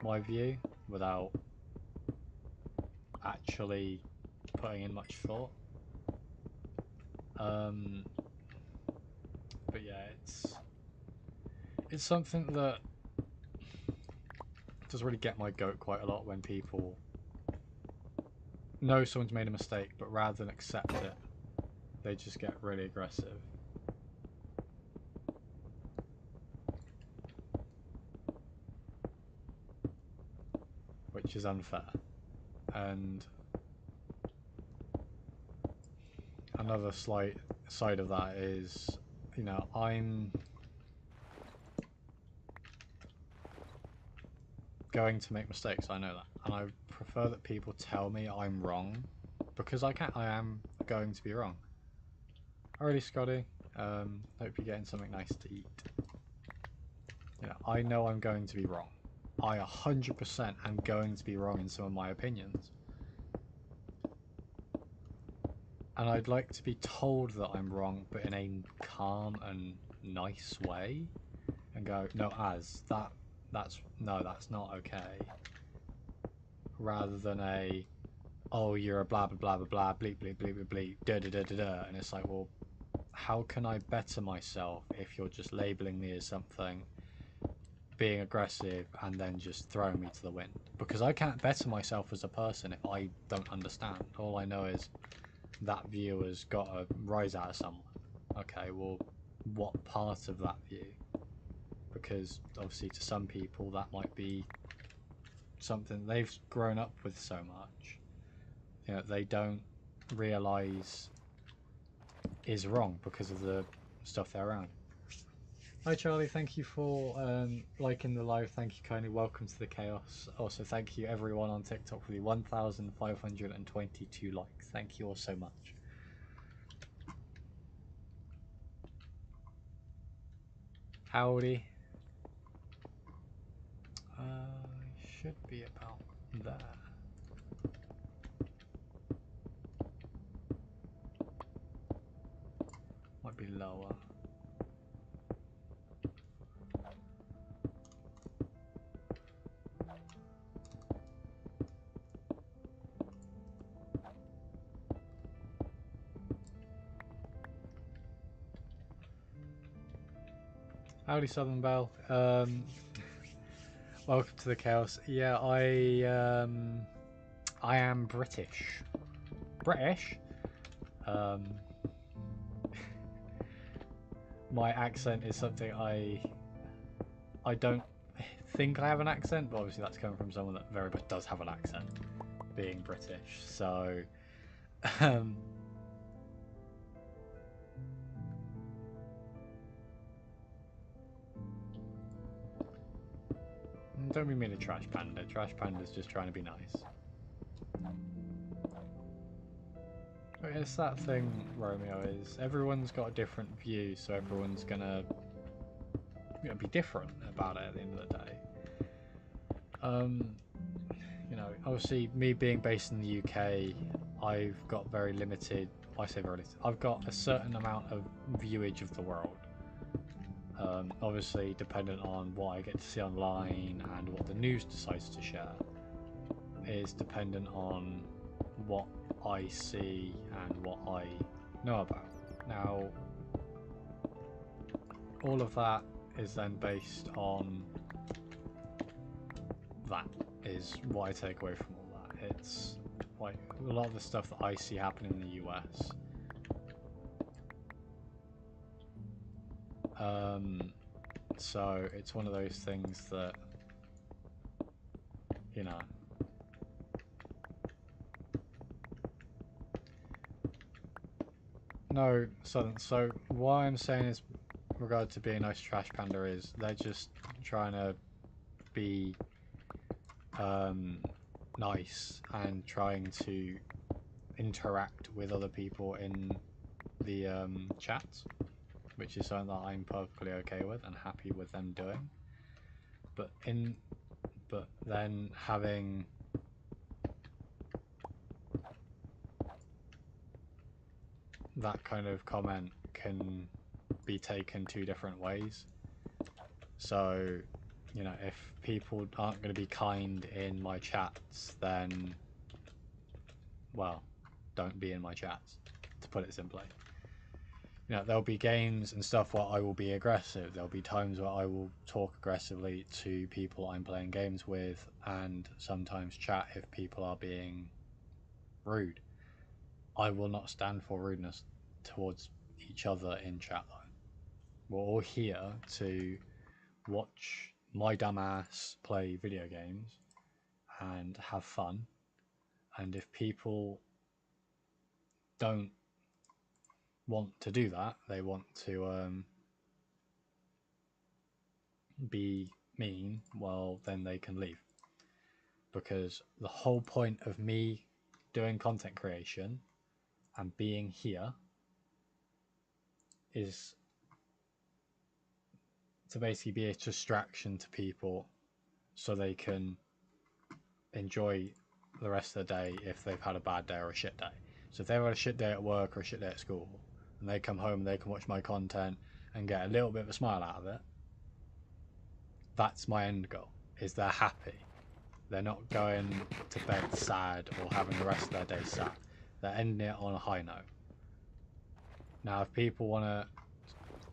my view without actually putting in much thought. But yeah, it's something that does really get my goat quite a lot when people know someone's made a mistake, but rather than accept it, they just get really aggressive. Which is unfair. And another slight side of that is, you know, I'm going to make mistakes, I know that. And I prefer that people tell me I'm wrong, because I am going to be wrong. Alrighty, Scotty. Hope you're getting something nice to eat. You know, I know I'm going to be wrong. I 100% am going to be wrong in some of my opinions. And I'd like to be told that I'm wrong, but in a calm and nice way. And go, no, that's not okay. Rather than a, oh, you're a blah, blah, blah, blah, blah, bleep, bleep, bleep, bleep, bleep, da, da, da, da, da. And it's like, well, how can I better myself if you're just labeling me as something, being aggressive, and then just throwing me to the wind? Because I can't better myself as a person if I don't understand. All I know is that view has got to rise out of someone. Okay, well, what part of that view? Because obviously to some people that might be something they've grown up with so much, you know, they don't realise is wrong because of the stuff they're around. Hi Charlie, thank you for liking the live. Thank you kindly. Welcome to the chaos. Also thank you everyone on TikTok for the 1,522 likes. Thank you all so much. Howdy. Should be about there. Might be lower. Howdy Southern Belle. Welcome to the chaos. Yeah, I am British. British? My accent is something I don't think I have an accent, but obviously that's coming from someone that very much does have an accent, being British. So, don't be mean to Trash Panda. Trash Panda's just trying to be nice. But it's that thing, Romeo, is everyone's got a different view, so everyone's gonna be different about it at the end of the day. You know, obviously me being based in the UK, I've got very limited, I say very limited, I've got a certain amount of viewage of the world. Obviously dependent on what I get to see online and what the news decides to share is dependent on what I see and what I know about. Now, all of that is then based on that is what I take away from all that. It's like a lot of the stuff that I see happening in the US. So it's one of those things that, you know, No, so what I'm saying is, regard to being nice trash panda is they're just trying to be nice and trying to interact with other people in the chats, which is something that I'm perfectly okay with and happy with them doing. But then having that kind of comment can be taken two different ways. So, you know, if people aren't going to be kind in my chats, then, well, don't be in my chats, to put it simply. You know, there'll be games and stuff where I will be aggressive. There'll be times where I will talk aggressively to people I'm playing games with, and sometimes chat if people are being rude. I will not stand for rudeness towards each other in chat, though. We're all here to watch my dumb ass play video games and have fun. And if people don't want to do that, they want to be mean, well, then they can leave. Because the whole point of me doing content creation and being here is to basically be a distraction to people so they can enjoy the rest of the day if they've had a bad day or a shit day. So if they've had a shit day at work or a shit day at school, and they come home and they can watch my content and get a little bit of a smile out of it, that's my end goal, is they're happy. They're not going to bed sad or having the rest of their day sad. They're ending it on a high note. Now, if people want to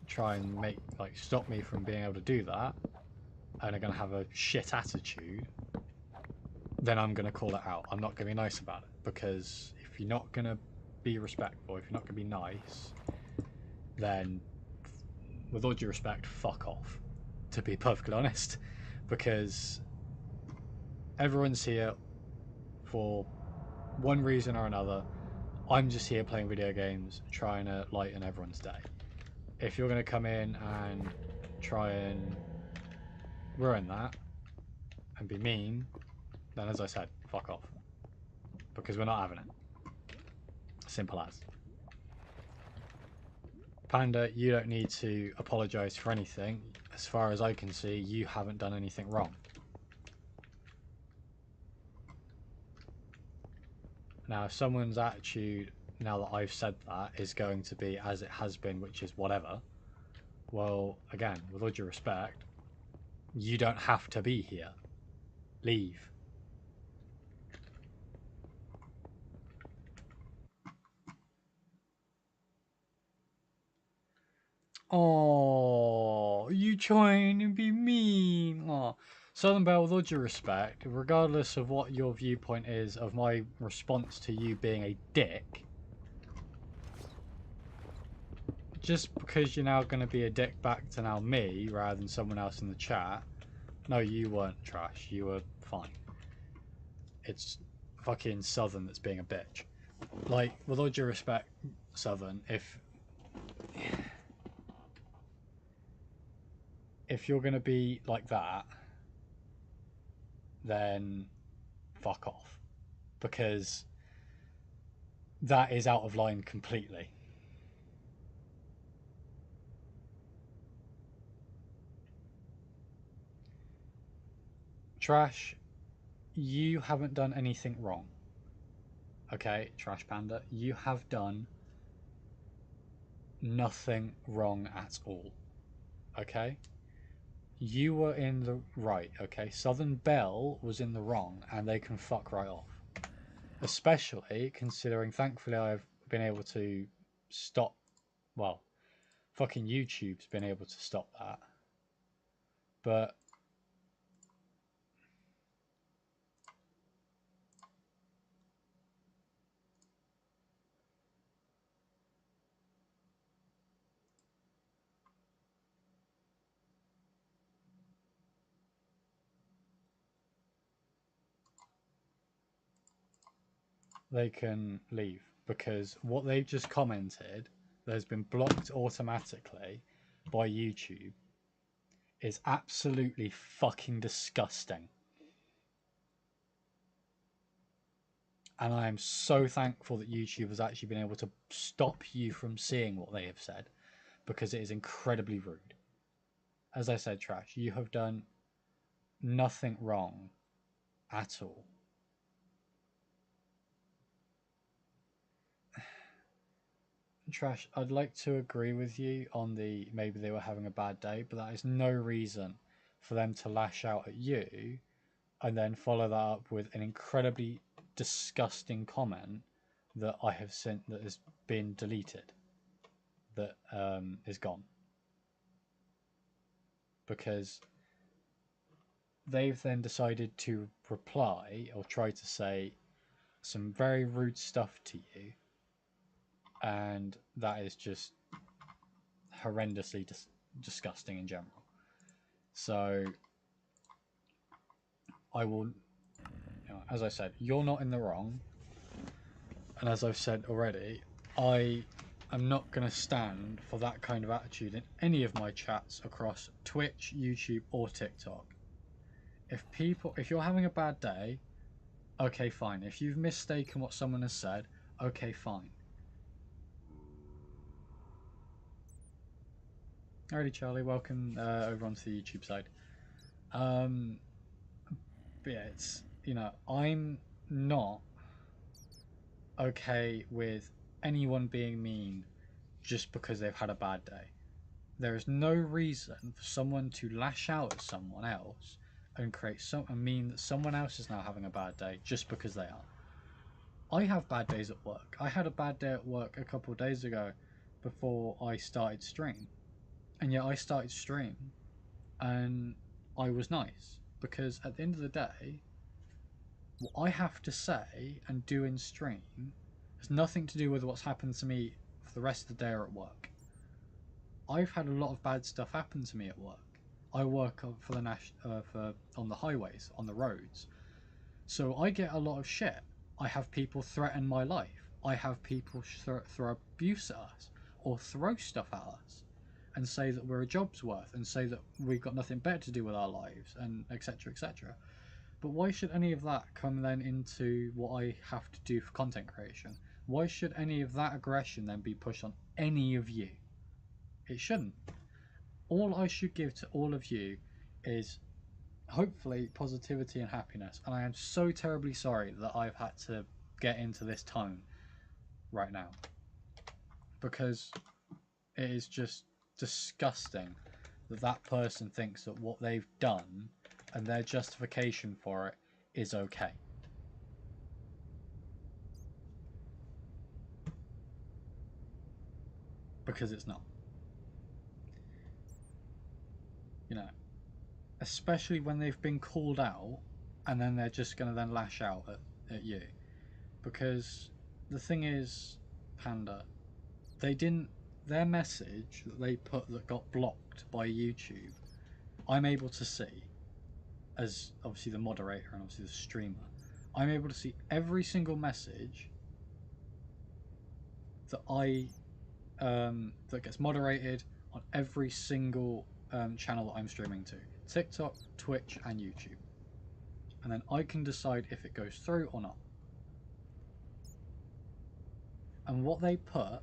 try and stop me from being able to do that, and are going to have a shit attitude, then I'm going to call it out. I'm not going to be nice about it, because if you're not going to be respectful, if you're not going to be nice, then with all due respect, fuck off, to be perfectly honest, because everyone's here for one reason or another. I'm just here playing video games, trying to lighten everyone's day. If you're going to come in and try and ruin that and be mean, then as I said, fuck off, because we're not having it. Simple as. Panda, you don't need to apologise for anything. As far as I can see, you haven't done anything wrong. Now, if someone's attitude, now that I've said that, is going to be as it has been, which is whatever, well, again, with all due respect, you don't have to be here. Leave. Oh, you trying to be mean? Oh. Southern Belle, with all due respect, regardless of what your viewpoint is of my response to you being a dick, just because you're now going to be a dick back to now me rather than someone else in the chat, no, you weren't trash. You were fine. It's fucking Southern that's being a bitch. Like, with all due respect, Southern, if you're going to be like that, then fuck off, because that is out of line completely. Trash, you haven't done anything wrong. Okay, Trash Panda, you have done nothing wrong at all. Okay? You were in the right, okay? Southern Belle was in the wrong, and they can fuck right off. Especially considering, thankfully, I've been able to stop. Well, fucking YouTube's been able to stop that. But they can leave, because what they've just commented that has been blocked automatically by YouTube is absolutely fucking disgusting. And I am so thankful that YouTube has actually been able to stop you from seeing what they have said, because it is incredibly rude. As I said, Trash, you have done nothing wrong at all. Trash, I'd like to agree with you on the maybe they were having a bad day, but that is no reason for them to lash out at you and then follow that up with an incredibly disgusting comment that I have sent that has been deleted, that is gone. Because they've then decided to reply or try to say some very rude stuff to you, and that is just horrendously disgusting in general. So I will, as I said, you're not in the wrong, and as I've said already, I am not going to stand for that kind of attitude in any of my chats across Twitch, YouTube, or TikTok. If you're having a bad day, okay, fine. If you've mistaken what someone has said, okay, fine. Alrighty, Charlie, welcome over onto the YouTube side. But yeah, it's, I'm not okay with anyone being mean just because they've had a bad day. There is no reason for someone to lash out at someone else and mean that someone else is now having a bad day just because they are. I have bad days at work. I had a bad day at work a couple of days ago before I started stream. And yet I started stream and I was nice, because at the end of the day, what I have to say and do in stream has nothing to do with what's happened to me for the rest of the day or at work. I've had a lot of bad stuff happen to me at work. I work for on the highways, on the roads, so I get a lot of shit. I have people threaten my life. I have people throw abuse at us or throw stuff at us and say that we're a job's worth and say that we've got nothing better to do with our lives, and etc, etc. But why should any of that come then into what I have to do for content creation? Why should any of that aggression then be pushed on any of you? It shouldn't. All I should give to all of you is hopefully positivity and happiness. And I am so terribly sorry that I've had to get into this tone right now, because it is just disgusting that that person thinks that what they've done and their justification for it is okay. Because it's not. Especially when they've been called out and then they're just going to then lash out at you. Because the thing is, Panda, their message that they put that got blocked by YouTube, I'm able to see, as obviously the moderator and obviously the streamer, I'm able to see every single message that that gets moderated on every single channel that I'm streaming to. TikTok, Twitch, and YouTube. And then I can decide if it goes through or not. And what they put,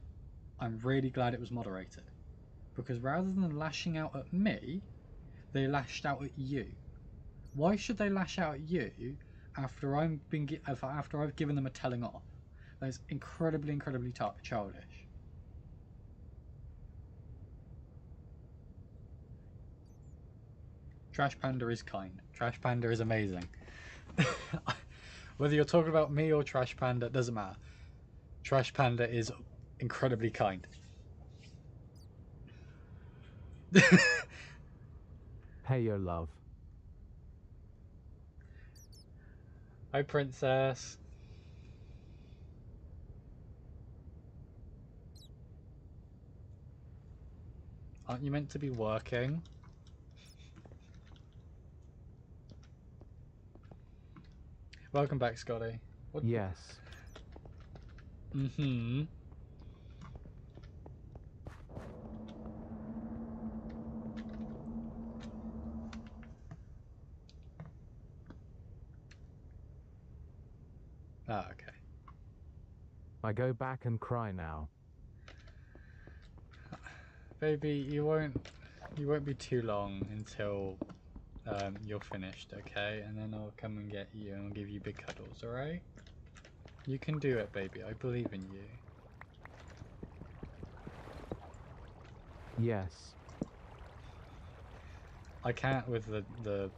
I'm really glad it was moderated. Because rather than lashing out at me, they lashed out at you. Why should they lash out at you after I've given them a telling off? That is incredibly, incredibly childish. Trash Panda is kind. Trash Panda is amazing. Whether you're talking about me or Trash Panda, it doesn't matter. Trash Panda is incredibly kind. Hey, your love. Hi, Princess. Aren't you meant to be working? Welcome back, Scotty. Yes. Mm-hmm. Ah, okay. I go back and cry now. Baby, you won't be too long until you're finished, okay? And then I'll come and get you and I'll give you big cuddles, alright? You can do it, baby. I believe in you. Yes. I can't with the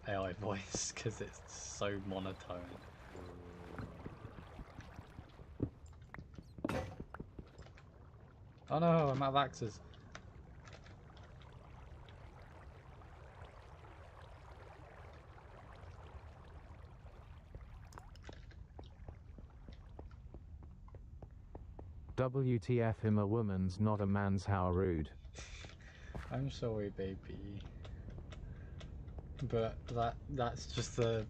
AI voice because it's so monotone. Oh no, I'm out of axes. WTF him, a woman's not a man's, how rude. I'm sorry, baby. But that's just the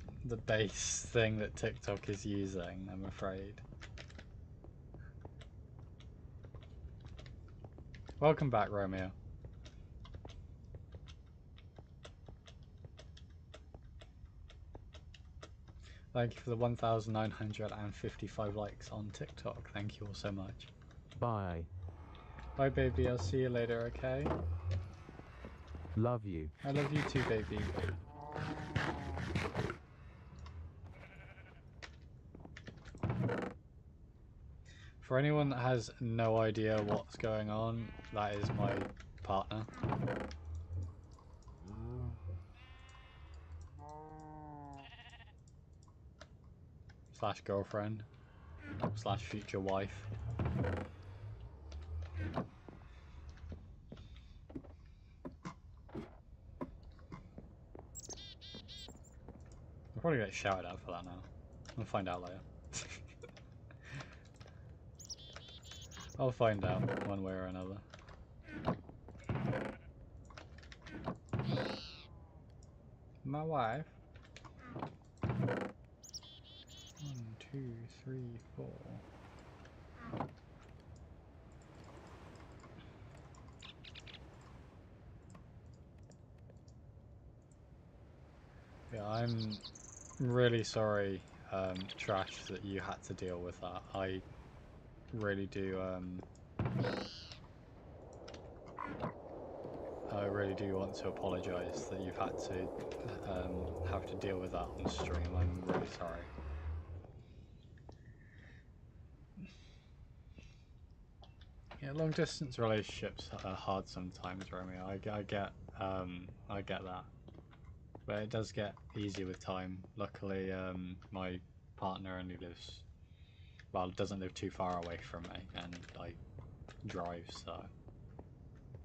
base thing that TikTok is using, I'm afraid. Welcome back, Romeo. Thank you for the 1,955 likes on TikTok. Thank you all so much. Bye. Bye, baby. I'll see you later, okay? Love you. I love you too, baby. For anyone that has no idea what's going on, that is my partner. Slash girlfriend. Slash future wife. I'll probably get shouted at for that now. I'll find out later. I'll find out one way or another. My wife. 1, 2, 3, 4. Yeah, I'm really sorry, Trash, that you had to deal with that. I really do, I really do want to apologise that you've had to have to deal with that on stream. I'm really sorry. Yeah, long distance relationships are hard sometimes, Romeo. I get that, but it does get easier with time. Luckily, my partner only lives, well, doesn't live too far away from me, and I drive, so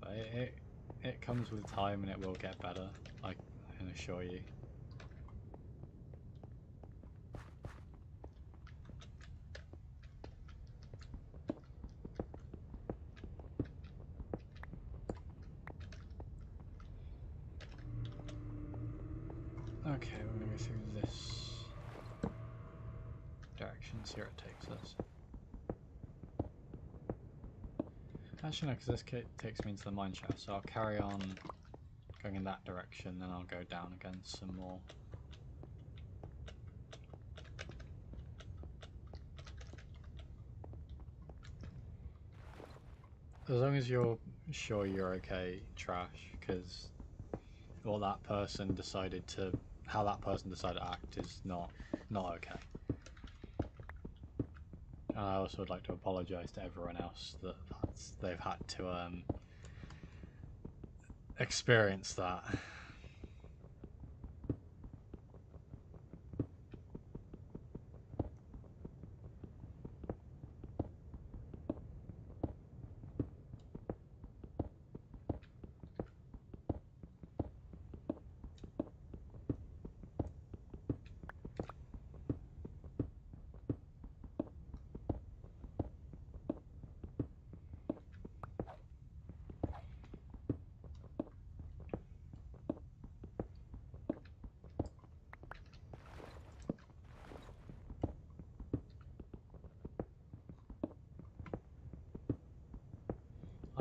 but it comes with time, and it will get better. I can assure you. Okay, we're gonna go through this direction, see where it takes us. Actually, no, because this takes me into the mine shaft, so I'll carry on going in that direction, then I'll go down again some more. As long as you're sure you're okay, Trash, because what that person decided to, how that person decided to act is not okay. And I also would like to apologise to everyone else that they've had to experience that.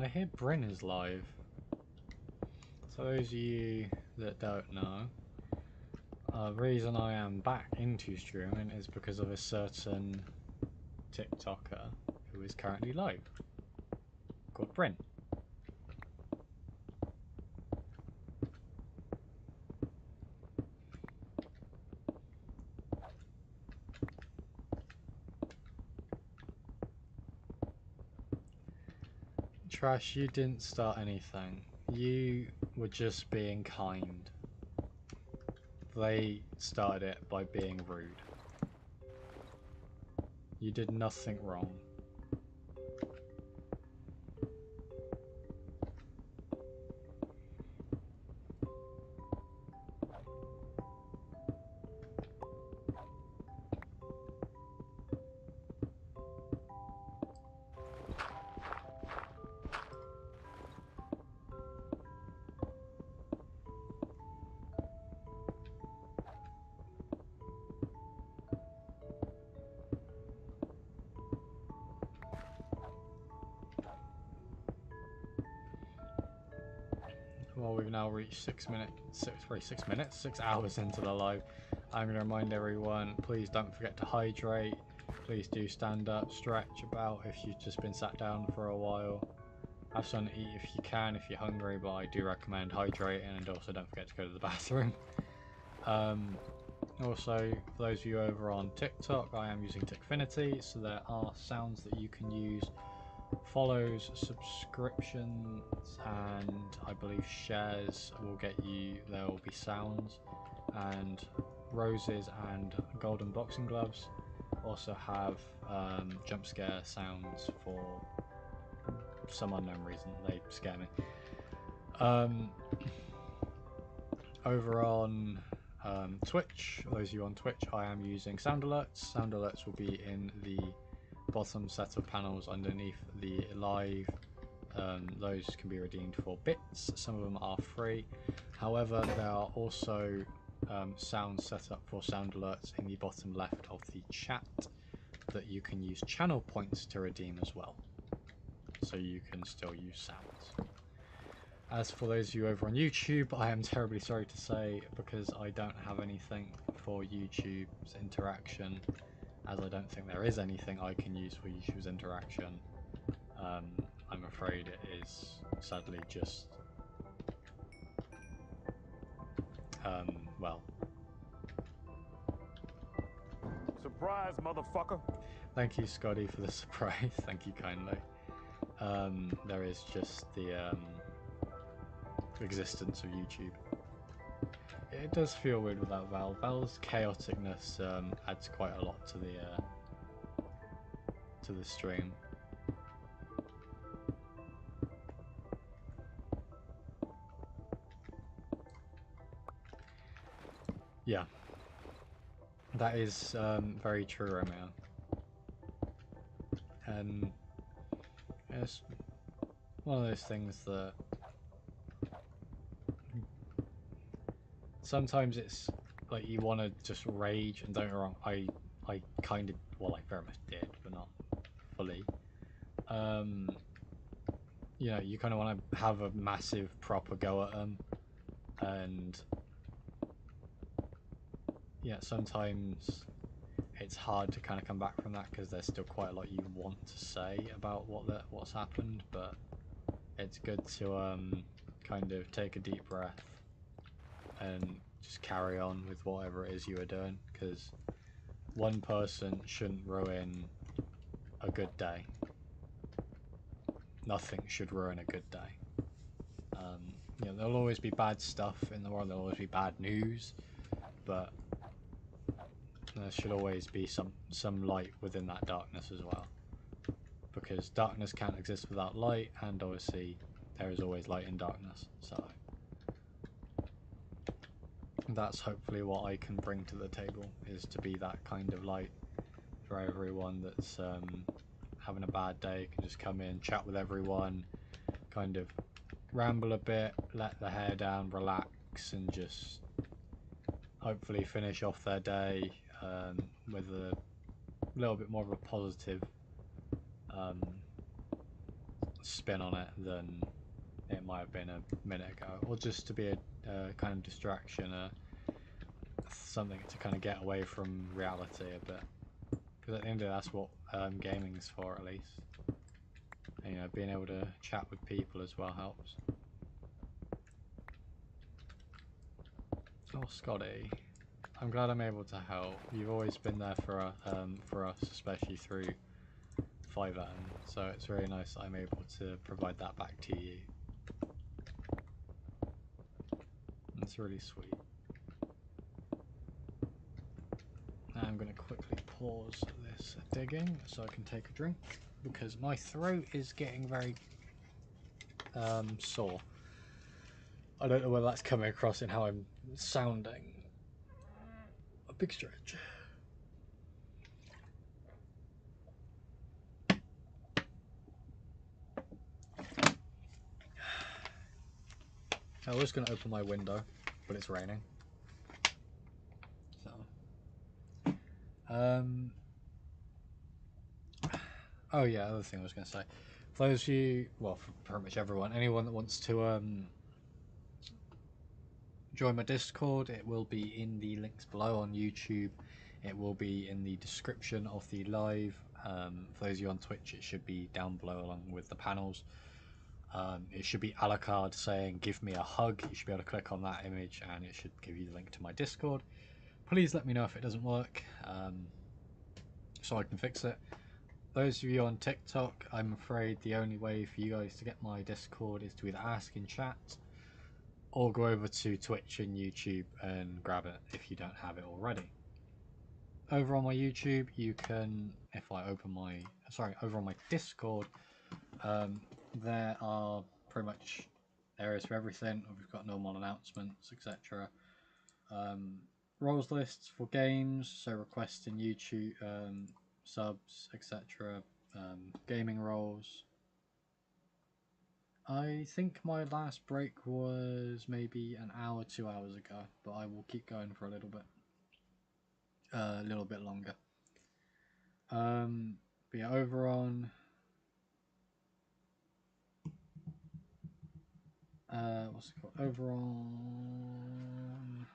I hear Bryn is live. So those of you that don't know, reason I am back into streaming is because of a certain TikToker who is currently live, called Bryn. Trash, you didn't start anything. You were just being kind. They started it by being rude. You did nothing wrong. Well, we've now reached 6 hours into the live. I'm going to remind everyone, please don't forget to hydrate. Please do stand up, stretch about if you've just been sat down for a while. Have something to eat if you can, if you're hungry, but I do recommend hydrating, and also don't forget to go to the bathroom. Also, for those of you over on TikTok, I am using Tickfinity, so there are sounds that you can use. Follows, subscriptions, and I believe shares will get you, there will be sounds, and roses and golden boxing gloves also have jump scare sounds for some unknown reason. They scare me. Over on Twitch, those of you on Twitch, I am using sound alerts. Sound alerts will be in the bottom set of panels underneath the live. Those can be redeemed for bits. Some of them are free. However, there are also sounds set up for sound alerts in the bottom left of the chat that you can use channel points to redeem as well. So you can still use sounds. As for those of you over on YouTube, I am terribly sorry to say, because I don't have anything for YouTube's interaction, as I don't think there is anything I can use for YouTube's interaction. I'm afraid it is sadly just well, Surprise, motherfucker. thank you, Scotty, for the surprise. Thank you kindly. There is just the existence of YouTube. It does feel weird without Val. Val's chaoticness adds quite a lot to the stream. Yeah, that is very true, Romeo. And it's one of those things that sometimes it's like you want to just rage, and don't get me wrong, I kind of, well, I very much did, but not fully. You know, you kind of want to have a massive proper go at them, and yeah, sometimes it's hard to kind of come back from that because there's still quite a lot you want to say about what's happened, but it's good to kind of take a deep breath and just carry on with whatever it is you are doing, because one person shouldn't ruin a good day. Nothing should ruin a good day. You know, there'll always be bad stuff in the world, there'll always be bad news, but there should always be some light within that darkness as well, because darkness can't exist without light, and obviously there is always light in darkness. So that's hopefully what I can bring to the table, is to be that kind of light for everyone that's having a bad day. Can just come in, chat with everyone, kind of ramble a bit, let the hair down, relax, and just hopefully finish off their day with a little bit more of a positive spin on it than it might have been a minute ago, or just to be a kind of distraction, something to kind of get away from reality a bit. Because at the end of the day, that's what gaming's for, at least. And, you know, being able to chat with people as well helps. Oh, Scotty, I'm glad I'm able to help. You've always been there for us, especially through 5M. So it's really nice that I'm able to provide that back to you. It's really sweet. I'm going to quickly pause this digging so I can take a drink, because my throat is getting very sore. I don't know whether that's coming across in how I'm sounding. A big stretch. I was going to open my window, but it's raining. So, oh yeah, other thing I was going to say. For those of you, well, for pretty much everyone, anyone that wants to join my Discord, it will be in the links below on YouTube. It will be in the description of the live. For those of you on Twitch, it should be down below along with the panels. It should be a la carte saying give me a hug. You should be able to click on that image and it should give you the link to my Discord. Please let me know if it doesn't work, so I can fix it. Those of you on TikTok, I'm afraid the only way for you guys to get my Discord is to either ask in chat or go over to Twitch and YouTube and grab it if you don't have it already. Over on my YouTube, you can, if I open my, over on my Discord, there are pretty much areas for everything. We've got normal announcements, etc. Roles lists for games, so requesting YouTube subs, etc. Gaming roles. I think my last break was maybe an hour, 2 hours ago, but I will keep going for a little bit longer. But yeah, over on what's it called? Over on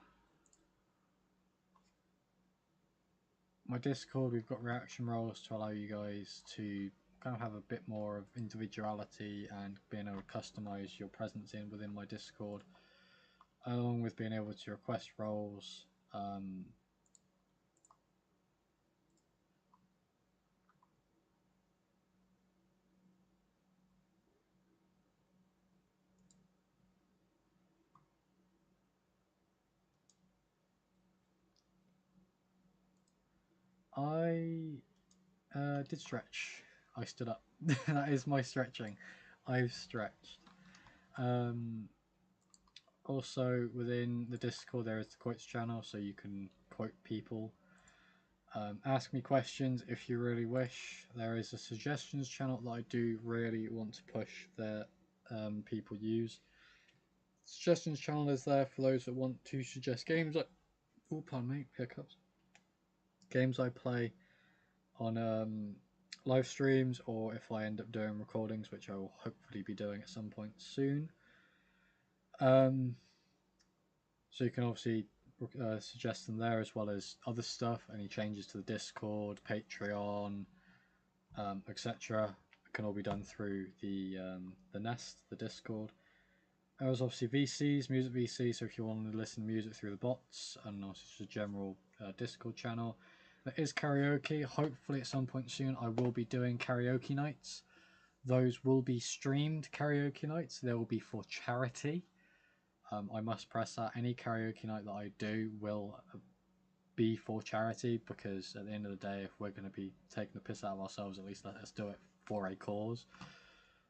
my Discord, we've got reaction roles to allow you guys to kind of have a bit more of individuality and being able to customize your presence in within my Discord, along with being able to request roles. I did stretch. I stood up. That is my stretching. I've stretched. Also, within the Discord, there is the quotes channel, so you can quote people. Ask me questions if you really wish. There is a suggestions channel that I do really want to push that people use. Suggestions channel is there for those that want to suggest games. Like, oh, pardon me, hiccups. Games I play on live streams, or if I end up doing recordings, which I will hopefully be doing at some point soon. So you can obviously suggest them there, as well as other stuff, any changes to the Discord, Patreon, etc. can all be done through the Nest, the Discord. There's obviously VCs, music VCs, so if you want to listen to music through the bots, and also just a general Discord channel. There is karaoke. Hopefully at some point soon I will be doing karaoke nights. Those will be streamed karaoke nights. They will be for charity. I must press that. Any karaoke night that I do will be for charity, because at the end of the day, if we're going to be taking the piss out of ourselves, at least let us do it for a cause,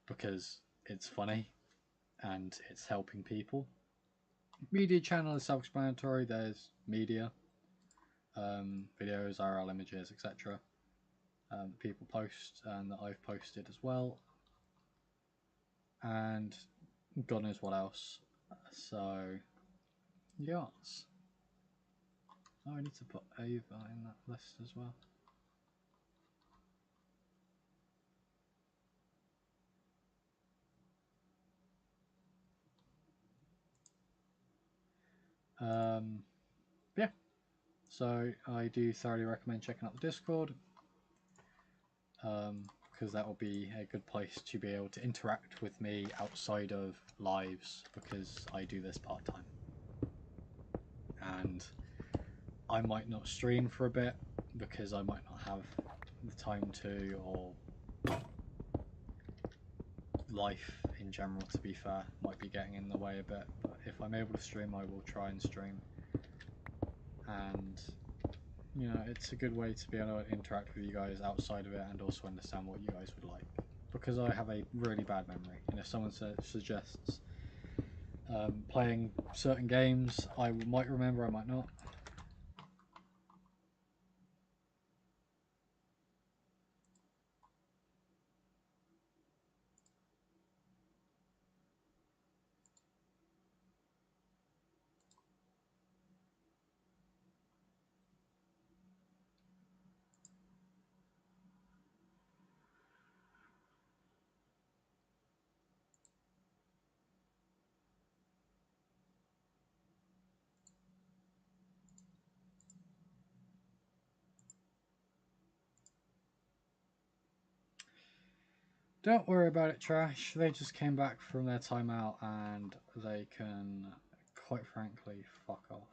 because it's funny and it's helping people. Media channel is self-explanatory. There's media, videos, IRL images, etc. People post, and that I've posted as well, and God knows what else. So yes. Oh, I need to put Ava in that list as well. Yeah. So I do thoroughly recommend checking out the Discord, because that will be a good place to be able to interact with me outside of lives, because I do this part-time. And I might not stream for a bit because I might not have the time to, or life in general, to be fair, might be getting in the way a bit. But if I'm able to stream, I will try and stream. And you know, it's a good way to be able to interact with you guys outside of it and also understand what you guys would like. Because I have a really bad memory, and if someone suggests playing certain games, I might remember, I might not. Don't worry about it, Trash. They just came back from their timeout and they can, quite frankly, fuck off.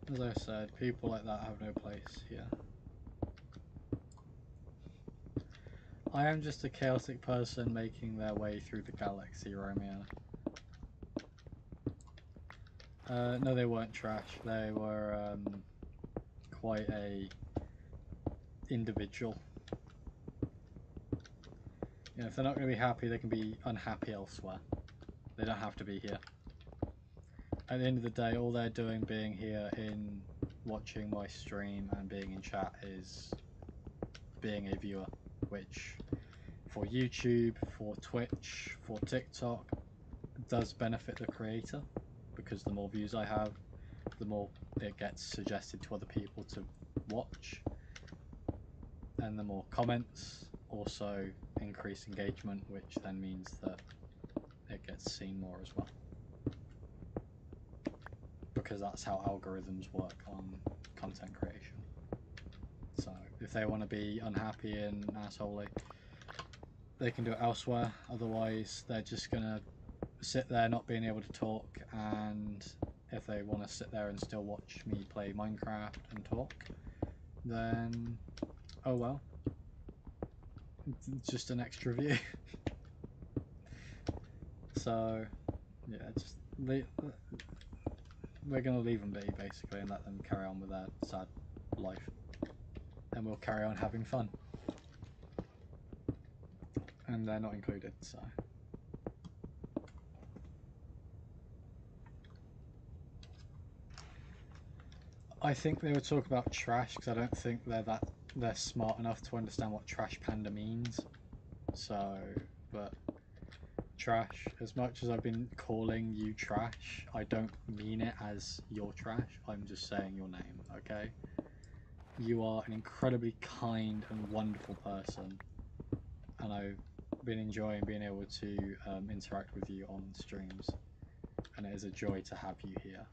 As I said, people like that have no place here. I am just a chaotic person making their way through the galaxy, Romeo. No, they weren't Trash. They were quite a individual. You know, if they're not going to be happy, they can be unhappy elsewhere. They don't have to be here. At the end of the day, all they're doing being here in watching my stream and being in chat is being a viewer, which for YouTube, for Twitch, for TikTok does benefit the creator, because the more views I have, the more it gets suggested to other people to watch, and the more comments also increase engagement, which then means that it gets seen more as well, because that's how algorithms work on content creation. So if they want to be unhappy and assholey, they can do it elsewhere. Otherwise they're just gonna sit there not being able to talk, and if they want to sit there and still watch me play Minecraft and talk, then oh well, it's just an extra view. So yeah, just we're gonna leave them be, basically, and let them carry on with their sad life, and we'll carry on having fun, and they're not included. So I think they would talk about Trash, because I don't think they're smart enough to understand what Trash Panda means. So, but Trash, as much as I've been calling you Trash, I don't mean it as your trash. I'm just saying your name, okay? You are an incredibly kind and wonderful person, and I've been enjoying being able to interact with you on streams, and it is a joy to have you here.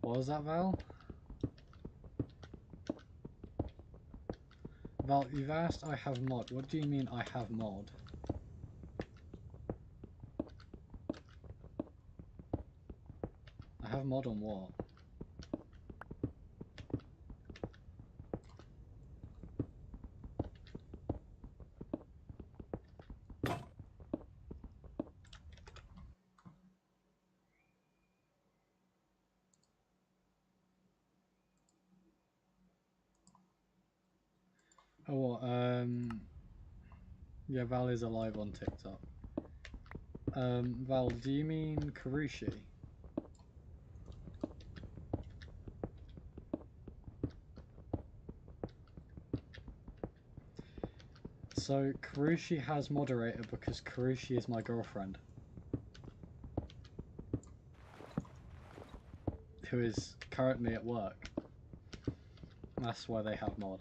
What was that, Val? Val, you've asked I have mod. What do you mean I have mod? I have mod on what? Oh, what? Yeah, Val is alive on TikTok. Val, do you mean Karushi? So, Karushi has moderator because Karushi is my girlfriend. Who is currently at work. That's why they have mod.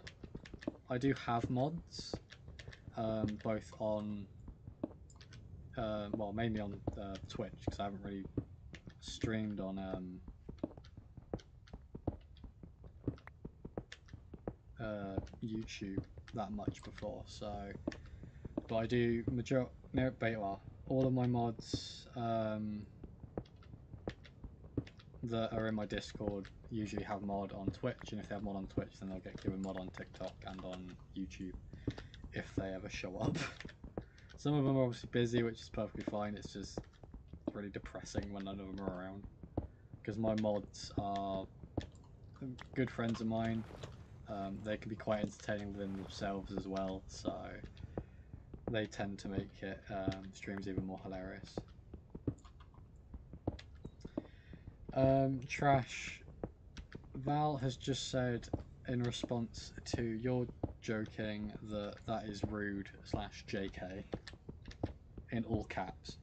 I do have mods, both on, well, mainly on Twitch, because I haven't really streamed on YouTube that much before, so, but I do all of my mods that are in my Discord usually have mod on Twitch, and if they have mod on Twitch, then they'll get given mod on TikTok and on YouTube if they ever show up. Some of them are obviously busy, which is perfectly fine. It's just really depressing when none of them are around, because my mods are good friends of mine. They can be quite entertaining within themselves as well, so they tend to make it streams even more hilarious. Trash. Val has just said in response to your joking that is rude / JK in all caps.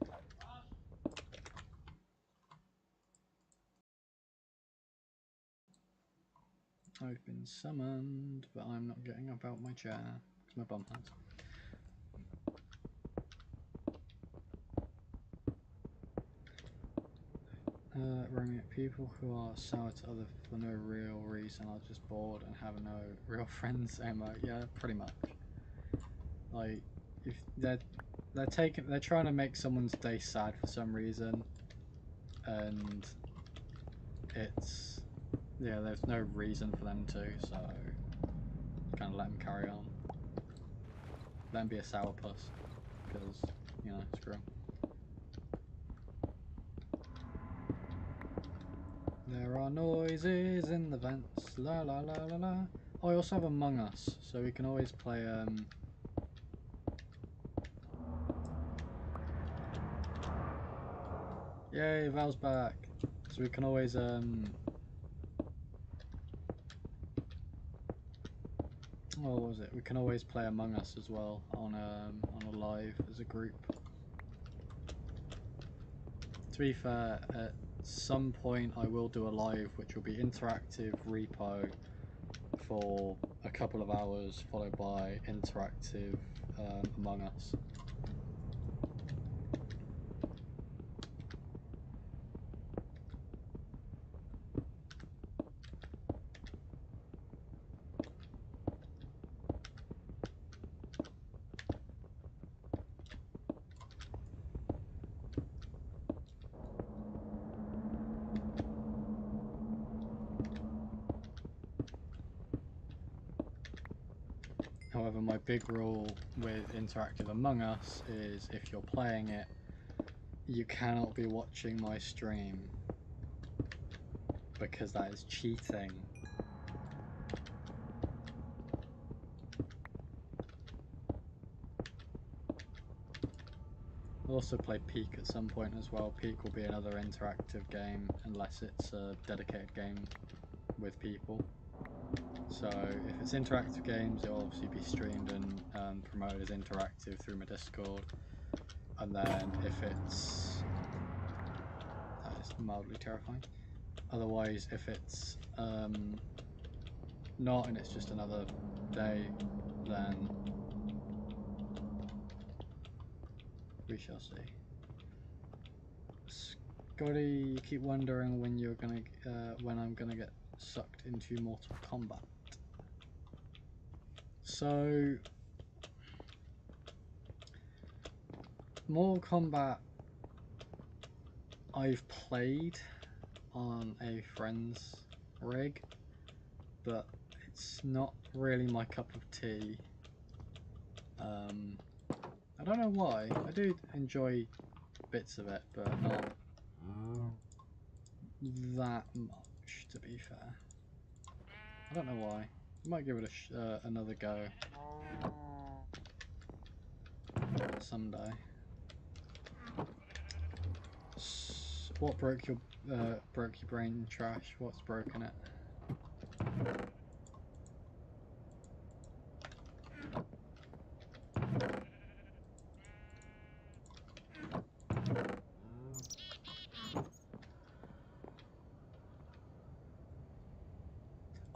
I've been summoned, but I'm not getting up out my chair because my bum hurts. Roaming at people who are sour to others for no real reason are just bored and have no real friends. Yeah, pretty much. Like, if they're trying to make someone's day sad for some reason, and it's, yeah, there's no reason for them to, so kind of let them carry on. Let them be a sourpuss, because, you know, screw 'em. There are noises in the vents, la la la la la. Oh, I also have Among Us, so we can always play, Yay, Val's back! So we can always, what was it? We can always play Among Us as well on a live as a group. To be fair, at some point I will do a live which will be interactive repo for a couple of hours, followed by interactive Among Us. However, my big rule with interactive Among Us is if you're playing it, you cannot be watching my stream, because that is cheating. I'll also play Peak at some point as well. Peak will be another interactive game unless it's a dedicated game with people. So if it's interactive games, it'll obviously be streamed and promoted as interactive through my Discord. And then if it's... that is mildly terrifying. Otherwise, if it's not and it's just another day, then we shall see. Scotty, you keep wondering when you're gonna when I'm gonna get sucked into Mortal Kombat. So Mortal Kombat I've played on a friend's rig, but it's not really my cup of tea. I don't know why. I do enjoy bits of it, but not that much, to be fair. I don't know why. Might give it another go someday. What broke your brain, Trash? What's broken it?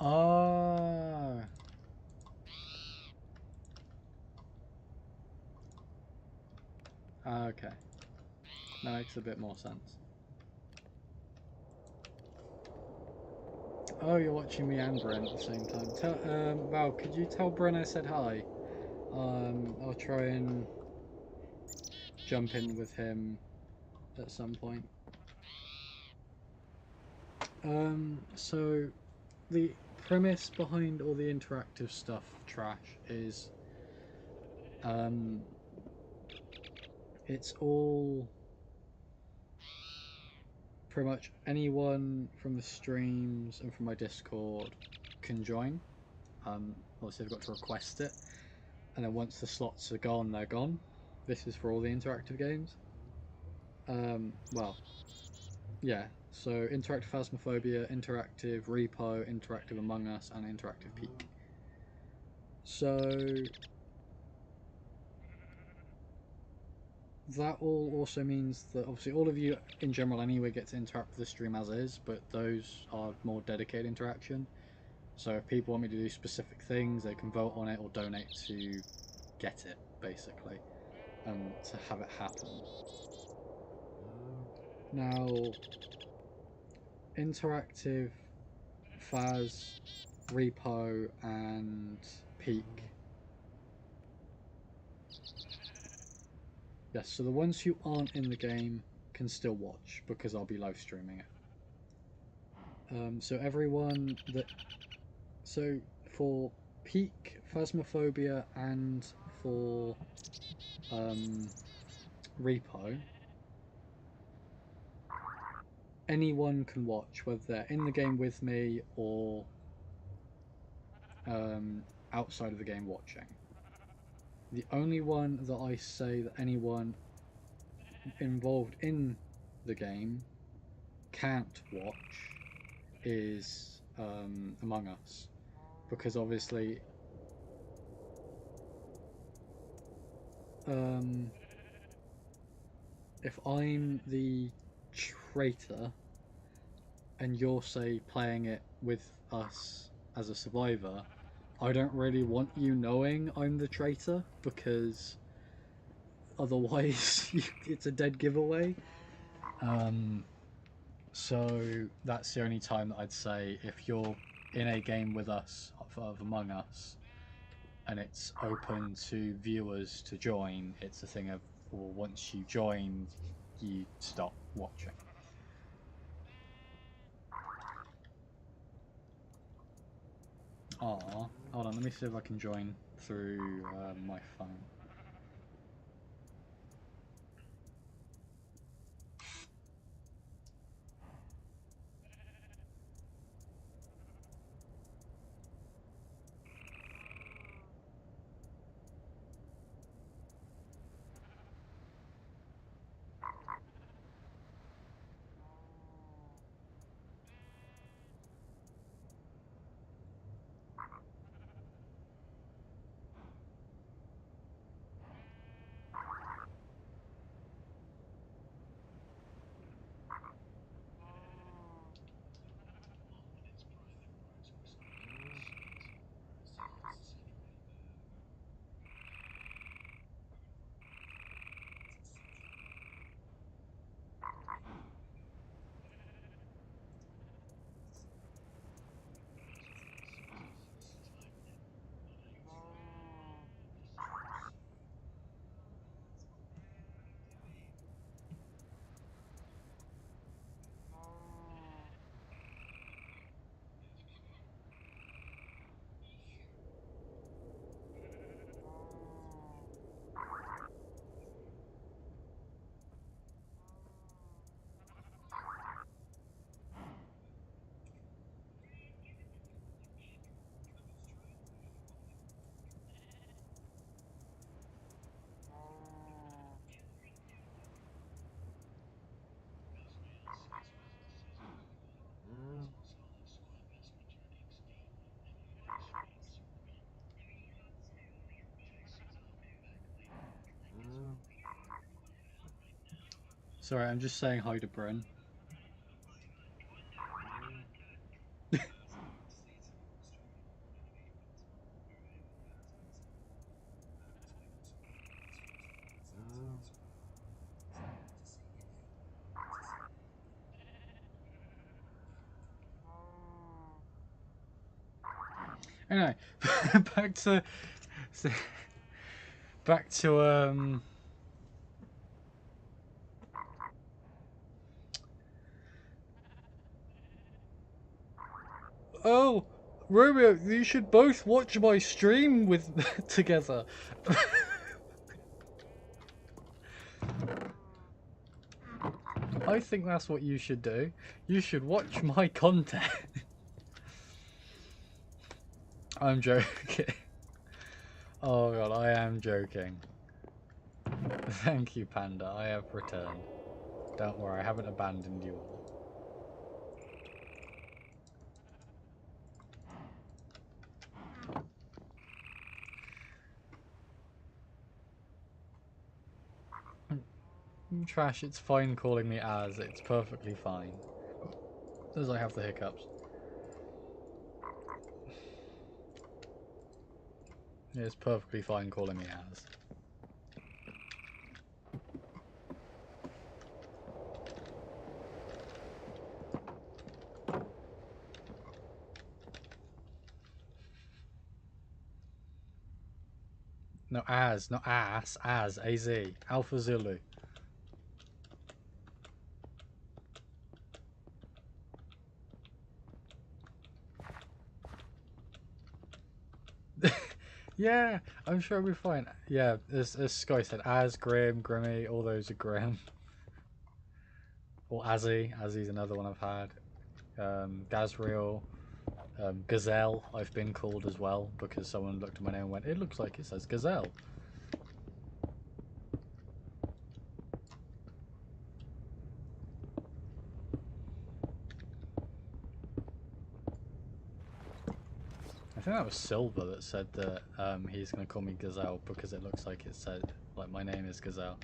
Oh. Okay. That makes a bit more sense. Oh, you're watching me and Brent at the same time. Val, could you tell Brent I said hi? I'll try and jump in with him at some point. So the premise behind all the interactive stuff, Trash, is it's all pretty much anyone from the streams and from my Discord can join. Obviously they've got to request it, and then once the slots are gone, they're gone. This is for all the interactive games. Well, yeah, so interactive Phasmophobia, interactive Repo, interactive Among Us, and interactive Peak. So that all also means that obviously all of you in general anyway get to interact with the stream as is, but those are more dedicated interaction. So if people want me to do specific things, they can vote on it or donate to get it, basically, to have it happen. Now, interactive Phas, Repo, and Peak. Yes, so the ones who aren't in the game can still watch because I'll be live streaming it. So everyone that... So for Peak, Phasmophobia, and for Repo, anyone can watch, whether they're in the game with me or outside of the game watching. The only one that I say that anyone involved in the game can't watch is Among Us, because obviously if I'm the traitor and you're, say, playing it with us as a survivor, I don't really want you knowing I'm the traitor, because otherwise it's a dead giveaway. So that's the only time that I'd say, if you're in a game with us of Among Us and it's open to viewers to join, it's a thing of, well, once you join, you stop watching. Aw, hold on, let me see if I can join through my phone. Sorry, I'm just saying hi to Bryn. Anyway, back to oh, Romeo, you should both watch my stream with together. I think that's what you should do. You should watch my content. I'm joking. Oh god, I am joking. Thank you, Panda. I have returned. Don't worry, I haven't abandoned you all. Trash, it's fine calling me as. It's perfectly fine. As I have the hiccups. It's perfectly fine calling me as. No, as, not ass, as, A-Z. Alpha Zulu. Yeah, I'm sure we'll be fine. Yeah, as Sky said, as, Grim, Grimmy, all those are Grim. Or Azzy. Azzy's another one I've had. Gazriel. Gazelle, I've been called as well, because someone looked at my name and went, it looks like it says Gazelle. I think that was Silver that said that he's going to call me Gazelle because it looks like it said, like, my name is Gazelle.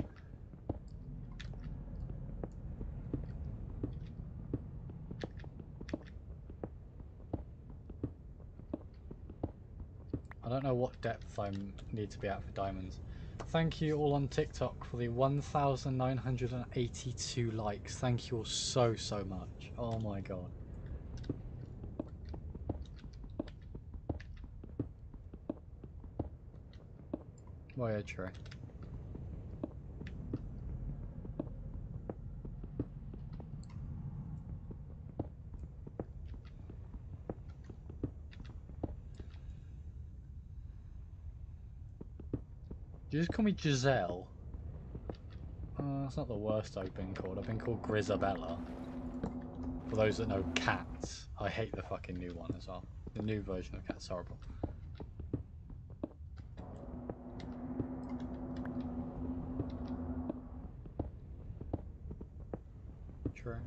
I don't know what depth I need to be at for diamonds. Thank you all on TikTok for the 1,982 likes. Thank you all so much. Oh my god. Oh yeah, true. You just call me Giselle? That's not the worst I've been called. I've been called Grisabella. For those that know Cats, I hate the fucking new one as well. The new version of Cat's horrible. True.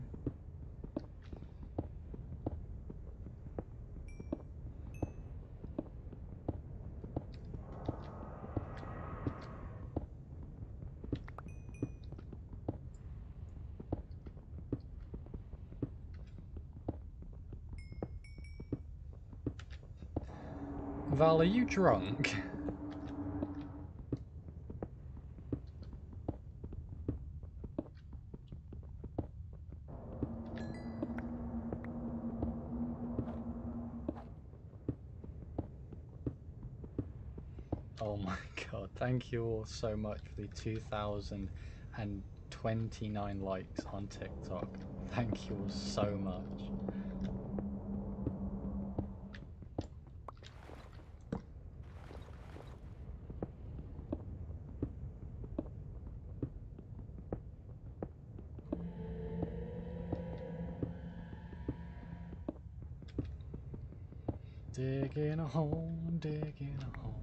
Val, are you drunk? Oh my god, thank you all so much for the 2,029 likes on TikTok. Thank you all so much. Digging a hole, digging a hole.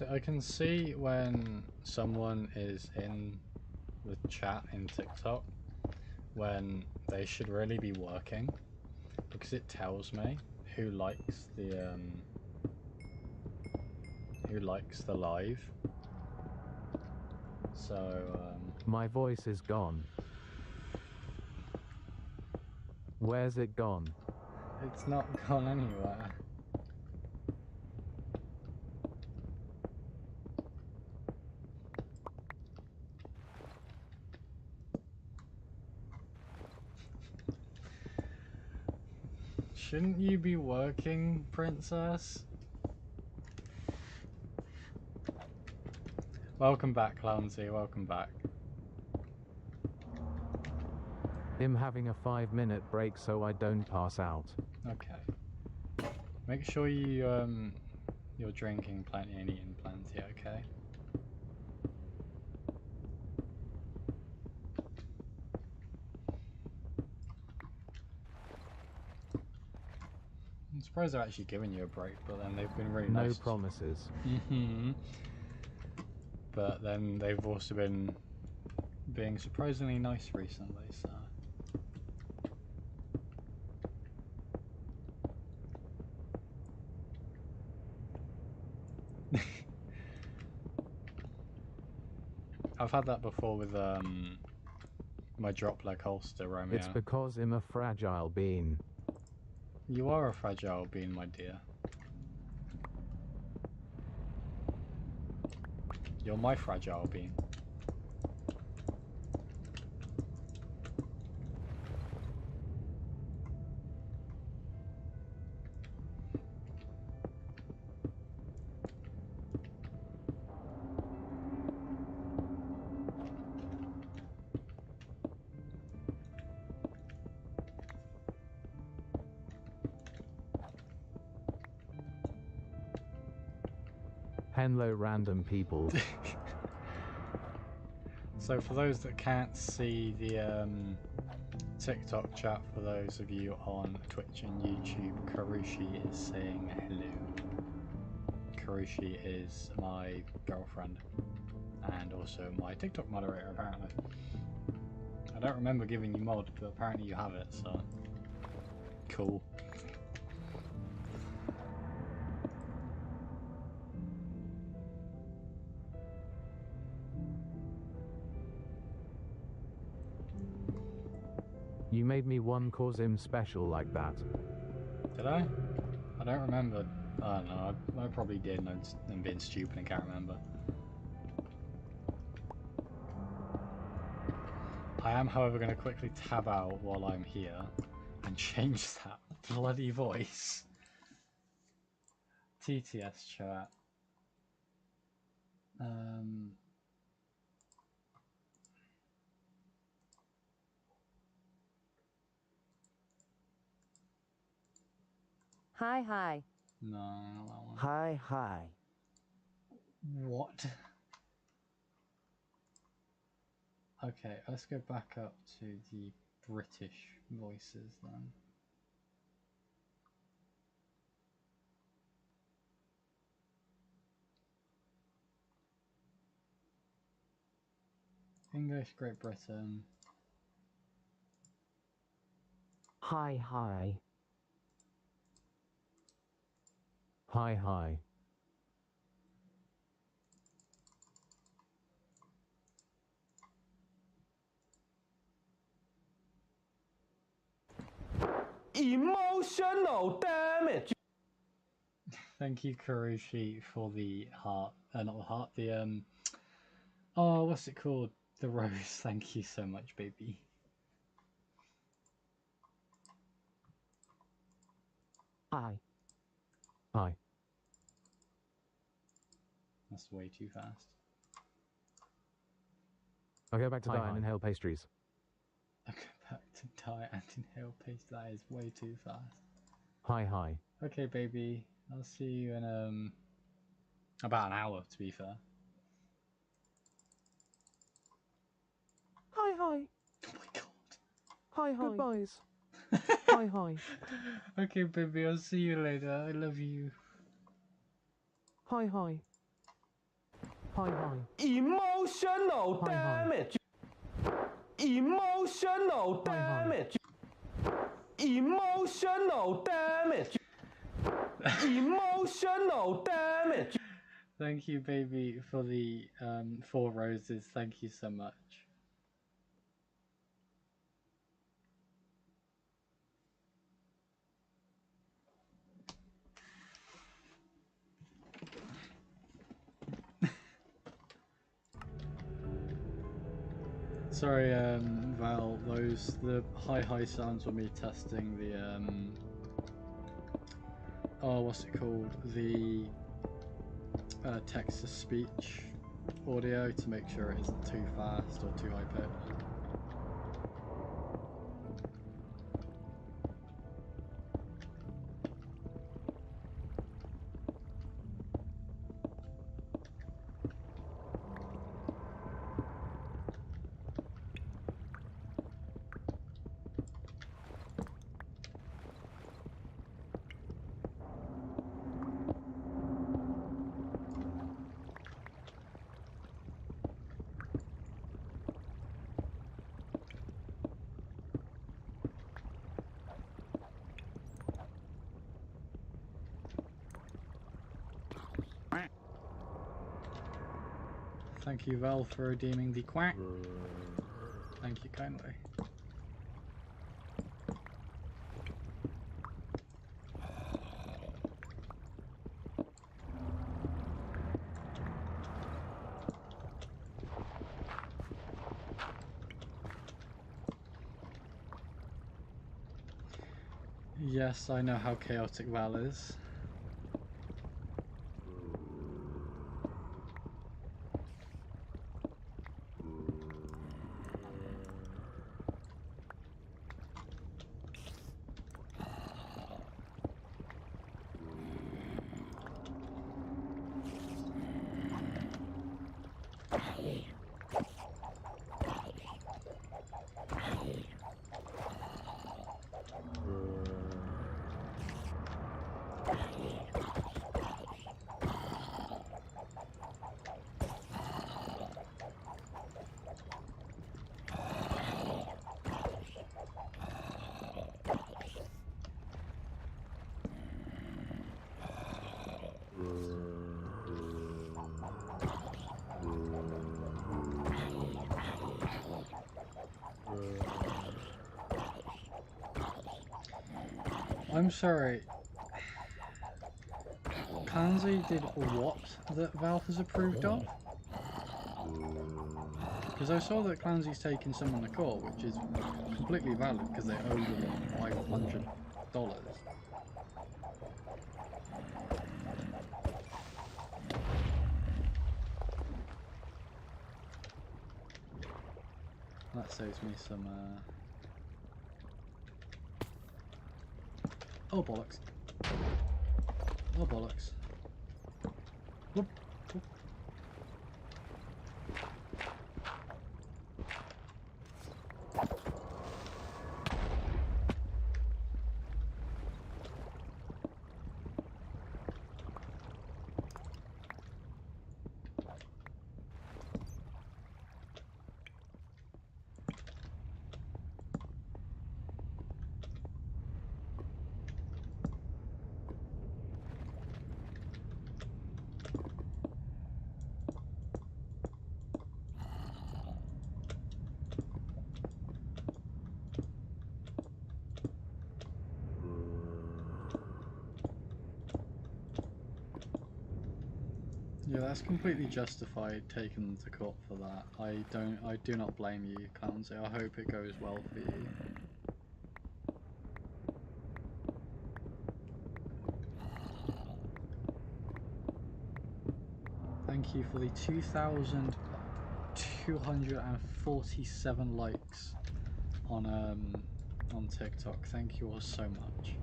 I can see when someone is in the chat in TikTok when they should really be working, because it tells me who likes the live. So My voice is gone. Where's it gone? it's not gone anywhere. Shouldn't you be working, princess? Welcome back, Clancy, welcome back. I'm having a 5-minute break so I don't pass out. Okay. Make sure you're drinking plenty and eating plenty, okay? I'm surprised they're actually giving you a break, but then they've been really nice. No promises. But then they've also been being surprisingly nice recently, so... I've had that before with my drop leg holster, Romeo. It's because I'm a fragile being. You are a fragile being, my dear. You're my fragile being. Hello random people. So for those that can't see the TikTok chat, for those of you on Twitch and YouTube, Karushi is saying hello. Karushi is my girlfriend and also my TikTok moderator, apparently. I don't remember giving you mod, but apparently you have it, so cool. You made me one cause I'm special like that. Did I? I don't remember. I don't know, I probably did and I'm being stupid and can't remember. I am, however, going to quickly tab out while I'm here and change that bloody voice. TTS chat. Hi, hi. No, not that one. Hi, hi. What? Okay, let's go back up to the British voices then. English, Great Britain. Hi, hi. Hi hi. Emotional damage. Thank you, Karushi, for the heart. Not the heart, the oh, what's it called? The rose. Thank you so much, baby. Hi. Hi. That's way too fast. I'll go back to Hi, die hi. and inhale pastries. I go back to die and inhale paste. That is way too fast. Hi hi. Okay, baby. I'll see you in about an hour, to be fair. Hi, hi. Oh my god. Hi, hi. Goodbyes. Hi, hi. Okay, baby. I'll see you later. I love you. Hi, hi. Hi, hi. Emotional Hi, hi. damage. Emotional Hi, hi. damage. Emotional damage. Emotional damage. Thank you, baby, for the 4 roses. Thank you so much. Sorry, Val, the hi sounds were me testing the oh, what's it called? The text to speech audio to make sure it isn't too fast or too high pitched. Thank you, Val, for redeeming the quack. Thank you kindly. Yes, I know how chaotic Val is. I'm sorry. Kanzi did what that Valve has approved of? Because I saw that Clancy's taken someone to court, which is completely valid because they owe them $500. That saves me some, oh bollocks. Oh bollocks. Whoop. Whoop. Yeah, that's completely justified taking them to court for that. I do not blame you, Clancy. I hope it goes well for you. Thank you for the 2,247 likes on TikTok. Thank you all so much.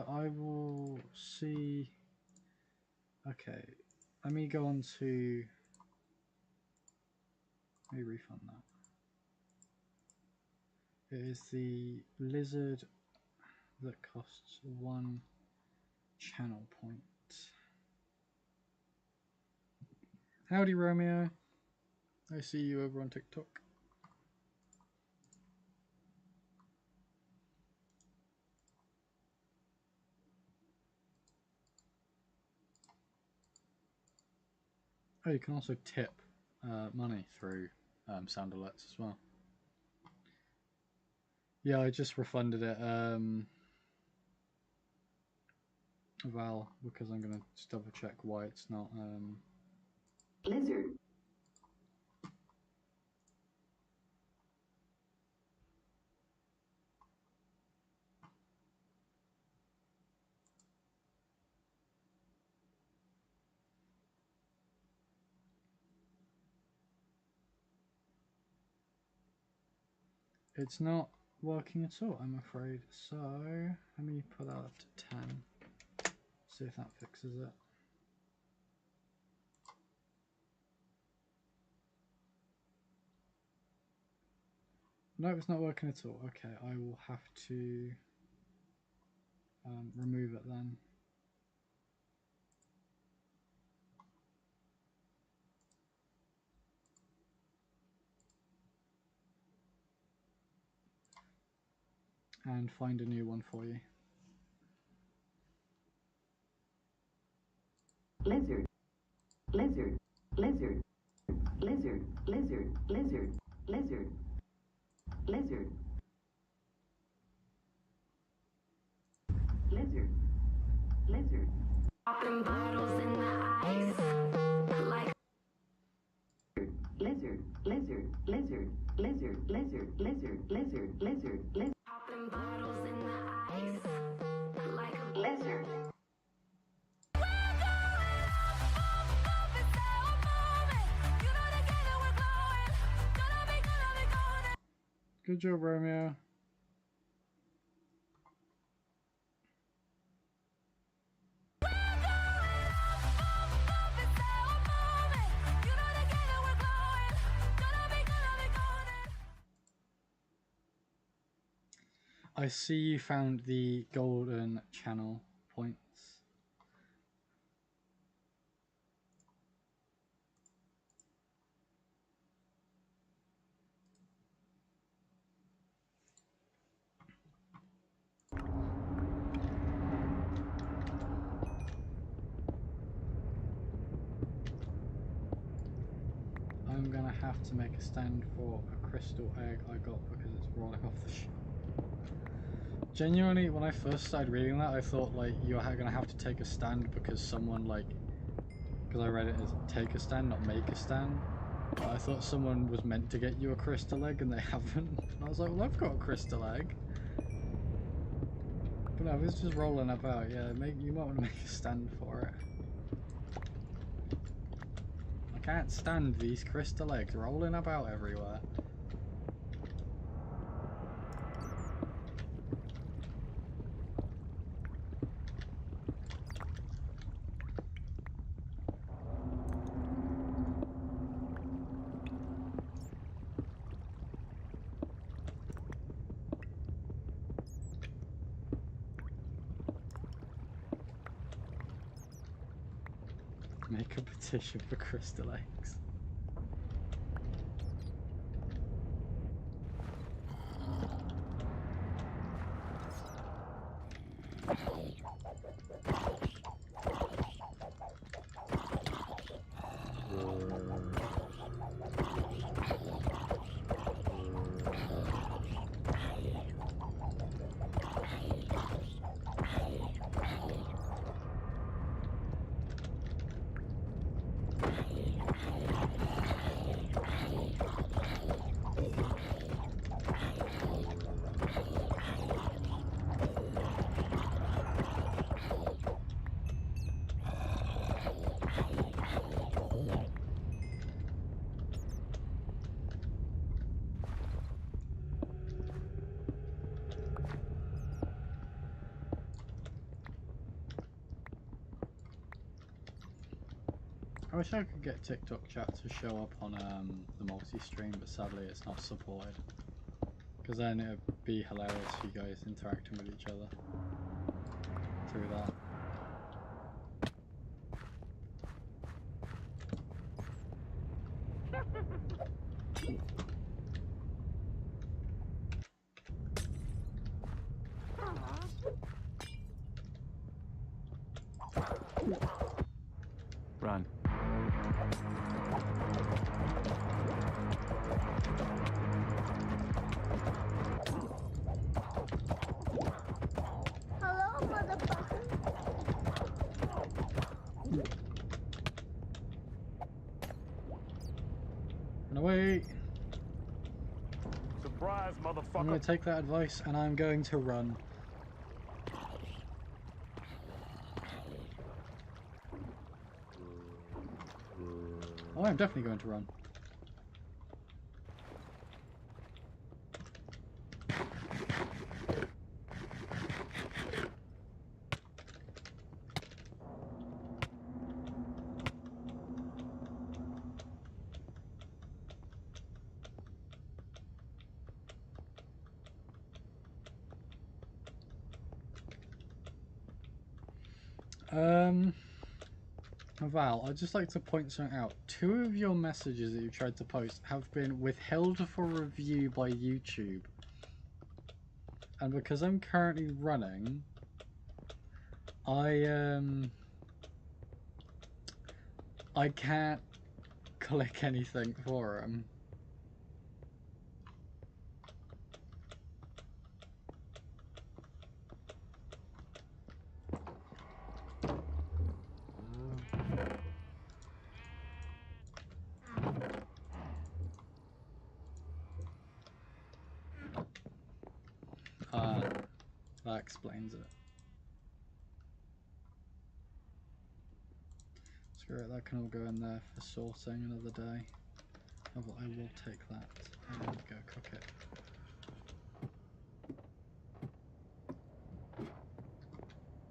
I will see. Okay, let me go on to. Let me refund that. It is the lizard that costs 1 channel point. Howdy, Romeo. I see you over on TikTok. Oh, you can also tip money through sound alerts as well. Yeah, I just refunded it, Val, because I'm gonna just double check why it's not. Lizard. It's not working at all, I'm afraid. So let me put that up to 10. See if that fixes it. No, it's not working at all. Okay, I will have to remove it then. And find a new one for you. Lizard. Lizard. Lizard. Lizard. Lizard. Lizard. Lizard. Lizard. Lizard. Lizard. Popping bottles in the ice. Like lizard. Lizard. Lizard. Lizard. Lizard. Lizard. Lizard. Lizard. Lizard. Popping bottles in the ice. Like a lizard. Good job, Romeo. I see you found the golden channel points. I'm gonna have to make a stand for a crystal egg I got because it's rolling off the shelf. Genuinely, when I first started reading that, I thought like you're gonna have to take a stand because someone because I read it as take a stand, not make a stand. But I thought someone was meant to get you a crystal egg and they haven't. And I was like, well, I've got a crystal egg. But no, it's just rolling about. Yeah, you might want to make a stand for it. I can't stand these crystal eggs rolling about everywhere. Make a petition for crystal eggs. I wish I could get TikTok chat to show up on the multi-stream, but sadly it's not supported. Because then it would be hilarious you guys interacting with each other through that. Run. Hello, motherfucker. Run away! Surprise, I'm motherfucker. going to take that advice and I'm going to run. Oh, I'm definitely going to run. Val, I'd just like to point something out. 2 of your messages that you tried to post have been withheld for review by YouTube. And because I'm currently running, I can't click anything for them. That explains it. Screw it, that can all go in there for sorting another day. I will take that and go cook it.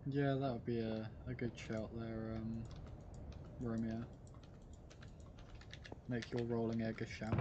Yeah, that would be a good shout there, Romeo. Make your rolling egg a shout.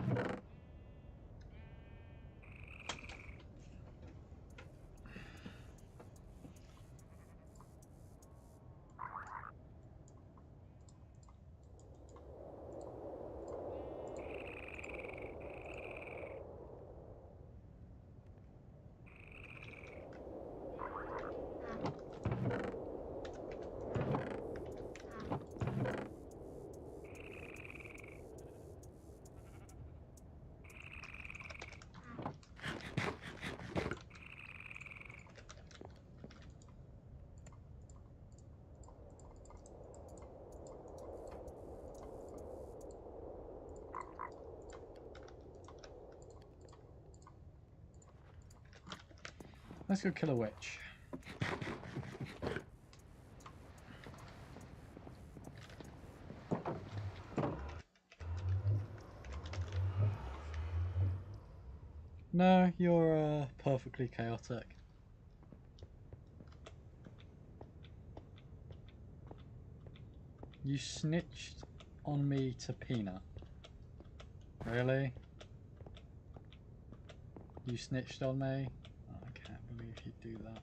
Let's go kill a witch. No, you're perfectly chaotic. You snitched on me to Peanut. Really? You snitched on me? Oh, I can't believe you'd do that.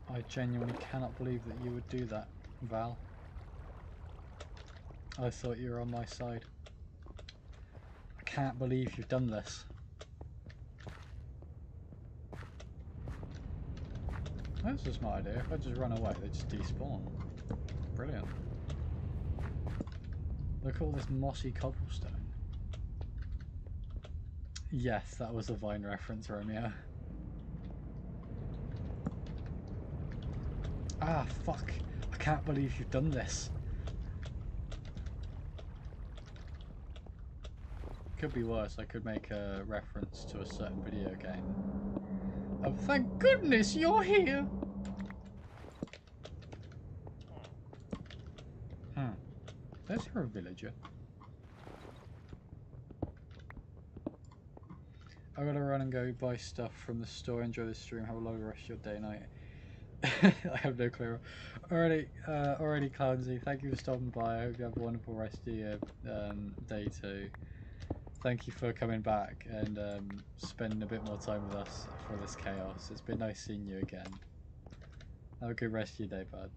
I genuinely cannot believe that you would do that, Val. I thought you were on my side. I can't believe you've done this. That's a smart idea. If I just run away, they just despawn. Brilliant. Look at all this mossy cobblestone. Yes, that was a Vine reference, Romeo. Ah, fuck. I can't believe you've done this. Could be worse. I could make a reference to a certain video game. Oh, thank goodness you're here! Is there a villager? I gotta run and go buy stuff from the store. Enjoy the stream. Have a lovely rest of your day, night. I have no clue. Alrighty, Cloudsy. Thank you for stopping by. I hope you have a wonderful rest of your day too. Thank you for coming back and spending a bit more time with us for this chaos. It's been nice seeing you again. Have a good rest of your day, bud.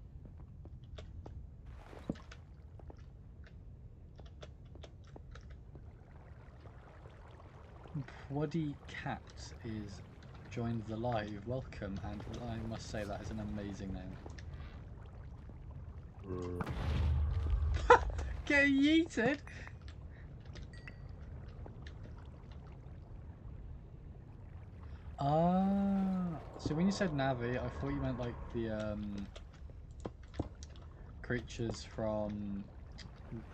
Pwaddy Cat is joined the live. Welcome, and I must say that is an amazing name. Get yeeted! Ah, so when you said Navi, I thought you meant like the creatures from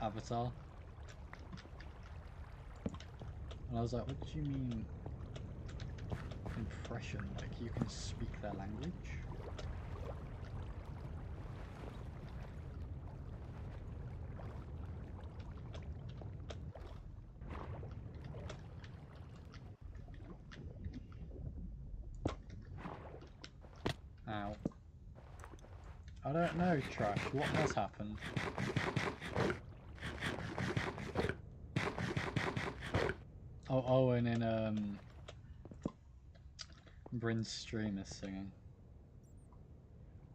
Avatar. And I was like, what did you mean impression? Like you can speak their language? Ow. I don't know, Trash. What has happened? Oh, Owen in Bryn's stream is singing.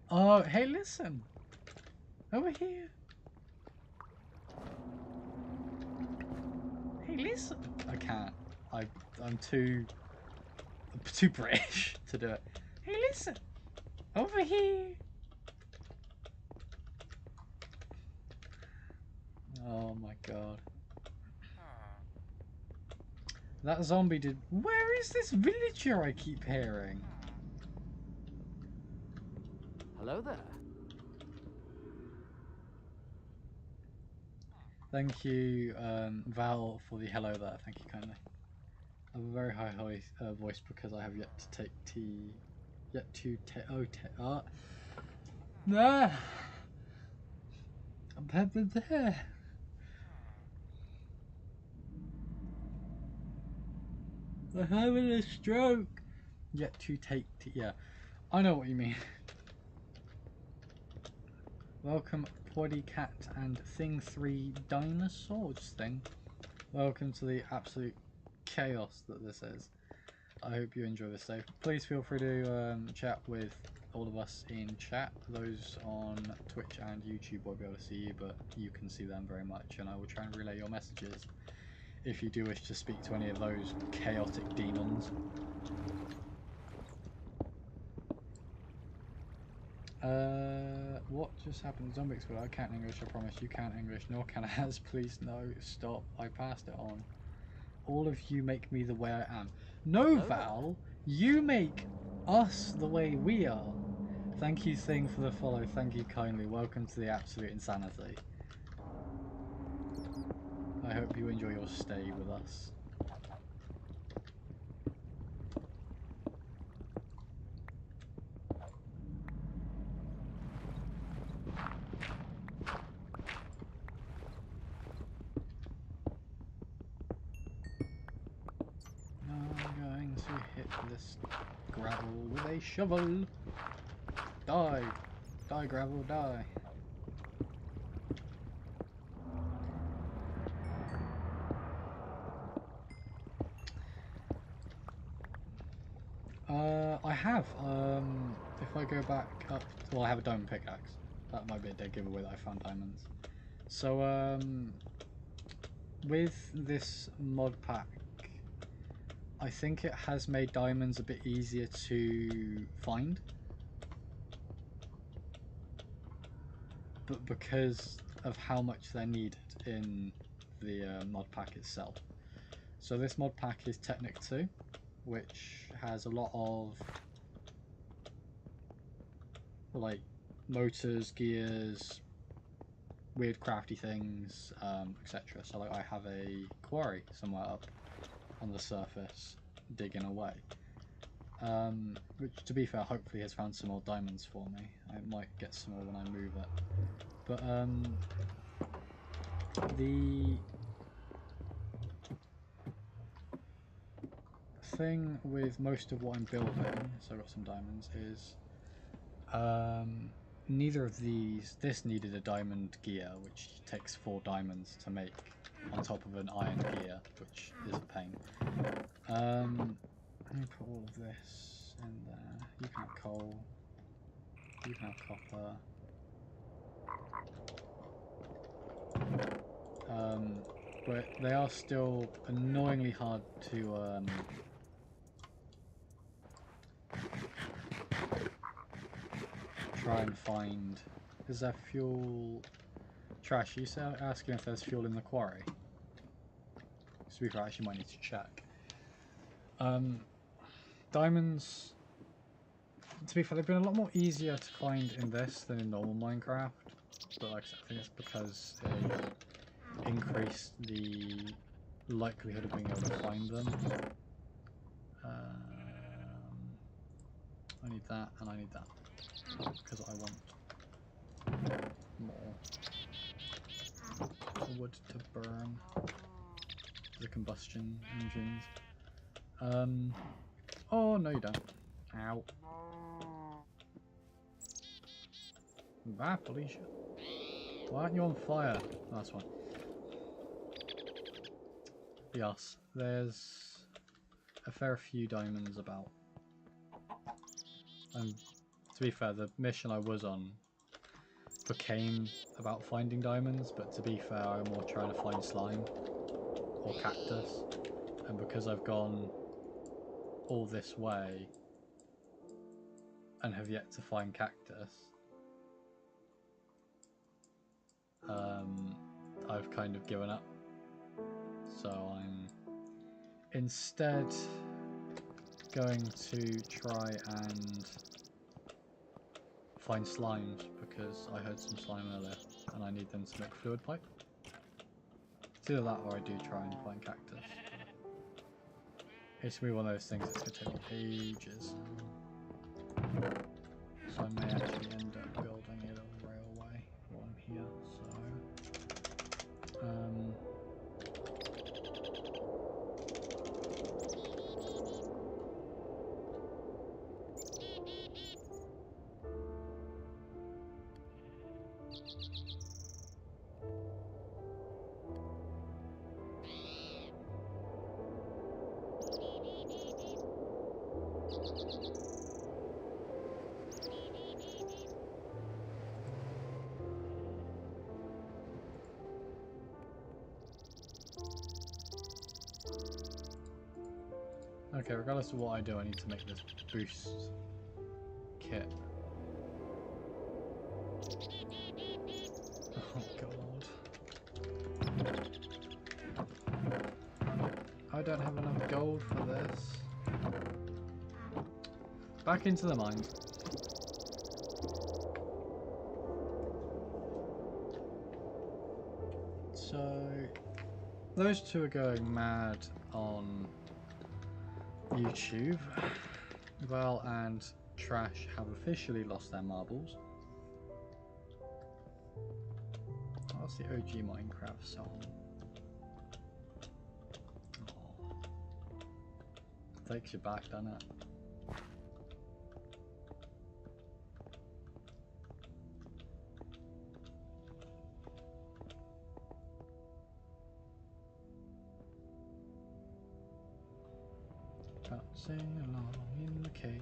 Oh, hey, listen! Over here! Hey, listen! I can't. I'm too British to do it. Hey, listen! Over here! Oh my god. That zombie did... Where is this villager I keep hearing? Hello there. Thank you, Val, for the hello there. Thank you kindly. I have a very high voice because I have yet to take tea. Yet to take... Oh, nah! There. I'm having a stroke. Yet to take tea. Yeah, I know what you mean. Welcome, Pwaddy Cat and Thing 3 Dinosaurs thing. Welcome to the absolute chaos that this is. I hope you enjoy this day. Please feel free to chat with all of us in chat. Those on Twitch and YouTube won't be able to see you, but you can see them very much, and I will try and relay your messages if you do wish to speak to any of those chaotic demons. What just happened? Zombie explode. I can't English, I promise. You can't English, nor can Az. Please, no, stop. I passed it on. All of you make me the way I am. No, Val, you make us the way we are. Thank you, Thing, for the follow. Thank you kindly. Welcome to the absolute insanity. I hope you enjoy your stay with us. I'm going to hit this gravel with a shovel. Die! Die, gravel, die. I have. If I go back up, well, I have a diamond pickaxe. That might be a dead giveaway that I found diamonds. So, with this mod pack, I think it has made diamonds a bit easier to find. But because of how much they're needed in the mod pack itself. So this mod pack is Tekkit 2, which has a lot of like motors, gears, weird crafty things, etc. So like I have a quarry somewhere up on the surface digging away, which to be fair hopefully has found some more diamonds for me. I might get some more when I move it, but the thing with most of what I'm building, so I've got some diamonds, is neither of these, this needed a diamond gear, which takes 4 diamonds to make, on top of an iron gear, which is a pain. Let me put all of this in there. You can have coal, you can have copper. But they are still annoyingly hard to try and find. Is there fuel? Trash, you asking if there's fuel in the quarry? So we actually might need to check. Diamonds, to be fair, they've been a lot more easier to find in this than in normal Minecraft. But like I said, I think it's because they increase the likelihood of being able to find them. I need that and I need that because I want more wood to burn. The combustion engines. Oh no you don't. Ow. Bye Felicia. Why aren't you on fire? Oh, that's one. Yes, there's a fair few diamonds about. And to be fair, the mission I was on became about finding diamonds, but to be fair, I'm more trying to find slime or cactus. And because I've gone all this way and have yet to find cactus, I've kind of given up. So I'm instead going to try and find slimes because I heard some slime earlier and I need them to make fluid pipe. It's either that or I do try and find cactus. It's going to be one of those things that's going to take me ages. So I may actually end up building a little railway one here. So okay, regardless of what I do, I need to make this boost kit. Oh god. I don't have enough gold for this. Back into the mine. So, those two are going mad on YouTube. Val and Trash have officially lost their marbles. That's the OG Minecraft song. Oh. Takes you back, doesn't it? Sing along in the caves.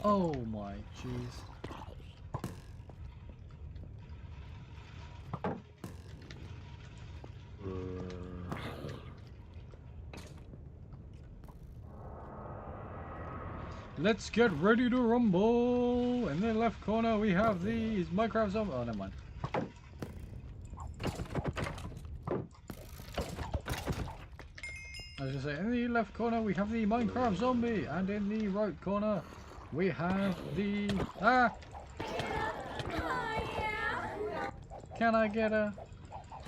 Oh my jeez. Let's get ready to rumble. In the left corner we have these Minecraft zombies. Oh, never mind. I was gonna say, in the left corner we have the Minecraft zombie, and in the right corner we have the... Ah! Can I get a...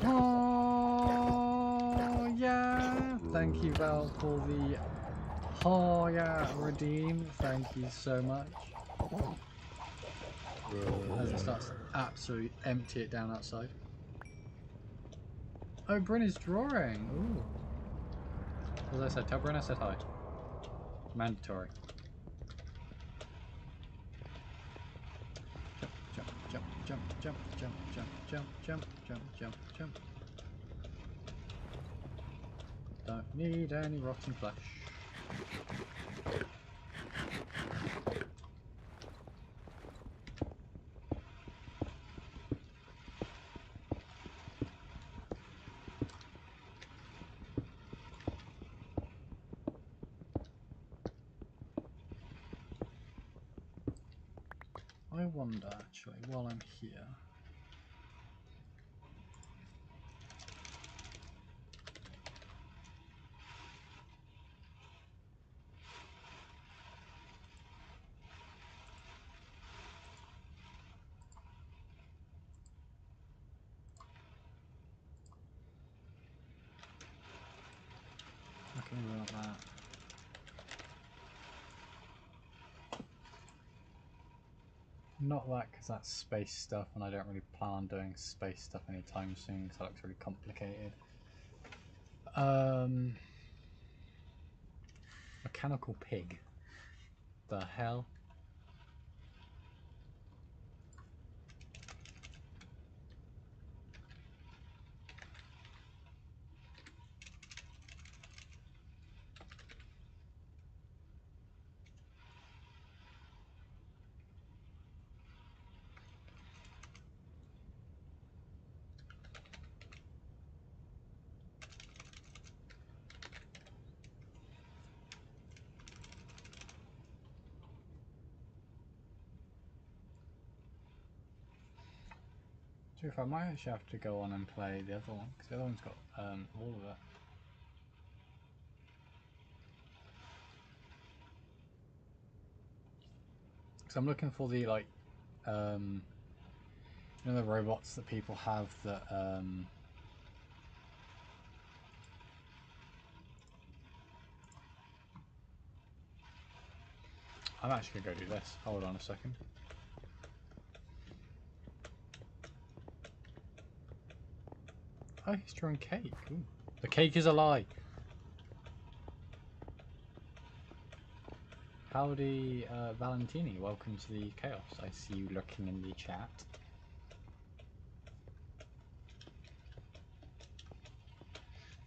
Oh, yeah! Thank you, Val, for the... Oh, yeah, redeem. Thank you so much. As it starts to absolutely empty it down outside. Oh, Bryn is drawing. Ooh. As I said, tell Bryn I said hi. Mandatory. Jump, jump, jump, jump, jump, jump, jump, jump, jump, jump, jump. Don't need any rotten flesh. I wonder, actually, while I'm here. Okay, we want that. Not that, because that's space stuff, and I don't really plan on doing space stuff anytime soon, because that looks really complicated. Mechanical pig. The hell? So if I might actually have to go on and play the other one, because the other one's got all of it. Because I'm looking for the, like, you know, the robots that people have that, I'm actually going to go do this. Hold on a second. Oh, he's drawing cake. Ooh. The cake is a lie. Howdy, Valentini. Welcome to the chaos. I see you lurking in the chat.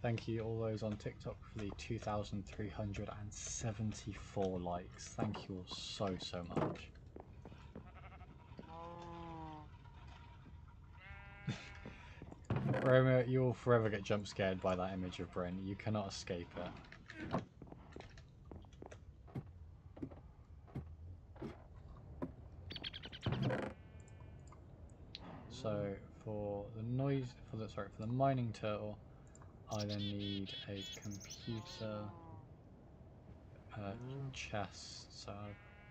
Thank you all those on TikTok for the 2,374 likes. Thank you all so much. Roma, you'll forever get jump scared by that image of Bryn. You cannot escape it. So for the for the mining turtle, I then need a computer, chest, so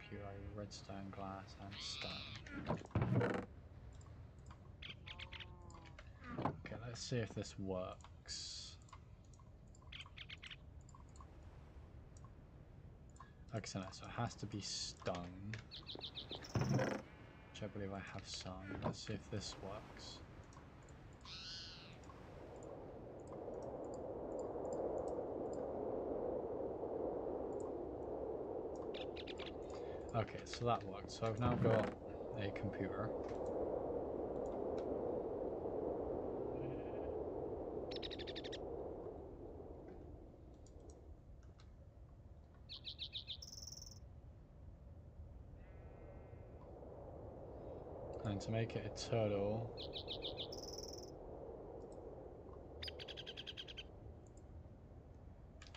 pure redstone, glass, and stone. Okay, let's see if this works. Okay, so it has to be stone, which I believe I have some. Let's see if this works. Okay, so that worked. So I've now got a computer. And to make it a turtle,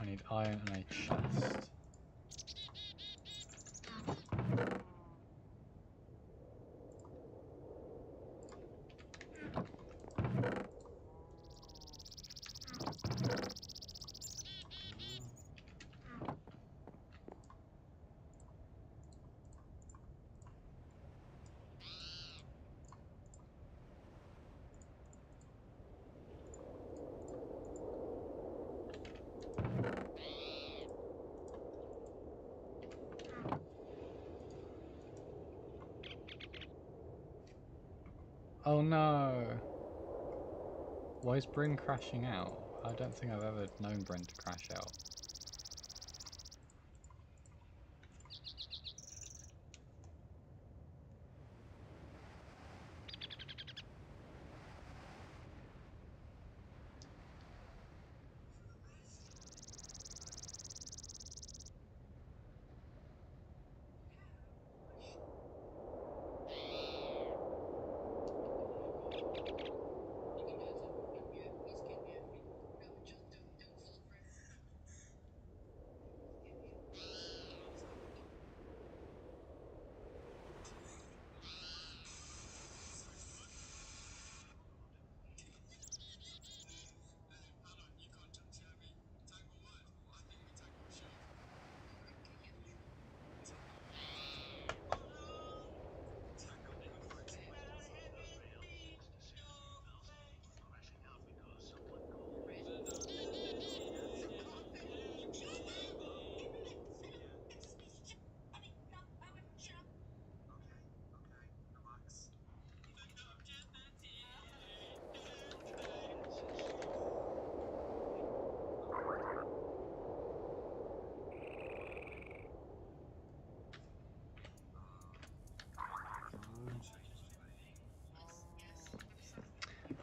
I need iron and a chest. Oh no! Why is Bryn crashing out? I don't think I've ever known Bryn to crash out.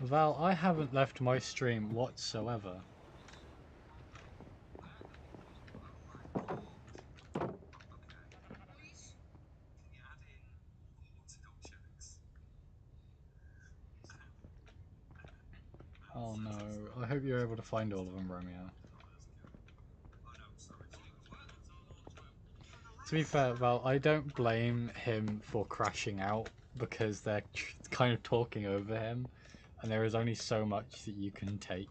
Val, I haven't left my stream whatsoever. Oh no, I hope you're able to find all of them, Romeo. To be fair, Val, I don't blame him for crashing out because they're kind of talking over him, and there is only so much that you can take.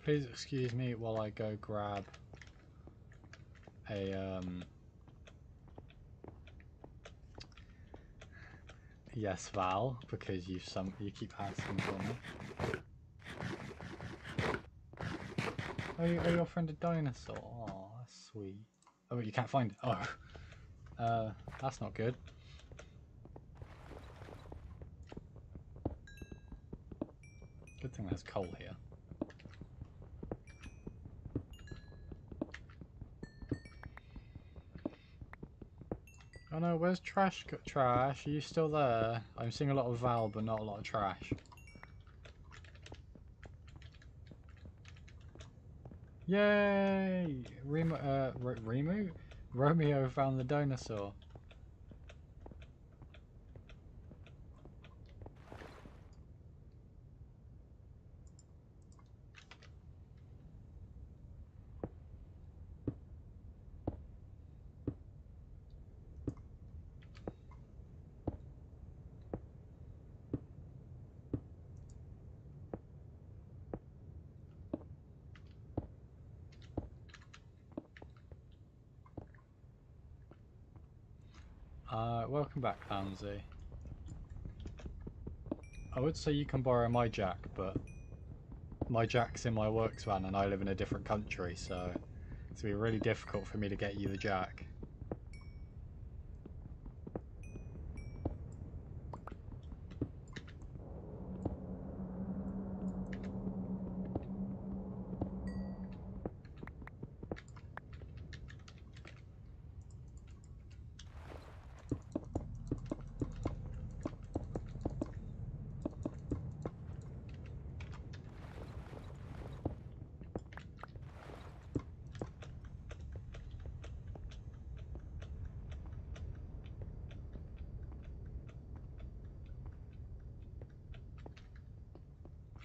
Please excuse me while I go grab a yes, Val, because you keep asking for me. Oh, your friend a dinosaur? Oh, that's sweet. Oh, you can't find it. Oh, that's not good. Good thing there's coal here. Oh no, where's Trash? Trash, are you still there? I'm seeing a lot of Val, but not a lot of Trash. Yay! Romeo found the dinosaur. welcome back, Clownsy. I would say you can borrow my jack, but my jack's in my works van and I live in a different country, so it's going to be really difficult for me to get you the jack.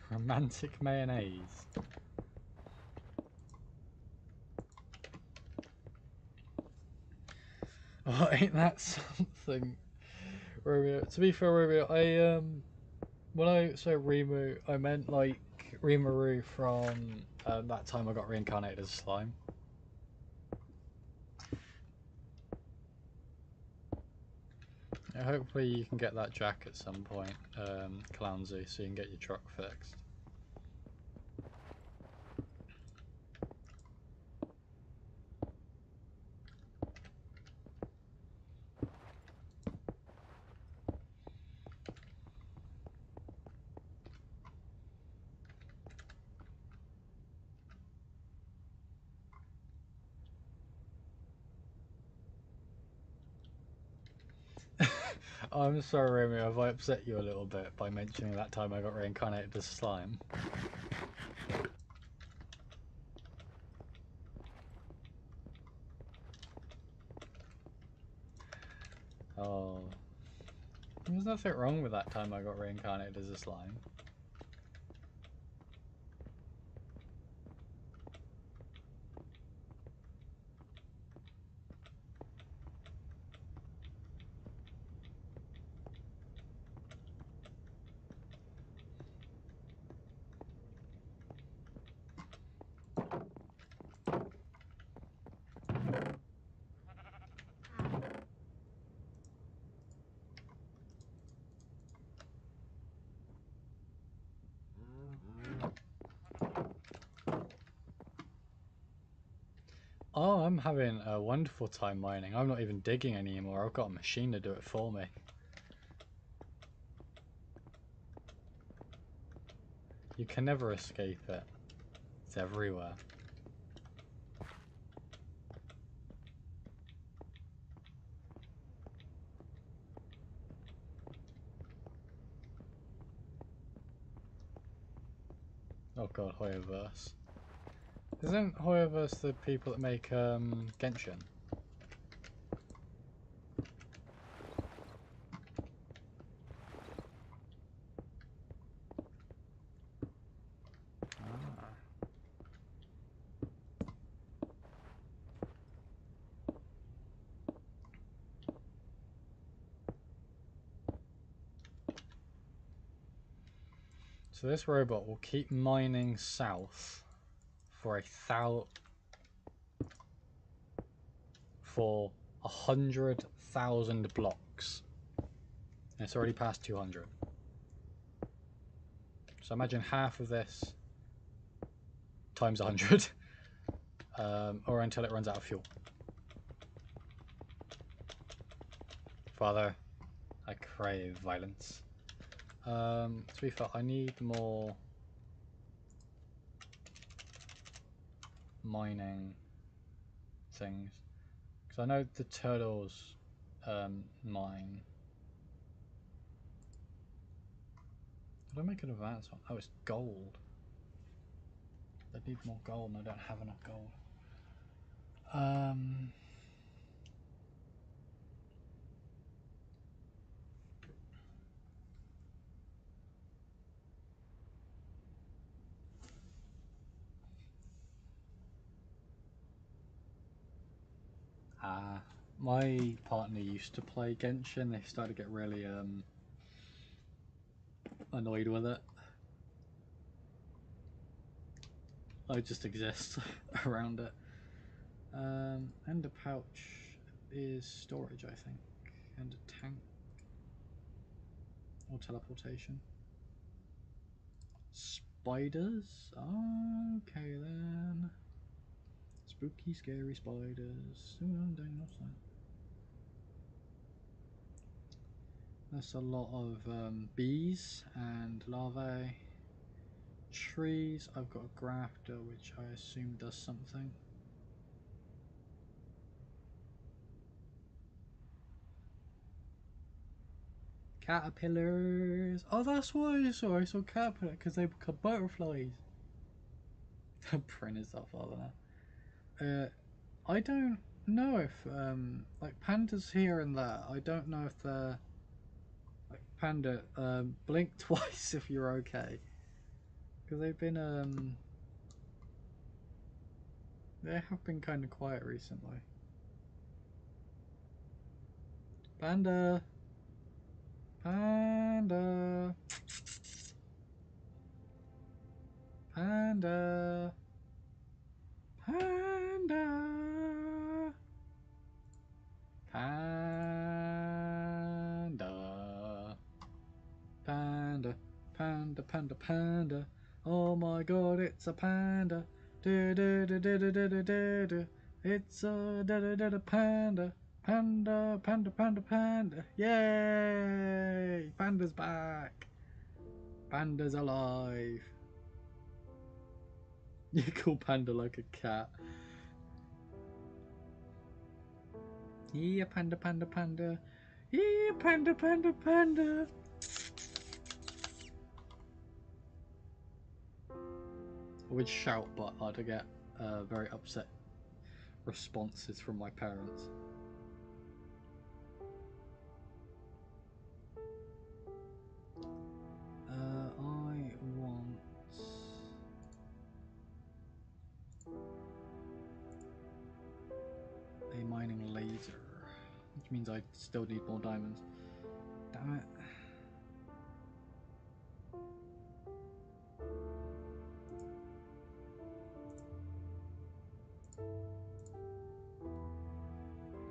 Romantic mayonnaise. Oh, ain't that something? Romeo. To be fair, Romeo, when I say Rimu, I meant like Rimuru from that time I got reincarnated as a slime. Yeah, hopefully you can get that jack at some point, Clownsy, so you can get your truck fixed. I'm sorry, Romeo, have I upset you a little bit by mentioning that time I got reincarnated as slime? Oh. There's nothing wrong with that time I got reincarnated as a slime. Oh, I'm having a wonderful time mining. I'm not even digging anymore. I've got a machine to do it for me. You can never escape it. It's everywhere. Oh god, Hoyoverse. Isn't Hoyoverse the people that make Genshin? Ah. So this robot will keep mining south for 100,000 blocks. And it's already past 200. So imagine half of this times 100, or until it runs out of fuel. Father, I crave violence. To be fair, I need more mining things. Because I know the turtles mine. Did I make an advance one? Oh, it's gold. I need more gold and I don't have enough gold. My partner used to play Genshin. They started to get really annoyed with it. I just exist around it. And the pouch is storage, I think. And a tank. Or teleportation. Spiders? Okay then. Spooky, scary spiders. That's a lot of bees and larvae. Trees. I've got a grafter, which I assume does something. Caterpillars. Oh, that's why I saw caterpillar, because they become butterflies. Print is that father now. I don't know if like pandas here and there. I don't know if they're like panda. Blink twice if you're okay, because they've been they have been kind of quiet recently. Panda. Panda. Panda. Panda. Panda. Panda. Panda. Panda. Panda. Oh my god, it's a panda. Do do do do do do do do do. It's a da da da da panda. Panda. Panda. Panda. Panda. Yay! Panda's back. Panda's alive. You call Panda like a cat. Yeah, panda, panda, panda. Yeah, panda, panda, panda. I would shout, but I'd get very upset responses from my parents. I want a mining laser, which means I still need more diamonds. Damn it.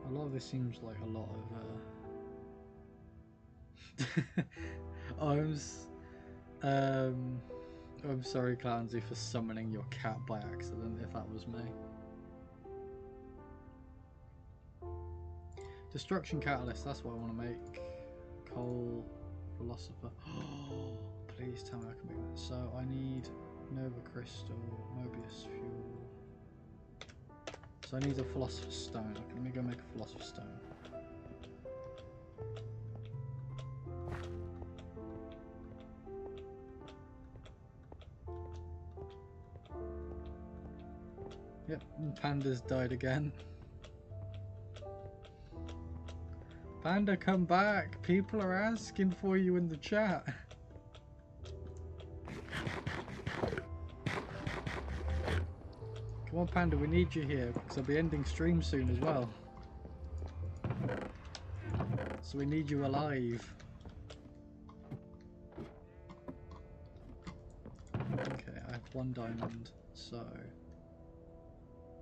A lot of this seems like a lot of I'm sorry, Clancy, for summoning your cat by accident, if that was me. Destruction Catalyst, that's what I want to make. Coal, Philosopher. Oh, please tell me I can make that. So I need Nova Crystal, Mobius Fuel. So I need a Philosopher's Stone. Okay, let me go make a Philosopher's Stone. Yep, and Panda's died again. Panda, come back! People are asking for you in the chat. Come on, Panda, we need you here because I'll be ending stream soon as well. So we need you alive. Okay, I have 1 diamond, so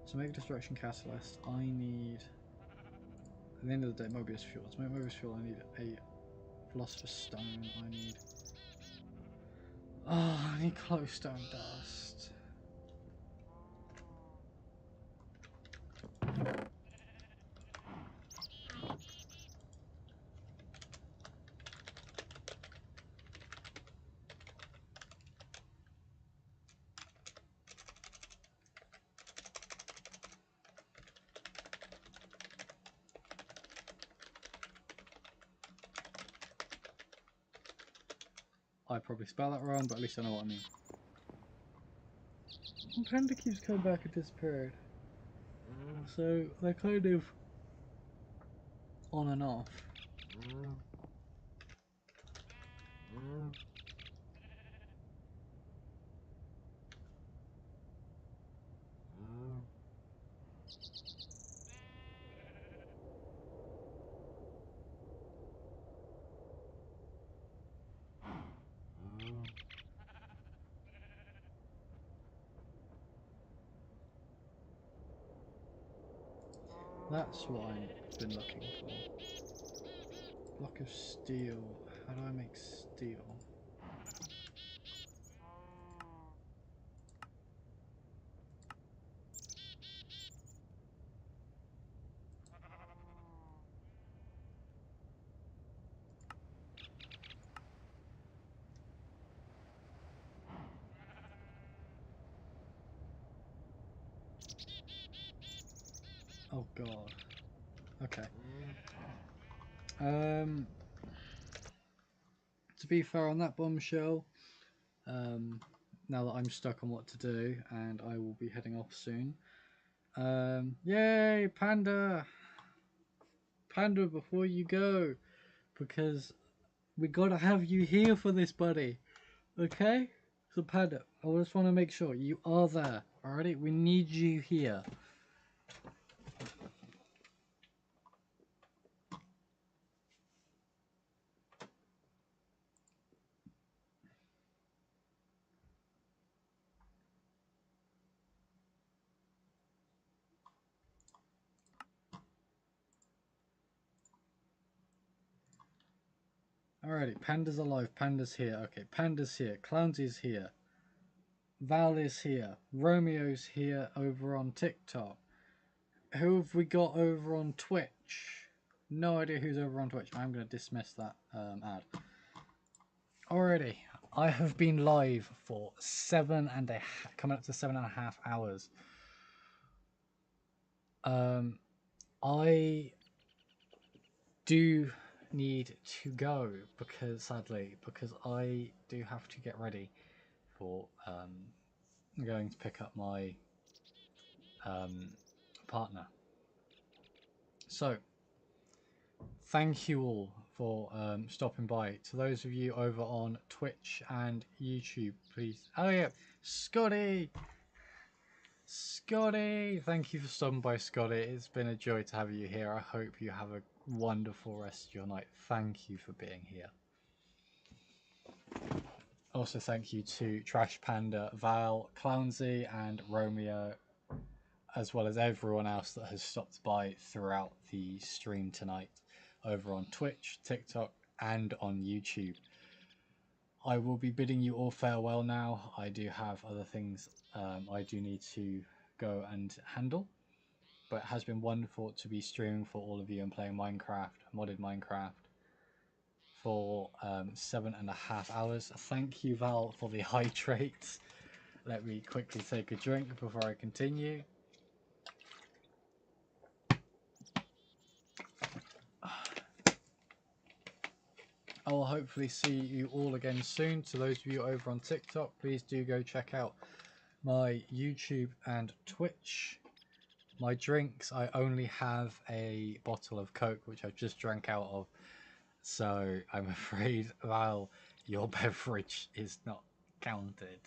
to make a Destruction Catalyst, I need, at the end of the day, Mobius Fuel. To make Mobius Fuel, I need a Philosopher's Stone. I need Glowstone Dust. I probably spell that wrong, but at least I know what I mean. And Panda keeps coming back and disappearing. So they're kind of on and off. That's what I've been looking for. Block of steel. How do I make steel? Oh god. Okay. To be fair on that bombshell, now that I'm stuck on what to do and I will be heading off soon. Yay, Panda! Panda, before you go, because we gotta have you here for this, buddy. Okay? So Panda, I just want to make sure you are there. Alrighty? We need you here. Alrighty, Panda's alive, Panda's here. Okay, Panda's here, Clownsy's here, Val is here, Romeo's here over on TikTok. Who have we got over on Twitch? No idea who's over on Twitch. I'm going to dismiss that ad. Alrighty, I have been live for coming up to 7.5 hours. I do need to go because I do have to get ready for going to pick up my partner. So thank you all for stopping by. To those of you over on Twitch and YouTube, please. Oh yeah, Scotty, thank you for stopping by, Scotty. It's been a joy to have you here. I hope you have a wonderful rest of your night. Thank you for being here. Also, thank you to Trash Panda, Val, Clownsy, and Romeo, as well as everyone else that has stopped by throughout the stream tonight over on Twitch, TikTok, and on YouTube. I will be bidding you all farewell now. I do have other things I do need to go and handle, but it has been wonderful to be streaming for all of you and playing Minecraft, modded Minecraft, for 7.5 hours. Thank you, Val, for the hydrates. Let me quickly take a drink before I continue. I will hopefully see you all again soon. To those of you over on TikTok, please do go check out my YouTube and Twitch. My drinks, I only have a bottle of Coke, which I've just drank out of. So I'm afraid, Val, your beverage is not counted.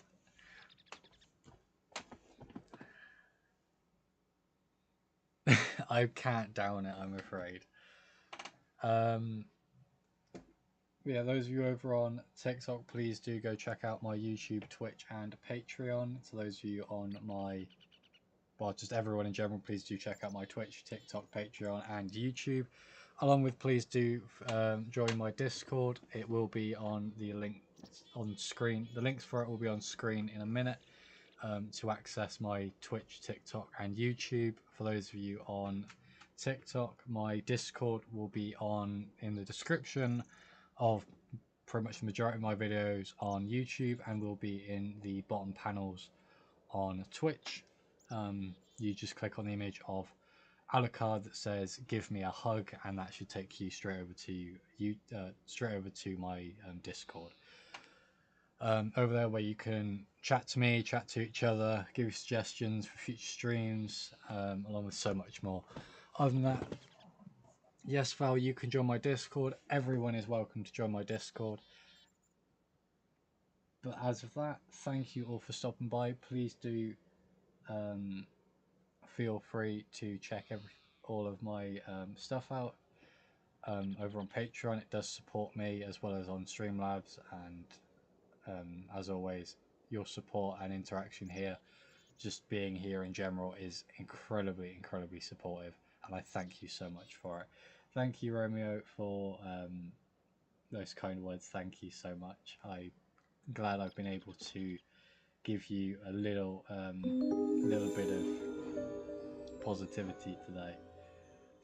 I can't down it, I'm afraid. Yeah, those of you over on TikTok, please do go check out my YouTube, Twitch, and Patreon. To those of you on my, well, just everyone in general, please do check out my Twitch, TikTok, Patreon, and YouTube. Along with, please do join my Discord. It will be on the link on screen. The links for it will be on screen in a minute. To access my Twitch, TikTok, and YouTube. For those of you on TikTok, my Discord will be in the description of pretty much the majority of my videos on YouTube, and will be in the bottom panels on Twitch. You just click on the image of Alucard that says "Give me a hug," and that should take you straight over to my Discord. Over there, where you can chat to me, chat to each other, give you suggestions for future streams, along with so much more. Other than that, yes, Val, you can join my Discord. Everyone is welcome to join my Discord. But as of that, thank you all for stopping by. Please do feel free to check all of my stuff out over on Patreon. It does support me, as well as on Streamlabs, and as always, your support and interaction here, just being here in general, is incredibly supportive, and I thank you so much for it. thank you, Romeo, for those kind words. Thank you so much. I'm glad I've been able to give you a little bit of positivity today.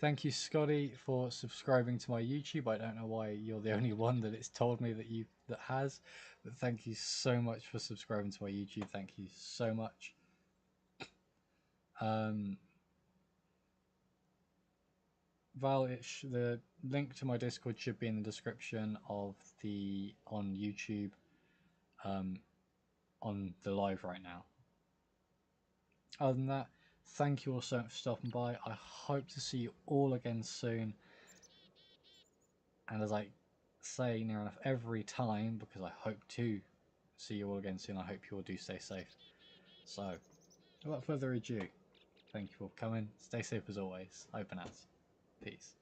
Thank you, Scotty, for subscribing to my YouTube. I don't know why you're the only one that it's told me that has, but thank you so much for subscribing to my YouTube. Thank you so much. Val, the link to my Discord should be in the description of on YouTube, on the live right now. Other than that, thank you all so much for stopping by. I hope to see you all again soon. And as I say near enough every time, because I hope to see you all again soon, I hope you all do stay safe. So, without further ado, thank you for coming. Stay safe as always. Open out. Peace.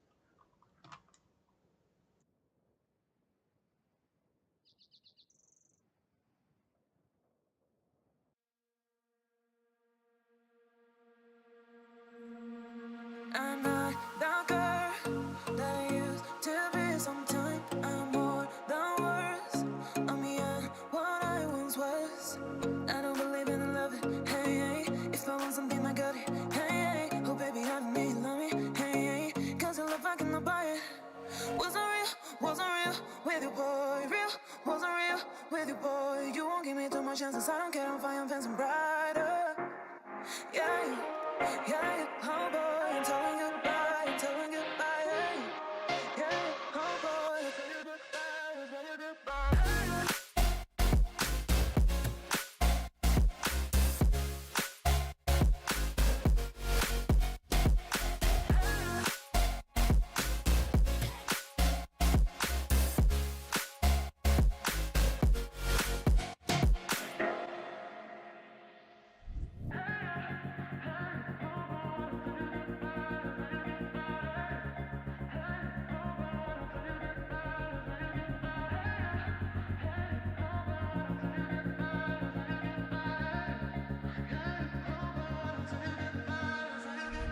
I'm not the girl that I used to be. Sometime I'm more than words. I'm beyond what I once was. I don't believe in love. Hey, hey. If I want something, I got it. Hey, hey. Oh, baby, I don't need love me. Hey, hey. Cause your love, I cannot buy it. Wasn't real with you, boy. Real, wasn't real with you, boy. You won't give me too much chances. I don't care, I'm fine, I'm fancy brighter. Yeah, yeah, oh boy, I'm telling you goodbye, I'm telling you goodbye. Yeah, oh boy, I'm telling you goodbye, I'm telling you goodbye.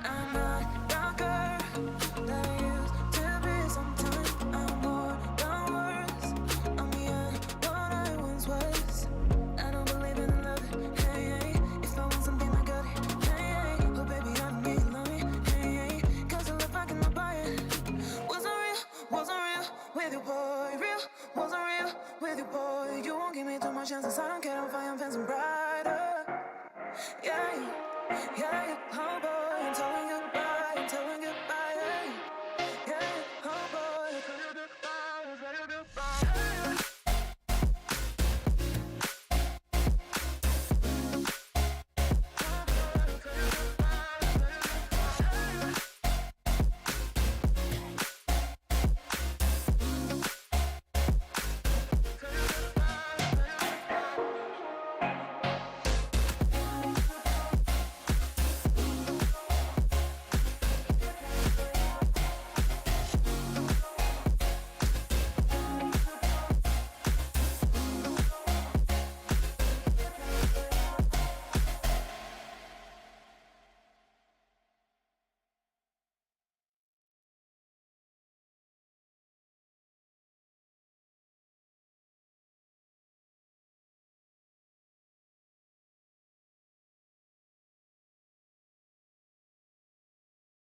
I'm not the girl that I used to be. Sometime I'm more than words. I'm beyond what I once was. I don't believe in love. Hey, hey. If I want something, I got it. Hey, hey. Oh, baby, I don't need love me. Hey, hey. Cause your love, I cannot buy it. Wasn't real with you, boy. Real, wasn't real with you, boy. You won't give me too much chances. I don't care, I'm fine, I'm fancy bright.